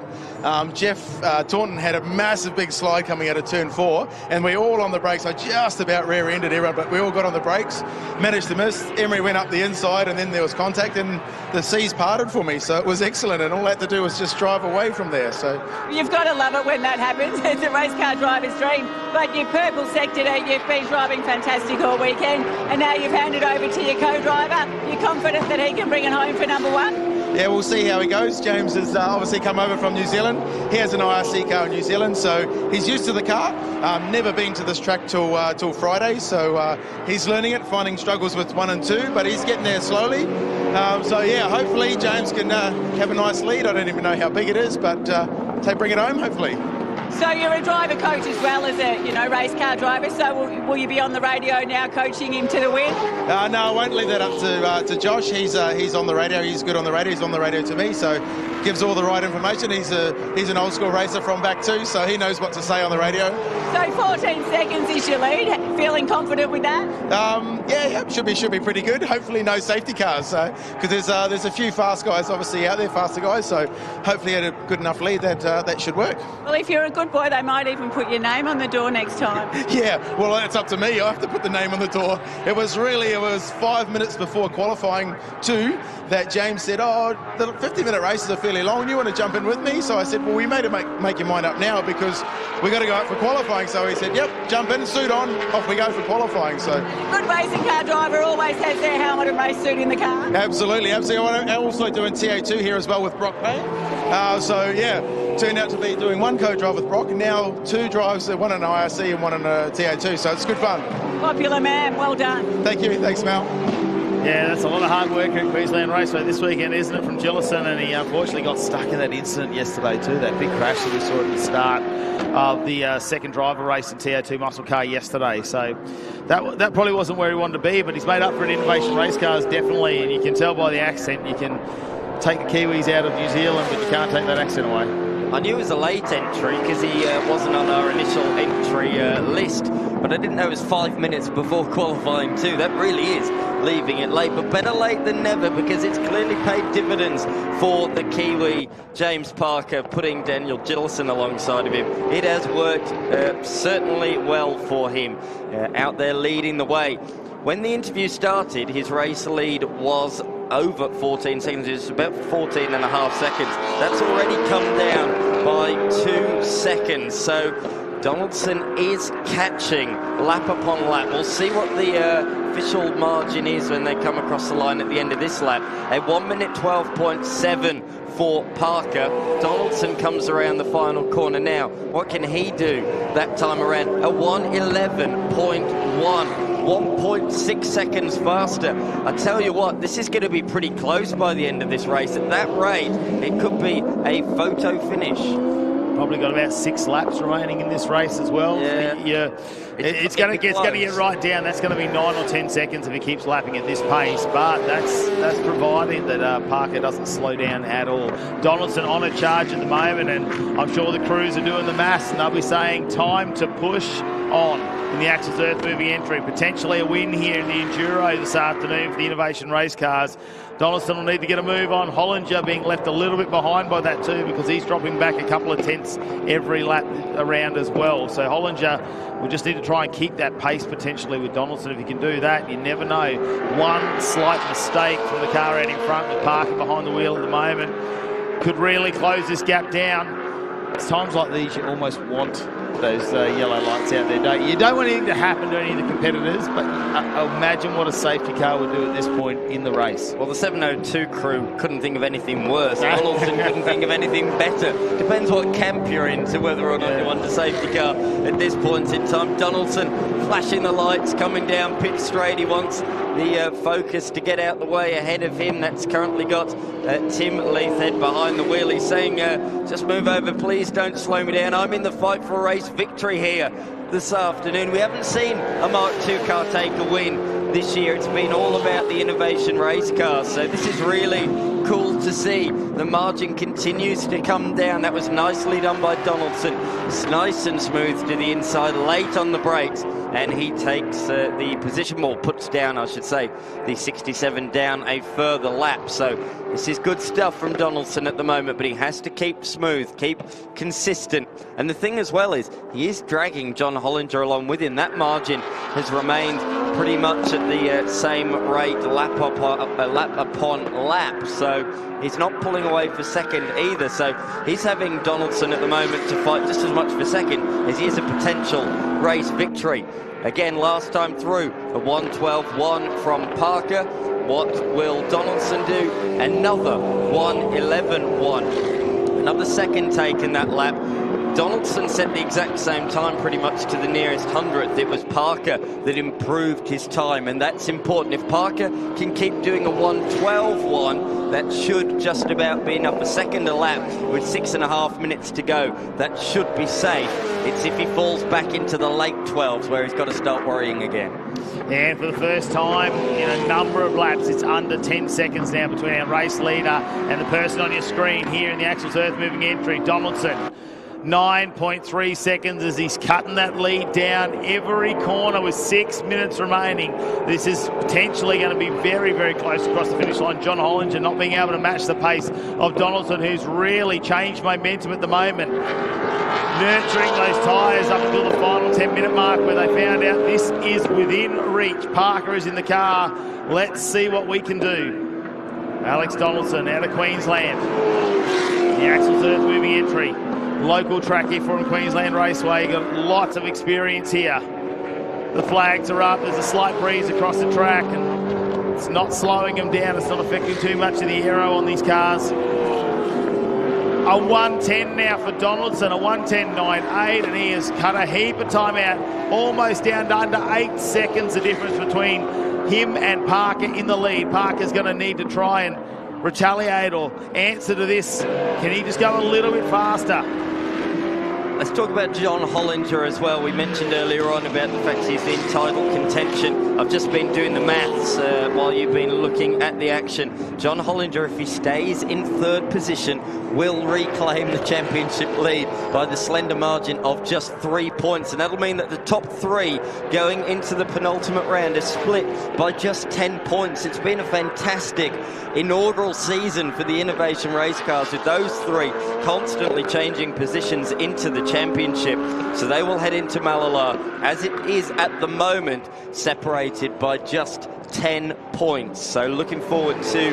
Jeff Taunton had a massive big slide coming out of turn 4, and we all on the brakes. I just about rear-ended everyone, but we all got on the brakes, managed to miss. Emery went up the inside, and then there was contact, and the seas parted for me, so it was excellent, and all I had to do was just drive away from there. So you've got to love it when that happens. It's a race car driver's dream. But your purple sector, you've been driving fantastic all weekend, and now you've handed over to your co-driver. You're confident that he can bring it home for number 1? Yeah, we'll see how he goes. James has obviously come over from New Zealand. He has an IRC car in New Zealand, so he's used to the car. Never been to this track till Friday, so he's learning it, finding struggles with 1 and 2, but he's getting there slowly. So yeah, hopefully James can have a nice lead. I don't even know how big it is, but they bring it home, hopefully. So you're a driver coach as well as a race car driver. So will you be on the radio now coaching him to the win? No, I won't leave that up to Josh. He's on the radio. He's good on the radio. He's on the radio to me, so gives all the right information. He's an old school racer from back too, so he knows what to say on the radio. So 14 seconds is your lead. Feeling confident with that? Yeah, should be pretty good. Hopefully no safety cars, because there's a few fast guys obviously out there, faster guys. So hopefully at a good enough lead that should work. Well, if you're a good boy, they might even put your name on the door next time. Yeah, well, it's up to me. I have to put the name on the door. It was 5 minutes before qualifying 2 that James said, oh, the 50-minute races are fairly long. You want to jump in with me? So I said, well, we made it make your mind up now because we got to go out for qualifying. So he said, yep, jump in, suit on, off we go for qualifying. So good racing car driver always has their helmet and race suit in the car. Absolutely. I'm also doing TA2 here as well with Brock Payne. So yeah, turned out to be doing 1 co-drive with Brock, and now 2 drives, 1 in IRC and 1 in TA2. So it's good fun. Popular man, well done. Thank you. Thanks, Mel. Yeah, that's a lot of hard work at Queensland Raceway this weekend, isn't it, from Gillison? And he unfortunately got stuck in that incident yesterday too, that big crash that we saw at the start of the second driver race in TA2 muscle car yesterday. So that probably wasn't where he wanted to be, but he's made up for it in Innovation Race Cars, definitely. And you can tell by the accent, you can take the Kiwis out of New Zealand, but you can't take that accent away. I knew it was a late entry because he wasn't on our initial entry list, but I didn't know it was 5 minutes before qualifying too. That really is leaving it late, but better late than never because it's clearly paid dividends for the Kiwi James Parker, putting Daniel Gillison alongside of him. It has worked certainly well for him, out there leading the way. When the interview started, his race lead was over 14 seconds. It's about 14 and a half seconds. That's already come down by 2 seconds. So Donaldson is catching lap upon lap. We'll see what the official margin is when they come across the line at the end of this lap. A 1 minute 12.7 for Parker. Donaldson comes around the final corner now. What can he do that time around? A 1:11.1. 1.6 seconds faster. I tell you what, this is going to be pretty close by the end of this race. At that rate, it could be a photo finish. Probably got about 6 laps remaining in this race as well. Yeah. It's going to get right down. That's going to be 9 or 10 seconds if he keeps lapping at this pace. But that's providing that Parker doesn't slow down at all. Donaldson on a charge at the moment, and I'm sure the crews are doing the maths, and they'll be saying time to push on in the Axis Earth Moving entry. Potentially a win here in the Enduro this afternoon for the Innovation Race Cars. Donaldson will need to get a move on. Hollinger being left a little bit behind by that too because he's dropping back a couple of tenths every lap around as well. So Hollinger will just need to try and keep that pace potentially with Donaldson. If he can do that, you never know. One slight mistake from the car out in front with Parker behind the wheel at the moment could really close this gap down. It's times like these you almost want those yellow lights out there, don't you? You don't want anything to happen to any of the competitors, but imagine what a safety car would do at this point in the race. Well, the 702 crew couldn't think of anything worse. Donaldson couldn't think of anything better. Depends what camp you're into, whether or not you want a safety car at this point in time. Donaldson flashing the lights, coming down pit straight. He wants the Focus to get out the way ahead of him. That's currently got Tim Leithhead behind the wheel. He's saying, just move over, please don't slow me down. I'm in the fight for a race victory here this afternoon. We haven't seen a Mark II car take a win this year, it's been all about the innovation race cars. So this is really cool to see. The margin continues to come down. That was nicely done by Donaldson. It's nice and smooth to the inside, late on the brakes, and he takes the position, or puts down, I should say, the 67 down a further lap. So this is good stuff from Donaldson at the moment, but he has to keep smooth, keep consistent. And the thing as well is, he is dragging John Hollinger along with him. That margin has remained pretty much at the same rate, lap upon lap. So he's not pulling away for second either. So he's having Donaldson at the moment to fight just as much for second as he is a potential race victory. Again, last time through, a 1:12.1 from Parker. What will Donaldson do? Another 1:11.1. Another second take in that lap. Donaldson set the exact same time pretty much to the nearest hundredth. It was Parker that improved his time, and that's important. If Parker can keep doing a 1:12.1, that should just about be enough. A second a lap with 6.5 minutes to go. That should be safe. It's if he falls back into the late 12s where he's got to start worrying again. And for the first time in a number of laps, it's under 10 seconds now between our race leader and the person on your screen here in the Axles Earth Moving entry, Donaldson. 9.3 seconds as he's cutting that lead down every corner with 6 minutes remaining. This is potentially going to be very, very close across the finish line. John Hollinger not being able to match the pace of Donaldson, who's really changed momentum at the moment. Nurturing those tyres up until the final 10-minute mark where they found out this is within reach. Parker is in the car. Let's see what we can do. Alex Donaldson out of Queensland. The Axles Earth Moving entry. Local track here from Queensland Raceway. Got lots of experience here. The flags are up. There's a slight breeze across the track, and it's not slowing them down. It's not affecting too much of the aero on these cars. A 1:10 now for Donaldson, a 1:10.98, and he has cut a heap of time out, almost down to under 8 seconds the difference between him and Parker in the lead. Parker's going to need to try and retaliate or answer to this. Can he just go a little bit faster? Let's talk about John Hollinger as well. We mentioned earlier on about the fact he's in title contention. I've just been doing the maths while you've been looking at the action. John Hollinger, if he stays in third position, will reclaim the championship lead by the slender margin of just 3 points. And that'll mean that the top three going into the penultimate round is split by just 10 points. It's been a fantastic inaugural season for the Innovation Race Cars, with those three constantly changing positions into the championship. So they will head into Malala, as it is at the moment, separated by just 10 points. So looking forward to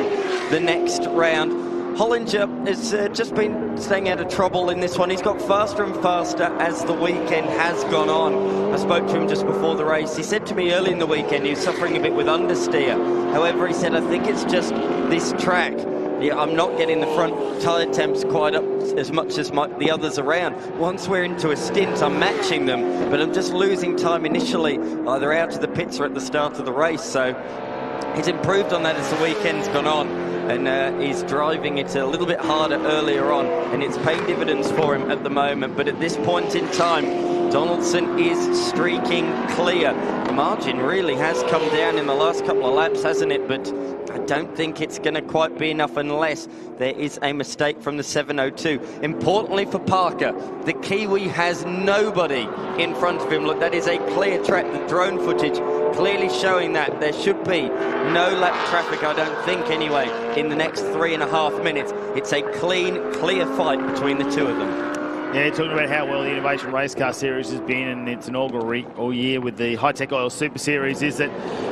the next round. Hollinger has just been staying out of trouble in this one. He's got faster and faster as the weekend has gone on. I spoke to him just before the race. He said to me early in the weekend he was suffering a bit with understeer. However, he said, I think it's just this track. Yeah, I'm not getting the front tyre temps quite up as much as the others around. Once we're into a stint, I'm matching them, but I'm just losing time initially, either out to the pits or at the start of the race. So he's improved on that as the weekend's gone on, and he's driving it a little bit harder earlier on, and it's paying dividends for him at the moment. But at this point in time, Donaldson is streaking clear. The margin really has come down in the last couple of laps, hasn't it? But I don't think it's going to quite be enough unless there is a mistake from the 702. Importantly for Parker, the Kiwi has nobody in front of him. Look, that is a clear track. The drone footage clearly showing that. There should be no lap traffic, I don't think anyway, in the next 3.5 minutes. It's a clean, clear fight between the two of them. Yeah, talking about how well the Innovation Race Car Series has been in its inaugural year with the Hi-Tec Oil Super Series, is that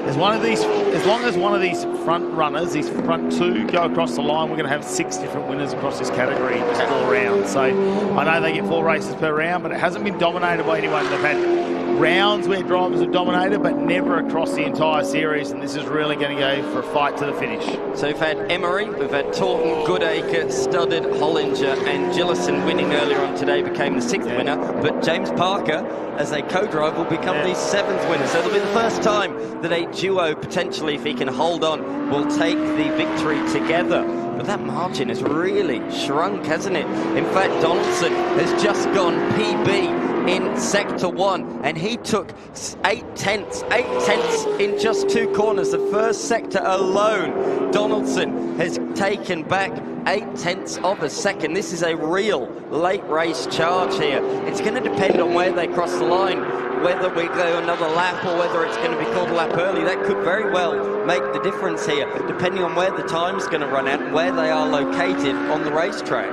as long as one of these front runners, these front two, go across the line, we're going to have 6 different winners across this category in just 4 rounds. So I know they get 4 races per round, but it hasn't been dominated by anyone. They've had rounds where drivers have dominated, but never across the entire series, and this is really going to go for a fight to the finish. So we've had Emery, we've had Taunton, Goodacre, Studdard, Hollinger, and Gillison winning earlier on today, became the 6th winner, but James Parker, as a co-driver, will become the 7th winner. So it'll be the first time that a duo, potentially, if he can hold on, will take the victory together. But that margin has really shrunk, hasn't it? In fact, Donaldson has just gone PB in Sector 1, and he took 8 tenths in just 2 corners. The first sector alone, Donaldson has taken back 8 tenths of a second. This is a real late race charge here. It's going to depend on where they cross the line, whether we go another lap or whether it's going to be called a lap early. That could very well make the difference here, depending on where the time's going to run out and where they are located on the racetrack.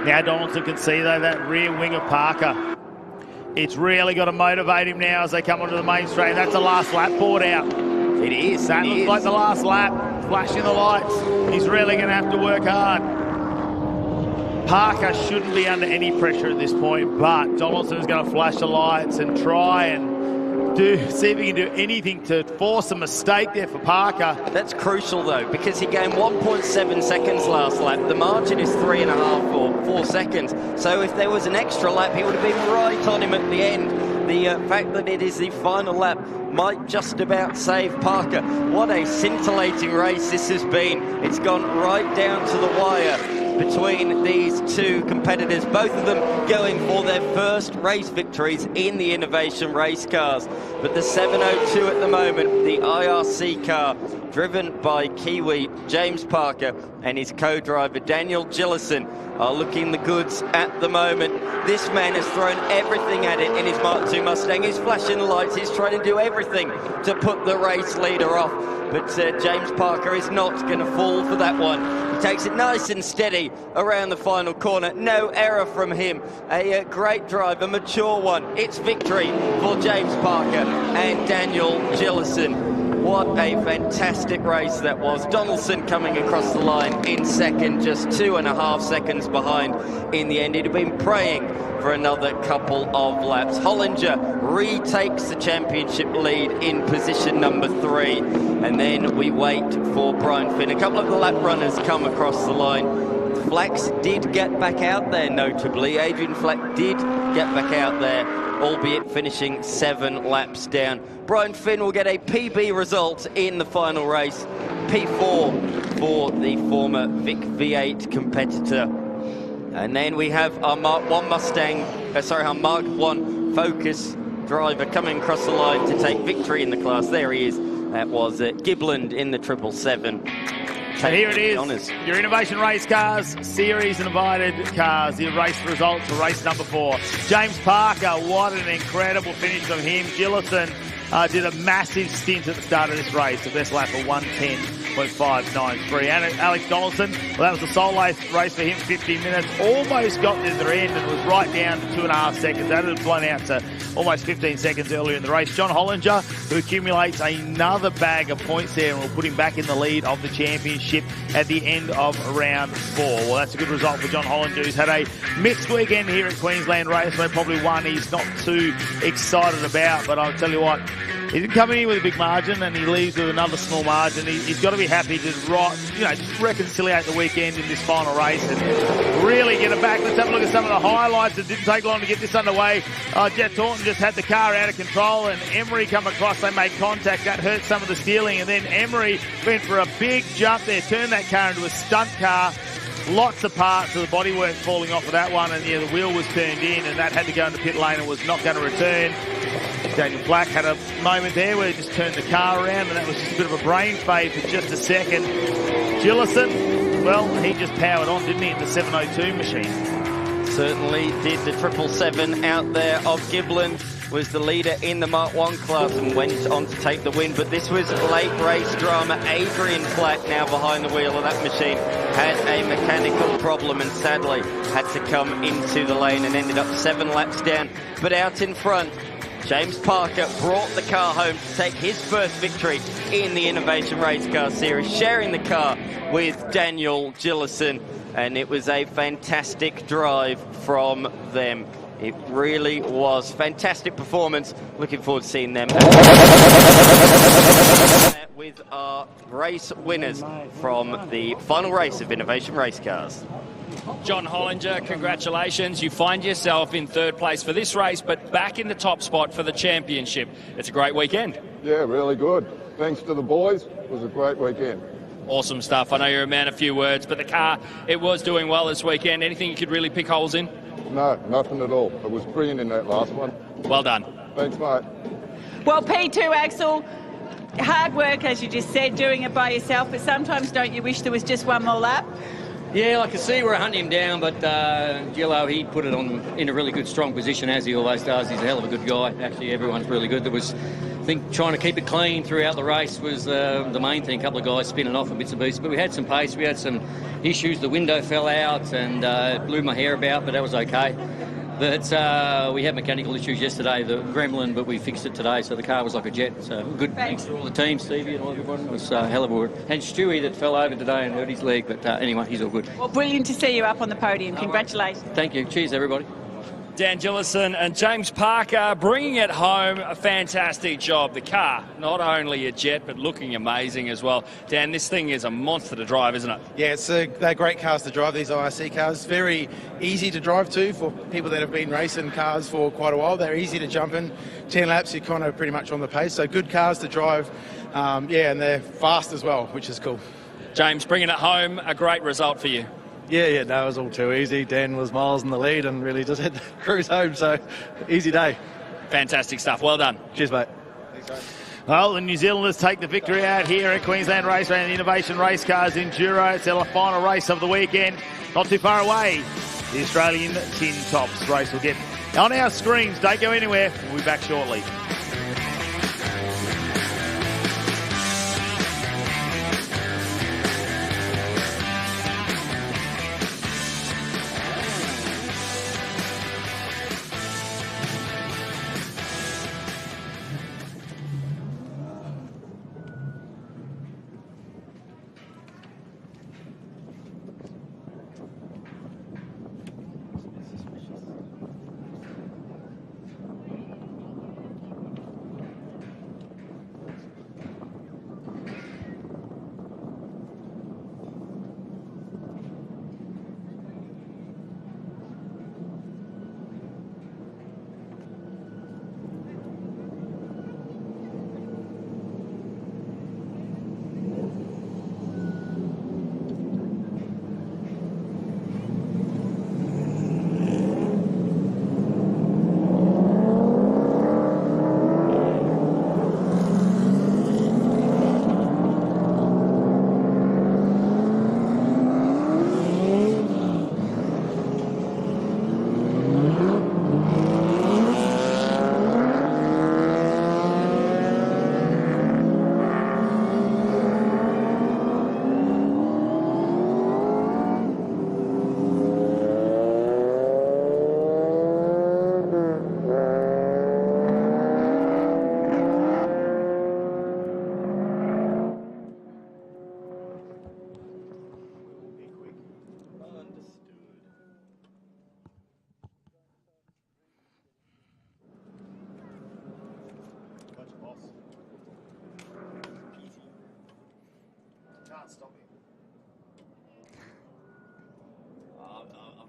Now Donaldson can see, though, that rear wing of Parker. It's really got to motivate him now as they come onto the main straight. That's the last lap board out. It is. That looks like the last lap. Flashing the lights. He's really going to have to work hard. Parker shouldn't be under any pressure at this point, but Donaldson is going to flash the lights and try and see if he can do anything to force a mistake there for Parker. That's crucial, though, because he gained 1.7 seconds last lap. The margin is 3.5 or 4 seconds. So if there was an extra lap, he would have been right on him at the end. The fact that it is the final lap might just about save Parker. What a scintillating race this has been. It's gone right down to the wire between these two competitors, both of them going for their first race victories in the Innovation Race Cars. But the 702 at the moment, the IRC car, driven by Kiwi James Parker and his co-driver Daniel Gillison, are looking the goods at the moment. This man has thrown everything at it in his Mark II Mustang. He's flashing the lights, he's trying to do everything to put the race leader off. But James Parker is not going to fall for that one. He takes it nice and steady around the final corner. No error from him. A great drive, a mature one. It's victory for James Parker and Daniel Gillison. What a fantastic race that was. Donaldson coming across the line in second, just 2.5 seconds behind in the end. He'd have been praying for another couple of laps. Hollinger retakes the championship lead in position number 3, and then we wait for Brian Finn. A couple of the lap runners come across the line. Flax did get back out there, notably. Adrian Flack did get back out there, albeit finishing 7 laps down. Brian Finn will get a PB result in the final race. P4 for the former Vic V8 competitor. And then we have our Mark 1 Mustang, our Mark 1 Focus driver coming across the line to take victory in the class. There he is. That was Gibland in the 777. And here it is, your Innovation Race Cars, Series Invited Cars, your race results for race number 4. James Parker, what an incredible finish from him. Gillison did a massive stint at the start of this race, the best lap of 1:10.593. And Alex Donaldson, well, that was the sole race for him, 15 minutes, almost got to the end and was right down to 2.5 seconds. That had blown out to almost 15 seconds earlier in the race. John Hollinger, who accumulates another bag of points there and will put him back in the lead of the championship at the end of round 4. Well, that's a good result for John Hollinger, who's had a mixed weekend here at Queensland Raceway, probably one he's not too excited about, but I'll tell you what, he didn't come in here with a big margin and he leaves with another small margin. He's got to be happy to just reconciliate the weekend in this final race and really get it back. Let's have a look at some of the highlights. It didn't take long to get this underway. Jeff Taunton just had the car out of control and Emery come across. They made contact. That hurt some of the steering, and then Emery went for a big jump there, turned that car into a stunt car. Lots of parts of the bodywork falling off of that one, and the wheel was turned in and that had to go into pit lane and was not going to return. Daniel Black had a moment there where he just turned the car around and that was just a bit of a brain fade for just a second. Gillison, well, he just powered on, didn't he, in the 702 machine? Certainly did. The 777 out there of Gibland was the leader in the Mark 1 class and went on to take the win. But this was late race drama. Adrian Flack, now behind the wheel of that machine, had a mechanical problem and sadly had to come into the lane and ended up 7 laps down. But out in front, James Parker brought the car home to take his first victory in the Innovation Race Car Series, sharing the car with Daniel Gillison, and it was a fantastic drive from them. It really was. Fantastic performance. Looking forward to seeing them with our race winners from the final race of Innovation Race Cars. John Hollinger, congratulations. You find yourself in 3rd place for this race, but back in the top spot for the championship. It's a great weekend. Yeah, really good. Thanks to the boys. It was a great weekend. Awesome stuff. I know you're a man of few words, but the car, it was doing well this weekend. Anything you could really pick holes in? No, nothing at all. It was brilliant in that last one. Well done. Thanks, mate. Well, P2, Axel, hard work, as you just said, doing it by yourself, but sometimes don't you wish there was just one more lap? Yeah, I could see we're hunting him down, but Gillo, he put it on in a really good, strong position, as he always does. He's a hell of a good guy. Actually, everyone's really good. There was, I think, trying to keep it clean throughout the race was the main thing. A couple of guys spinning off and bits and pieces, but we had some pace. We had some issues. The window fell out and blew my hair about, but that was okay. But we had mechanical issues yesterday, the gremlin, but we fixed it today, so the car was like a jet. So good. Thanks to all the team, Stevie and all everyone. It was a hell of a work. And Stewie that fell over today and hurt his leg, but anyway, he's all good. Well, brilliant to see you up on the podium. Congratulations. Thank you. Cheers, everybody. Dan Gillison and James Parker bringing it home. A fantastic job. The car, not only a jet, but looking amazing as well. Dan, this thing is a monster to drive, isn't it? Yeah, they're great cars to drive, these IRC cars. Very easy to drive too for people that have been racing cars for quite a while. They're easy to jump in. 10 laps, you're kind of pretty much on the pace. So good cars to drive. Yeah, and they're fast as well, which is cool. James, bringing it home, a great result for you. Yeah, no, it was all too easy. Dan was miles in the lead and really just had to cruise home, so easy day. Fantastic stuff. Well done. Cheers, mate. Well, the New Zealanders take the victory out here at Queensland Raceway and the Innovation Race Cars Enduro. It's their final race of the weekend. Not too far away, the Australian Tin Tops race will get on our screens. Don't go anywhere. We'll be back shortly.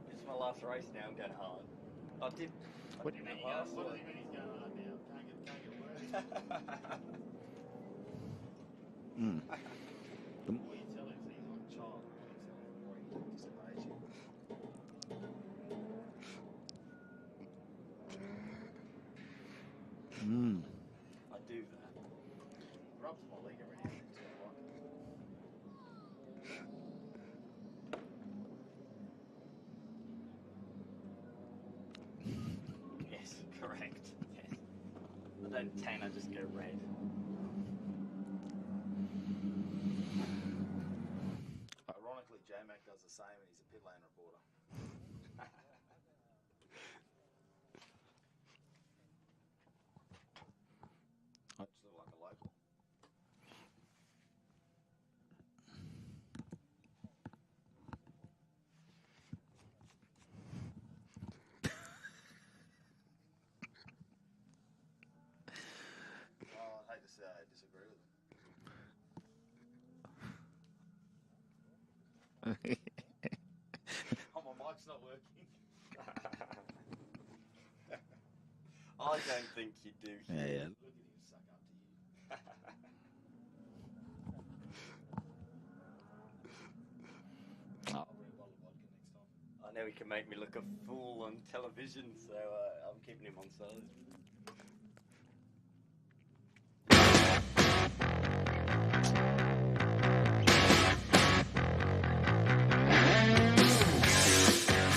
This is my last race now. I'm going hard. I did. What do you mean? What do you mean he's going hard now? Can't get worse. I do that. Rubs my leg already. Yes, correct. Yes. I don't tan, I just go red. Ironically, J-Mac does the same and he's a pit lane reporter. I just look like a local. Well, I hate to say I disagree with him. Oh, my mic's not working. I don't think you do. Yeah. Look at him suck up to you. I now he can make me look a fool on television, so I'm keeping him on side.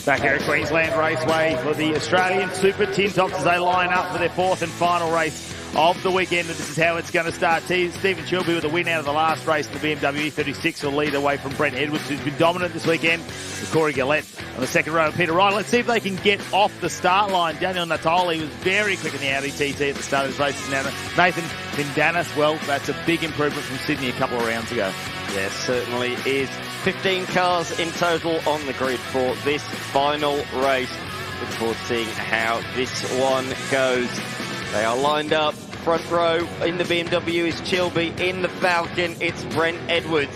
Back here at Queensland Raceway for the Australian Super Tin Tops as they line up for their fourth and final race of the weekend. And this is how it's going to start. Stephen Chilby with a win out of the last race in the BMW 36 will lead away from Brent Edwards, who's been dominant this weekend, with Corey Gillette on the second row of Peter Ryder. Let's see if they can get off the start line. Daniel Natali was very quick in the Audi TT at the start of his race. Nathan Vindanis, well, that's a big improvement from Sydney a couple of rounds ago. Yes, certainly is. 15 cars in total on the grid for this final race. Look forward to seeing how this one goes. They are lined up. Front row in the BMW is Chilby. In the Falcon, it's Brent Edwards,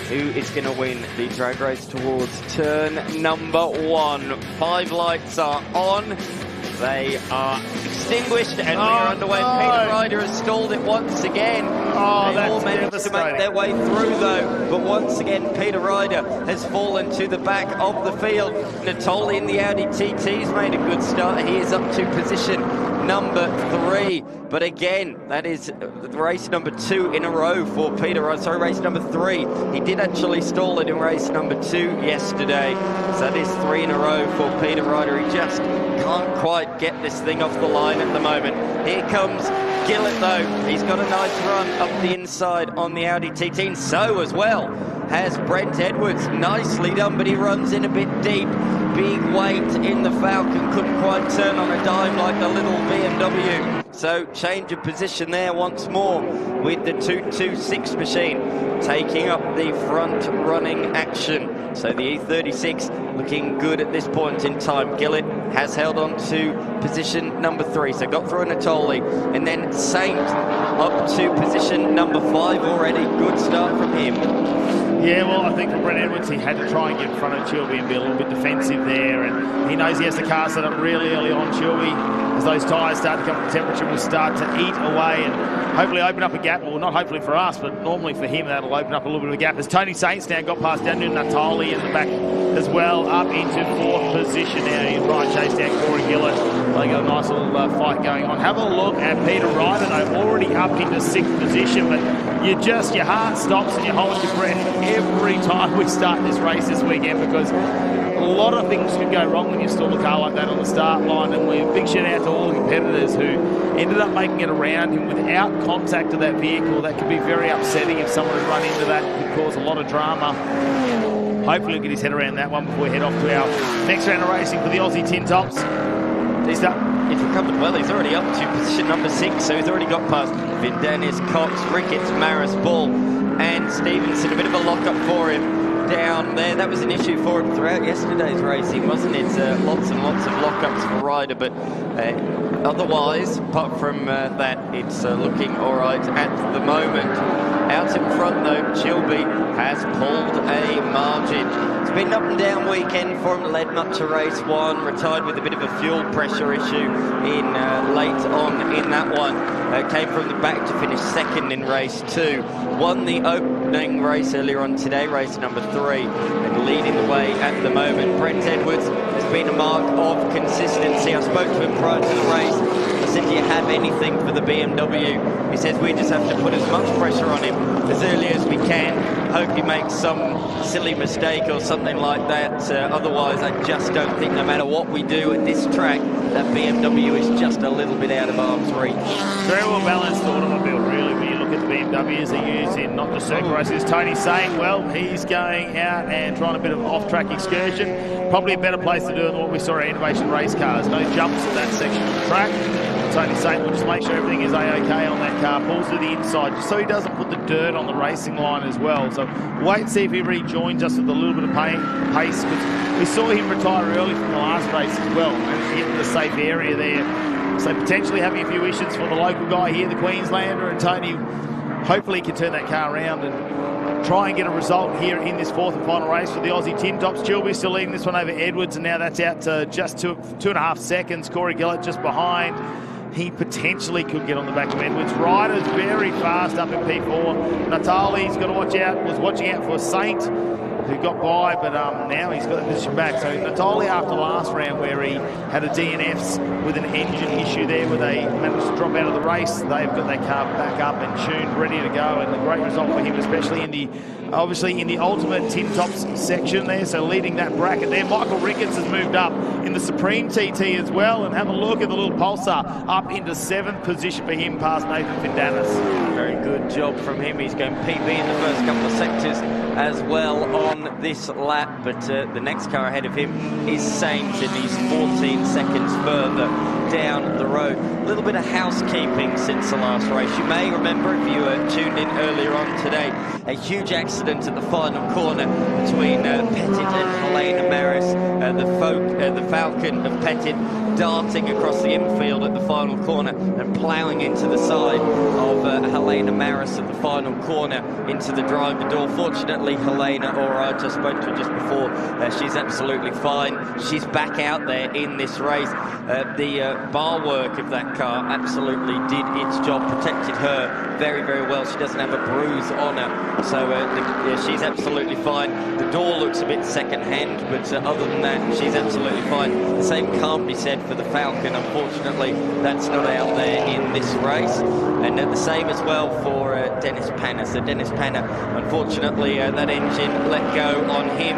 who is going to win the drag race towards turn number 1. 5 lights are on. They are extinguished and we are underway. No. Peter Ryder has stalled it once again. They all managed to make their way through though, but once again Peter Ryder has fallen to the back of the field. Natoli in the Audi TT's made a good start. He is up to position number 3, but again that is race number 2 in a row for Peter Ryder. Sorry, race number 3. He did actually stall it in race number 2 yesterday, so that is 3 in a row for Peter Ryder. He just can't quite get this thing off the line at the moment. Here comes Gillett though. He's got a nice run up the inside on the Audi TT, and so as well has Brent Edwards. Nicely done, but he runs in a bit deep. Big weight in the Falcon, couldn't quite turn on a dime like the little BMW. So change of position there once more with the 226 machine taking up the front running action. So the E36 looking good at this point in time. Gillett has held on to position number 3, so got through Natoli, and then Saint up to position number 5 already. Good start from him. Yeah, well, I think for Brent Edwards, he had to try and get in front of Chilby and be a little bit defensive there, and he knows he has the car set up really early on. Chilby, as those tyres start to come up to temperature, will start to eat away and hopefully open up a gap. Well, not hopefully for us, but normally for him, that'll open up a little bit of a gap. As Tony Saints now got past Daniel Natali in the back as well, up into 4th position now. He's right chase down Corey Gillett. They got a nice little fight going on. Have a look at Peter Ryder, though, already up into 6th position, but your heart stops and you hold your breath every time we start this race this weekend, because a lot of things could go wrong when you stall a car like that on the start line. And we big shout out to all the competitors who ended up making it around him without contact to that vehicle. That could be very upsetting if someone had run into that. It could cause a lot of drama. Hopefully he'll get his head around that one before we head off to our next round of racing for the Aussie Tin Tops. He's recovered well. He's already up to position number 6, so he's already got past Vindanis, Cox, Ricketts, Maris, Bull, and Stevenson. A bit of a lock-up for him down there. That was an issue for him throughout yesterday's racing, wasn't it? Lots and lots of lock-ups for Ryder, but otherwise, apart from that, it's looking all right at the moment. Out in front, though, Chilby has pulled a margin. It's been an up-and-down weekend for him. Led up to race 1, retired with a bit of a fuel pressure issue in late on in that one. Came from the back to finish 2nd in race 2. Won the opening race earlier on today, race number 3, and leading the way at the moment. Brent Edwards has been a mark of consistency. I spoke to him prior to the race. I said, do you have anything for the BMW? He says, we just have to put as much pressure on him as early as we can. Hope he makes some silly mistake or something like that. Otherwise, I just don't think, no matter what we do at this track, that BMW is just a little bit out of arm's reach. Very well balanced automobile, really, when you look at the BMWs they use in not just circuit races. Tony's saying, well, he's going out and trying a bit of off-track excursion. Probably a better place to do it than what we saw at Innovation Race Cars. No jumps at that section of the track. Tony's saying we'll just make sure everything is A-OK on that car. Pulls to the inside just so he doesn't put the dirt on the racing line as well. So wait and see if he rejoins us with a little bit of pace. We saw him retire early from the last race as well and hit the safe area there. So potentially having a few issues for the local guy here, the Queenslander, and Tony hopefully can turn that car around and try and get a result here in this 4th and final race for the Aussie Tin Tops. Chilby still leading this one over Edwards, and now that's out to just 2.5 seconds. Corey Gillett just behind. he potentially could get on the back of Edwards. Ryder's very fast up in P4. Natali's got to watch out, was watching out for Saint, who got by, but now he's got the position back. So Natali, after last round where he had a DNFs with an engine issue there where they managed to drop out of the race, they've got their car back up and tuned, ready to go, and a great result for him, especially in the, obviously in the ultimate Tin Tops section there, so leading that bracket there. Michael Ricketts has moved up in the Supreme TT as well, and have a look at the little pulsar up into 7th position for him past Nathan Findanis. Very good job from him. He's going PB in the first couple of sectors as well on this lap, but the next car ahead of him is Saint, and he's 14 seconds further down the road. A little bit of housekeeping since the last race. You may remember, if you tuned in earlier on today, a huge accident at the final corner between Pettit and Helena Maris. The Falcon of Pettit darting across the infield at the final corner and ploughing into the side of Helena Maris at the final corner into the driver door. Fortunately, Helena, or I just spoke to her just before, she's absolutely fine. She's back out there in this race. The bar work of that car absolutely did its job, protected her very, very well. She doesn't have a bruise on her, so yeah, she's absolutely fine. The door looks a bit second-hand, but other than that, she's absolutely fine. The same can't be said for the Falcon. Unfortunately, that's not out there in this race. And the same as well for Dennis Panner. So Dennis Panner, unfortunately, that engine let go on him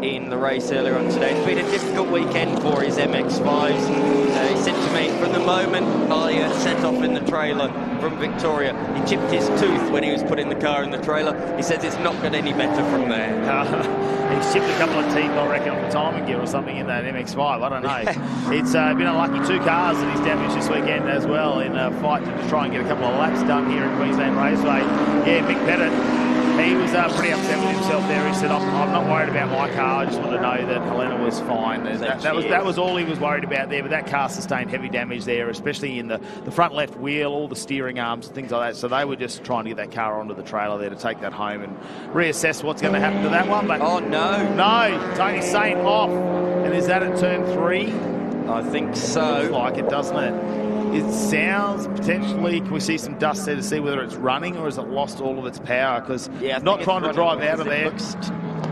in the race earlier on today. It's been a difficult weekend for his MX-5s. He said to me, from the moment I set off in the trailer from Victoria, he chipped his tooth when he was putting the car in the trailer. He says it's not got any better from there. He's chipped a couple of teeth, I reckon, on the timing gear or something in that MX-5. I don't know. It's been unlucky. 2 cars that he's damaged this weekend as well in a fight to try and get a couple of laps done here in Queensland Raceway. Yeah, Mick Pettit, he was pretty upset with himself there. He said, I'm not worried about my car. I just want to know that Helena was fine. That was all he was worried about there. But that car sustained heavy damage there, especially in the front left wheel, all the steering arms, things like that. So they were just trying to get that car onto the trailer there to take that home and reassess what's going to happen to that one. But oh, no. No, Tony Saint off. And is that at turn 3? I think so. Looks like it, doesn't it? It sounds potentially, can we see some dust there to see whether it's running or has it lost all of its power? Because not trying to drive out of there.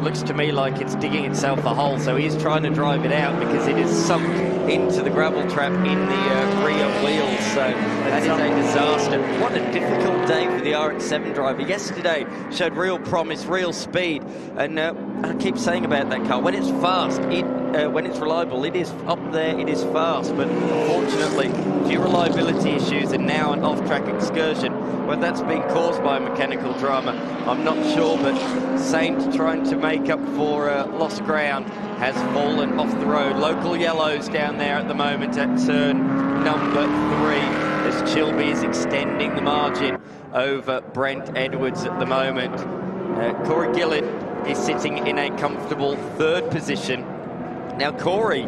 Looks to me like it's digging itself a hole, so he's trying to drive it out because it is sunk into the gravel trap in the rear wheels. So that is a disaster. What a difficult day for the RX-7 driver. Yesterday showed real promise, real speed, and I keep saying about that car, when it's fast, when it's reliable, it is up there, it is fast, but unfortunately, a few reliability issues and now an off-track excursion. Whether that's been caused by mechanical drama, I'm not sure, but Saint, trying to make up for lost ground, has fallen off the road. Local yellows down there at the moment at turn number 3, as Chilby is extending the margin over Brent Edwards at the moment. Corey Gillett is sitting in a comfortable 3rd position. Now Corey,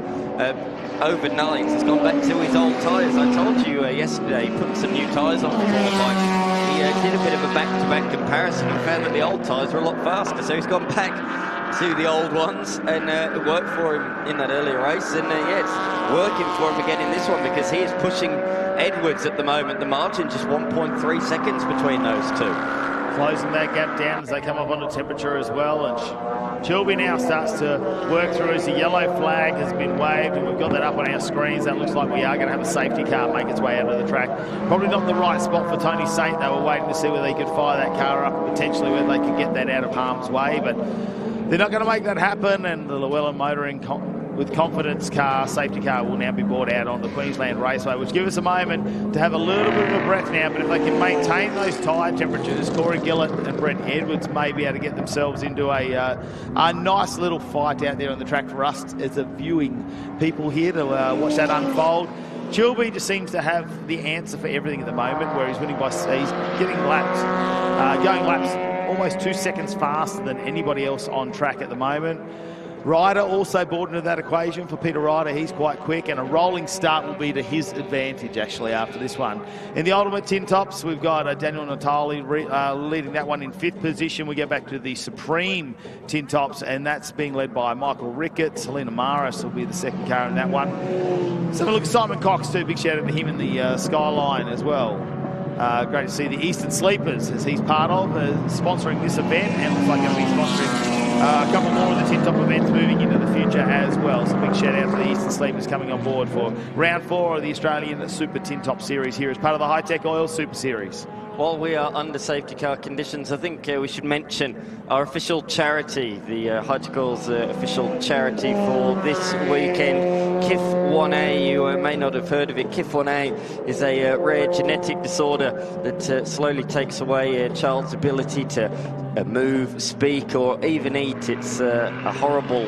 overnight, has gone back to his old tyres. I told you yesterday, he put some new tyres on the qualifying. He did a bit of a back-to-back comparison and found that the old tyres were a lot faster. So he's gone back to the old ones, and it worked for him in that earlier race. And yeah, it's working for him again in this one because he is pushing Edwards at the moment. The margin just 1.3 seconds between those two. Closing that gap down as they come up onto temperature as well. And Chilby now starts to work through as the yellow flag has been waved, and we've got that up on our screens. That looks like we are going to have a safety car make its way out of the track. Probably not the right spot for Tony Saint. They were waiting to see whether they could fire that car up, potentially whether they could get that out of harm's way, but they're not going to make that happen. And the Llewellyn Motoring with confidence car, safety car, will now be brought out on the Queensland Raceway, which gives us a moment to have a little bit of a breath now. But if they can maintain those tyre temperatures, Corey Gillett and Brent Edwards may be able to get themselves into a nice little fight out there on the track for us as a viewing people here to watch that unfold. Chilby just seems to have the answer for everything at the moment, where he's winning by, he's getting laps, going laps almost 2 seconds faster than anybody else on track at the moment. Ryder also brought into that equation for Peter Ryder. He's quite quick, and a rolling start will be to his advantage, actually, after this one. In the Ultimate Tin Tops, we've got Daniel Natali leading that one in 5th position. We get back to the Supreme Tin Tops, and that's being led by Michael Ricketts. Helena Maris will be the second car in that one. So look, Simon Cox too, big shout out to him in the Skyline as well. Great to see the Eastern Sleepers, as he's part of, sponsoring this event, and looks like going to be sponsoring a couple more of the Tin Top events moving into the future as well. So big shout out to the Eastern Sleepers coming on board for round 4 of the Australian Super Tin Top Series here as part of the Hi-Tec Qd Super Series. While we are under safety car conditions, I think we should mention our official charity, the Hi-Tec Qd's official charity for this weekend, KIF1A. You may not have heard of it. KIF1A is a rare genetic disorder that slowly takes away a child's ability to move, speak, or even eat. It's a horrible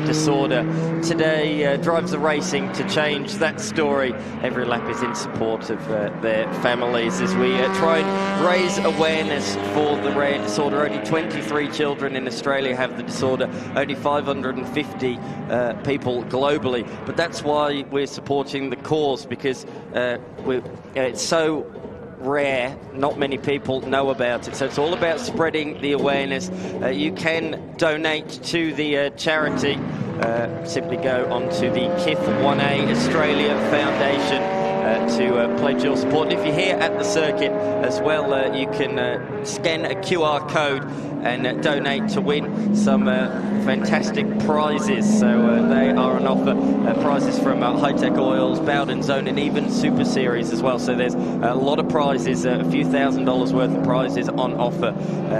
disorder. Today, Drives the Racing to change that story. Every lap is in support of their families as we try and raise awareness for the rare disorder. Only 23 children in Australia have the disorder, only 550 people globally. But that's why we're supporting the cause, because it's so rare, not many people know about it, so it's all about spreading the awareness. You can donate to the charity. Simply go onto the KIF1A Australia Foundation to pledge your support. And if you're here at the circuit as well, you can scan a QR code and donate to win some fantastic prizes. So they are on offer, prizes from Hi-Tec Oils, Bowden Zone, and even Super Series as well. So there's a lot of prizes, a few $1,000s worth of prizes on offer.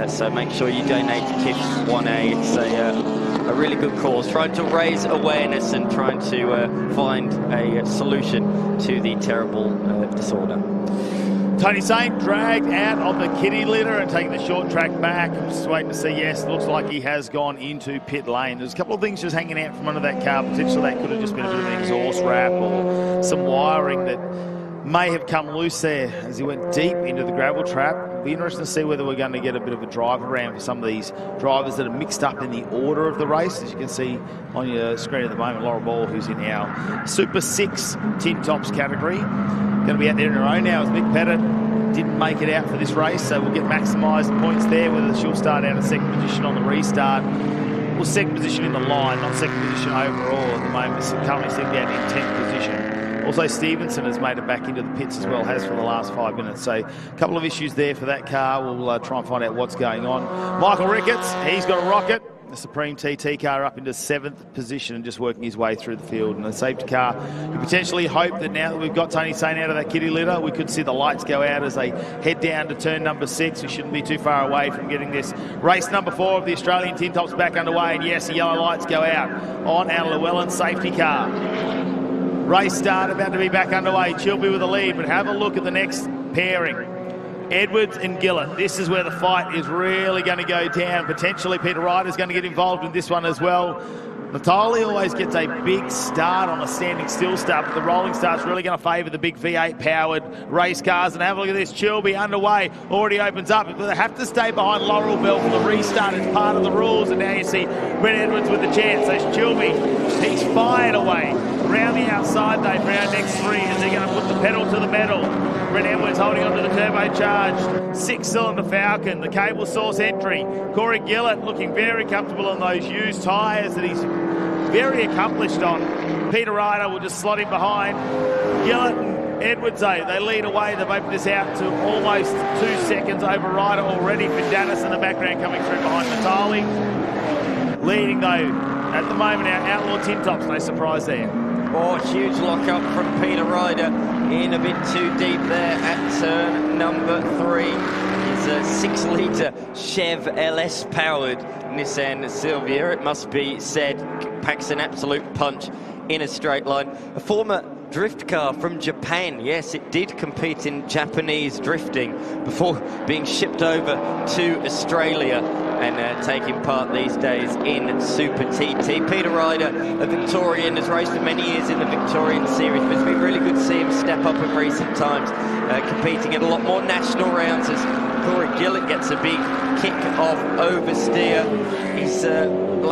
So make sure you donate to KIF1A. It's a really good cause, trying to raise awareness and trying to find a solution to the terrible disorder. Tony Saint dragged out of the kiddie litter and taking the short track back. I'm just waiting to see. Yes, looks like he has gone into pit lane. There's a couple of things just hanging out from under that car. Potentially that could have just been a bit of an exhaust wrap or some wiring that may have come loose there as he went deep into the gravel trap. It'll be interesting to see whether we're going to get a bit of a drive around for some of these drivers that are mixed up in the order of the race. As you can see on your screen at the moment, Laura Ball, who's in our Super 6 Tin Tops category, going to be out there in her own now as Mick Pettit didn't make it out for this race, so we'll get maximised points there, whether she'll start out at 2nd position on the restart. Well, 2nd position in the line, not 2nd position overall at the moment. So currently sitting down in 10th position. Also, Stevenson has made it back into the pits as well, has for the last 5 minutes. So a couple of issues there for that car. We'll try and find out what's going on. Michael Ricketts, he's got a rocket. The Supreme TT car up into 7th position and just working his way through the field. And the safety car, we potentially hope that now that we've got Tony Saint out of that kiddie litter, we could see the lights go out as they head down to turn number 6. We shouldn't be too far away from getting this race number 4 of the Australian Tin Tops back underway. And yes, the yellow lights go out on our Llewellyn safety car. Race start about to be back underway. Chilby with the lead, but have a look at the next pairing. Edwards and Gillett. This is where the fight is really going to go down. Potentially Peter Ryder's going to get involved in this one as well. Natali always gets a big start on a standing still start, but the rolling start's really going to favour the big V8 powered race cars. And have a look at this, Chilby underway, already opens up, but they have to stay behind Laurel Bell for the restart. It's part of the rules, and now you see Brett Edwards with the chance. So Chilby, he's fired away. Around the outside though for our next 3 as they're going to put the pedal to the metal. Brett Edwards holding onto the turbocharged 6-cylinder Falcon, the cable source entry. Corey Gillett looking very comfortable on those used tyres that he's very accomplished on. Peter Ryder will just slot him behind. Gillett and Edwards, though, they lead away. They've opened this out to almost 2 seconds over Ryder already. Findanis in the background coming through behind Natali. Leading, though, at the moment, our Outlaw Tin Tops, no surprise there. Oh, huge lock-up from Peter Ryder, in a bit too deep there at turn number 3. It's a 6-litre Chev LS-powered Nissan Silvia, it must be said. Packs an absolute punch in a straight line. A former drift car from Japan. Yes, it did compete in Japanese drifting before being shipped over to Australia and taking part these days in Super TT. Peter Ryder, a Victorian, has raced for many years in the Victorian series, but it's been really good to see him step up in recent times, competing at a lot more national rounds as Corey Gillett gets a big kick off oversteer. He's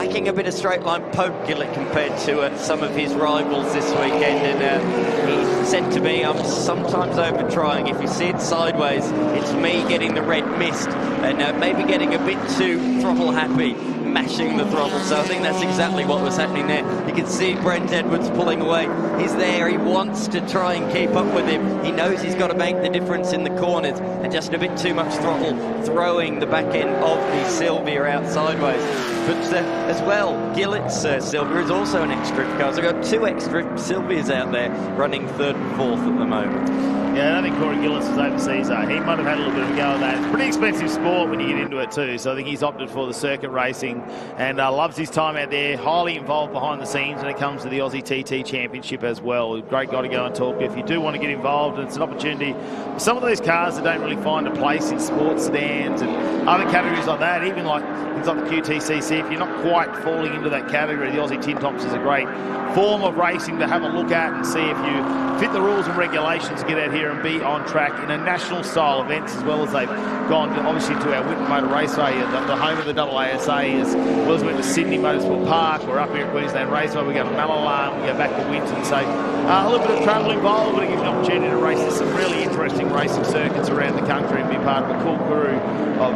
lacking a bit of straight line poke, Gillett, compared to some of his rivals this weekend. And he said to me, I'm sometimes over trying. If you see it sideways, it's me getting the red mist and maybe getting a bit too throttle happy, mashing the throttle. So I think that's exactly what was happening there. You can see Brent Edwards pulling away. He's there. He wants to try and keep up with him. He knows he's got to make the difference in the corners, and just a bit too much throttle, throwing the back end of the Sylvia out sideways. But as well, Gillett's Sylvia is also an X-Drift car. So we've got 2 X-Drift Sylvias out there running 3rd and 4th at the moment. Yeah, I don't think Corey Gillis was overseas. He might have had a little bit of a go at that. It's a pretty expensive sport when you get into it too, so I think he's opted for the circuit racing and loves his time out there, highly involved behind the scenes when it comes to the Aussie TT Championship as well. Great guy to go and talk to if you do want to get involved, and it's an opportunity for some of those cars that don't really find a place in sports sedans and other categories like that, even like things like the QTCC. If you're not quite falling into that category, the Aussie Tin Tops is a great form of racing to have a look at and see if you fit the rules and regulations to get out here and be on track in a national style events, as well as they've gone to, obviously, to our Whitton Motor Raceway, the home of the AASA, as well as we went to Sydney Motorsport Park. We're up here at Queensland Raceway. We go to Malalam, we go back to Winton. So a little bit of travel involved, but it gives you an opportunity to race in some really interesting racing circuits around the country and be part of a cool crew of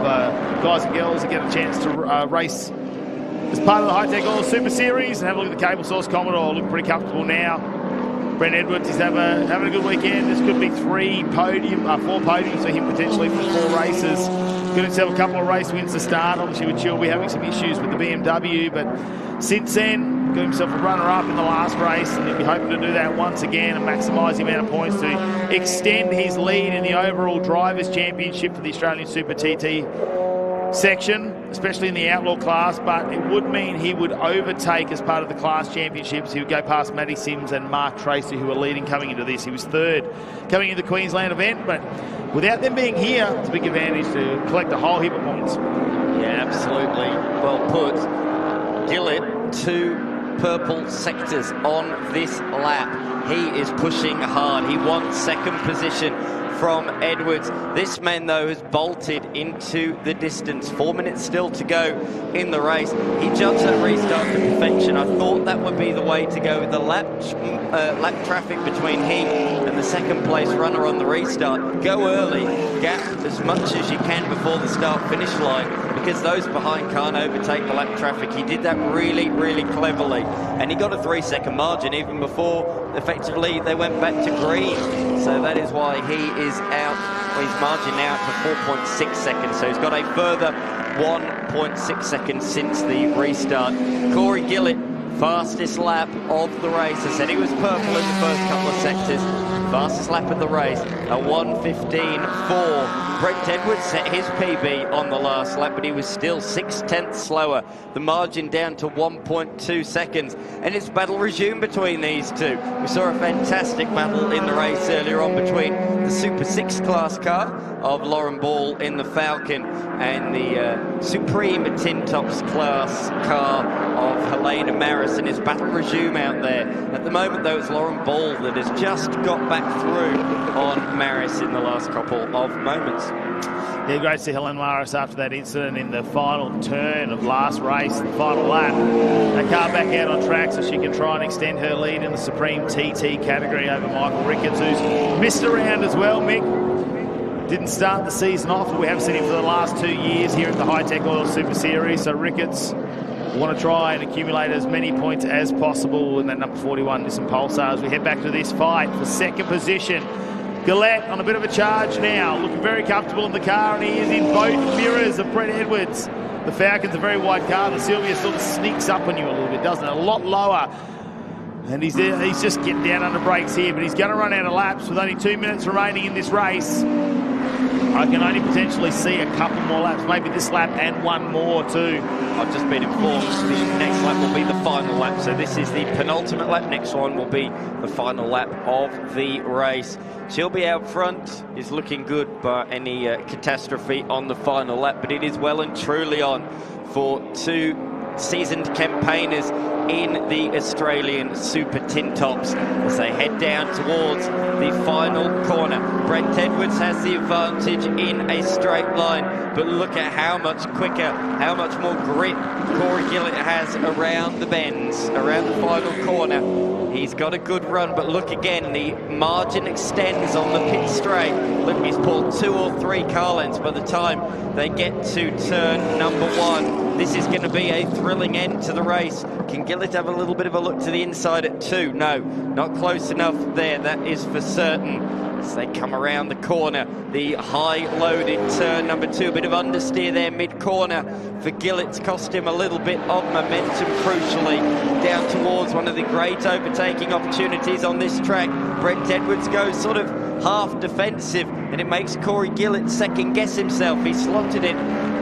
guys and girls that get a chance to race as part of the Hi-Tec Qd Super Series. And have a look at the Cable Source Commodore. Look pretty comfortable now. Brent Edwards is having a good weekend. This could be 4 podiums for him potentially for 4 races. Got himself a couple of race wins to start. Obviously with Chill, we're having some issues with the BMW, but since then, got himself a runner-up in the last race, and he'll be hoping to do that once again and maximise the amount of points to extend his lead in the overall Drivers' Championship for the Australian Super TT section, especially in the outlaw class. But it would mean he would overtake, as part of the class championships, he would go past Matty Sims and Mark Tracy, who are leading coming into this. He was 3rd coming into the Queensland event, but without them being here, it's a big advantage to collect a whole heap of points. Yeah, absolutely. Well put. Gillett, 2 purple sectors on this lap. He is pushing hard. He wants 2nd position from Edwards. This man, though, has bolted into the distance. 4 minutes still to go in the race. He judged that restart to perfection. I thought that would be the way to go with the lap traffic between him and the 2nd place runner on the restart. Go early, gap as much as you can before the start-finish line, because those behind can't overtake the lap traffic. He did that really, really cleverly, and he got a 3-second margin even before effectively they went back to green. So that is why he is out. Well, he's margined out to 4.6 seconds, so he's got a further 1.6 seconds since the restart. Corey Gillett, fastest lap of the race. I said he was purple in the first couple of sectors. Fastest lap of the race, a 1:15.4. Brent Edwards set his PB on the last lap, but he was still 6/10 slower. The margin down to 1.2 seconds. And it's battle resumed between these two. We saw a fantastic battle in the race earlier on between the Super 6 class car of Lauren Ball in the Falcon and the Supreme Tin Tops class car of Helena Maris, and it's battle resume out there. At the moment, though, it's Lauren Ball that has just got back through on Maris in the last couple of moments. Yeah, great to see Helen Maris after that incident in the final turn of last race, the final lap. That car back out on track so she can try and extend her lead in the Supreme TT category over Michael Ricketts, who's missed around as well, Mick. Didn't start the season off, but we have seen him for the last 2 years here at the Hi-Tec Qd Super Series. So Ricketts want to try and accumulate as many points as possible in that number 41 Nissan Pulsar as we head back to this fight for 2nd position. Gillett on a bit of a charge now, looking very comfortable in the car, and he is in both mirrors of Brent Edwards. The Falcon's a very wide car. The Sylvia sort of sneaks up on you a little bit, doesn't it? A lot lower. And he's just getting down under brakes here, but he's going to run out of laps with only 2 minutes remaining in this race. I can only potentially see a couple more laps, maybe this lap and one more too. I've just been informed the next lap will be the final lap, so this is the penultimate lap. Next one will be the final lap of the race. She'll be out front, is looking good by any catastrophe on the final lap, but it is well and truly on for 2 seasoned campaigners in the Australian Super Tin Tops as they head down towards the final corner. Brent Edwards has the advantage in a straight line, but look at how much quicker, how much more grit Corey Gillett has around the bends, around the final corner. He's got a good run, but look again, the margin extends on the pit straight. Look, he's pulled 2 or 3 car lengths by the time they get to turn number 1. This is going to be a thrilling end to the race. Can Gillett have a little bit of a look to the inside at 2? No, not close enough there, that is for certain. As they come around the corner, the high-loaded turn number 2, a bit of understeer there mid-corner for Gillett's cost him a little bit of momentum, crucially, down towards one of the great overtaking opportunities on this track. Brent Edwards goes sort of half defensive, and it makes Corey Gillett second-guess himself. He slotted it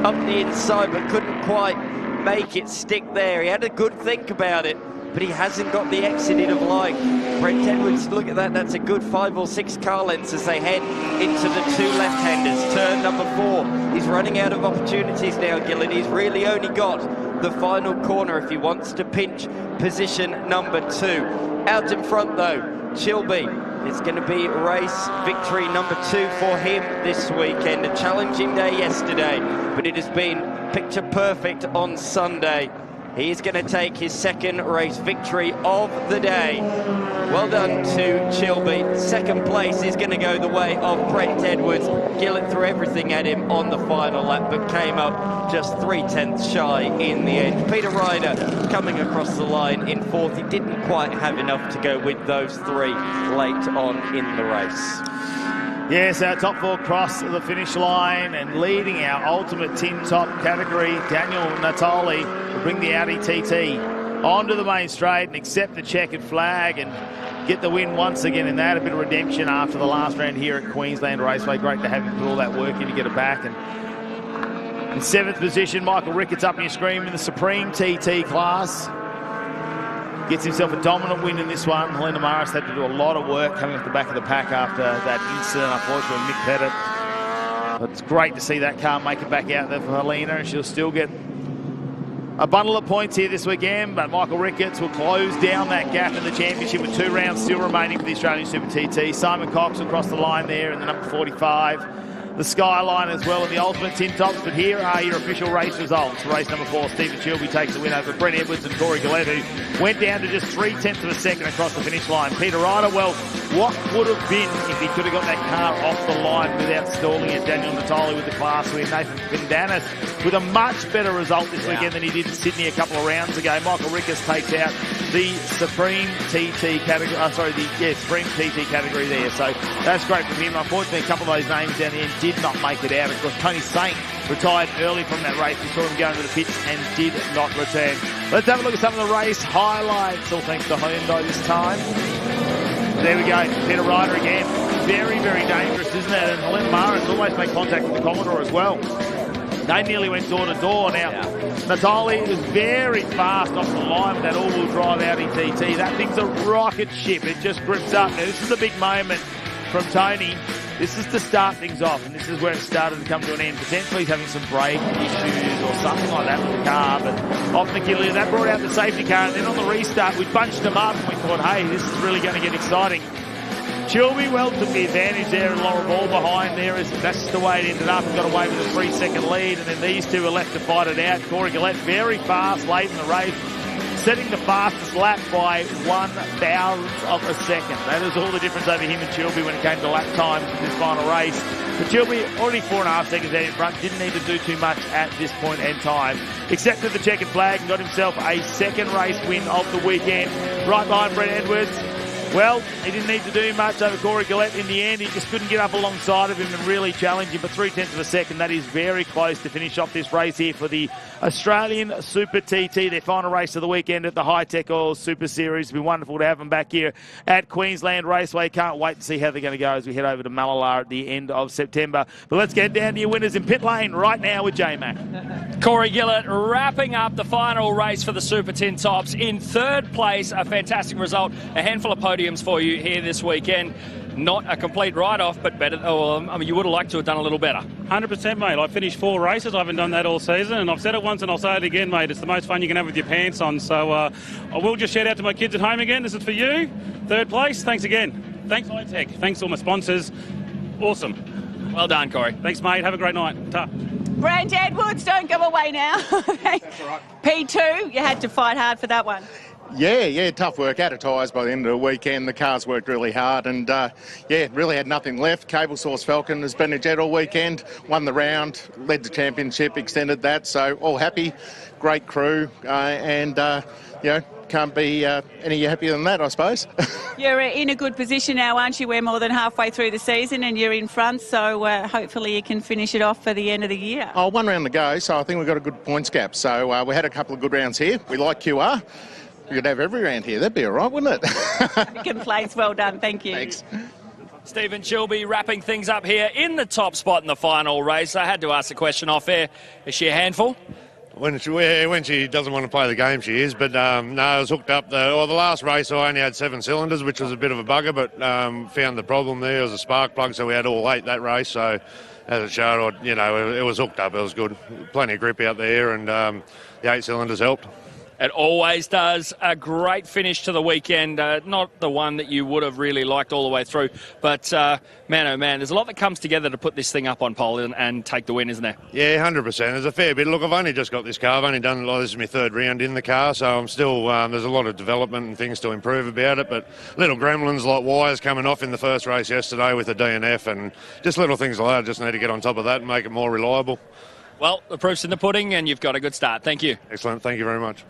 up the inside, but couldn't quite make it stick there. He had a good think about it, but he hasn't got the exit he'd have liked. Brent Edwards, look at that, that's a good 5 or 6 car lengths as they head into the 2 left-handers. Turn number 4. He's running out of opportunities now, Gillett. He's really only got the final corner if he wants to pinch position number 2. Out in front though, Chilby. It's going to be race victory number 2 for him this weekend. A challenging day yesterday, but it has been picture perfect on Sunday. He's going to take his second race victory of the day. Well done to Chilby. Second place is going to go the way of Brent Edwards. Gillett threw everything at him on the final lap, but came up just 3/10 shy in the end. Peter Ryder coming across the line in 4th. He didn't quite have enough to go with those 3 late on in the race. Yes, our top 4 cross the finish line, and leading our ultimate tin top category, Daniel Natali will bring the Audi TT onto the main straight and accept the checkered flag and get the win once again in that. A bit of redemption after the last round here at Queensland Raceway. Great to have him put all that work in to get it back. And in 7th position, Michael Ricketts up in your screen in the Supreme TT class. Gets himself a dominant win in this one. Helena Maris had to do a lot of work coming off the back of the pack after that incident, unfortunately, with Mick Pettit. But it's great to see that car make it back out there for Helena, and she'll still get a bundle of points here this weekend, but Michael Ricketts will close down that gap in the championship with 2 rounds still remaining for the Australian Super TT. Simon Cox will cross the line there in the number 45. The Skyline as well in the Ultimate Tin Tops, but here are your official race results. Race number 4, Stephen Chilby takes the win over Brent Edwards and Corey Gillett, who went down to just 3/10 of a second across the finish line. Peter Ryder, well, what would have been if he could have got that car off the line without stalling it? Daniel Natali with the class win. Nathan Vindanis with a much better result this weekend than he did in Sydney a couple of rounds ago. Michael Ricketts takes out the Supreme TT category, Supreme TT category there. So that's great for him. Unfortunately, a couple of those names down the end did not make it out. Of course, Tony Saint retired early from that race. We saw him going to the pits and did not return. Let's have a look at some of the race highlights, all thanks to Hyundai this time. There we go, Peter Ryder again. Very, very dangerous, isn't it? And Helena Maris almost made contact with the Commodore as well. They nearly went door to door. Now, Natali was very fast off the line with that all-wheel drive Audi TT. That thing's a rocket ship. It just grips up. Now, this is a big moment from Tony. This is to start things off, and this is where it started to come to an end. Potentially he's having some brake issues or something like that with the car, but off McKinley, that brought out the safety car, and then on the restart, we bunched them up, and we thought, hey, this is really going to get exciting. Chilby well took the advantage there, and Laura Ball behind there. That's the way it ended up, and got away with a 3-second lead, and then these two were left to fight it out. Corey Gillett very fast late in the race, setting the fastest lap by 1/1000th of a second. That is all the difference over him and Chilby when it came to lap times in this final race. But Chilby already 4.5 seconds out in front, didn't need to do too much at this point in time. Accepted the checkered flag and got himself a second race win of the weekend. Right behind Brent Edwards. Well, he didn't need to do much over Corey Gillett in the end. He just couldn't get up alongside of him and really challenge him. But 3/10 of a second, that is very close to finish off this race here for the Australian Super TT, their final race of the weekend at the Hi-Tec Qd Super Series. It's been wonderful to have them back here at Queensland Raceway. Can't wait to see how they're going to go as we head over to Mallala at the end of September. But let's get down to your winners in pit lane right now with J-Mac. Corey Gillett wrapping up the final race for the Super Tin Tops in 3rd place. A fantastic result. A handful of podiums for you here this weekend. not a complete write-off, but better. You would have liked to have done a little better. 100%, mate. I finished 4 races. I haven't done that all season, and I've said it once and I'll say it again, mate. It's the most fun you can have with your pants on. So I will just shout out to my kids at home again. This is for you. 3rd place. Thanks again. Thanks, Hi-Tec. Thanks to all my sponsors. Awesome. Well done, Corey. Thanks, mate. Have a great night. Ta. Brand Edwards, don't go away now. That's all right. P2, you had to fight hard for that one. Yeah, tough work. Out of tyres by the end of the weekend. The cars worked really hard and, really had nothing left. Cable Source Falcon has been a jet all weekend, won the round, led the championship, extended that. So all happy, great crew can't be any happier than that, I suppose. You're in a good position now, aren't you? We're more than halfway through the season and you're in front, so hopefully you can finish it off for the end of the year. 1 round to go, so I think we've got a good points gap. So we had a couple of good rounds here. We like QR. We could have every round here. That'd be all right, wouldn't it? Complaints, well done. Thank you. Thanks. Stephen Chilby wrapping things up here in the top spot in the final race. I had to ask the question off air. Is she a handful? When she doesn't want to play the game, she is. But, no, I was hooked up. The last race, I only had 7 cylinders, which was a bit of a bugger, but found the problem there. It was a spark plug, so we had all 8 that race. So, as it showed, it was hooked up. It was good. Plenty of grip out there, and the 8 cylinders helped. It always does. A great finish to the weekend. Not the one that you would have really liked all the way through. But, man, oh, man, there's a lot that comes together to put this thing up on pole and take the win, isn't there? Yeah, 100%. There's a fair bit. Look, I've only just got this car. I've only done, this is my 3rd round in the car, so I'm still, there's a lot of development and things to improve about it. But little gremlins like wires coming off in the first race yesterday with the DNF and just little things like that. I just need to get on top of that and make it more reliable. Well, the proof's in the pudding and you've got a good start. Thank you. Excellent. Thank you very much.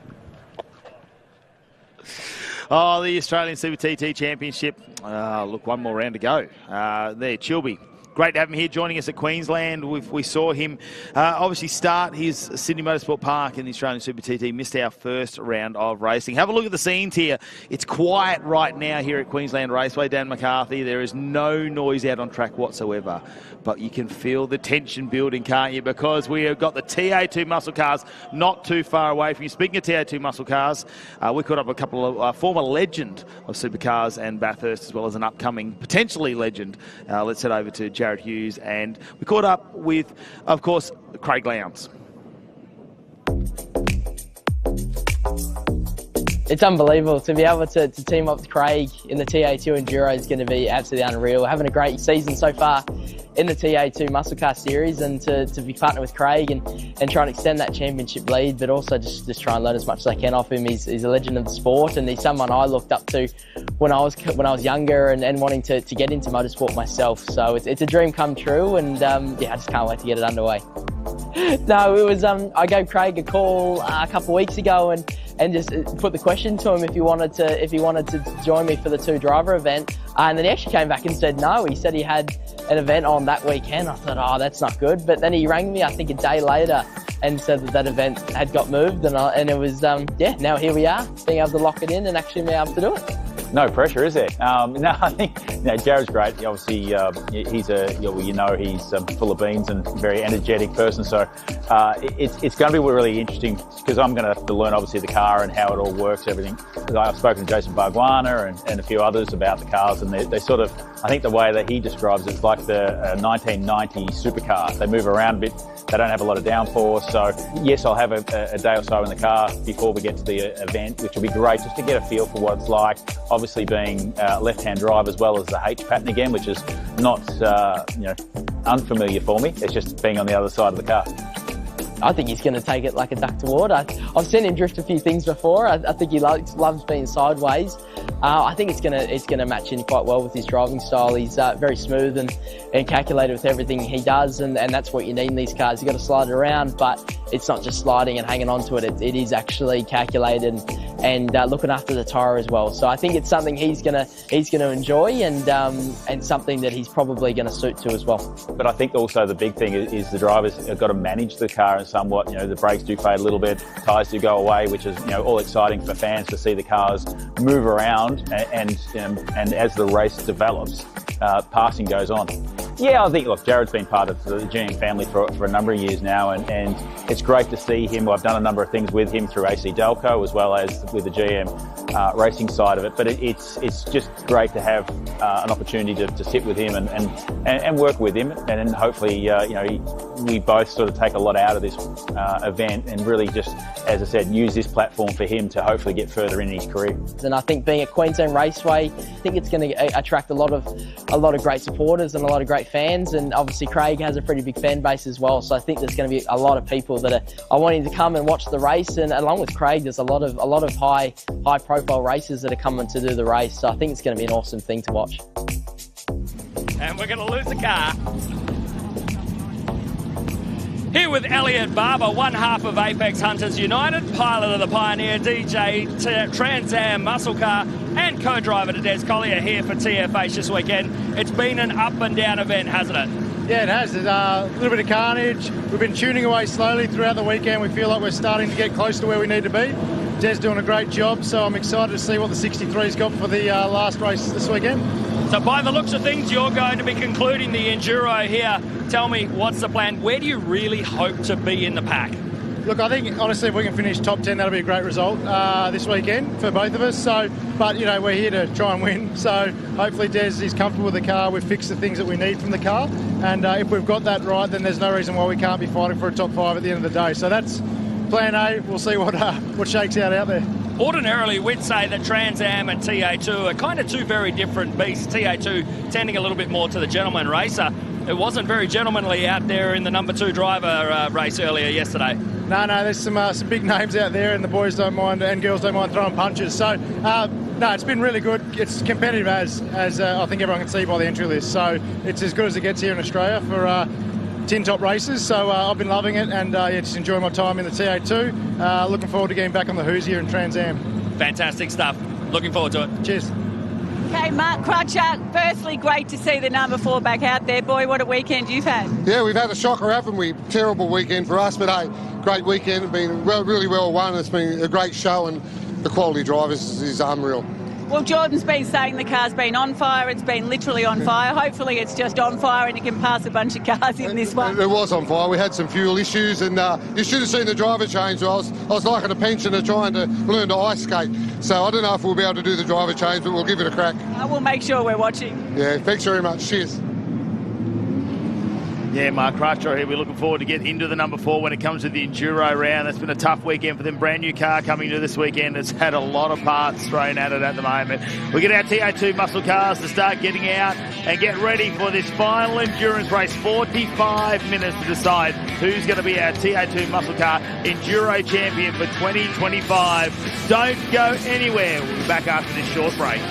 Oh, the Australian Super TT Championship. Look, 1 more round to go. There, Chilby. Great to have him here joining us at Queensland. We saw him obviously start his Sydney Motorsport Park in the Australian Super TT. Missed our first round of racing. Have a look at the scenes here. It's quiet right now here at Queensland Raceway. Dan McCarthy, there is no noise out on track whatsoever. But you can feel the tension building, can't you? Because we have got the TA2 muscle cars not too far away from you. Speaking of TA2 muscle cars, we caught up a couple of former legend of supercars and Bathurst, as well as an upcoming potentially legend. Let's head over to Jarrod Hughes, and we caught up with, of course, Craig Lowndes. It's unbelievable to be able to team up with Craig in the TA2 Enduro is going to be absolutely unreal. We're having a great season so far in the TA2 Muscle Car Series, and to be partnered with Craig and try and extend that championship lead, but also just try and learn as much as I can off him. He's a legend of the sport, and he's someone I looked up to when I was younger and wanting to get into motorsport myself. So it's a dream come true, and I just can't wait to get it underway. No, it was I gave Craig a call a couple of weeks ago and just put the question to him if he wanted to join me for the 2 driver event, and then he actually came back and said no. He said he had an event on that weekend. I thought, oh, that's not good. But then he rang me, I think, a day later and said that event had got moved, and it was now here we are, being able to lock it in and actually being able to do it. No pressure, is there? No, I think Jarrod's great. Obviously, he's full of beans and very energetic person. So it's going to be really interesting because I'm going to have to learn, obviously, the car and how it all works, everything. I've spoken to Jason Bargwanna and a few others about the cars, and they sort of, I think the way that he describes it is like the 1990 supercar. They move around a bit. They don't have a lot of downforce. So, yes, I'll have a day or so in the car before we get to the event, which will be great just to get a feel for what it's like. Obviously being left-hand drive as well as the H pattern again, which is not unfamiliar for me. It's just being on the other side of the car. I think he's going to take it like a duck to water. I've seen him drift a few things before. I think he loves being sideways. I think it's going to match in quite well with his driving style. He's very smooth and calculated with everything he does, and that's what you need in these cars. You've got to slide it around, but it's not just sliding and hanging on to it. It is actually calculated and looking after the tyre as well. So I think it's something he's going to enjoy and something that he's probably going to suit to as well. But I think also the big thing is the drivers have got to manage the car and somewhat. The brakes do fade a little bit, tyres do go away, which is all exciting for fans to see the cars move around and as the race develops, passing goes on. Yeah, I think, look, Jarrod's been part of the GM family for a number of years now, and it's great to see him. I've done a number of things with him through AC Delco as well as with the GM racing side of it, but it's just great to have an opportunity to sit with him and work with him, and hopefully, we both sort of take a lot out of this event and really just, as I said, use this platform for him to hopefully get further in his career. And I think being at Queensland Raceway, I think it's going to attract a lot of great supporters and a lot of great fans, and obviously Craig has a pretty big fan base as well, so I think there's going to be a lot of people that are wanting to come and watch the race, and along with Craig there's a lot of high profile racers that are coming to do the race, so I think it's going to be an awesome thing to watch. And we're going to lose the car. Here with Elliot Barbour, one half of Apex Hunters United, pilot of the Pioneer DJ Trans Am muscle car, and co-driver to Des Collier here for TFH this weekend. It's been an up and down event, hasn't it? Yeah, it has. There's a little bit of carnage. We've been tuning away slowly throughout the weekend. We feel like we're starting to get close to where we need to be. Des doing a great job, so I'm excited to see what the 63's got for the last race this weekend. So by the looks of things, you're going to be concluding the Enduro here. Tell me, what's the plan? Where do you really hope to be in the pack? Look, I think, honestly, if we can finish top 10, that'll be a great result this weekend for both of us. So, but, we're here to try and win. So hopefully Des is comfortable with the car. We've fixed the things that we need from the car. And if we've got that right, then there's no reason why we can't be fighting for a top 5 at the end of the day. So that's plan A. We'll see what shakes out there. Ordinarily, we'd say that Trans Am and TA2 are kind of two very different beasts. TA2 tending a little bit more to the gentleman racer. It wasn't very gentlemanly out there in the number 2 driver race earlier yesterday. No, there's some big names out there, and the boys don't mind and girls don't mind throwing punches. So, no, it's been really good. It's competitive as I think everyone can see by the entry list. So it's as good as it gets here in Australia for tin top races. So I've been loving it, and just enjoying my time in the TA2. Looking forward to getting back on the Hughes here in Trans Am. Fantastic stuff. Looking forward to it. Cheers. Okay, Mark Crutcher, firstly, great to see the number 4 back out there. Boy, what a weekend you've had. Yeah, we've had a shocker, haven't we? Terrible weekend for us, but hey, great weekend. It's been really well won. It's been a great show, and the quality drivers is unreal. Well, Jordan's been saying the car's been on fire. It's been literally on fire. Hopefully it's just on fire and it can pass a bunch of cars in this one. It was on fire. We had some fuel issues, and you should have seen the driver change. I was like a pensioner trying to learn to ice skate. So I don't know if we'll be able to do the driver change, but we'll give it a crack. We'll make sure we're watching. Yeah, thanks very much. Cheers. Yeah, Mark Crutcher here. We're looking forward to get into the number 4 when it comes to the Enduro round. That's been a tough weekend for them. Brand new car coming to this weekend. It's had a lot of parts thrown at it at the moment. We get our TA2 muscle cars to start getting out and get ready for this final endurance race. 45 minutes to decide who's going to be our TA2 muscle car Enduro champion for 2025. Don't go anywhere. We'll be back after this short break.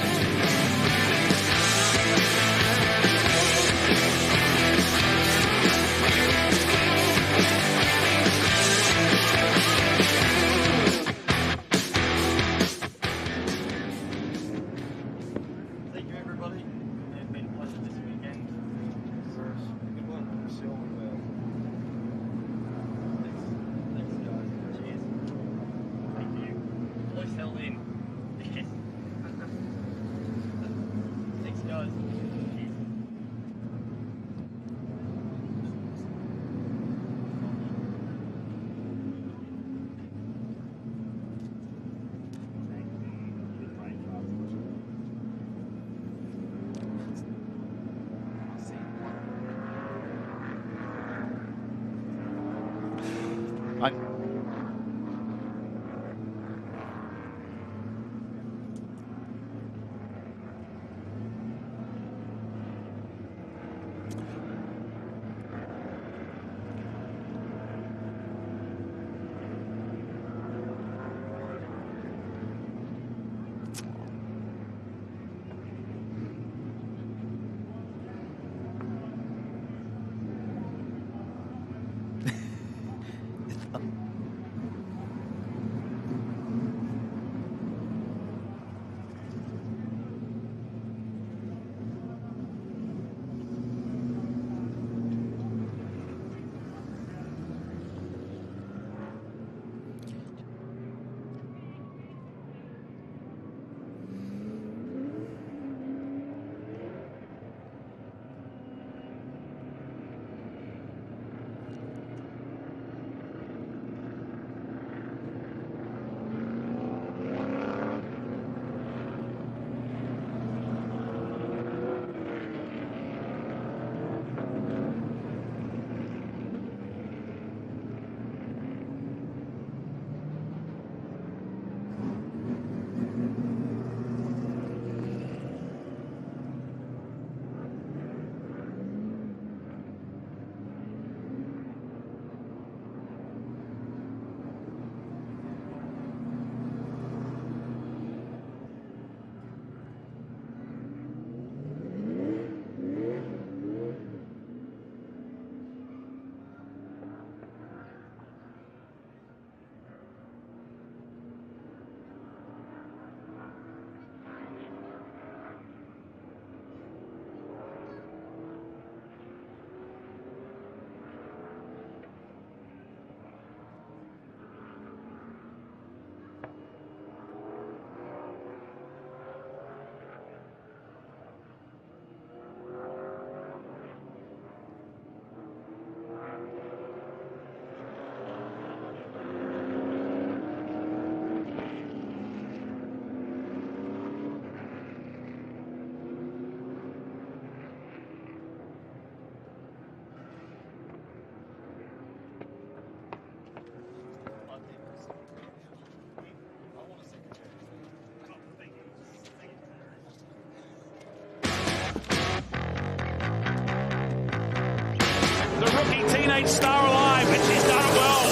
teenage star alive, and she's done it well.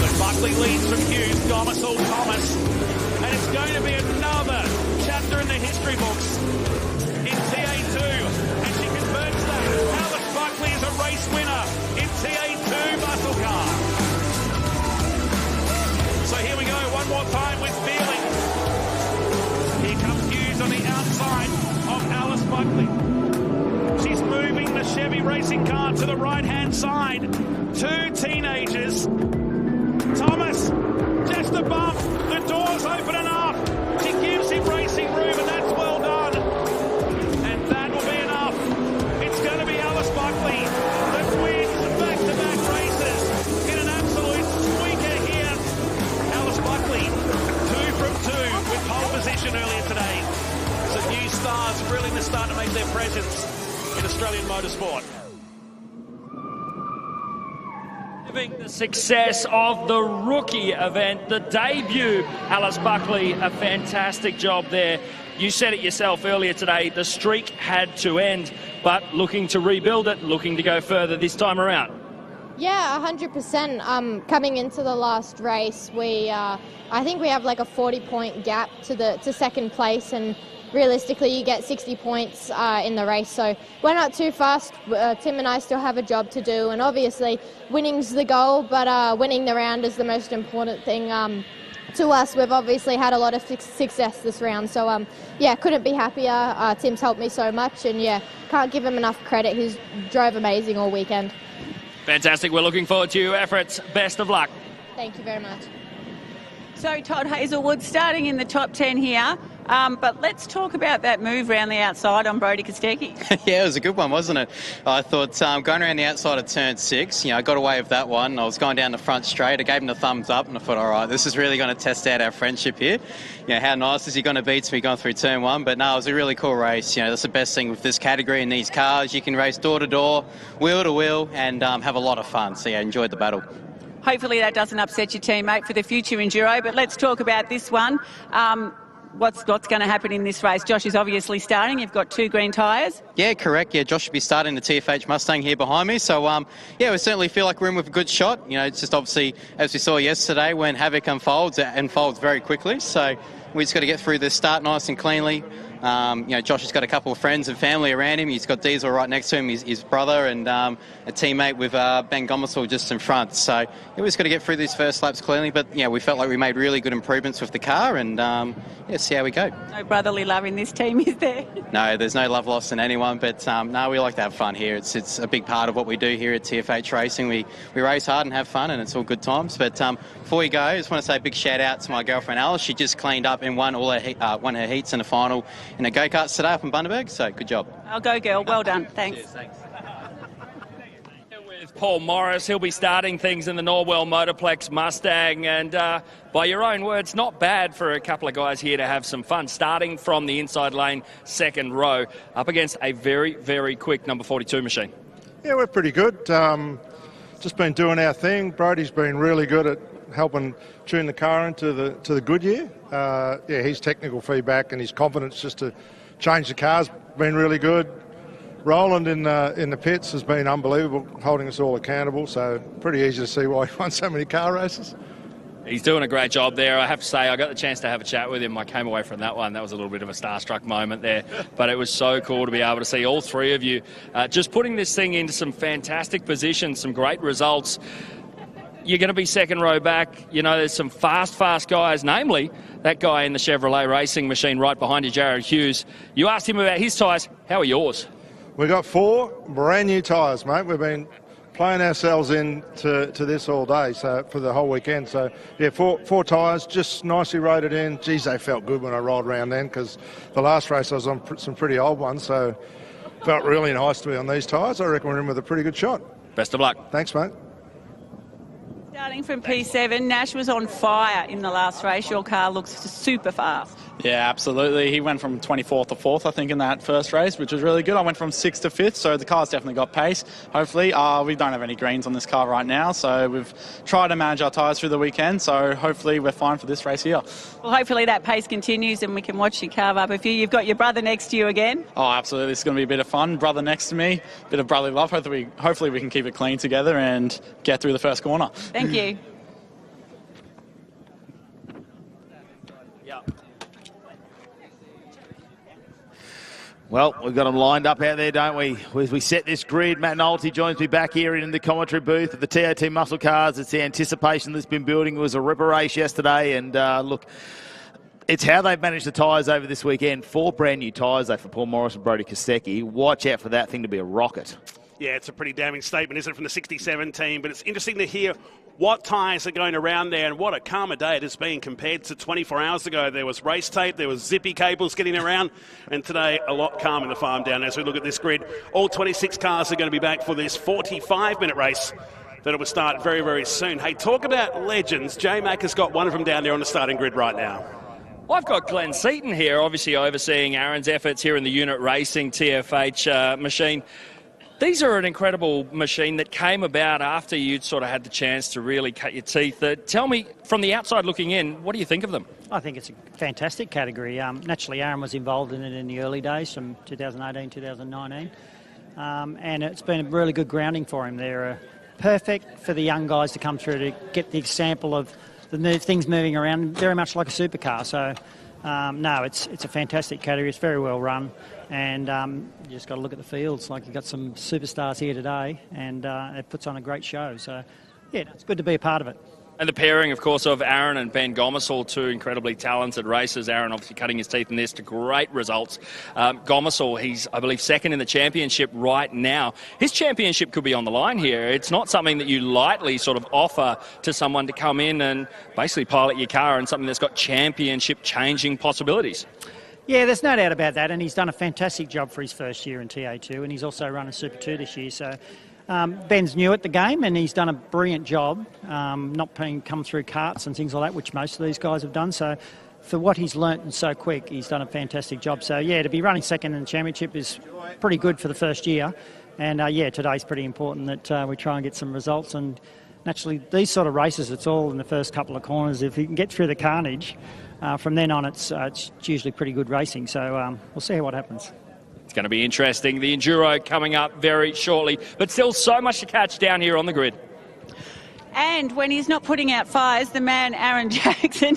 So Buckley leads from Hughes, Gomersall, Thomas, and it's going to be another chapter in the history books in TA2, and she converts that. Alice Buckley is a race winner in TA2 muscle car. So here we go, one more time with feeling. Here comes Hughes on the outside of Alice Buckley. She's moving the Chevy racing car to the right-hand side. Two teenagers. Thomas, just a bump. The door's open enough. She gives him racing room, and that's well done. And that will be enough. It's going to be Alice Buckley that wins back-to-back races in an absolute squeaker here. Alice Buckley, 2 from 2 with pole position earlier today. Some new stars really starting to make their presence in Australian motorsport. The success of the rookie event, the debut, Alice Buckley, a fantastic job there. You said it yourself earlier today, the streak had to end, but looking to rebuild it, looking to go further this time around. Yeah, 100%. Coming into the last race, I think we have like a 40-point gap to second place, and realistically you get 60 points in the race, so we're not too fast. Tim and I still have a job to do, and obviously winning's the goal, but winning the round is the most important thing to us. We've obviously had a lot of success this round, so yeah, couldn't be happier. Tim's helped me so much, and yeah, can't give him enough credit. He's drove amazing all weekend. Fantastic. We're looking forward to your efforts. Best of luck. Thank you very much. So Todd Hazelwood starting in the top 10 here, but let's talk about that move around the outside on Brodie Kostecki. Yeah, it was a good one, wasn't it? I thought going around the outside of turn 6, I got away with that one. I was going down the front straight. I gave him the thumbs up, and I thought, all right, this is really going to test out our friendship here. How nice is he going to be to me going through turn 1? But no, it was a really cool race. That's the best thing with this category and these cars. You can race door to door, wheel to wheel, and have a lot of fun. So yeah, enjoyed the battle. Hopefully that doesn't upset your teammate for the future Enduro, but let's talk about this one. What's going to happen in this race? Josh is obviously starting. You've got 2 green tyres. Yeah, correct. Yeah, Josh should be starting the TFH Mustang here behind me. So, yeah, we certainly feel like we're in with a good shot. It's just obviously, as we saw yesterday, when havoc unfolds, it unfolds very quickly. So we just got to get through the start nice and cleanly. Josh has got a couple of friends and family around him. He's got Diesel right next to him, his brother, and a teammate with Ben Gomersall just in front. So yeah, we just got to get through these first laps cleanly. But yeah, we felt like we made really good improvements with the car, and yeah, see how we go. No brotherly love in this team, is there? No, there's no love lost in anyone. But no, we like to have fun here. It's a big part of what we do here at TFH Racing. We race hard and have fun, and it's all good times. But before we go, I just want to say a big shout out to my girlfriend Alice. She just cleaned up and won her heats in the final in a go-karts today up in Bundaberg, so good job. I'll go, girl. Well done. Thanks. Cheers, thanks. With Paul Morris, he'll be starting things in the Norwell Motorplex Mustang, and by your own words, not bad for a couple of guys here to have some fun, starting from the inside lane, second row, up against a very, very quick number 42 machine. Yeah, we're pretty good. Just been doing our thing. Brodie's been really good at helping tune the car into the Goodyear. Yeah, his technical feedback and his confidence just to change the car's been really good. Roland in the pits has been unbelievable, holding us all accountable. So pretty easy to see why he won so many car races. He's doing a great job there. I have to say, I got the chance to have a chat with him. I came away from that one. That was a little bit of a starstruck moment there. But it was so cool to be able to see all three of you just putting this thing into some fantastic positions, some great results. You're going to be second row back. There's some fast guys, namely that guy in the Chevrolet racing machine right behind you, Jarrod Hughes. You asked him about his tyres. How are yours? We got 4 brand new tyres, mate. We've been playing ourselves into this all day, so for the whole weekend. So yeah, four tyres, just nicely rated in. Geez, they felt good when I rolled around then, because the last race I was on some pretty old ones, so felt really nice to be on these tyres. I reckon we're in with a pretty good shot. Best of luck. Thanks, mate. Starting from P7, Nash was on fire in the last race. Your car looks super fast. Yeah, absolutely. He went from 24th to 4th, I think, in that first race, which was really good. I went from 6th to 5th, so the car's definitely got pace, hopefully. We don't have any greens on this car right now, so we've tried to manage our tyres through the weekend, so hopefully we're fine for this race here. Well, hopefully that pace continues and we can watch you carve up a few. You've got your brother next to you again. Oh, absolutely. This is going to be a bit of fun. Brother next to me, bit of brotherly love. Hopefully we can keep it clean together and get through the first corner. Thank you. Well, we've got them lined up out there, don't we? As we set this grid, Matt Nolte joins me back here in the commentary booth at the TO2 Muscle Cars. It's the anticipation that's been building. It was a ripper race yesterday, and look, it's how they've managed the tyres over this weekend. 4 brand new tyres, though, for Paul Morris and Brodie Kostecki. Watch out for that thing to be a rocket. Yeah, it's a pretty damning statement, isn't it, from the 67 team? But it's interesting to hear what tyres are going around there and what a calmer day it has been compared to 24 hours ago. There was race tape, there was zippy cables getting around, and today a lot calmer in the farm down as we look at this grid. All 26 cars are going to be back for this 45-minute race that will start very, very soon. Hey, talk about legends. J-Mac has got one of them down there on the starting grid right now. I've got Glenn Seaton here, obviously overseeing Aaron's efforts here in the unit racing TFH machine. These are an incredible machine that came about after you'd sort of had the chance to really cut your teeth. Tell me, from the outside looking in, what do you think of them? I think it's a fantastic category. Naturally, Aaron was involved in it in the early days from 2018, 2019. And it's been a really good grounding for him. They're perfect for the young guys to come through to get the example of the things moving around, very much like a supercar. So, no, it's a fantastic category. It's very well run. And you just got to look at the fields. Like, you've got some superstars here today, and it puts on a great show. So, yeah, it's good to be a part of it. And the pairing, of course, of Aaron and Ben Gomersall, 2 incredibly talented racers. Aaron obviously cutting his teeth in this to great results. Gomersall, he's, I believe, second in the championship right now. His championship could be on the line here. It's not something that you lightly sort of offer to someone to come in and basically pilot your car in something that's got championship-changing possibilities. Yeah, there's no doubt about that, and he's done a fantastic job for his first year in TA2, and he's also run a Super 2 this year. So Ben's new at the game, and he's done a brilliant job, not being come through karts and things like that, which most of these guys have done. So for what he's learnt so quick, he's done a fantastic job. So, yeah, to be running second in the championship is pretty good for the first year. And, yeah, today's pretty important that we try and get some results. And naturally, these sort of races, it's all in the first couple of corners. If you can get through the carnage, from then on, it's usually pretty good racing. So we'll see what happens. It's going to be interesting. The Enduro coming up very shortly, but still so much to catch down here on the grid. And when he's not putting out fires, the man Aaron Jackson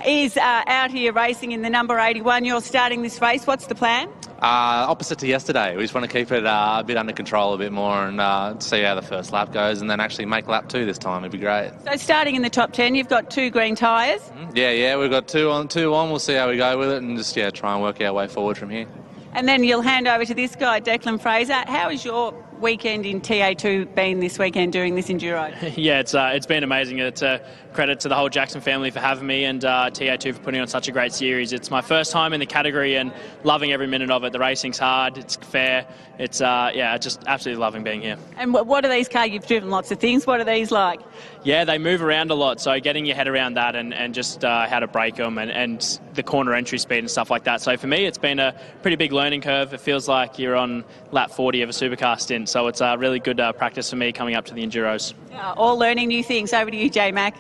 is out here racing in the number 81. You're starting this race. What's the plan? Opposite to yesterday. We just want to keep it a bit under control a bit more and see how the first lap goes, and then actually make lap 2 this time. It'd be great. So starting in the top 10, you've got 2 green tyres. Yeah, we've got 2 on. We'll see how we go with it and just try and work our way forward from here. And then you'll hand over to this guy, Declan Fraser. How has your weekend in TA2 been this weekend doing this Enduro? Yeah, it's been amazing. It's a credit to the whole Jackson family for having me, and TA2 for putting on such a great series. It's my first time in the category and loving every minute of it. The racing's hard, it's fair. It's just absolutely loving being here. And what are these cars? You've driven lots of things. What are these like? Yeah, they move around a lot, so getting your head around that and just how to brake them and the corner entry speed and stuff like that. So for me, it's been a pretty big learning curve. It feels like you're on lap 40 of a supercar stint, so it's a really good practice for me coming up to the Enduros. All learning new things. Over to you, J-Mac.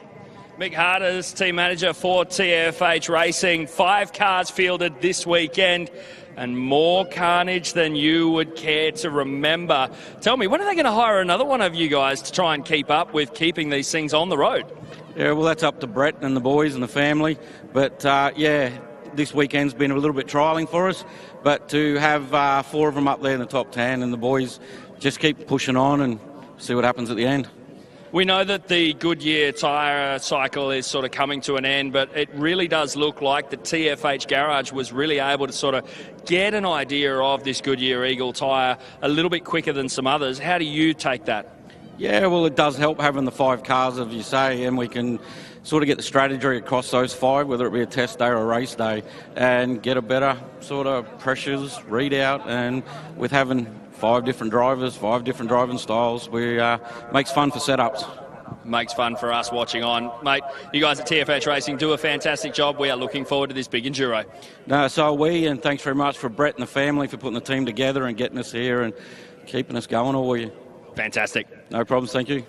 Mick Harder's team manager for TFH Racing. 5 cars fielded this weekend and more carnage than you would care to remember. Tell me, when are they going to hire another one of you guys to try and keep up with keeping these things on the road? Yeah, well, that's up to Brett and the boys and the family. But, this weekend's been a little bit trialling for us. But to have 4 of them up there in the top 10 and the boys just keep pushing on and see what happens at the end. We know that the Goodyear tyre cycle is sort of coming to an end, but it really does look like the TFH garage was really able to sort of get an idea of this Goodyear Eagle tyre a little bit quicker than some others. How do you take that? Yeah, well, it does help having the 5 cars, as you say, and we can sort of get the strategy across those 5, whether it be a test day or a race day, and get a better sort of pressures readout. And with having 5 different drivers, 5 different driving styles, makes fun for setups. makes fun for us watching on. Mate, you guys at TFH Racing do a fantastic job. We are looking forward to this big Enduro. No, so are we, and thanks very much for Brett and the family for putting the team together and getting us here and keeping us going all year. Fantastic. No problems, thank you.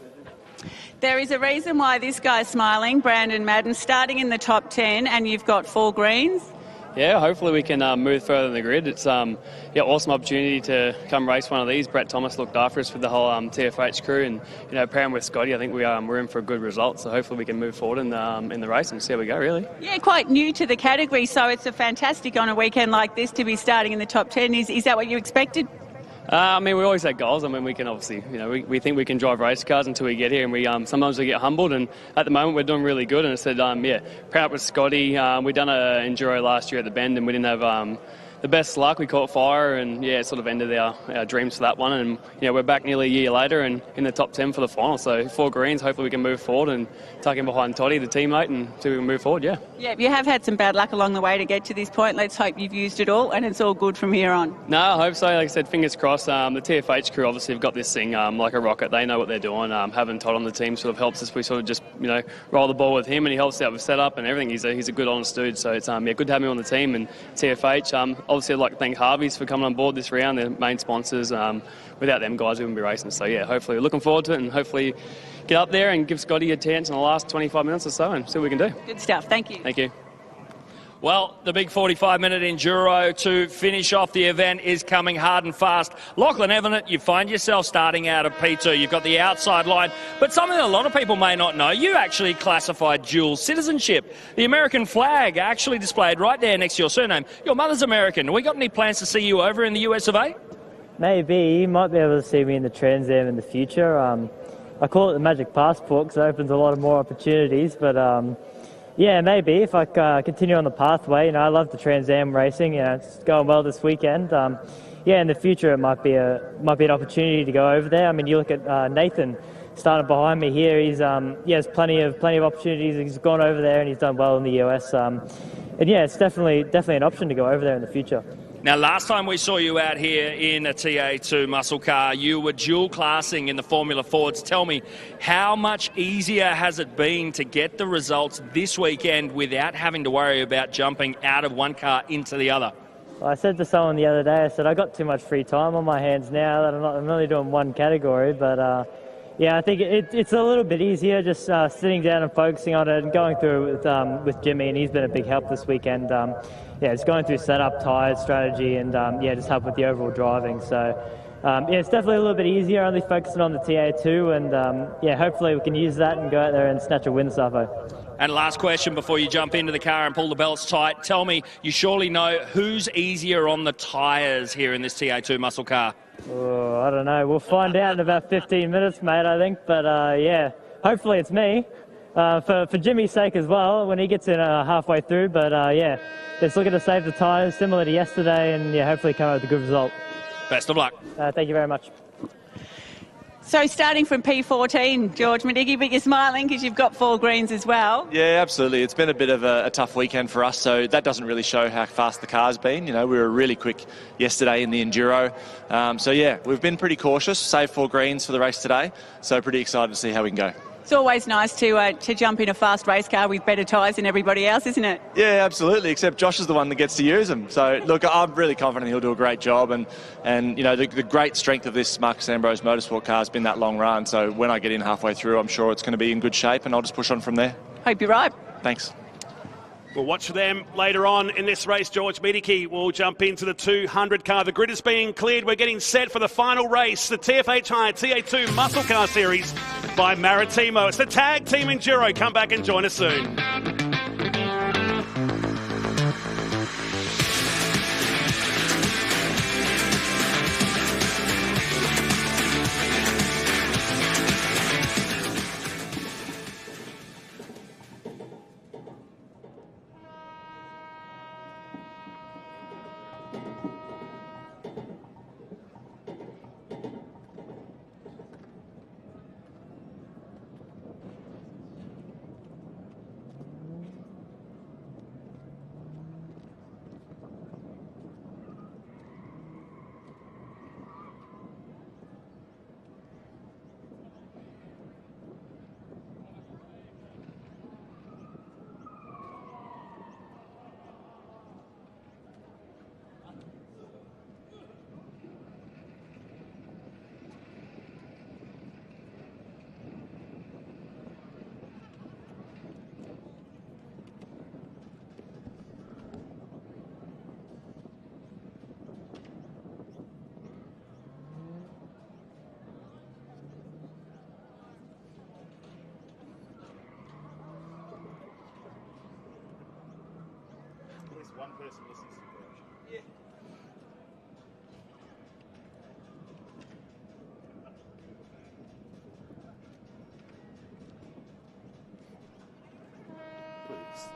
There is a reason why this guy's smiling, Brandon Madden, starting in the top 10, and you've got 4 greens. Yeah, hopefully we can move further in the grid. It's awesome opportunity to come race one of these. Brett Thomas looked after us with the whole TFH crew, and pairing with Scotty, I think we're in for a good result. So hopefully we can move forward in the race and see how we go. Really. Yeah, quite new to the category, so it's a fantastic on a weekend like this to be starting in the top 10. Is that what you expected? We always had goals. We can obviously, we think we can drive race cars until we get here, and we sometimes we get humbled. And at the moment, we're doing really good. And I said, proud up with Scotty. We done an Enduro last year at the Bend, and we didn't have the best luck. We caught fire, and it sort of ended our dreams for that one. And we're back nearly a year later and in the top 10 for the final. So 4 greens. Hopefully, we can move forward and tuck in behind Toddy, the teammate, and see if we can move forward. Yeah. Yeah, you have had some bad luck along the way to get to this point. Let's hope you've used it all and it's all good from here on. No, I hope so. Like I said, fingers crossed. The TFH crew obviously have got this thing like a rocket. They know what they're doing. Having Todd on the team sort of helps us. We sort of just roll the ball with him, and he helps out with setup and everything. He's a good, honest dude. So it's good to have him on the team. And TFH, obviously I'd like to thank Harvey's for coming on board this round. They're main sponsors. Without them guys, we wouldn't be racing. So yeah, hopefully we're looking forward to it, and hopefully get up there and give Scotty a chance in the last 25 minutes or so and see what we can do. Good stuff. Thank you. Thank you. Well, the big 45-minute Enduro to finish off the event is coming hard and fast. Lachlan Evanet, you find yourself starting out of P2. You've got the outside line, but something a lot of people may not know, you actually classified dual citizenship. The American flag actually displayed right there next to your surname. Your mother's American. Have we got any plans to see you over in the US of A? Maybe. You might be able to see me in the Trans Am in the future. I call it the magic passport because it opens a lot of more opportunities, but yeah, maybe if I continue on the pathway. I love the Trans Am racing. It's going well this weekend. Yeah, in the future it might be an opportunity to go over there. You look at Nathan starting behind me here. He has plenty of opportunities. He's gone over there and he's done well in the US. And yeah, it's definitely an option to go over there in the future. Now, last time we saw you out here in a TA2 muscle car, you were dual classing in the Formula Fords. Tell me, how much easier has it been to get the results this weekend without having to worry about jumping out of one car into the other? I said to someone the other day, I said, I got too much free time on my hands now that I'm only doing one category, but yeah, I think it's a little bit easier just sitting down and focusing on it and going through it with Jimmy, and he's been a big help this weekend. Yeah, just going through setup, tyres, strategy, and yeah, just help with the overall driving. So yeah, it's definitely a little bit easier, only focusing on the TA2, and yeah, hopefully we can use that and go out there and snatch a win, Safo. And last question before you jump into the car and pull the belts tight. Tell me, you surely know who's easier on the tyres here in this TA2 muscle car? Oh, I don't know. We'll find out in about 15 minutes, mate, I think. But yeah, hopefully it's me. For Jimmy's sake as well, when he gets in halfway through. But yeah, just looking to save the tyres, similar to yesterday, and yeah, hopefully come out with a good result. Best of luck. Thank you very much. So starting from P14, George Medigi, but you're smiling because you've got 4 greens as well. Yeah, absolutely. It's been a bit of a tough weekend for us, so that doesn't really show how fast the car's been. We were really quick yesterday in the Enduro. So yeah, we've been pretty cautious, saved 4 greens for the race today, so pretty excited to see how we can go. It's always nice to jump in a fast race car with better tyres than everybody else, isn't it? Yeah, absolutely, except Josh is the one that gets to use them. So, look, I'm really confident he'll do a great job. And the great strength of this Marcus Ambrose Motorsport car has been that long run. So when I get in halfway through, I'm sure it's going to be in good shape, and I'll just push on from there. Hope you're right. Thanks. We'll watch for them later on in this race. George Mediki will jump into the 200 car. The grid is being cleared. We're getting set for the final race, the TFH Hi TA2 Muscle Car Series by Maritimo. It's the Tag Team Enduro. Come back and join us soon. one person listens to correction. Yeah. Please.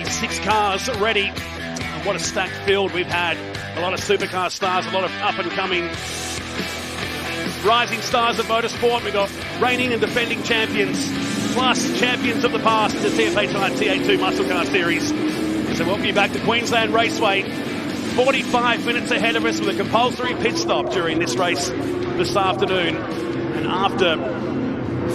Six cars ready. What a stacked field we've had. A lot of supercar stars, a lot of up-and-coming rising stars of motorsport. We've got reigning and defending champions, plus champions of the past in the TFHI TA2 Muscle Car Series. So welcome you back to Queensland Raceway. 45 minutes ahead of us with a compulsory pit stop during this race this afternoon. And after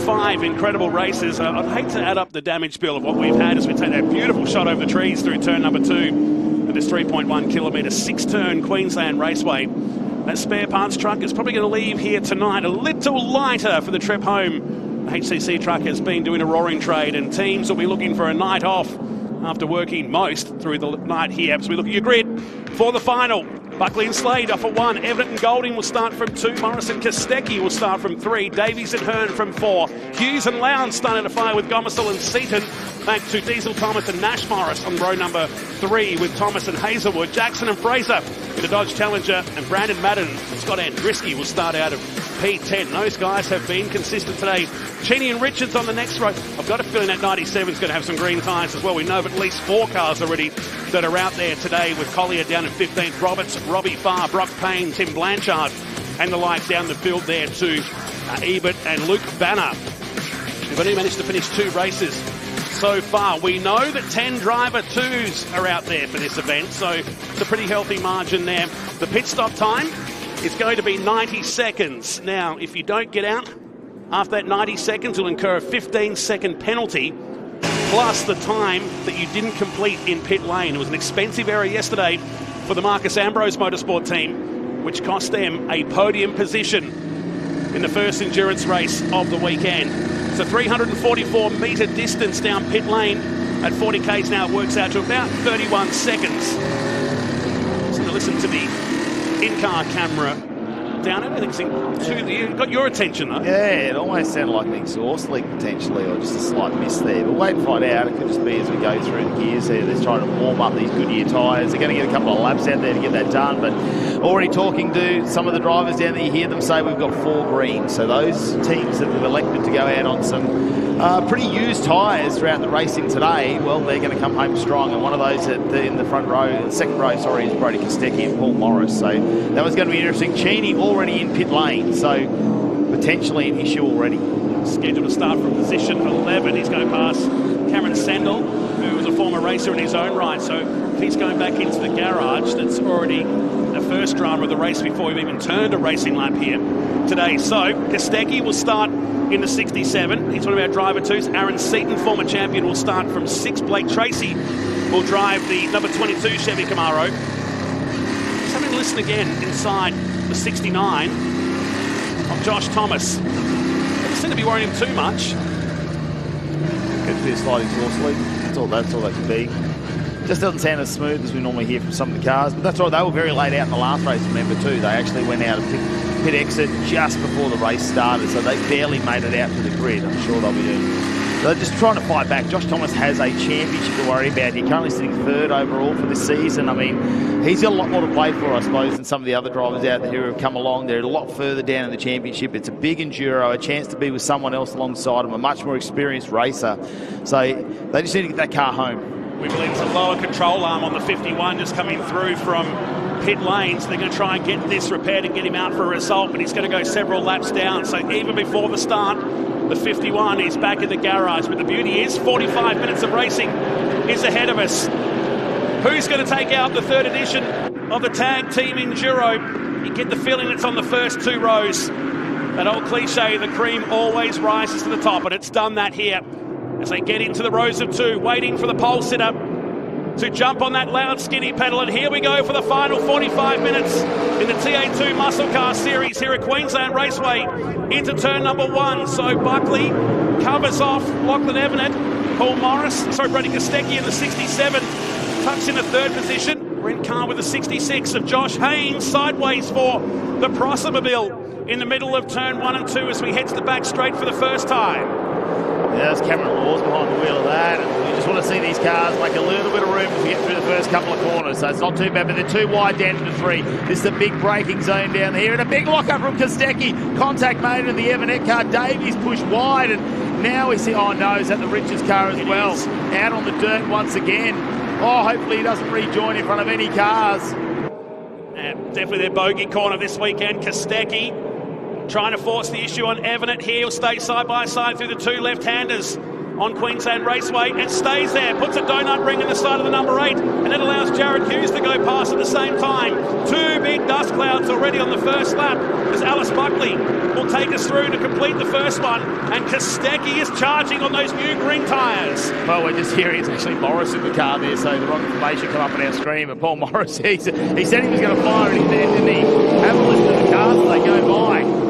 5 incredible races, I'd hate to add up the damage bill of what we've had as we take that beautiful shot over the trees through turn number 2 of this 3.1 kilometre 6-turn Queensland Raceway. That spare parts truck is probably going to leave here tonight a little lighter for the trip home. The HCC truck has been doing a roaring trade, and teams will be looking for a night off after working most through the night here. So we look at your grid for the final. Buckley and Slade off at 1. Everett and Golding will start from 2. Morris and Kostecki will start from 3. Davies and Hearn from 4. Hughes and Lowndes starting to fire with Gomersall and Seaton. Back to Diesel, Thomas and Nash Morris on row number 3 with Thomas and Hazelwood. Jackson and Fraser in the Dodge Challenger, and Brandon Madden and Scott Andriski will start out of P10. Those guys have been consistent today. Cheney and Richards on the next row. I've got a feeling that 97 is going to have some green tyres as well. We know of at least 4 cars already that are out there today, with Collier down in 15th, Roberts, Robbie Farr, Brock Payne, Tim Blanchard, and the like down the field there too. Ebert and Luke Banner. We've only managed to finish 2 races so far. We know that 10 driver 2s are out there for this event, so it's a pretty healthy margin there. The pit stop time is going to be 90 seconds. Now, if you don't get out after that 90 seconds, you'll incur a 15-second penalty, plus the time that you didn't complete in pit lane. It was an expensive error yesterday for the Marcus Ambrose Motorsport team, which cost them a podium position in the first endurance race of the weekend. It's a 344-metre distance down pit lane. At 40 k's now, it works out to about 31 seconds. So to listen to the in-car camera down, everything's got your attention though. Yeah, it almost sounded like an exhaust leak potentially, or just a slight miss there. But wait and find out. It could just be as we go through the gears there. They're trying to warm up these Goodyear tyres. They're going to get a couple of laps out there to get that done. But already talking to some of the drivers down there, you hear them say we've got 4 greens. So those teams that have elected to go out on some pretty used tyres throughout the racing today, well, they're going to come home strong. And one of those in the front row, second row, is Brody Kostecki and Paul Morris. So that was going to be interesting. Cheney already in pit lane, so potentially an issue already. Scheduled to start from position 11. He's going past Cameron Sandel, who was a former racer in his own right. So if he's going back into the garage, that's already the first drama of the race before we've even turned a racing lap here today. So Kostecki will start in the 67. He's one of our driver twos. Aaron Seaton, former champion, will start from 6. Blake Tracy will drive the number 22 Chevy Camaro. Just having a listen again inside the 69 of Josh Thomas. Doesn't seem to be worrying him too much. Could be a slight exhaust leak. That's all that could be. Just doesn't sound as smooth as we normally hear from some of the cars. But that's right, they were very late out in the last race, remember, too. They actually went out of pit exit just before the race started, so they barely made it out to the grid. I'm sure they'll be doing. They're just trying to fight back. Josh Thomas has a championship to worry about. He's currently sitting 3rd overall for this season. I mean, he's got a lot more to play for, I suppose, than some of the other drivers out there who have come along. They're a lot further down in the championship. It's a big enduro, a chance to be with someone else alongside him, a much more experienced racer. So they just need to get that car home. We believe it's a lower control arm on the 51 just coming through from pit lanes. They're going to try and get this repaired and get him out for a result, but he's going to go several laps down. So even before the start, the 51 is back in the garage. But the beauty is 45 minutes of racing is ahead of us. Who's going to take out the 3rd edition of the Tag Team Enduro? You get the feeling it's on the first 2 rows. That old cliche, the cream always rises to the top, and it's done that here. As they get into the rows of 2, waiting for the pole sitter to jump on that loud skinny pedal. And here we go for the final 45 minutes in the TA2 Muscle Car Series here at Queensland Raceway into turn number 1. So Buckley covers off Lachlan Evanet. Brady Kostecki in the 67 tucks in the 3rd position. Brent Carr with the 66 of Josh Haynes sideways for the Prossermobile in the middle of turn 1 and 2 as we head to the back straight for the first time. Yeah, there's Cameron Laws behind the wheel of that. And we just want to see these cars make a little bit of room as we get through the first couple of corners. So it's not too bad, but they're too wide down to the 3. This is a big braking zone down here. And a big lockup from Kostecki. Contact made in the Evanet car. Davies pushed wide. And now we see, oh no, is that the Richards car as well? Out on the dirt once again. Oh, hopefully he doesn't rejoin in front of any cars. And definitely their bogey corner this weekend. Kostecki trying to force the issue on Evanet here. He'll stay side by side through the 2 left-handers on Queensland Raceway and stays there. Puts a donut ring in the side of the number 8 and it allows Jarrod Hughes to go past at the same time. 2 big dust clouds already on the first lap as Alice Buckley will take us through to complete the first one. And Kostecki is charging on those new green tyres. Well, we're just hearing it's actually Morris in the car there, so the wrong information come up on our screen. But Paul Morris, he said he was going to fire it in there, didn't he? Have a listen to the cars as they go by.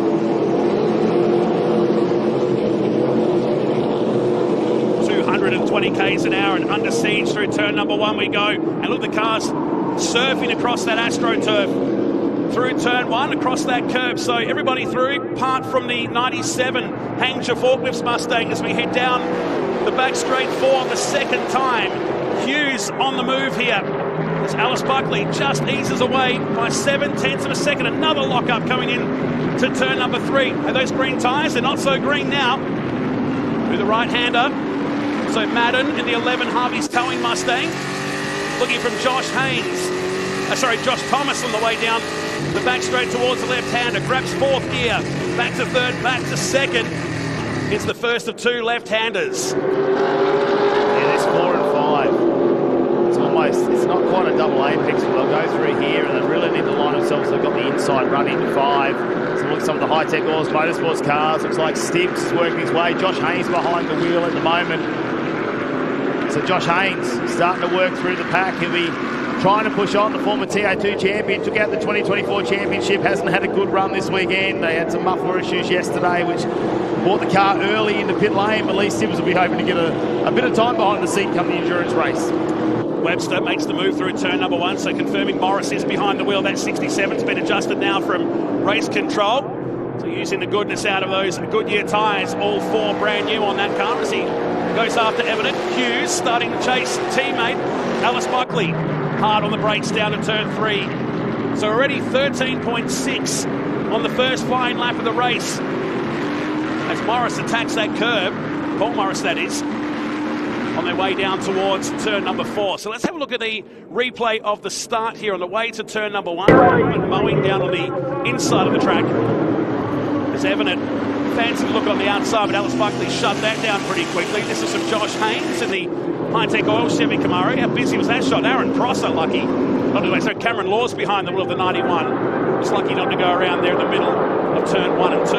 220 k's an hour and under siege through turn number 1 we go. And look, the cars surfing across that AstroTurf through turn 1 across that curb. So everybody through, apart from the 97 Hanger Forklifts Mustang as we head down the back straight for the second time. Hughes on the move here as Alice Buckley just eases away by 7/10 of a second. Another lockup coming in to turn number 3. And those green tyres, they're not so green now. With the right-hander. So Madden in the 11 Harvey's towing Mustang. Looking from Josh Thomas on the way down the back straight towards the left-hander. Grabs 4th gear. Back to 3rd, back to 2nd. It's the first of 2 left-handers. Yeah, there's 4 and 5. It's not quite a double apex, but they'll go through here and they really need to line themselves. They've got the inside run into 5. So look at some of the Hi-Tec Aussie Motorsports cars. Looks like Stibbs is working his way. Josh Haynes behind the wheel at the moment. So Josh Haynes starting to work through the pack. He'll be trying to push on. The former TA2 champion took out the 2024 championship. Hasn't had a good run this weekend. They had some muffler issues yesterday, which brought the car early into pit lane. But Lee Stibbs will be hoping to get a bit of time behind the seat come the endurance race. Webster makes the move through turn number 1, so confirming Morris is behind the wheel. That 67's been adjusted now from race control. So using the goodness out of those Goodyear tyres, all 4 brand new on that car as he goes after Evanet. Hughes starting to chase teammate Alice Buckley. Hard on the brakes down to turn 3. So already 13.6 on the first flying lap of the race. As Morris attacks that curb, Paul Morris that is, on their way down towards turn number 4. So let's have a look at the replay of the start here on the way to turn number 1. And mowing down on the inside of the track is evident. Fancy look on the outside, but Alice Buckley shut that down pretty quickly. This is from Josh Haynes in the Hi-Tec Oil Chevy Camaro. How busy was that shot? Aaron Prosser lucky not to go. So Cameron Law's behind the wheel of the 91. Just lucky not to go around there in the middle of turn 1 and 2.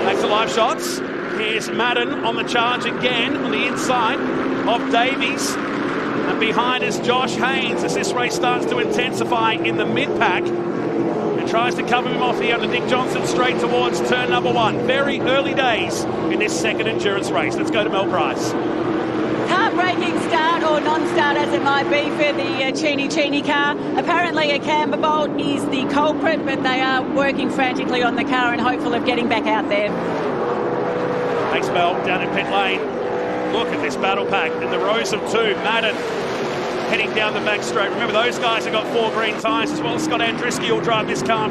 Back to live shots. Here's Madden on the charge again on the inside of Davies. And behind is Josh Haynes as this race starts to intensify in the mid-pack. And tries to cover him off here under Nick Johnson straight towards turn number 1. Very early days in this second endurance race. Let's go to Mel Price. Heartbreaking start or non-start as it might be for the Cheney car. Apparently a camber bolt is the culprit, but they are working frantically on the car and hopeful of getting back out there. Thanks, Mel, down in pit lane. Look at this battle pack in the rows of 2. Madden heading down the back straight. Remember, those guys have got 4 green tyres as well. Scott Andriski will drive this car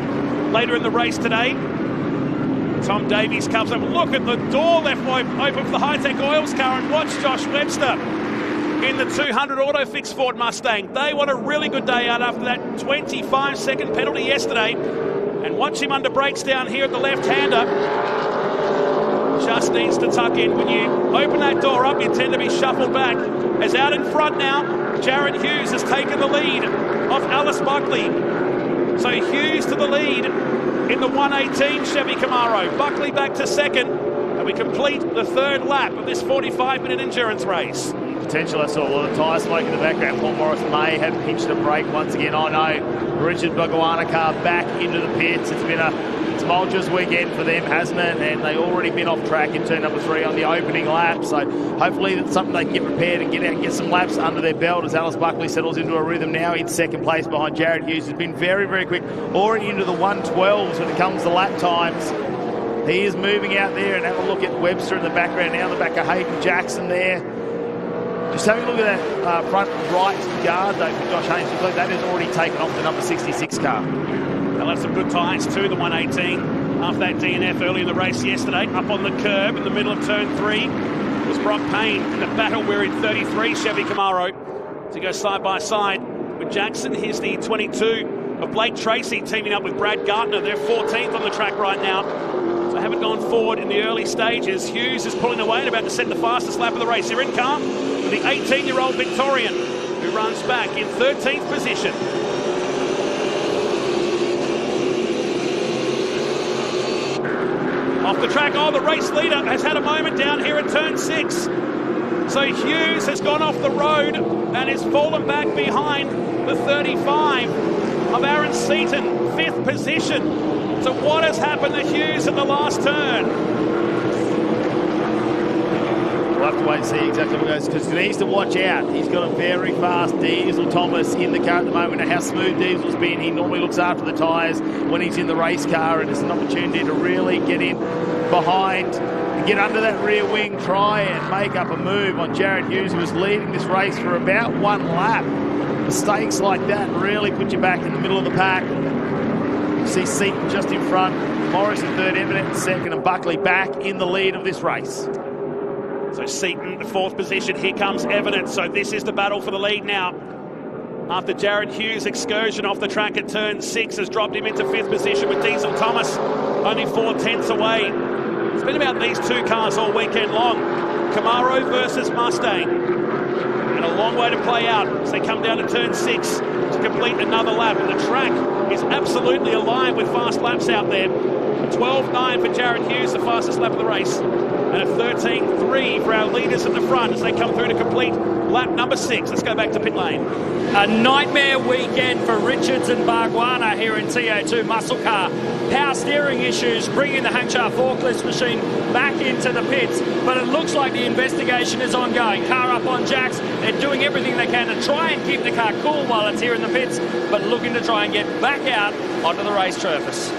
later in the race today. Tom Davies comes up. Look at the door left open for the Hi-Tec Oils car, and watch Josh Webster in the 200 Autofix Ford Mustang. They want a really good day out after that 25-second penalty yesterday. And watch him under brakes down here at the left-hander. Just needs to tuck in. When you open that door up, you tend to be shuffled back. As out in front now, Jarrod Hughes has taken the lead of Alice Buckley. So Hughes to the lead in the 118 Chevy Camaro. Buckley back to second, and we complete the 3rd lap of this 45-minute endurance race. Potential, I saw a lot of tyre smoke in the background. Paul Morris may have pinched a brake once again. I know Richard Bargwanna car back into the pits. It's been a tumultuous weekend for them, hasn't it? And they've already been off track in turn number 3 on the opening lap. So hopefully that's something they can get prepared and get out and get some laps under their belt as Alice Buckley settles into a rhythm now in second place behind Jarrod Hughes, who's been very, very quick, already into the 112s when it comes to lap times. He is moving out there, and have a look at Webster in the background now, the back of Hayden Jackson there. Just having a look at that front right guard though for Josh Haynes. Looks like that is already taken off the number 66 car. They'll have some good tyres too, the 118. After that DNF early in the race yesterday, up on the curb in the middle of turn 3 was Brock Payne in the battle we're in 33 Chevy Camaro to go side by side with Jackson. Here's the 22 of Blake Tracy teaming up with Brad Gardner. They're 14th on the track right now, so haven't gone forward in the early stages. Hughes is pulling away and about to set the fastest lap of the race. Here in car with the 18-year-old Victorian who runs back in 13th position. Off the track, the race leader has had a moment down here at turn 6. So Hughes has gone off the road and is fallen back behind the 35 of Aaron Seaton, 5th position. So what has happened to Hughes at the last turn? We'll have to wait and see exactly what goes, because he needs to watch out. He's got a very fast Diesel Thomas in the car at the moment, and how smooth Diesel's been. He normally looks after the tyres when he's in the race car, and it's an opportunity to really get in behind and get under that rear wing, try and make up a move on Jarrod Hughes, who was leading this race for about 1 lap. Mistakes like that really put you back in the middle of the pack. You see Seaton just in front, Morris in 3rd, Evident in 2nd, and Buckley back in the lead of this race. So Seaton, the 4th position. Here comes Evident. So this is the battle for the lead now. After Jarrod Hughes' excursion off the track at turn 6 has dropped him into 5th position with Diesel Thomas only 4 tenths away. It's been about these 2 cars all weekend long. Camaro versus Mustang. And a long way to play out as they come down to turn 6 to complete another lap. And the track is absolutely alive with fast laps out there. A 12.9 for Jarrod Hughes, the fastest lap of the race. And a 13.3 for our leaders at the front as they come through to complete lap number 6. Let's go back to pit lane. A nightmare weekend for Richards and Bargwanna here in TA2 muscle car. Power steering issues bringing the Hangshaw forklift machine back into the pits, but it looks like the investigation is ongoing. Car up on jacks. They're doing everything they can to try and keep the car cool while it's here in the pits, but looking to try and get back out onto the race surface.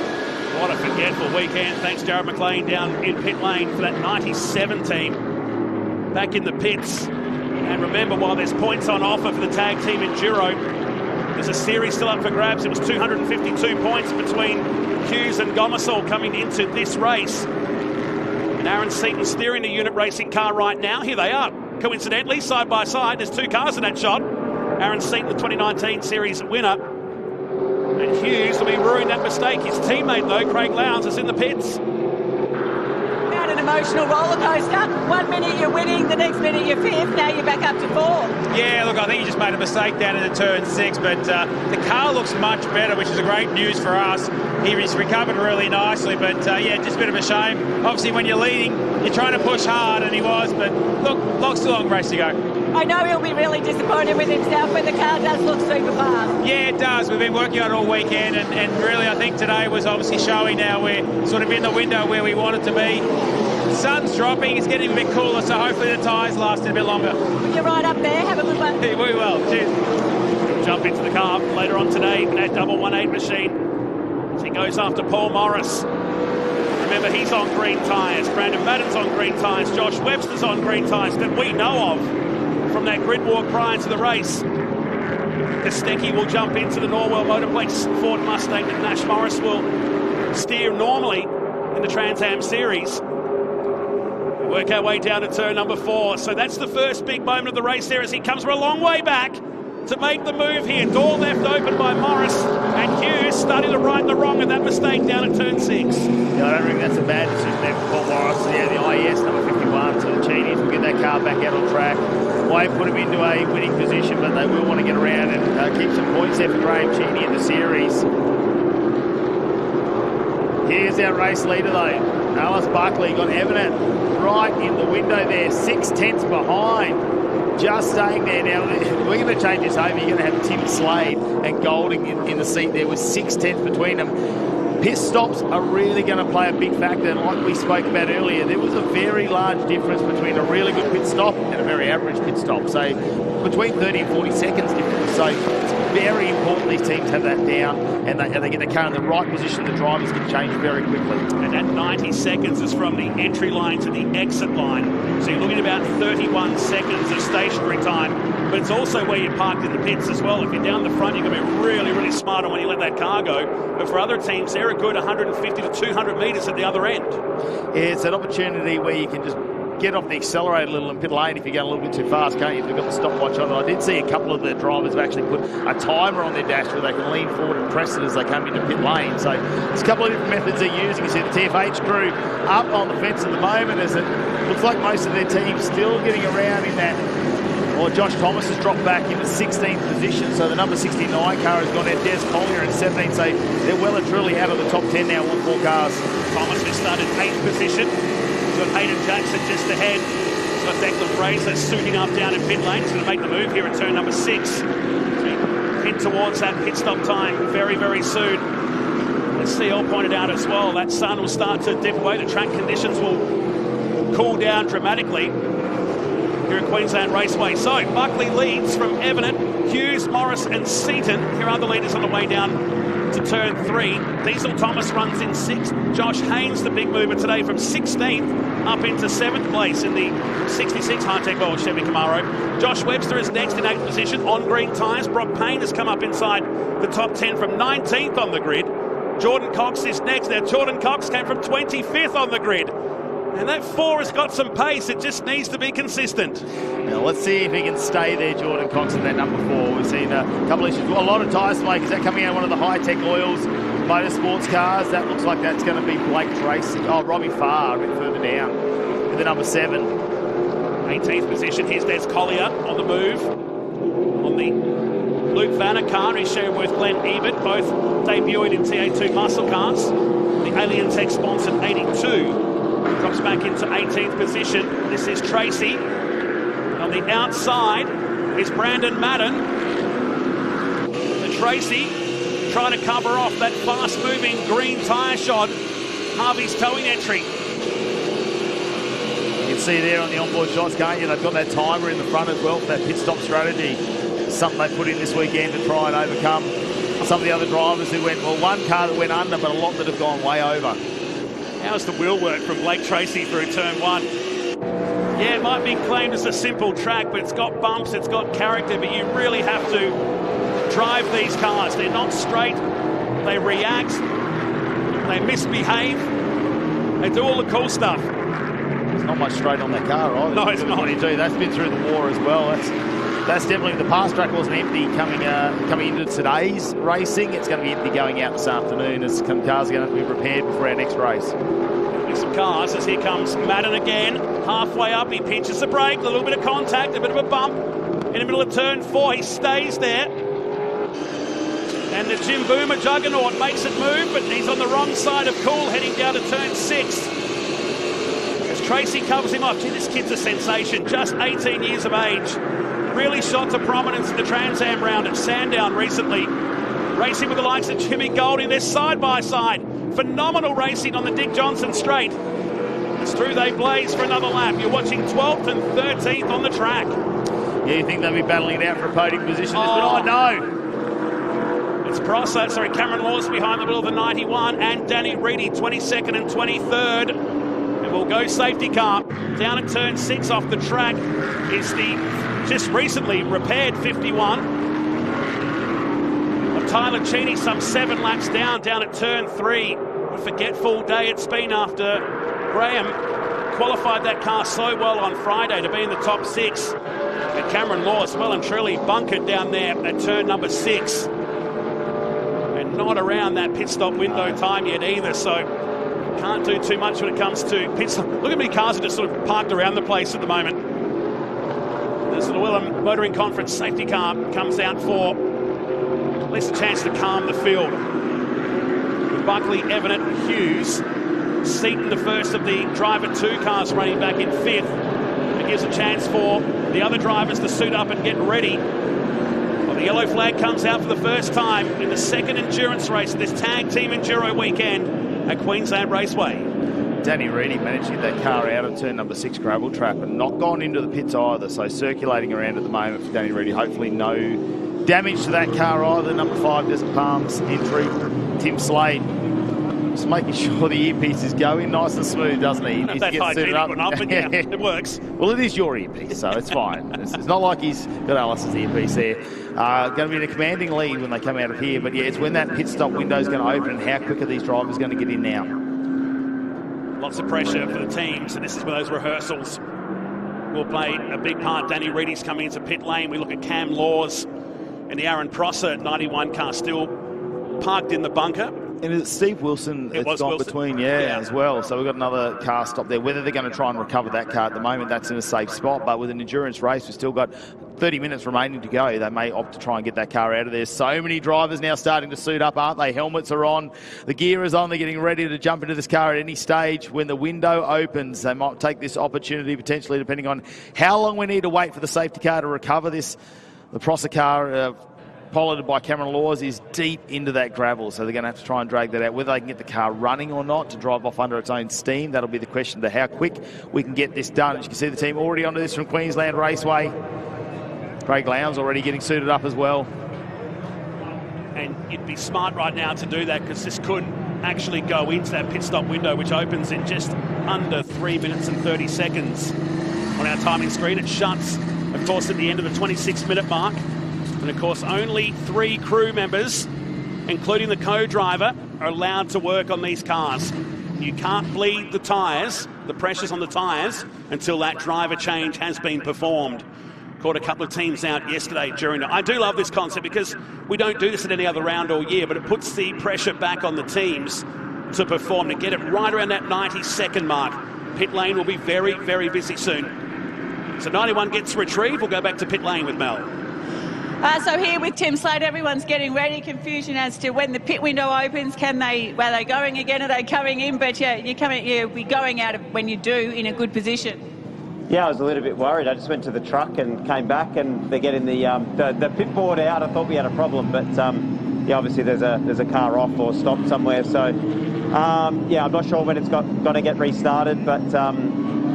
What a forgetful weekend. Thanks, Jarrod McLean down in pit lane for that 97 team. Back in the pits. And remember, while there's points on offer for the tag team Enduro, there's a series still up for grabs. It was 252 points between Hughes and Gomersall coming into this race. And Aaron Seaton steering the unit racing car right now. Here they are. Coincidentally, side by side, there's two cars in that shot. Aaron Seaton, the 2019 series winner. And Hughes will be ruining that mistake. His teammate, though, Craig Lowndes, is in the pits. About an emotional roller coaster. 1 minute you're winning, the next minute you're fifth. Now you're back up to fourth. Yeah, look, I think he just made a mistake down into turn 6, but the car looks much better, which is a great news for us. He's recovered really nicely, but yeah, just a bit of a shame. Obviously, when you're leading, you're trying to push hard, and he was, but look, still long race to go. I know he'll be really disappointed with himself, but the car does look super fast. Yeah, it does. We've been working on it all weekend, and really I think today was obviously showing now we're sort of in the window where we want it to be. The sun's dropping, it's getting a bit cooler, so hopefully the tyres lasted a bit longer. You're right up there. Have a good one. We will. Cheers. Jump into the car later on today in that double 1.8 machine. As he goes after Paul Morris. Remember, he's on green tyres. Brandon Madden's on green tyres. Josh Webster's on green tyres that we know of from that grid walk prior to the race. Kostecki will jump into the Norwell Motorplates Ford Mustang that Nash Morris will steer normally in the Trans Am Series. We work our way down to turn number 4. So that's the first big moment of the race there as he comes from a long way back to make the move here. Door left open by Morris, and Hughes starting to right the wrong of that mistake down at turn 6. Yeah, I don't think that's a bad decision there for Paul Morris. Yeah, the IES number 51, so the Cheenies will get that car back out on track. Won't put him into a winning position, but they will want to get around and keep some points there for Graham Cheney in the series. Here's our race leader though. Alice Buckley got Evident right in the window there, 6/10 behind. Just staying there now. We're going to change this over. You're going to have Tim Slade and Golding in the seat there with 6/10 between them. Pit stops are really going to play a big factor, and like we spoke about earlier, there was a very large difference between a really good pit stop and a very average pit stop. So between 30 and 40 seconds difference. So it's very important these teams have that down and they get the car in the right position. The drivers can change very quickly. And that 90 seconds is from the entry line to the exit line. So you're looking at about 31 seconds of stationary time. But it's also where you're parked in the pits as well. If you're down the front, you've got to be really, really smart on when you let that car go. But for other teams, they're a good 150 to 200 metres at the other end. Yeah, it's an opportunity where you can just get off the accelerator a little in pit lane if you're going a little bit too fast, can't you? If you've got the stopwatch on it. I did see a couple of the drivers have actually put a timer on their dash where they can lean forward and press it as they come into pit lane. So there's a couple of different methods they're using. You see the TFH crew up on the fence at the moment as it looks like most of their teams still getting around in that. Well, Josh Thomas has dropped back into 16th position, so the number 69 car has gone out. Des Collier in 17th, so they're well and truly out of the top 10 now, all 4 cars. Thomas has started 8th position. He's got Hayden Jackson just ahead. He's got Declan Fraser suiting up down in pit lane. He's going to make the move here at turn number 6. So head towards that pit stop time very, very soon. As Steele pointed out as well, that sun will start to dip away. The track conditions will cool down dramatically here at Queensland Raceway. So Buckley leads from Evident, Hughes, Morris and Seaton. Here are the leaders on the way down to turn 3. Diesel Thomas runs in 6th. Josh Haynes, the big mover today, from 16th up into 7th place in the 66 Hi-Tec World Chevy Camaro. Josh Webster is next in 8th position on green tyres. Brock Payne has come up inside the top 10 from 19th on the grid. Jordan Cox is next. Now Jordan Cox came from 25th on the grid. And that 4 has got some pace. It just needs to be consistent. Now let's see if he can stay there, Jordan Cox, in that number 4. We've seen a couple of issues. Well, a lot of tyre smoke. Is that coming out of one of the Hi-Tec Oils motorsports cars? That looks like that's going to be Blake Tracy. Oh, Robbie Farr a bit further down with the number 7. 18th position. Here's Des Collier on the move. On the Luke Vanner car. He's sharing with Glenn Ebert, both debuted in TA2 muscle cars. The Alien Tech sponsored 82. Drops back into 18th position. This is Tracy. On the outside is Brandon Madden. And Tracy trying to cover off that fast-moving green tyre shot. Harvey's towing entry. You can see there on the onboard shots, can't you? They've got that timer in the front as well for that pit stop strategy. Something they put in this weekend to try and overcome some of the other drivers who went, well, one car that went under, but a lot that have gone way over. How's the wheel work from Blake Tracy through turn 1? Yeah, it might be claimed as a simple track, but it's got bumps, it's got character, but you really have to drive these cars. They're not straight, they react, they misbehave, they do all the cool stuff. There's not much straight on that car, right? No, it's not. 22. That's been through the war as well. That's definitely, the pass track wasn't empty coming into today's racing. It's going to be empty going out this afternoon as cars are going to have to be prepared before our next race. Some cars as here comes Madden again. Halfway up, he pinches the brake, a little bit of contact, a bit of a bump. In the middle of turn 4, he stays there. And the Jim Boomer juggernaut makes it move, but he's on the wrong side of Cool, heading down to turn 6. As Tracy covers him off. Gee, this kid's a sensation, just 18 years of age. Really shot to prominence in the Trans Am round at Sandown recently. Racing with the likes of Jimmy Golding, they're side by side. Phenomenal racing on the Dick Johnson Straight. It's through they blaze for another lap. You're watching 12th and 13th on the track. Yeah, you think they'll be battling it out for a podium position? Oh, no. It's Cameron Laws behind the wheel of the 91 and Danny Reedy 22nd and 23rd. And we'll go safety car. Down at turn 6 off the track is the just recently repaired 51 of Tyler Cheney, some 7 laps down at turn 3. A forgetful day it's been after Graham qualified that car so well on Friday to be in the top 6. And Cameron Laws well and truly bunkered down there at turn number 6. And not around that pit stop window time yet either, so can't do too much when it comes to pit stop. Look at how many cars are just sort of parked around the place at the moment. There's the Willem Motoring Conference safety car comes out for at least a chance to calm the field. With Buckley, Evan and Hughes, Seaton, the first of the driver 2 cars, running back in 5th. It gives a chance for the other drivers to suit up and get ready. Well, the yellow flag comes out for the first time in the second endurance race of this tag team enduro weekend at Queensland Raceway. Danny Reedy managed to get that car out of turn number 6 gravel trap and not gone into the pits either, so circulating around at the moment for Danny Reedy. Hopefully no damage to that car either. Number 5, Desert Palms entry, Tim Slade. Just making sure the earpiece is going nice and smooth, doesn't he? Not that hygienic or not, but yeah, it works. Well, it is your earpiece, so it's fine. It's not like he's got Alice's earpiece there. Going to be in a commanding lead when they come out of here, but yeah, it's when that pit stop window is going to open and how quick are these drivers going to get in now. Lots of pressure for the teams, and this is where those rehearsals will play a big part. Danny Reedy's coming into pit lane. We look at Cam Laws and the Aaron Prosser 91 car still parked in the bunker. And it's Steve Wilson that's gone Wilson between, as well. So we've got another car stop there. Whether they're going to try and recover that car at the moment, that's in a safe spot. But with an endurance race, we've still got 30 minutes remaining to go. They may opt to try and get that car out of there. So many drivers now starting to suit up, aren't they? Helmets are on. The gear is on. They're getting ready to jump into this car at any stage. When the window opens, they might take this opportunity, potentially, depending on how long we need to wait for the safety car to recover this. The Prosser car, piloted by Cameron Laws, is deep into that gravel, so they're going to have to try and drag that out. Whether they can get the car running or not to drive off under its own steam, that'll be the question to how quick we can get this done. As you can see, the team already onto this from Queensland Raceway. Craig Lowndes already getting suited up as well. And you'd be smart right now to do that, because this could actually go into that pit stop window, which opens in just under 3 minutes and 30 seconds. On our timing screen, it shuts, of course, at the end of the 26-minute mark. And of course, only 3 crew members, including the co-driver, are allowed to work on these cars. You can't bleed the tyres, the pressures on the tyres, until that driver change has been performed. Caught a couple of teams out yesterday during it. I do love this concept because we don't do this at any other round all year, but it puts the pressure back on the teams to perform, to get it right around that 90-second mark. Pit lane will be very, very busy soon. So 91 gets retrieved. We'll go back to pit lane with Mel. So here with Tim Slade, everyone's getting ready. Confusion as to when the pit window opens. Are they going again? Are they coming in? But yeah, you'll be going out when you do in a good position. Yeah, I was a little bit worried. I just went to the truck and came back, and they're getting the pit board out. I thought we had a problem, but yeah, obviously there's a car off or stopped somewhere. So yeah, I'm not sure when it's going to get restarted, but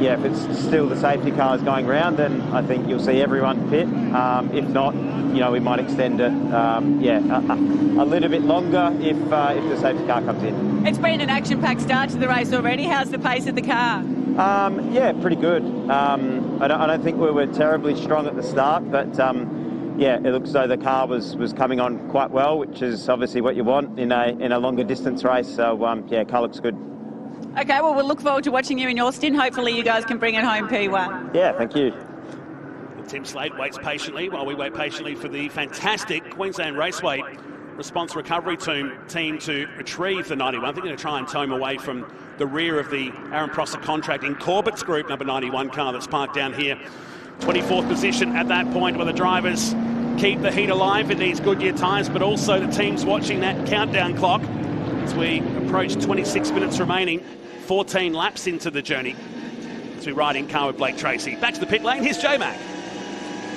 yeah, if it's still the safety cars going round, then I think you'll see everyone pit. If not, we might extend it, a little bit longer if the safety car comes in. It's been an action-packed start to the race already. How's the pace of the car? Yeah, pretty good. I don't think we were terribly strong at the start, but yeah, it looks as though the car was coming on quite well, which is obviously what you want in a longer distance race. So yeah, car looks good. Okay, well, we'll look forward to watching you in Austin. Hopefully you guys can bring it home P1. Yeah, thank you. Tim Slade waits patiently while we wait patiently for the fantastic Queensland Raceway response recovery team to retrieve the 91. I think they're going to try and tow him away from the rear of the Aaron Prosser contracting Corbett's group number 91 car that's parked down here. 24th position at that point, where the drivers keep the heat alive in these Goodyear tyres, but also the teams watching that countdown clock as we approach 26 minutes remaining, 14 laps into the journey as we ride in car with Blake Tracy. Back to the pit lane, here's J-Mac.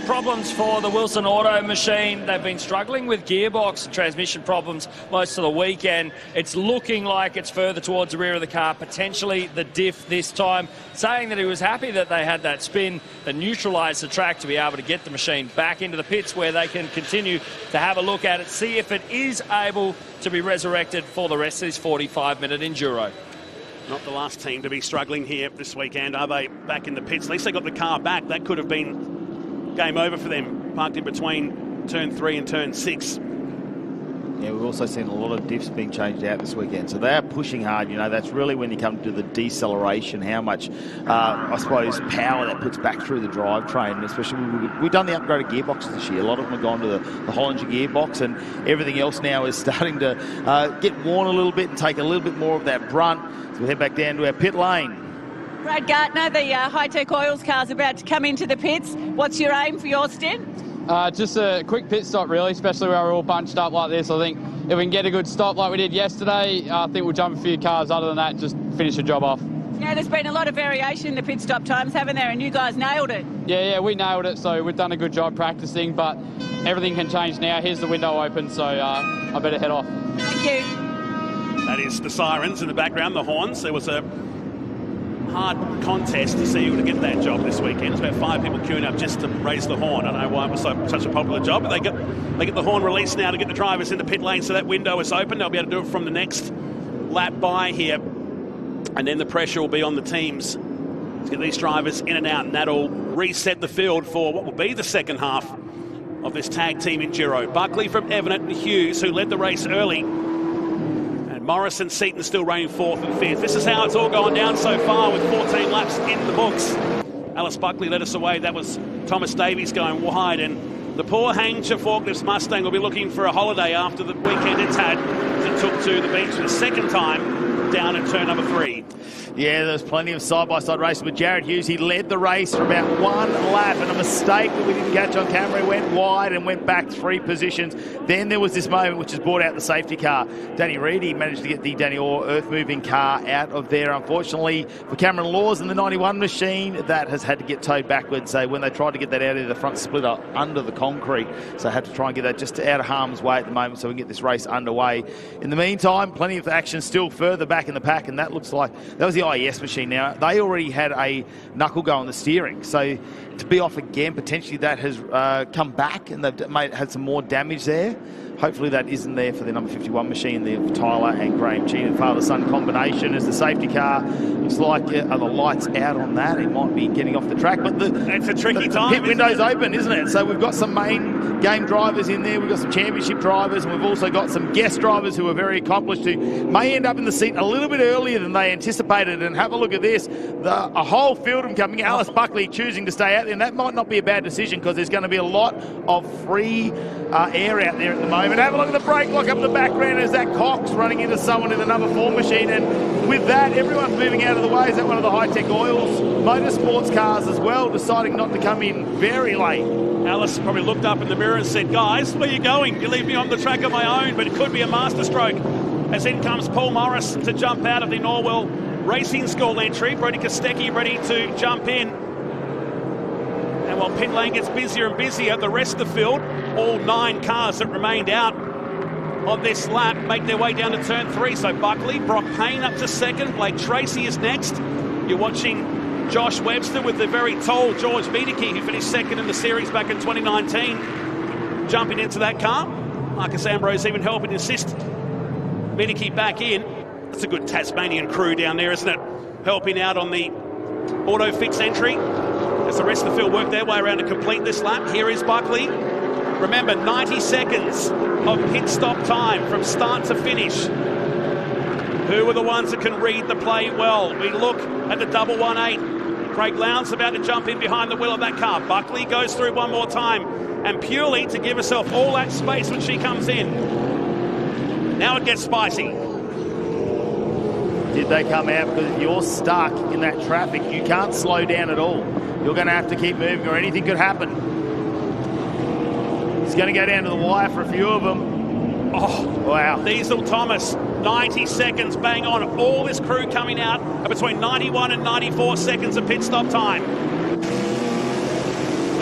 Problems for the Wilson Auto machine. They've been struggling with gearbox and transmission problems most of the weekend. It's looking like it's further towards the rear of the car, potentially the diff this time, saying that he was happy that they had that spin that neutralised the track to be able to get the machine back into the pits where they can continue to have a look at it, see if it is able to be resurrected for the rest of this 45-minute Enduro. Not the last team to be struggling here this weekend, are they? Back in the pits. At least they got the car back. That could have been game over for them, parked in between turn 3 and turn 6. Yeah, we've also seen a lot of diffs being changed out this weekend. So they are pushing hard. You know, that's really when you come to the deceleration, how much, I suppose, power that puts back through the drivetrain. Especially, we've done the upgraded gearboxes this year. A lot of them have gone to the Hollinger gearbox, and everything else now is starting to get worn a little bit and take a little bit more of that brunt. So we head back down to our pit lane. Brad Gartner, the Hi-Tec Oils car's about to come into the pits. What's your aim for your stint? Just a quick pit stop, really, especially where we're all bunched up like this. I think if we can get a good stop like we did yesterday, I think we'll jump a few cars. Other than that, just finish the job off. Yeah, there's been a lot of variation in the pit stop times, haven't there? And you guys nailed it. Yeah, we nailed it. So we've done a good job practicing, but everything can change now. Here's the window open, so I better head off. Thank you. That is the sirens in the background, the horns. There was a hard contest to see who would get that job this weekend. There's about 5 people queuing up just to raise the horn. I don't know why it was such a popular job, but they get the horn released now to get the drivers in the pit lane, so that window is open. They'll be able to do it from the next lap by here, and then the pressure will be on the teams to get these drivers in and out, and that'll reset the field for what will be the second half of this tag team Enduro. Buckley from Evanet and Hughes, who led the race early, Morris and Seaton still reigning 4th and 5th. This is how it's all gone down so far, with 14 laps in the books. Alice Buckley led us away. That was Thomas Davies going wide, and the poor Hangcha Forklifts Mustang will be looking for a holiday after the weekend it's had, as it took to the beach for the second time down at turn number 3. Yeah, there's plenty of side-by-side racing with Jarrod Hughes. He led the race for about 1 lap, and a mistake that we didn't catch on camera. He went wide and went back 3 positions. Then there was this moment which has brought out the safety car. Danny Reedy managed to get the Danny Orr earth-moving car out of there. Unfortunately for Cameron Laws and the 91 machine, that has had to get towed backwards. So when they tried to get that out of the front splitter under the concrete, so had to try and get that just out of harm's way at the moment so we can get this race underway. In the meantime, plenty of action still further back in the pack, and that looks like that was the IES machine. Now, they already had a knuckle go on the steering, so to be off again, potentially that has come back, and they've had some more damage there. Hopefully that isn't there for the number 51 machine, the Tyler and Graham Cheatham father-son combination, as the safety car looks like are the lights out on that. It might be getting off the track, but it's a tricky time. The pit window's open, isn't it? So we've got some main game drivers in there. We've got some championship drivers, and we've also got some guest drivers who are very accomplished, who may end up in the seat a little bit earlier than they anticipated. And have a look at this. A whole field of them coming. Alice Buckley choosing to stay out there, and that might not be a bad decision because there's going to be a lot of free air out there at the moment. Have a look at the brake lock up in the background as that Cox running into someone in the number 4 machine, and with that everyone's moving out of the way. Is that one of the Hi-Tec Oils Motorsports cars as well, deciding not to come in very late? Alice probably looked up in the mirror and said, guys, where are you going? You leave me on the track on my own, but it could be a masterstroke. As in comes Paul Morris to jump out of the Norwell Racing School entry. Brody Kostecki ready to jump in. And while pit lane gets busier and busier, the rest of the field, all 9 cars that remained out on this lap, make their way down to turn 3. So Buckley, Brock Payne up to 2nd. Blake Tracy is next. You're watching Josh Webster with the very tall George Wiedeke, who finished 2nd in the series back in 2019, jumping into that car. Marcus Ambrose even helping assist Wiedeke back in. That's a good Tasmanian crew down there, isn't it? Helping out on the auto fix entry as the rest of the field work their way around to complete this lap. Here is Buckley. Remember, 90 seconds of pit stop time from start to finish. Who are the ones that can read the play well? We look at the 118. Craig Lowndes about to jump in behind the wheel of that car. Buckley goes through one more time. And purely to give herself all that space when she comes in. Now it gets spicy. Did they come out? Because if you're stuck in that traffic, you can't slow down at all. You're going to have to keep moving or anything could happen. It's going to go down to the wire for a few of them. Oh, wow. Diesel Thomas, 90 seconds, bang on. All this crew coming out at between 91 and 94 seconds of pit stop time.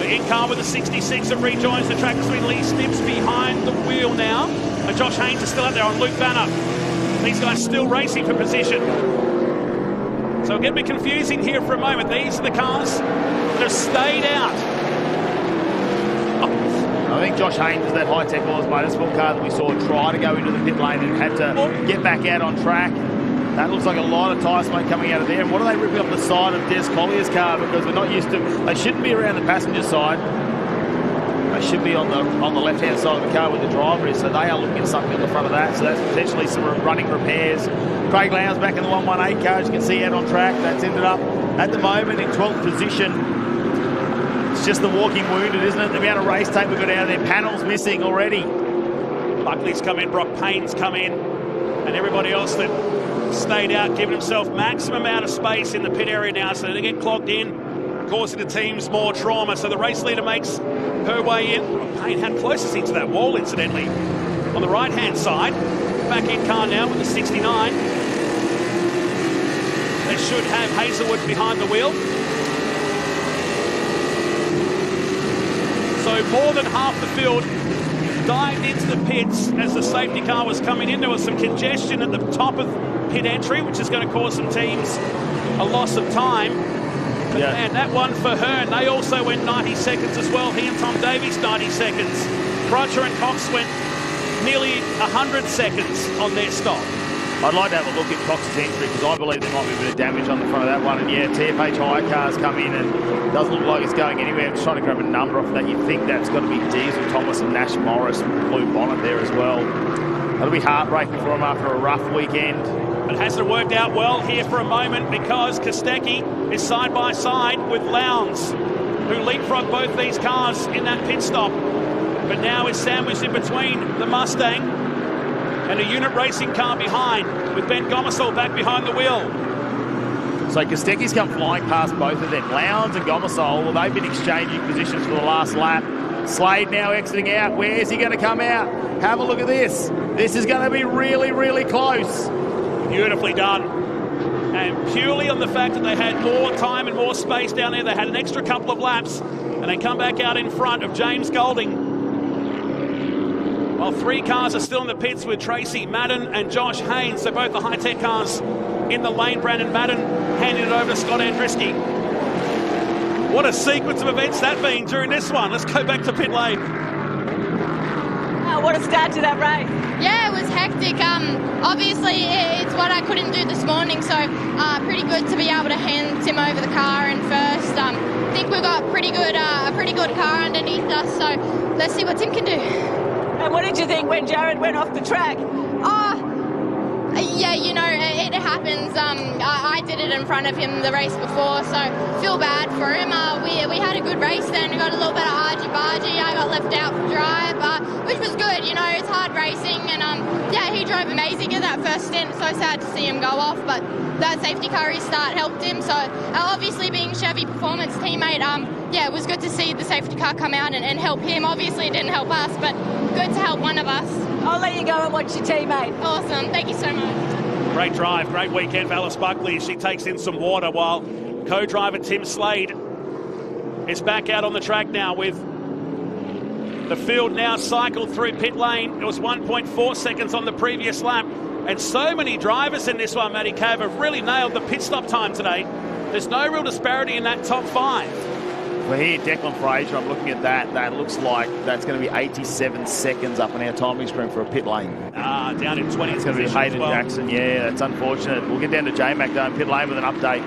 In car with the 66 that rejoins the track between Lee Stips behind the wheel now. And Josh Haynes is still out there on Luke Banner. These guys still racing for position. So it'll get a bit confusing here for a moment. These are the cars that have stayed out. I think Josh Haynes is that Hi-Tec motorsport car that we saw try to go into the pit lane and had to get back out on track. That looks like a lot of tyre smoke coming out of there. And what are they ripping up the side of Des Collier's car? Because we're not used to... They shouldn't be around the passenger side. They should be on the left-hand side of the car where the driver is. So they are looking at something on the front of that. So that's potentially some running repairs. Craig Lowndes back in the 118 car. As you can see out on track. That's ended up at the moment in 12th position. It's just the walking wounded, isn't it? The amount of race tape we've got out of there. Panels missing already. Buckley's come in. Brock Payne's come in. And everybody else that stayed out, giving himself maximum amount of space in the pit area now so they get clogged in, causing the teams more trauma. So the race leader makes her way in. Payne had closest into that wall, incidentally, on the right-hand side. Back in car now with the 69. They should have Hazelwood behind the wheel. So more than half the field dived into the pits as the safety car was coming in. There was some congestion at the top of pit entry, which is going to cause some teams a loss of time. But man, that one for Hearn, they also went 90 seconds as well. He and Tom Davies 90 seconds. Crutcher and Cox went nearly 100 seconds on their stop. I'd like to have a look at Cox's entry because I believe there might be a bit of damage on the front of that one. And yeah, TFH hire cars come in and it doesn't look like it's going anywhere. I'm just trying to grab a number off that. You'd think that's got to be Diesel Thomas and Nash Morris with the blue bonnet there as well. That'll be heartbreaking for him after a rough weekend. It hasn't worked out well here for a moment because Kostecki is side by side with Lowndes, who leapfrogged both these cars in that pit stop, but now is sandwiched in between the Mustang and a unit racing car behind, with Ben Gomersall back behind the wheel. So Kostecki's come flying past both of them. Lowndes and Gomersall, well, they've been exchanging positions for the last lap. Slade now exiting out. Where's he going to come out? Have a look at this. This is going to be really, really close. Beautifully done. And purely on the fact that they had more time and more space down there, they had an extra couple of laps, and they come back out in front of James Golding. While three cars are still in the pits with Tracy Madden and Josh Haynes. They're both the Hi-Tec cars in the lane. Brandon Madden handing it over to Scott Andriski. What a sequence of events that been during this one. Let's go back to pit lane. Oh, what a start to that race. Yeah, it was hectic. Obviously, it's what I couldn't do this morning, so pretty good to be able to hand Tim over the car in first. I think we've got a pretty good car underneath us, so let's see what Tim can do. And what did you think when Jarrod went off the track? Yeah, you know, it happens. I did it in front of him the race before, so feel bad for him. We had a good race then. We got a little bit of argy-bargy. I got left out for drive, which was good. You know, it's hard racing, and yeah, he drove amazing in that first stint. So sad to see him go off, but that safety car restart helped him. So obviously, being Chevy Performance teammate, yeah, it was good to see the safety car come out and help him. Obviously, it didn't help us, but good to help one of us. I'll let you go and watch your teammate. Awesome. Thank you so much. Great drive, great weekend for Alice Buckley. She takes in some water while co-driver Tim Slade is back out on the track now with the field now cycled through pit lane. It was 1.4 seconds on the previous lap. And so many drivers in this one, Matty Cav, have really nailed the pit stop time today. There's no real disparity in that top five. Well, here, Declan Fraser, I'm looking at that. That looks like that's going to be 87 seconds up on our timing screen for a pit lane. Down in 20th. It's going to be Hayden Jackson. Yeah, that's unfortunate. We'll get down to J-Mac though in pit lane with an update.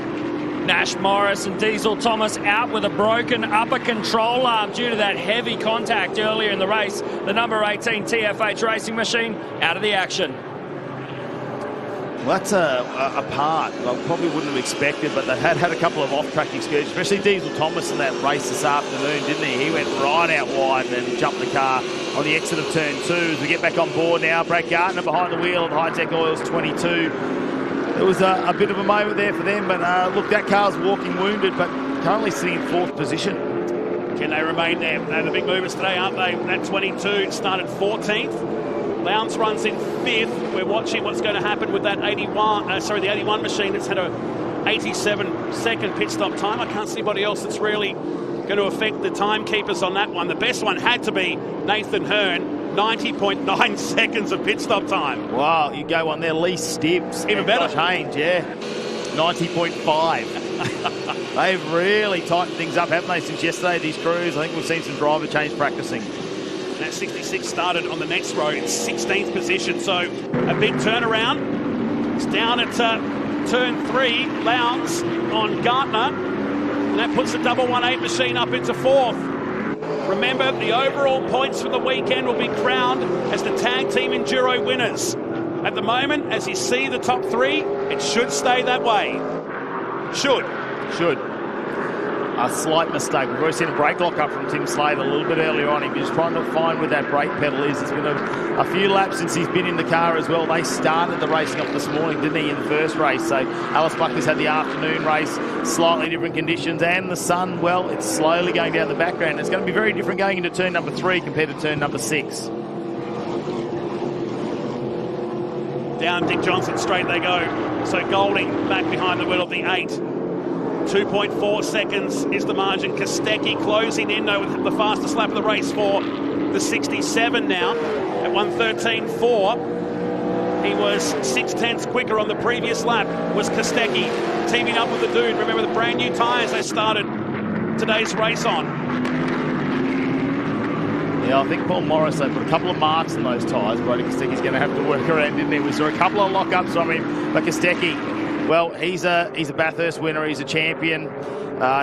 Nash Morris and Diesel Thomas out with a broken upper control arm due to that heavy contact earlier in the race. The number 18 TFH racing machine out of the action. Well, that's a part I probably wouldn't have expected, but they had a couple of off-track excursions, especially Diesel Thomas in that race this afternoon, didn't he? He went right out wide and then jumped the car on the exit of turn 2. As we get back on board now, Brad Gardner behind the wheel of Hi-Tec Oils 22. It was a bit of a moment there for them, but look, that car's walking wounded, but currently sitting in 4th position. Can they remain there? They're the big movers today, aren't they? That 22 started 14th. Lowndes runs in 5th. We're watching what's going to happen with that the 81 machine that's had a 87-second pit stop time. I can't see anybody else that's really going to affect the timekeepers on that one. The best one had to be Nathan Hearn, 90.9 seconds of pit stop time. Wow, you go on there, Lee Stibbs. Even better. Josh Haynes, yeah, 90.5. They've really tightened things up, haven't they, since yesterday, these crews? I think we've seen some driver change practicing. That 66 started on the next row in 16th position, so a big turnaround. It's down at turn 3, Lowndes on Gardner, and that puts the 118 machine up into 4th. Remember, the overall points for the weekend will be crowned as the tag team enduro winners. At the moment, as you see the top 3, it should stay that way. Should. A slight mistake. We've already seen a brake lock up from Tim Slade a little bit earlier on. He was trying to find where that brake pedal is. It's been a few laps since he's been in the car as well. They started the racing off this morning, didn't he, in the first race? So Alice Buckley's had the afternoon race, slightly different conditions, and the sun, well, it's slowly going down the background. It's going to be very different going into turn number 3 compared to turn number 6. Down Dick Johnson straight they go. So Golding back behind the wheel of the 8. 2.4 seconds is the margin. Kostecki closing in, though, with the fastest lap of the race for the 67 now at 1:13.4. He was 0.6 quicker on the previous lap, was Kostecki, teaming up with the dude. Remember the brand new tyres they started today's race on. Yeah, I think Paul Morris, they put a couple of marks in those tyres. Brody Kostecki's going to have to work around, didn't he? We saw a couple of lock-ups from him, but Kostecki, well, he's a Bathurst winner. He's a champion.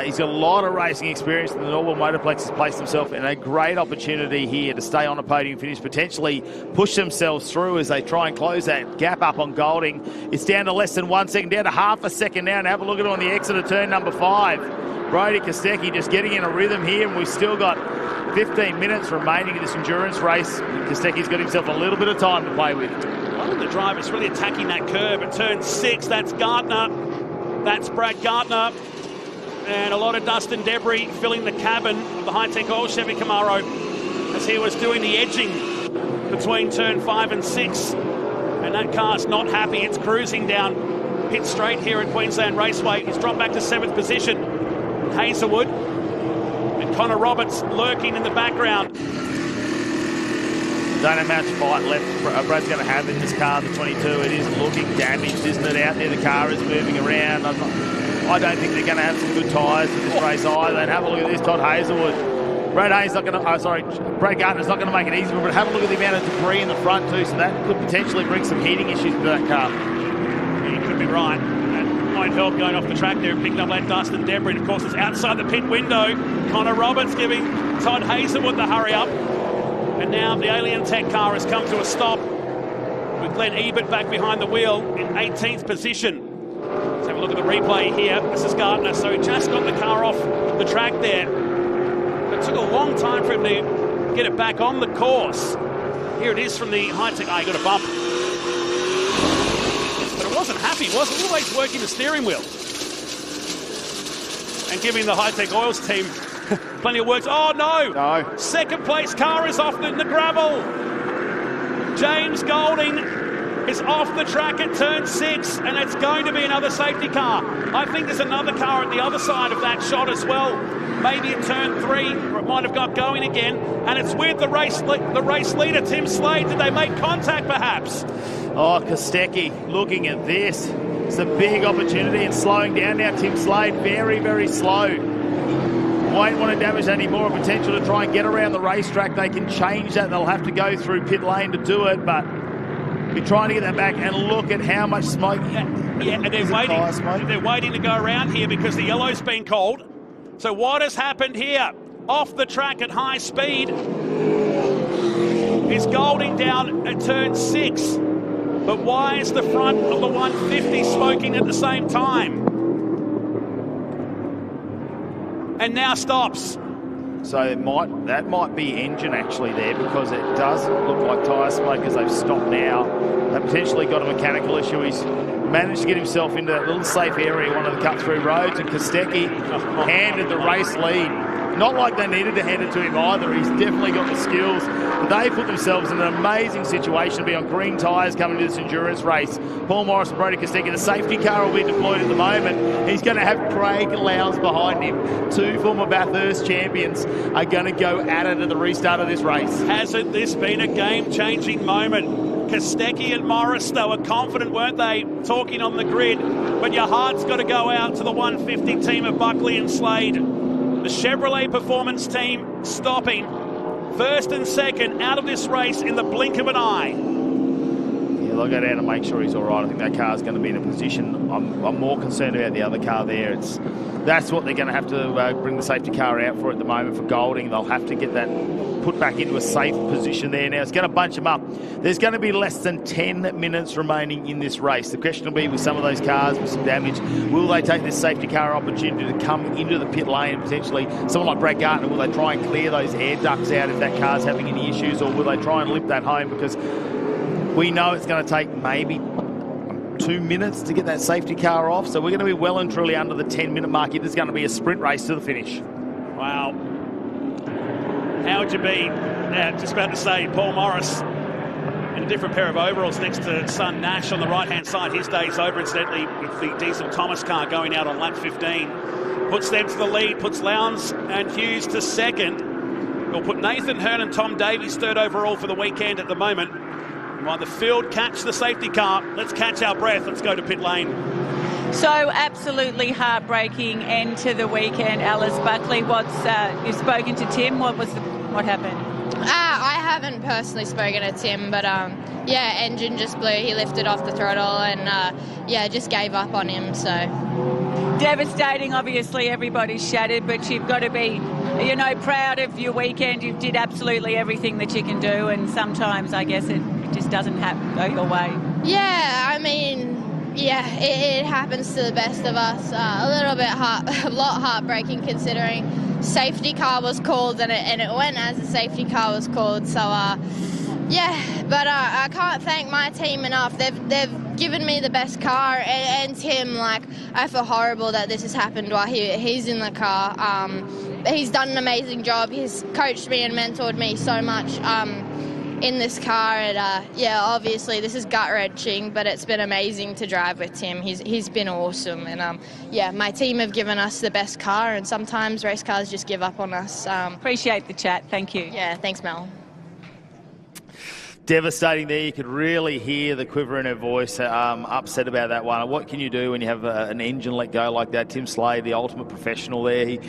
He's got a lot of racing experience. The Norwell Motorplex has placed himself in a great opportunity here to stay on a podium finish, potentially push themselves through as they try and close that gap up on Golding. It's down to less than 1 second, down to half a second now, and have a look at it on the exit of turn number 5. Brody Kostecki just getting in a rhythm here, and we've still got 15 minutes remaining in this endurance race. Kostecki's got himself a little bit of time to play with. One of the drivers really attacking that curve at turn 6. That's Gardner. That's Brad Gardner. And a lot of dust and debris filling the cabin of the Hi-Tec Oil Chevy Camaro as he was doing the edging between turn 5 and 6. And that car's not happy. It's cruising down pit straight here at Queensland Raceway. He's dropped back to 7th position. Hazelwood and Connor Roberts lurking in the background. Don't have much fight left Brad's going to have in this car, the 22. It is looking damaged, isn't it, out there? The car is moving around. I don't think they're going to have some good tyres for this race either. And have a look at this, Todd Hazelwood. Brad Gardner's not going to make it easy, but have a look at the amount of debris in the front too, so that could potentially bring some heating issues to that car. You could be right. That might help going off the track there and picking up that dust and debris. And of course, it's outside the pit window. Connor Roberts giving Todd Hazelwood the hurry up. And now the Alien Tech car has come to a stop with Glenn Ebert back behind the wheel in 18th position. Let's have a look at the replay here. This is Gardner, so he just got the car off the track there. It took a long time for him to get it back on the course. Here it is from the Hi-Tec. He got a bump. But it wasn't happy, was it? Always working the steering wheel. And giving the Hi-Tec Oils team plenty of work. Oh, no. Second place car is off the gravel. James Golding is off the track at turn 6, and it's going to be another safety car. I think there's another car at the other side of that shot as well. Maybe at turn 3, or it might have got going again. And it's with the race leader, Tim Slade. Did they make contact, perhaps? Oh, Kostecki looking at this. It's a big opportunity and slowing down now. Tim Slade, very, very slow. Won't want to damage any more potential to try and get around the racetrack. They can change that. They'll have to go through pit lane to do it, but be trying to get that back. And look at how much smoke. Yeah, and they're waiting to go around here because the yellow's been called. So what has happened here? Off the track at high speed is Golding down at turn 6. But why is the front of the 150 smoking at the same time? And now stops. So that might be engine actually there, because it does look like tyre smoke as they've stopped now. They potentially got a mechanical issue. He's managed to get himself into that little safe area, one of the cut-through roads, and Kostecki handed the race lead. Not like they needed to hand it to him either. He's definitely got the skills. But they put themselves in an amazing situation to be on green tyres coming to this endurance race. Paul Morris and Brodie Kostecki, the safety car will be deployed at the moment. He's going to have Craig Lowndes behind him. Two former Bathurst champions are going to go at it at the restart of this race. Hasn't this been a game-changing moment? Kostecki and Morris, they were confident, weren't they, talking on the grid? But your heart's got to go out to the 150 team of Buckley and Slade. The Chevrolet Performance team stopping first and second out of this race in the blink of an eye. Yeah, they'll go down and make sure he's all right. I think that car's going to be in a position. I'm more concerned about the other car there. That's what they're going to have to bring the safety car out for at the moment for Golding. They'll have to get that put back into a safe position there. Now it's going to bunch them up. There's going to be less than 10 minutes remaining in this race. The question will be with some of those cars with some damage, will they take this safety car opportunity to come into the pit lane, potentially someone like Brett Gardner, will they try and clear those air ducts out if that car's having any issues, or will they try and limp that home? Because we know it's going to take maybe 2 minutes to get that safety car off, so we're going to be well and truly under the 10-minute mark. It is going to be a sprint race to the finish. Wow. How would you be, just about to say, Paul Morris in a different pair of overalls next to son Nash on the right-hand side. His day's over, incidentally, with the Diesel Thomas car going out on lap 15. Puts them to the lead, puts Lowndes and Hughes to second. We'll put Nathan Hearn and Tom Davies third overall for the weekend at the moment. And while the field catch the safety car, let's catch our breath. Let's go to pit lane. So absolutely heartbreaking end to the weekend, Alice Buckley. You've spoken to Tim. What happened? I haven't personally spoken to Tim, but yeah, engine just blew. He lifted off the throttle and yeah, just gave up on him. So devastating. Obviously, everybody's shattered, but you've got to be, proud of your weekend. You did absolutely everything that you can do, and sometimes I guess it just doesn't go your way. Yeah, I mean. Yeah, it happens to the best of us. A lot heartbreaking considering safety car was called and it went as the safety car was called. So yeah, but I can't thank my team enough. They've given me the best car, and Tim, I feel horrible that this has happened while he's in the car. He's done an amazing job. He's coached me and mentored me so much. In this car, and yeah, obviously this is gut-wrenching, but it's been amazing to drive with Tim. He's been awesome, and yeah, my team have given us the best car, and sometimes race cars just give up on us. Appreciate the chat, thank you. Yeah, thanks, Mel. Devastating there. You could really hear the quiver in her voice, upset about that one. What can you do when you have an engine let go like that? Tim Slade, the ultimate professional there.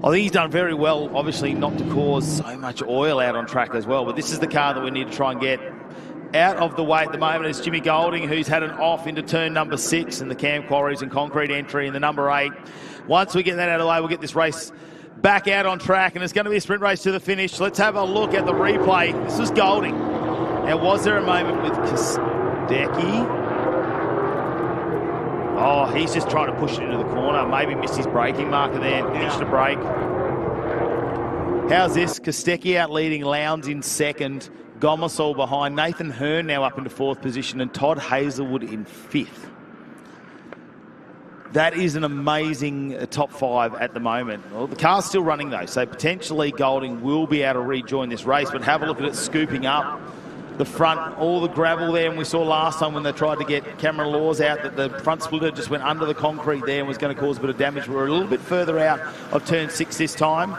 I think he's done very well, obviously, not to cause so much oil out on track as well. But this is the car that we need to try and get out of the way at the moment. It's Jimmy Golding, who's had an off into turn number 6 in the Cam Quarries and concrete entry in the number 8. Once we get that out of the way, we'll get this race back out on track, and it's going to be a sprint race to the finish. Let's have a look at the replay. This was Golding. Now, was there a moment with Kostecki? Oh, he's just trying to push it into the corner. Maybe missed his braking marker there and pitched a brake. How's this? Kostecki out leading, Lowndes in second, Gomersall behind, Nathan Hearn now up into 4th position, and Todd Hazelwood in 5th. That is an amazing top 5 at the moment. Well, the car's still running though, so potentially Golding will be able to rejoin this race, but have a look at it scooping up the front, all the gravel there, and we saw last time when they tried to get Cameron Laws out that the front splitter just went under the concrete there and was going to cause a bit of damage. We're a little bit further out of turn 6 this time.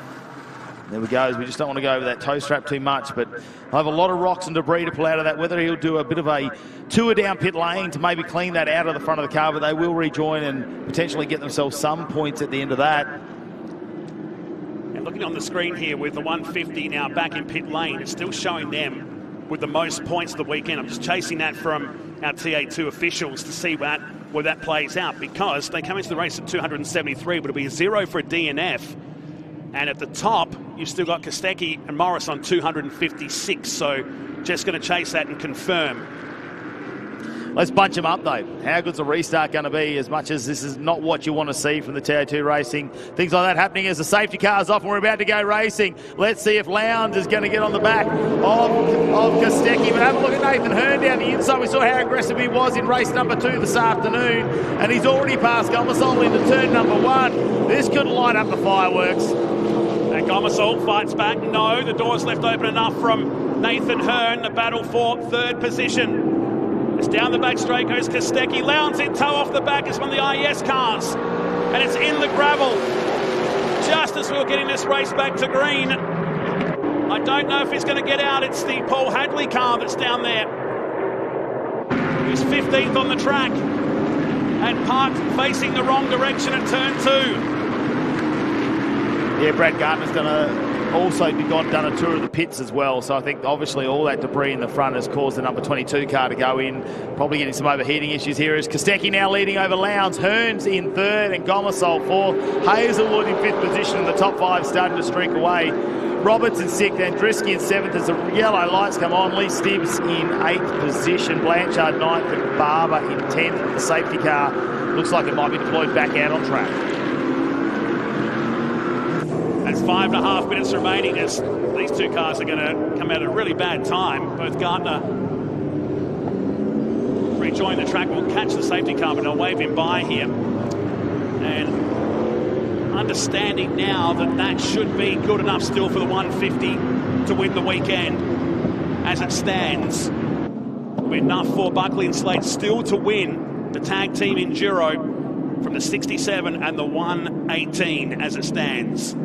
There we go. We just don't want to go over that toe strap too much, but I have a lot of rocks and debris to pull out of that. Whether he'll do a bit of a tour down pit lane to maybe clean that out of the front of the car, but they will rejoin and potentially get themselves some points at the end of that. And looking on the screen here with the 150 now back in pit lane, it's still showing them with the most points of the weekend. I'm just chasing that from our TA2 officials to see where that plays out, because they come into the race at 273, but it'll be a 0 for a DNF. And at the top, you've still got Kostecki and Morris on 256. So just going to chase that and confirm. Let's bunch them up, though. How good's the restart going to be, as much as this is not what you want to see from the TA2 racing? Things like that happening as the safety car's off and we're about to go racing. Let's see if Lowndes is going to get on the back of Kostecki. But have a look at Nathan Hearn down the inside. We saw how aggressive he was in race number 2 this afternoon, and he's already passed Gomersall into turn number 1. This could light up the fireworks. And Gomersall fights back. No, the door's left open enough from Nathan Hearn. The battle for 3rd position. It's down the back straight goes Kostecki. Lowndes in tow off the back is one of the IES cars. And it's in the gravel. Just as we were getting this race back to green. I don't know if he's going to get out. It's the Paul Hadley car that's down there. He's 15th on the track. And parked facing the wrong direction at turn 2. Yeah, Brad Gardner's done a tour of the pits as well, so I think obviously all that debris in the front has caused the number 22 car to go in, probably getting some overheating issues here. As Kostecki now leading over Lowndes, Hearn's in 3rd and Gomersall 4th, Hazelwood in 5th position, and the top 5 starting to streak away. Roberts in 6th, Andriski in 7th as the yellow lights come on. Lee Stibbs in 8th position, Blanchard 9th and Barbour in 10th. The safety car looks like it might be deployed back out on track. That's 5.5 minutes remaining as these two cars are going to come out at a really bad time. Both Gardner rejoin the track, will catch the safety car, but they'll wave him by here. And understanding now that that should be good enough still for the 150 to win the weekend. As it stands, enough for Buckley and Slate still to win the tag team Enduro from the 67 and the 118 as it stands.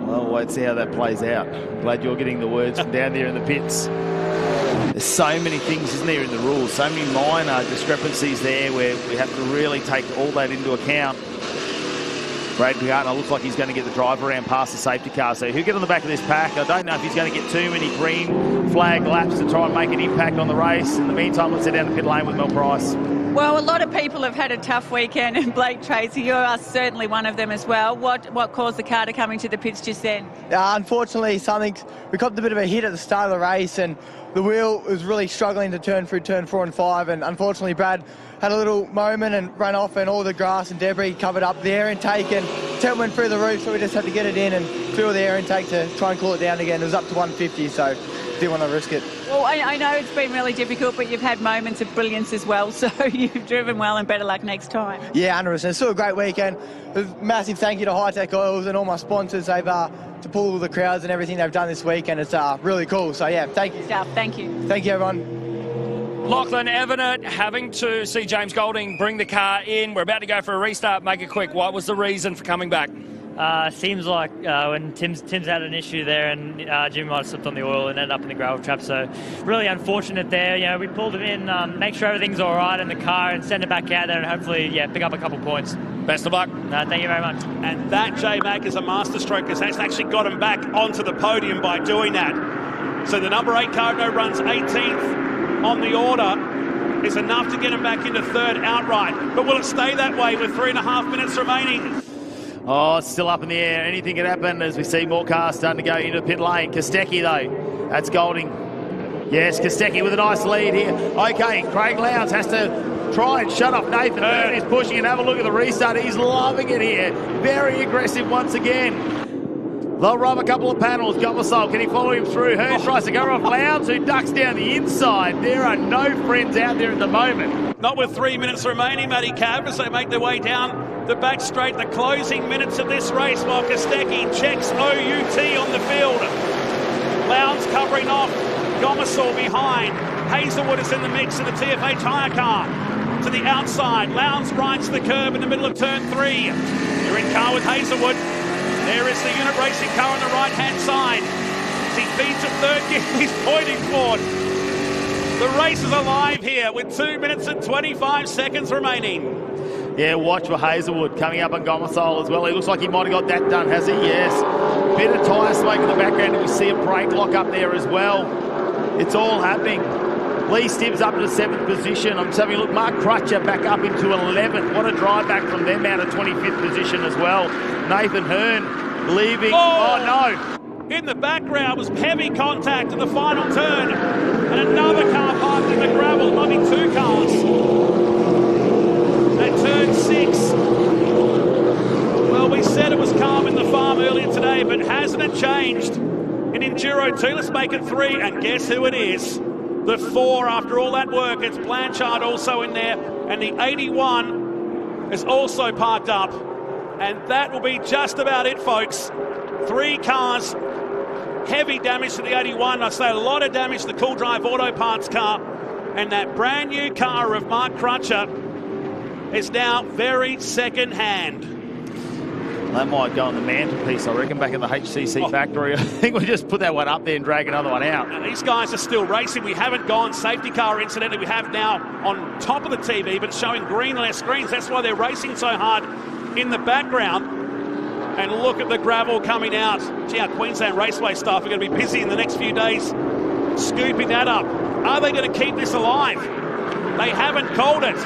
Well, we'll wait to see how that plays out. Glad you're getting the words from down there in the pits. There's so many things, isn't there, in the rules? So many minor discrepancies there where we have to really take all that into account. Brad Gardner looks like he's going to get the drive around past the safety car. So he'll get on the back of this pack. I don't know if he's going to get too many green flag laps to try and make an impact on the race. In the meantime, let's head down the pit lane with Mel Price. Well, a lot of people have had a tough weekend, and Blake Tracy, you are certainly one of them as well. What caused the car to come into the pits just then? Unfortunately, we copped a bit of a hit at the start of the race, and the wheel was really struggling to turn through turn 4 and 5, and unfortunately Brad had a little moment and ran off, and all the grass and debris covered up the air intake, and temp went through the roof, so we just had to get it in and fill the air intake to try and cool it down again. It was up to 150, so didn't want to risk it. Well, I know it's been really difficult, but you've had moments of brilliance as well, so you've driven well, and better luck next time. Yeah, 100%. Still a great weekend. A massive thank you to Hi-Tec Oils and all my sponsors. They've to pull all the crowds and everything they've done this week, and it's really cool. So yeah, thank you. Thank you. Thank you, everyone. Lachlan Evanet having to see James Golding bring the car in. We're about to go for a restart. Make it quick. What was the reason for coming back? Seems like when Tim's had an issue there, and Jimmy might have slipped on the oil and ended up in the gravel trap. So really unfortunate there. You know, we pulled him in, make sure everything's all right in the car, and send it back out there, and hopefully, pick up a couple points. Best of luck. Thank you very much. And that, J-Mac, is a masterstroke, because that's actually got him back onto the podium by doing that. So the number 8 car no runs 18th on the order is enough to get him back into 3rd outright. But will it stay that way with 3.5 minutes remaining? Oh, it's still up in the air. Anything can happen as we see more cars starting to go into the pit lane. Kostecki, though, that's Golding. Yes, Kostecki with a nice lead here. Okay, Craig Lowndes has to try and shut off Nathan Hearn. He's pushing, and have a look at the restart. He's loving it here. Very aggressive once again. They'll rub a couple of panels. Gomersall, can he follow him through? Hearn tries to go off Lowndes, who ducks down the inside. There are no friends out there at the moment. Not with 3 minutes remaining, Matty Cav, as they make their way down the back straight, the closing minutes of this race, while Kostecki checks OUT on the field. Lowndes covering off, Gomersall behind. Hazelwood is in the mix in the TFH hire car. To the outside, Lowndes rides the curb in the middle of turn 3. They're in car with Hazelwood. There is the unit racing car on the right-hand side. As he feeds at 3rd gear, he's pointing forward. The race is alive here with 2 minutes and 25 seconds remaining. Yeah, watch for Hazelwood coming up on Gomersall as well. He looks like he might have got that done, has he? Yes. Bit of tyre smoke in the background, and we see a brake lock up there as well. It's all happening. Lee Stibbs up to the 7th position. I'm just having a look. Mark Crutcher back up into 11th. What a drive back from them out of 25th position as well. Nathan Hearn leaving. Oh no! In the background was heavy contact at the final turn, and another car parked in the gravel, might be two cars. At turn 6. Well, we said it was calm in the farm earlier today, but hasn't it changed? In Enduro 2, let's make it 3, and guess who it is? The 4, after all that work, it's Blanchard also in there, and the 81 is also parked up, and that will be just about it, folks. 3 cars, heavy damage to the 81, I say a lot of damage to the Cool Drive Auto Parts car, and that brand new car of Mark Crutcher is now very second hand. That might go on the mantelpiece, I reckon, back at the HCC factory. I think we'll just put that one up there and drag another one out. And these guys are still racing. We haven't gone safety car, incidentally. We have now on top of the TV, but it's showing green on our screens. That's why they're racing so hard in the background. And look at the gravel coming out. Gee, our Queensland Raceway staff are going to be busy in the next few days scooping that up. Are they going to keep this alive? They haven't called it.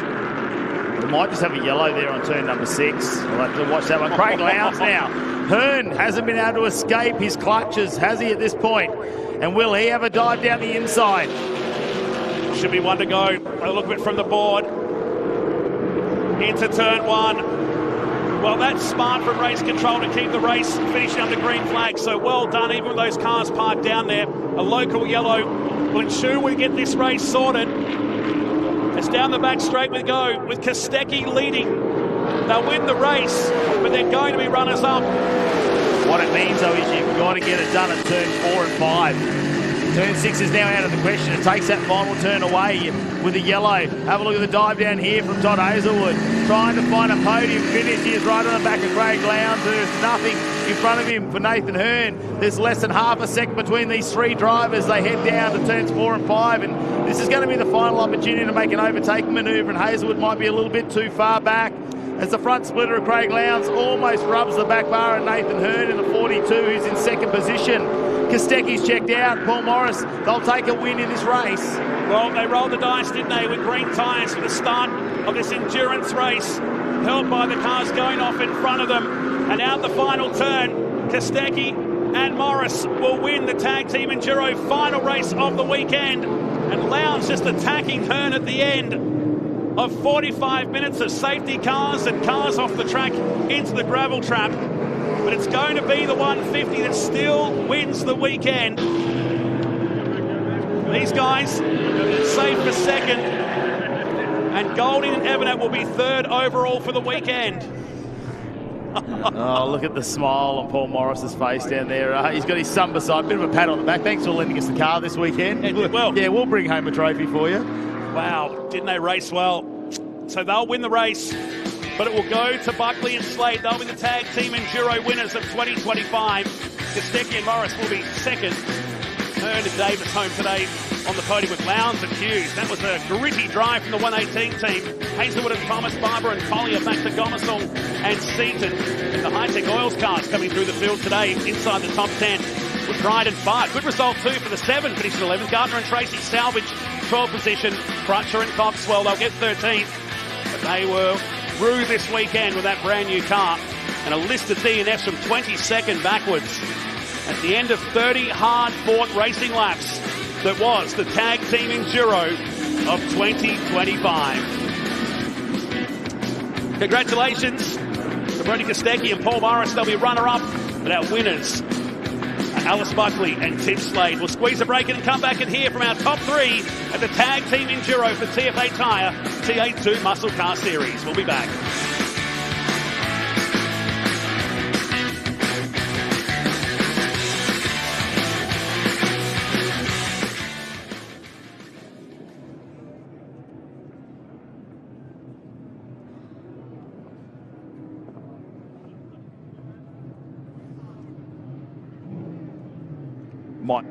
We might just have a yellow there on turn number 6. We'll have to watch that one. Craig Lowndes now. Hearn hasn't been able to escape his clutches, has he, at this point? And will he have a dive down the inside? Should be one to go. A look at it from the board. Into turn 1. Well, that's smart from race control to keep the race finishing under green flag. So well done, even with those cars parked down there. A local yellow will ensure we get this race sorted. It's down the back straight we go, with Kostecki leading. They'll win the race, but they're going to be runners-up. What it means, though, is you've got to get it done at turn 4 and 5. Turn 6 is now out of the question. It takes that final turn away with the yellow. Have a look at the dive down here from Todd Hazelwood. Trying to find a podium finish. He is right on the back of Craig Lowndes. There's nothing in front of him for Nathan Hearn. There's less than half a second between these 3 drivers. They head down to turns 4 and 5, and this is going to be the final opportunity to make an overtaking manoeuvre, and Hazelwood might be a little bit too far back as the front splitter of Craig Lowndes almost rubs the back bar of Nathan Hearn in the 42, who's in second position. Kostecki's checked out. Paul Morris, they'll take a win in this race. Well, they rolled the dice, didn't they, with green tyres for the start of this endurance race, held by the cars going off in front of them. And out the final turn, Kostecki and Morris will win the Tag Team Enduro final race of the weekend. And Lowndes just attacking Hearn at the end of 45 minutes of safety cars and cars off the track into the gravel trap. But it's going to be the 150 that still wins the weekend. These guys safe for second, and Golding and Evanet will be third overall for the weekend. Oh, look at the smile on Paul Morris's face down there. He's got his son beside. Bit of a pat on the back. Thanks for lending us the car this weekend. Yeah, we'll bring home a trophy for you. Wow, didn't they race well? So they'll win the race, but it will go to Buckley and Slade. They'll be the Tag Team Enduro winners of 2025. Kostecki and Morris will be second. Hearn and Davis home today on the podium with Lowndes and Hughes. That was a gritty drive from the 118 team. Hazelwood and Thomas, Barbour and Collier back to Gomersall and Seaton. And the Hi-Tec Oils cars coming through the field today inside the top 10 with Pride and Fart. Good result too for the 7, finishing 11th. Gardner and Tracy salvage 12th position. Crutcher and Coxwell, they'll get 13th. But they were through this weekend with that brand new car. And a list of DNFs from 22nd backwards. At the end of 30 hard-fought racing laps, that was the Tag Team Enduro of 2025. Congratulations to Brodie Kostecki and Paul Morris. They'll be runner-up, but our winners are Alice Buckley and Tim Slade. We'll squeeze a break and come back and hear from our top 3 at the Tag Team Enduro for TFA Tyre T82 Muscle Car Series. We'll be back. Mike.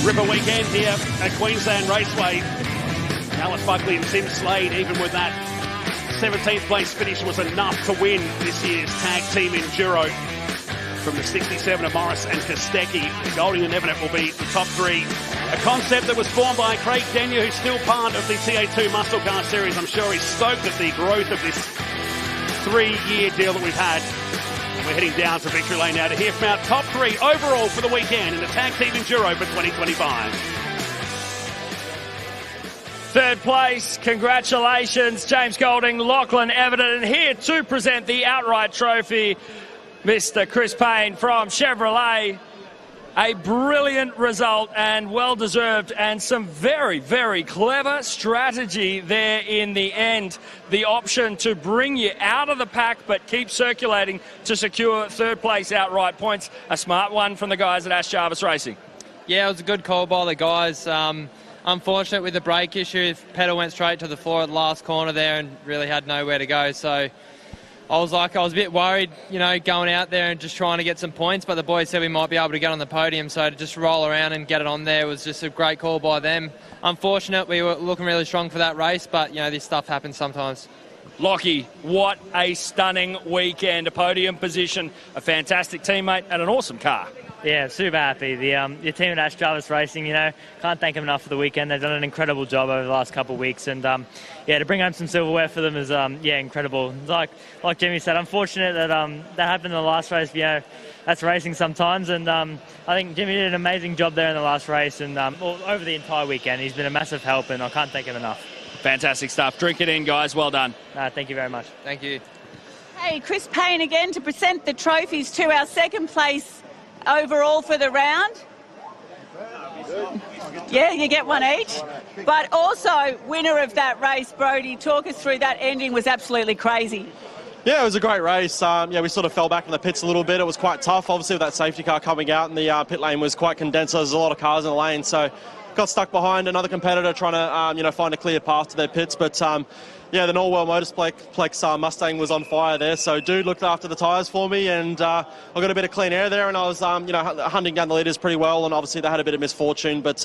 Ripper weekend here at Queensland Raceway. Alice Buckley and Tim Slade, even with that 17th place finish, was enough to win this year's tag team enduro. From the 67 of Morris and Kostecki, Golding and Evanet will be the top three. A concept that was formed by Craig Denyer, who's still part of the TA2 Muscle Car Series. I'm sure he's stoked at the growth of this 3-year deal that we've had. We're heading down to victory lane now to hear from our top three overall for the weekend in the Tag Team Enduro for 2025. Third place, congratulations, James Golding, Lachlan Everton, and here to present the outright trophy, Mr. Chris Payne from Chevrolet. A brilliant result and well-deserved, and some very, very clever strategy there in the end. The option to bring you out of the pack but keep circulating to secure third place outright points. A smart one from the guys at Ash Jarvis Racing. Yeah, it was a good call by the guys. Unfortunate with the brake issue, pedal went straight to the floor at the last corner there and really had nowhere to go. So I was a bit worried, you know, going out there and just trying to get some points, but the boys said we might be able to get on the podium, so to just roll around and get it on there was just a great call by them. Unfortunate, we were looking really strong for that race, but, you know, this stuff happens sometimes. Lockie, what a stunning weekend. A podium position, a fantastic teammate, and an awesome car. Yeah, super happy. Your team at Ash Jarvis Racing, you know, can't thank them enough for the weekend. They've done an incredible job over the last couple of weeks, and yeah, to bring home some silverware for them is yeah, incredible. Like Jimmy said, unfortunate that that happened in the last race. You know, that's racing sometimes, and I think Jimmy did an amazing job there in the last race, and over the entire weekend, he's been a massive help, and I can't thank him enough. Fantastic stuff. Drink it in, guys. Well done. Thank you very much. Thank you. Hey, Chris Payne again to present the trophies to our second place overall for the round. Yeah, you get one each. But also, winner of that race, Brody, talk us through that ending. Was absolutely crazy. Yeah, it was a great race. Yeah, we sort of fell back in the pits a little bit. It was quite tough, obviously, with that safety car coming out, and the pit lane was quite condensed. So there's a lot of cars in the lane, so got stuck behind another competitor trying to, you know, find a clear path to their pits. But yeah, the Norwell Motorsplex Mustang was on fire there, so dude looked after the tyres for me, and I got a bit of clean air there, and I was, you know, hunting down the leaders pretty well, and obviously they had a bit of misfortune, but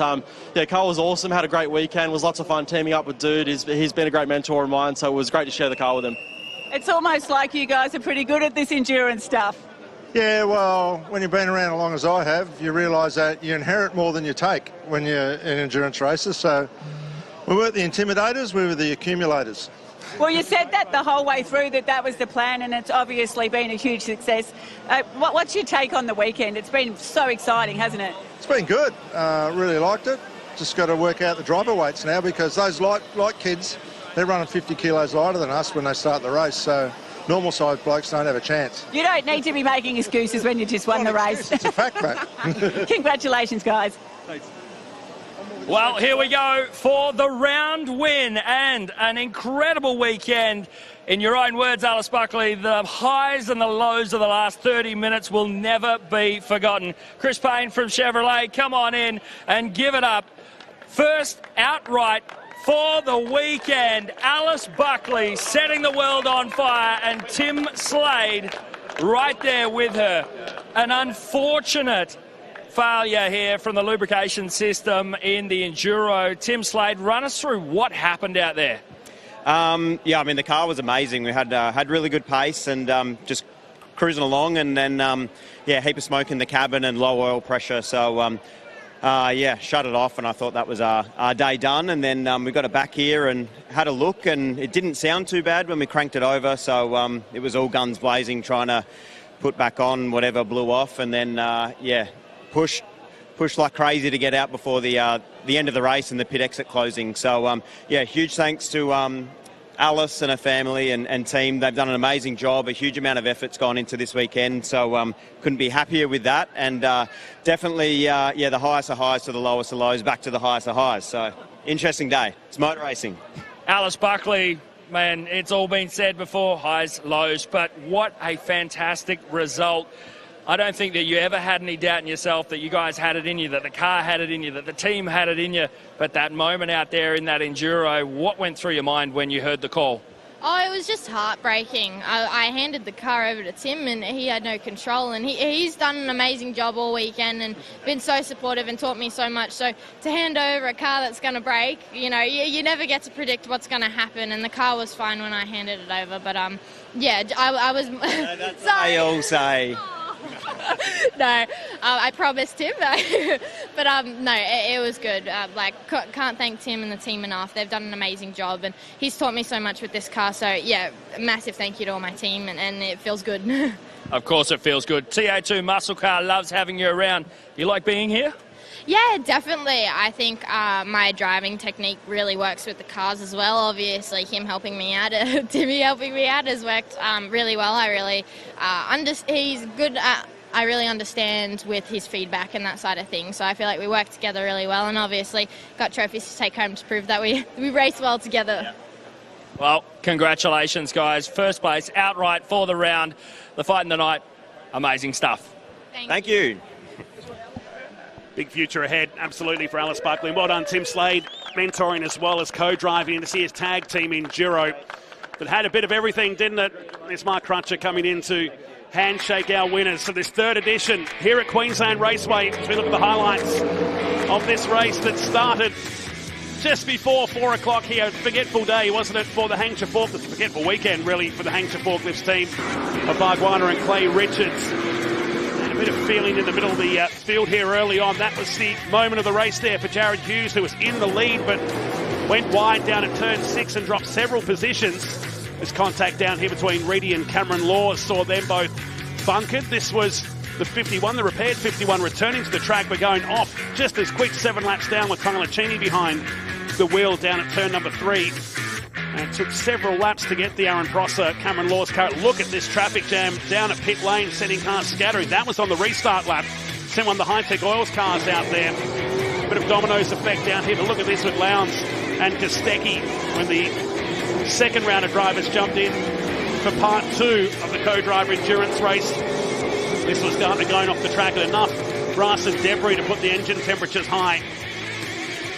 yeah, Carl was awesome, had a great weekend, was lots of fun teaming up with dude. He's been a great mentor of mine, so it was great to share the car with him. It's almost like you guys are pretty good at this endurance stuff. Yeah, well, when you've been around as long as I have, you realise that you inherit more than you take when you're in endurance races, so we weren't the intimidators, we were the accumulators. Well, you said that the whole way through, that was the plan, and it's obviously been a huge success. What's your take on the weekend? It's been so exciting, hasn't it? It's been good. Really liked it. Just got to work out the driver weights now, because those light kids, they're running 50 kilos lighter than us when they start the race, so normal-sized blokes don't have a chance. You don't need to be making excuses when you just won the race. It's a fact, mate. Congratulations, guys. Thanks. Well, here we go for the round win and an incredible weekend. In your own words, Alice Buckley, the highs and the lows of the last 30 minutes will never be forgotten. Chris Payne from Chevrolet, come on in and give it up. First outright for the weekend, Alice Buckley setting the world on fire, and Tim Slade right there with her. An unfortunate failure here from the lubrication system in the Enduro. Tim Slade, run us through what happened out there. Yeah, I mean, the car was amazing. We had really good pace and just cruising along, and then, yeah, heap of smoke in the cabin and low oil pressure. So, yeah, shut it off, and I thought that was our day done. And then we got it back here and had a look, and it didn't sound too bad when we cranked it over. So it was all guns blazing, trying to put back on whatever blew off, and then, yeah, push like crazy to get out before the end of the race and the pit exit closing. So, yeah, huge thanks to Alice and her family and team. They've done an amazing job. A huge amount of effort's gone into this weekend, so couldn't be happier with that. And definitely, yeah, the highest of highs to the lowest of lows, back to the highest of highs. So, interesting day. It's motor racing. Alice Buckley, man, it's all been said before, highs, lows, but what a fantastic result. I don't think that you ever had any doubt in yourself that you guys had it in you, that the car had it in you, that the team had it in you. But that moment out there in that Enduro, what went through your mind when you heard the call? Oh, it was just heartbreaking. I handed the car over to Tim and he had no control, and he's done an amazing job all weekend and been so supportive and taught me so much. So to hand over a car that's going to break, you know, you never get to predict what's going to happen, and the car was fine when I handed it over. But yeah, I was... That's what they all say. No, I promised him, but no, it was good. Can't thank Tim and the team enough. They've done an amazing job, and he's taught me so much with this car. So yeah, massive thank you to all my team, and it feels good. Of course it feels good. TA2 Muscle Car loves having you around. You like being here? Yeah, definitely. I think my driving technique really works with the cars as well. Obviously, him helping me out, Timmy helping me out has worked really well. I really he's good. I really understand with his feedback and that side of things. So I feel like we work together really well, and obviously got trophies to take home to prove that we race well together. Yeah. Well, congratulations, guys. First place outright for the round. The fight in the night, amazing stuff. Thank you. Big future ahead, absolutely, for Alice Buckley. Well done, Tim Slade, mentoring as well as co-driving to see his tag team Enduro. But had a bit of everything, didn't it? There's Mark Crutcher coming in to handshake our winners for this third edition here at Queensland Raceway. As we look at the highlights of this race that started just before 4 o'clock here. Forgetful day, wasn't it, for the Hangcha Forklifts? Forgetful weekend, really, for the Hangcha Forklifts team of Bargwanna and Clay Richards. And a bit of feeling in the middle of the field here early on. That was the moment of the race there for Jarrod Hughes, who was in the lead but went wide down at turn 6 and dropped several positions. This contact down here between Reedy and Cameron Laws saw them both bunkered. This was the 51, the repaired 51, returning to the track, but going off just as quick, 7 laps down with Tyler Cheney behind the wheel down at turn number 3. And it took several laps to get the Aaron Prosser, Cameron Laws car. Look at this traffic jam down at pit lane, sending cars scattering. That was on the restart lap. Sent one of the Hi-Tec Oils cars out there. A bit of dominoes effect down here, but look at this with Lowndes and Goodacre when the second round of drivers jumped in for part 2 of the co-driver endurance race. This was going off the track at enough brass and debris to put the engine temperatures high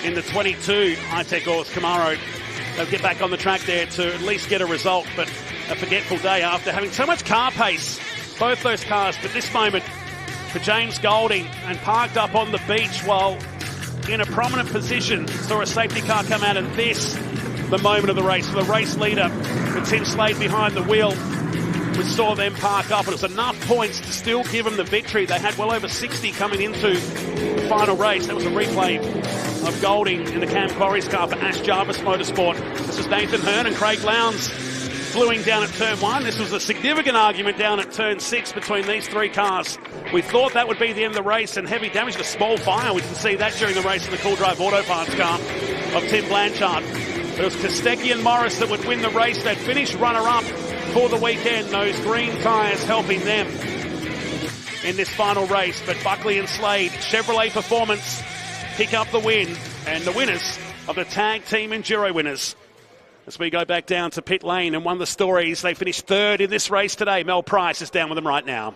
in the 22 Hi-Tec Oils Camaro. They'll get back on the track there to at least get a result, but a forgetful day after having so much car pace, both those cars. But this moment for James Golding, and parked up on the beach while in a prominent position, saw a safety car come out, and this, the moment of the race for the race leader with Tim Slade behind the wheel. We saw them park up, and it was enough points to still give them the victory. They had well over 60 coming into the final race. That was a replay of Golding in the Cam Quarries car for Ash Jarvis Motorsport. This was Nathan Hearn and Craig Lowndes fluing down at turn 1. This was a significant argument down at turn 6 between these 3 cars. We thought that would be the end of the race, and heavy damage, a small fire. We can see that during the race in the Cool Drive Auto Parts car of Tim Blanchard. But it was Goodacre and Morris that would win the race. They'd finish runner-up for the weekend. Those green tyres helping them in this final race. But Buckley and Slade, Chevrolet Performance, pick up the win. And the winners of the tag team Enduro winners. As we go back down to pit lane, and one of the stories, they finished 3rd in this race today. Mel Price is down with them right now.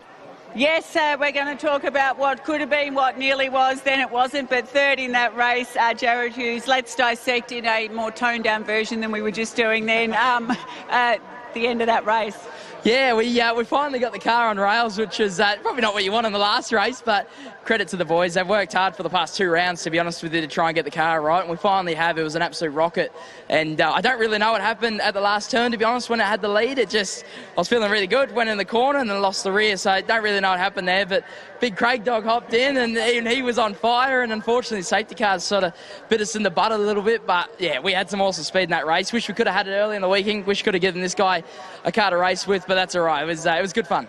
Yes, we're going to talk about what could have been, what nearly was, then it wasn't, but 3rd in that race, Jarrod Hughes. Let's dissect in a more toned-down version than we were just doing then at the end of that race. Yeah, we finally got the car on rails, which is probably not what you want in the last race, but credit to the boys. They've worked hard for the past 2 rounds, to be honest with you, to try and get the car right, and we finally have. It was an absolute rocket, and I don't really know what happened at the last turn, to be honest. When it had the lead, I was feeling really good, went in the corner and then lost the rear, so I don't really know what happened there, but Big Craig Dog hopped in, and even he was on fire, and unfortunately safety cars sort of bit us in the butt a little bit, but yeah, we had some awesome speed in that race. Wish we could have had it early in the weekend. Wish we could have given this guy a car to race with, but that's all right. It was good fun.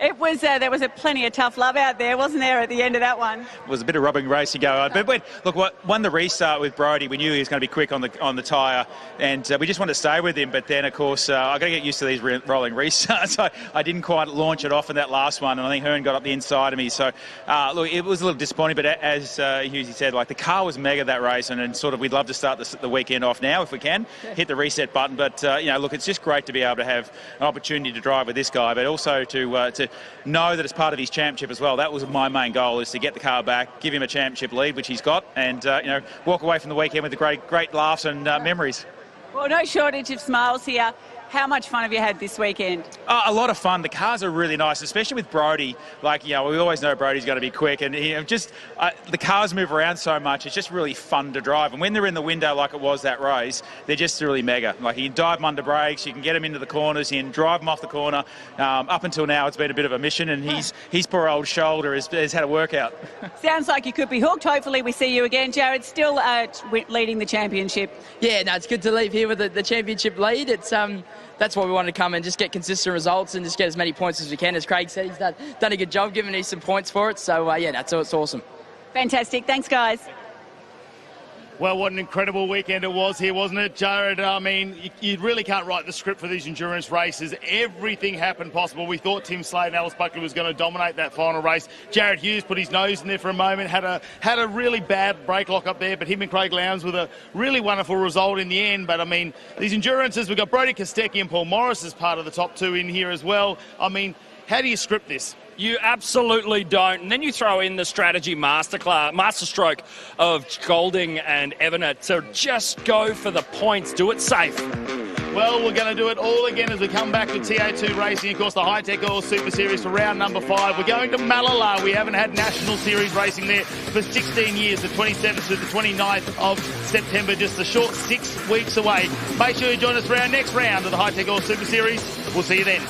It was there was plenty of tough love out there, wasn't there, at the end of that one? It was a bit of rubbing race to go on. But won the restart with Brodie. We knew he was going to be quick on the tyre, and we just wanted to stay with him. But then, of course, I got to get used to these rolling restarts. I didn't quite launch it off in that last one, and I think Hearn got up the inside of me. So, look, it was a little disappointing. But as Hughes said, like, the car was mega that race, and sort of we'd love to start the weekend off now if we can, hit the reset button. But look, it's just great to be able to have an opportunity to drive with this guy, but also to know that it's part of his championship as well. That was my main goal, is to get the car back, give him a championship lead, which he's got, and walk away from the weekend with the great laughs and memories. Well, no shortage of smiles here. How much fun have you had this weekend? A lot of fun. The cars are really nice, especially with Brody. Like, we always know Brody's going to be quick, and the cars move around so much. It's just really fun to drive. And when they're in the window like it was that race, they're just really mega. Like, you can dive them under brakes, you can get them into the corners, you can drive them off the corner. Up until now, it's been a bit of a mission, and his poor old shoulder has had a workout. Sounds like you could be hooked. Hopefully we see you again. Jarrod, still leading the championship. Yeah, no, it's good to leave here with the championship lead. It's that's why we wanted to come and just get consistent results and just get as many points as we can. As Craig said, he's done a good job giving me some points for it. So, it's awesome. Fantastic. Thanks, guys. Well, what an incredible weekend it was here, wasn't it, Jarrod? I mean, you really can't write the script for these endurance races. Everything happened possible. We thought Tim Slade and Alice Buckley was going to dominate that final race. Jarrod Hughes put his nose in there for a moment, had a really bad brake lock up there, but him and Craig Lowndes with a really wonderful result in the end. But, I mean, these endurances, we've got Brodie Kostecki and Paul Morris as part of the top two in here as well. I mean, how do you script this? You absolutely don't. And then you throw in the strategy masterstroke of Golding and Evanet to just go for the points, do it safe. Well, we're going to do it all again as we come back to TA2 racing. Of course, the Hi-Tec Qd Super Series for round number 5. We're going to Malala. We haven't had National Series racing there for 16 years, the 27th to the 29th of September, just a short 6 weeks away. Make sure you join us for our next round of the Hi-Tec Qd Super Series. We'll see you then.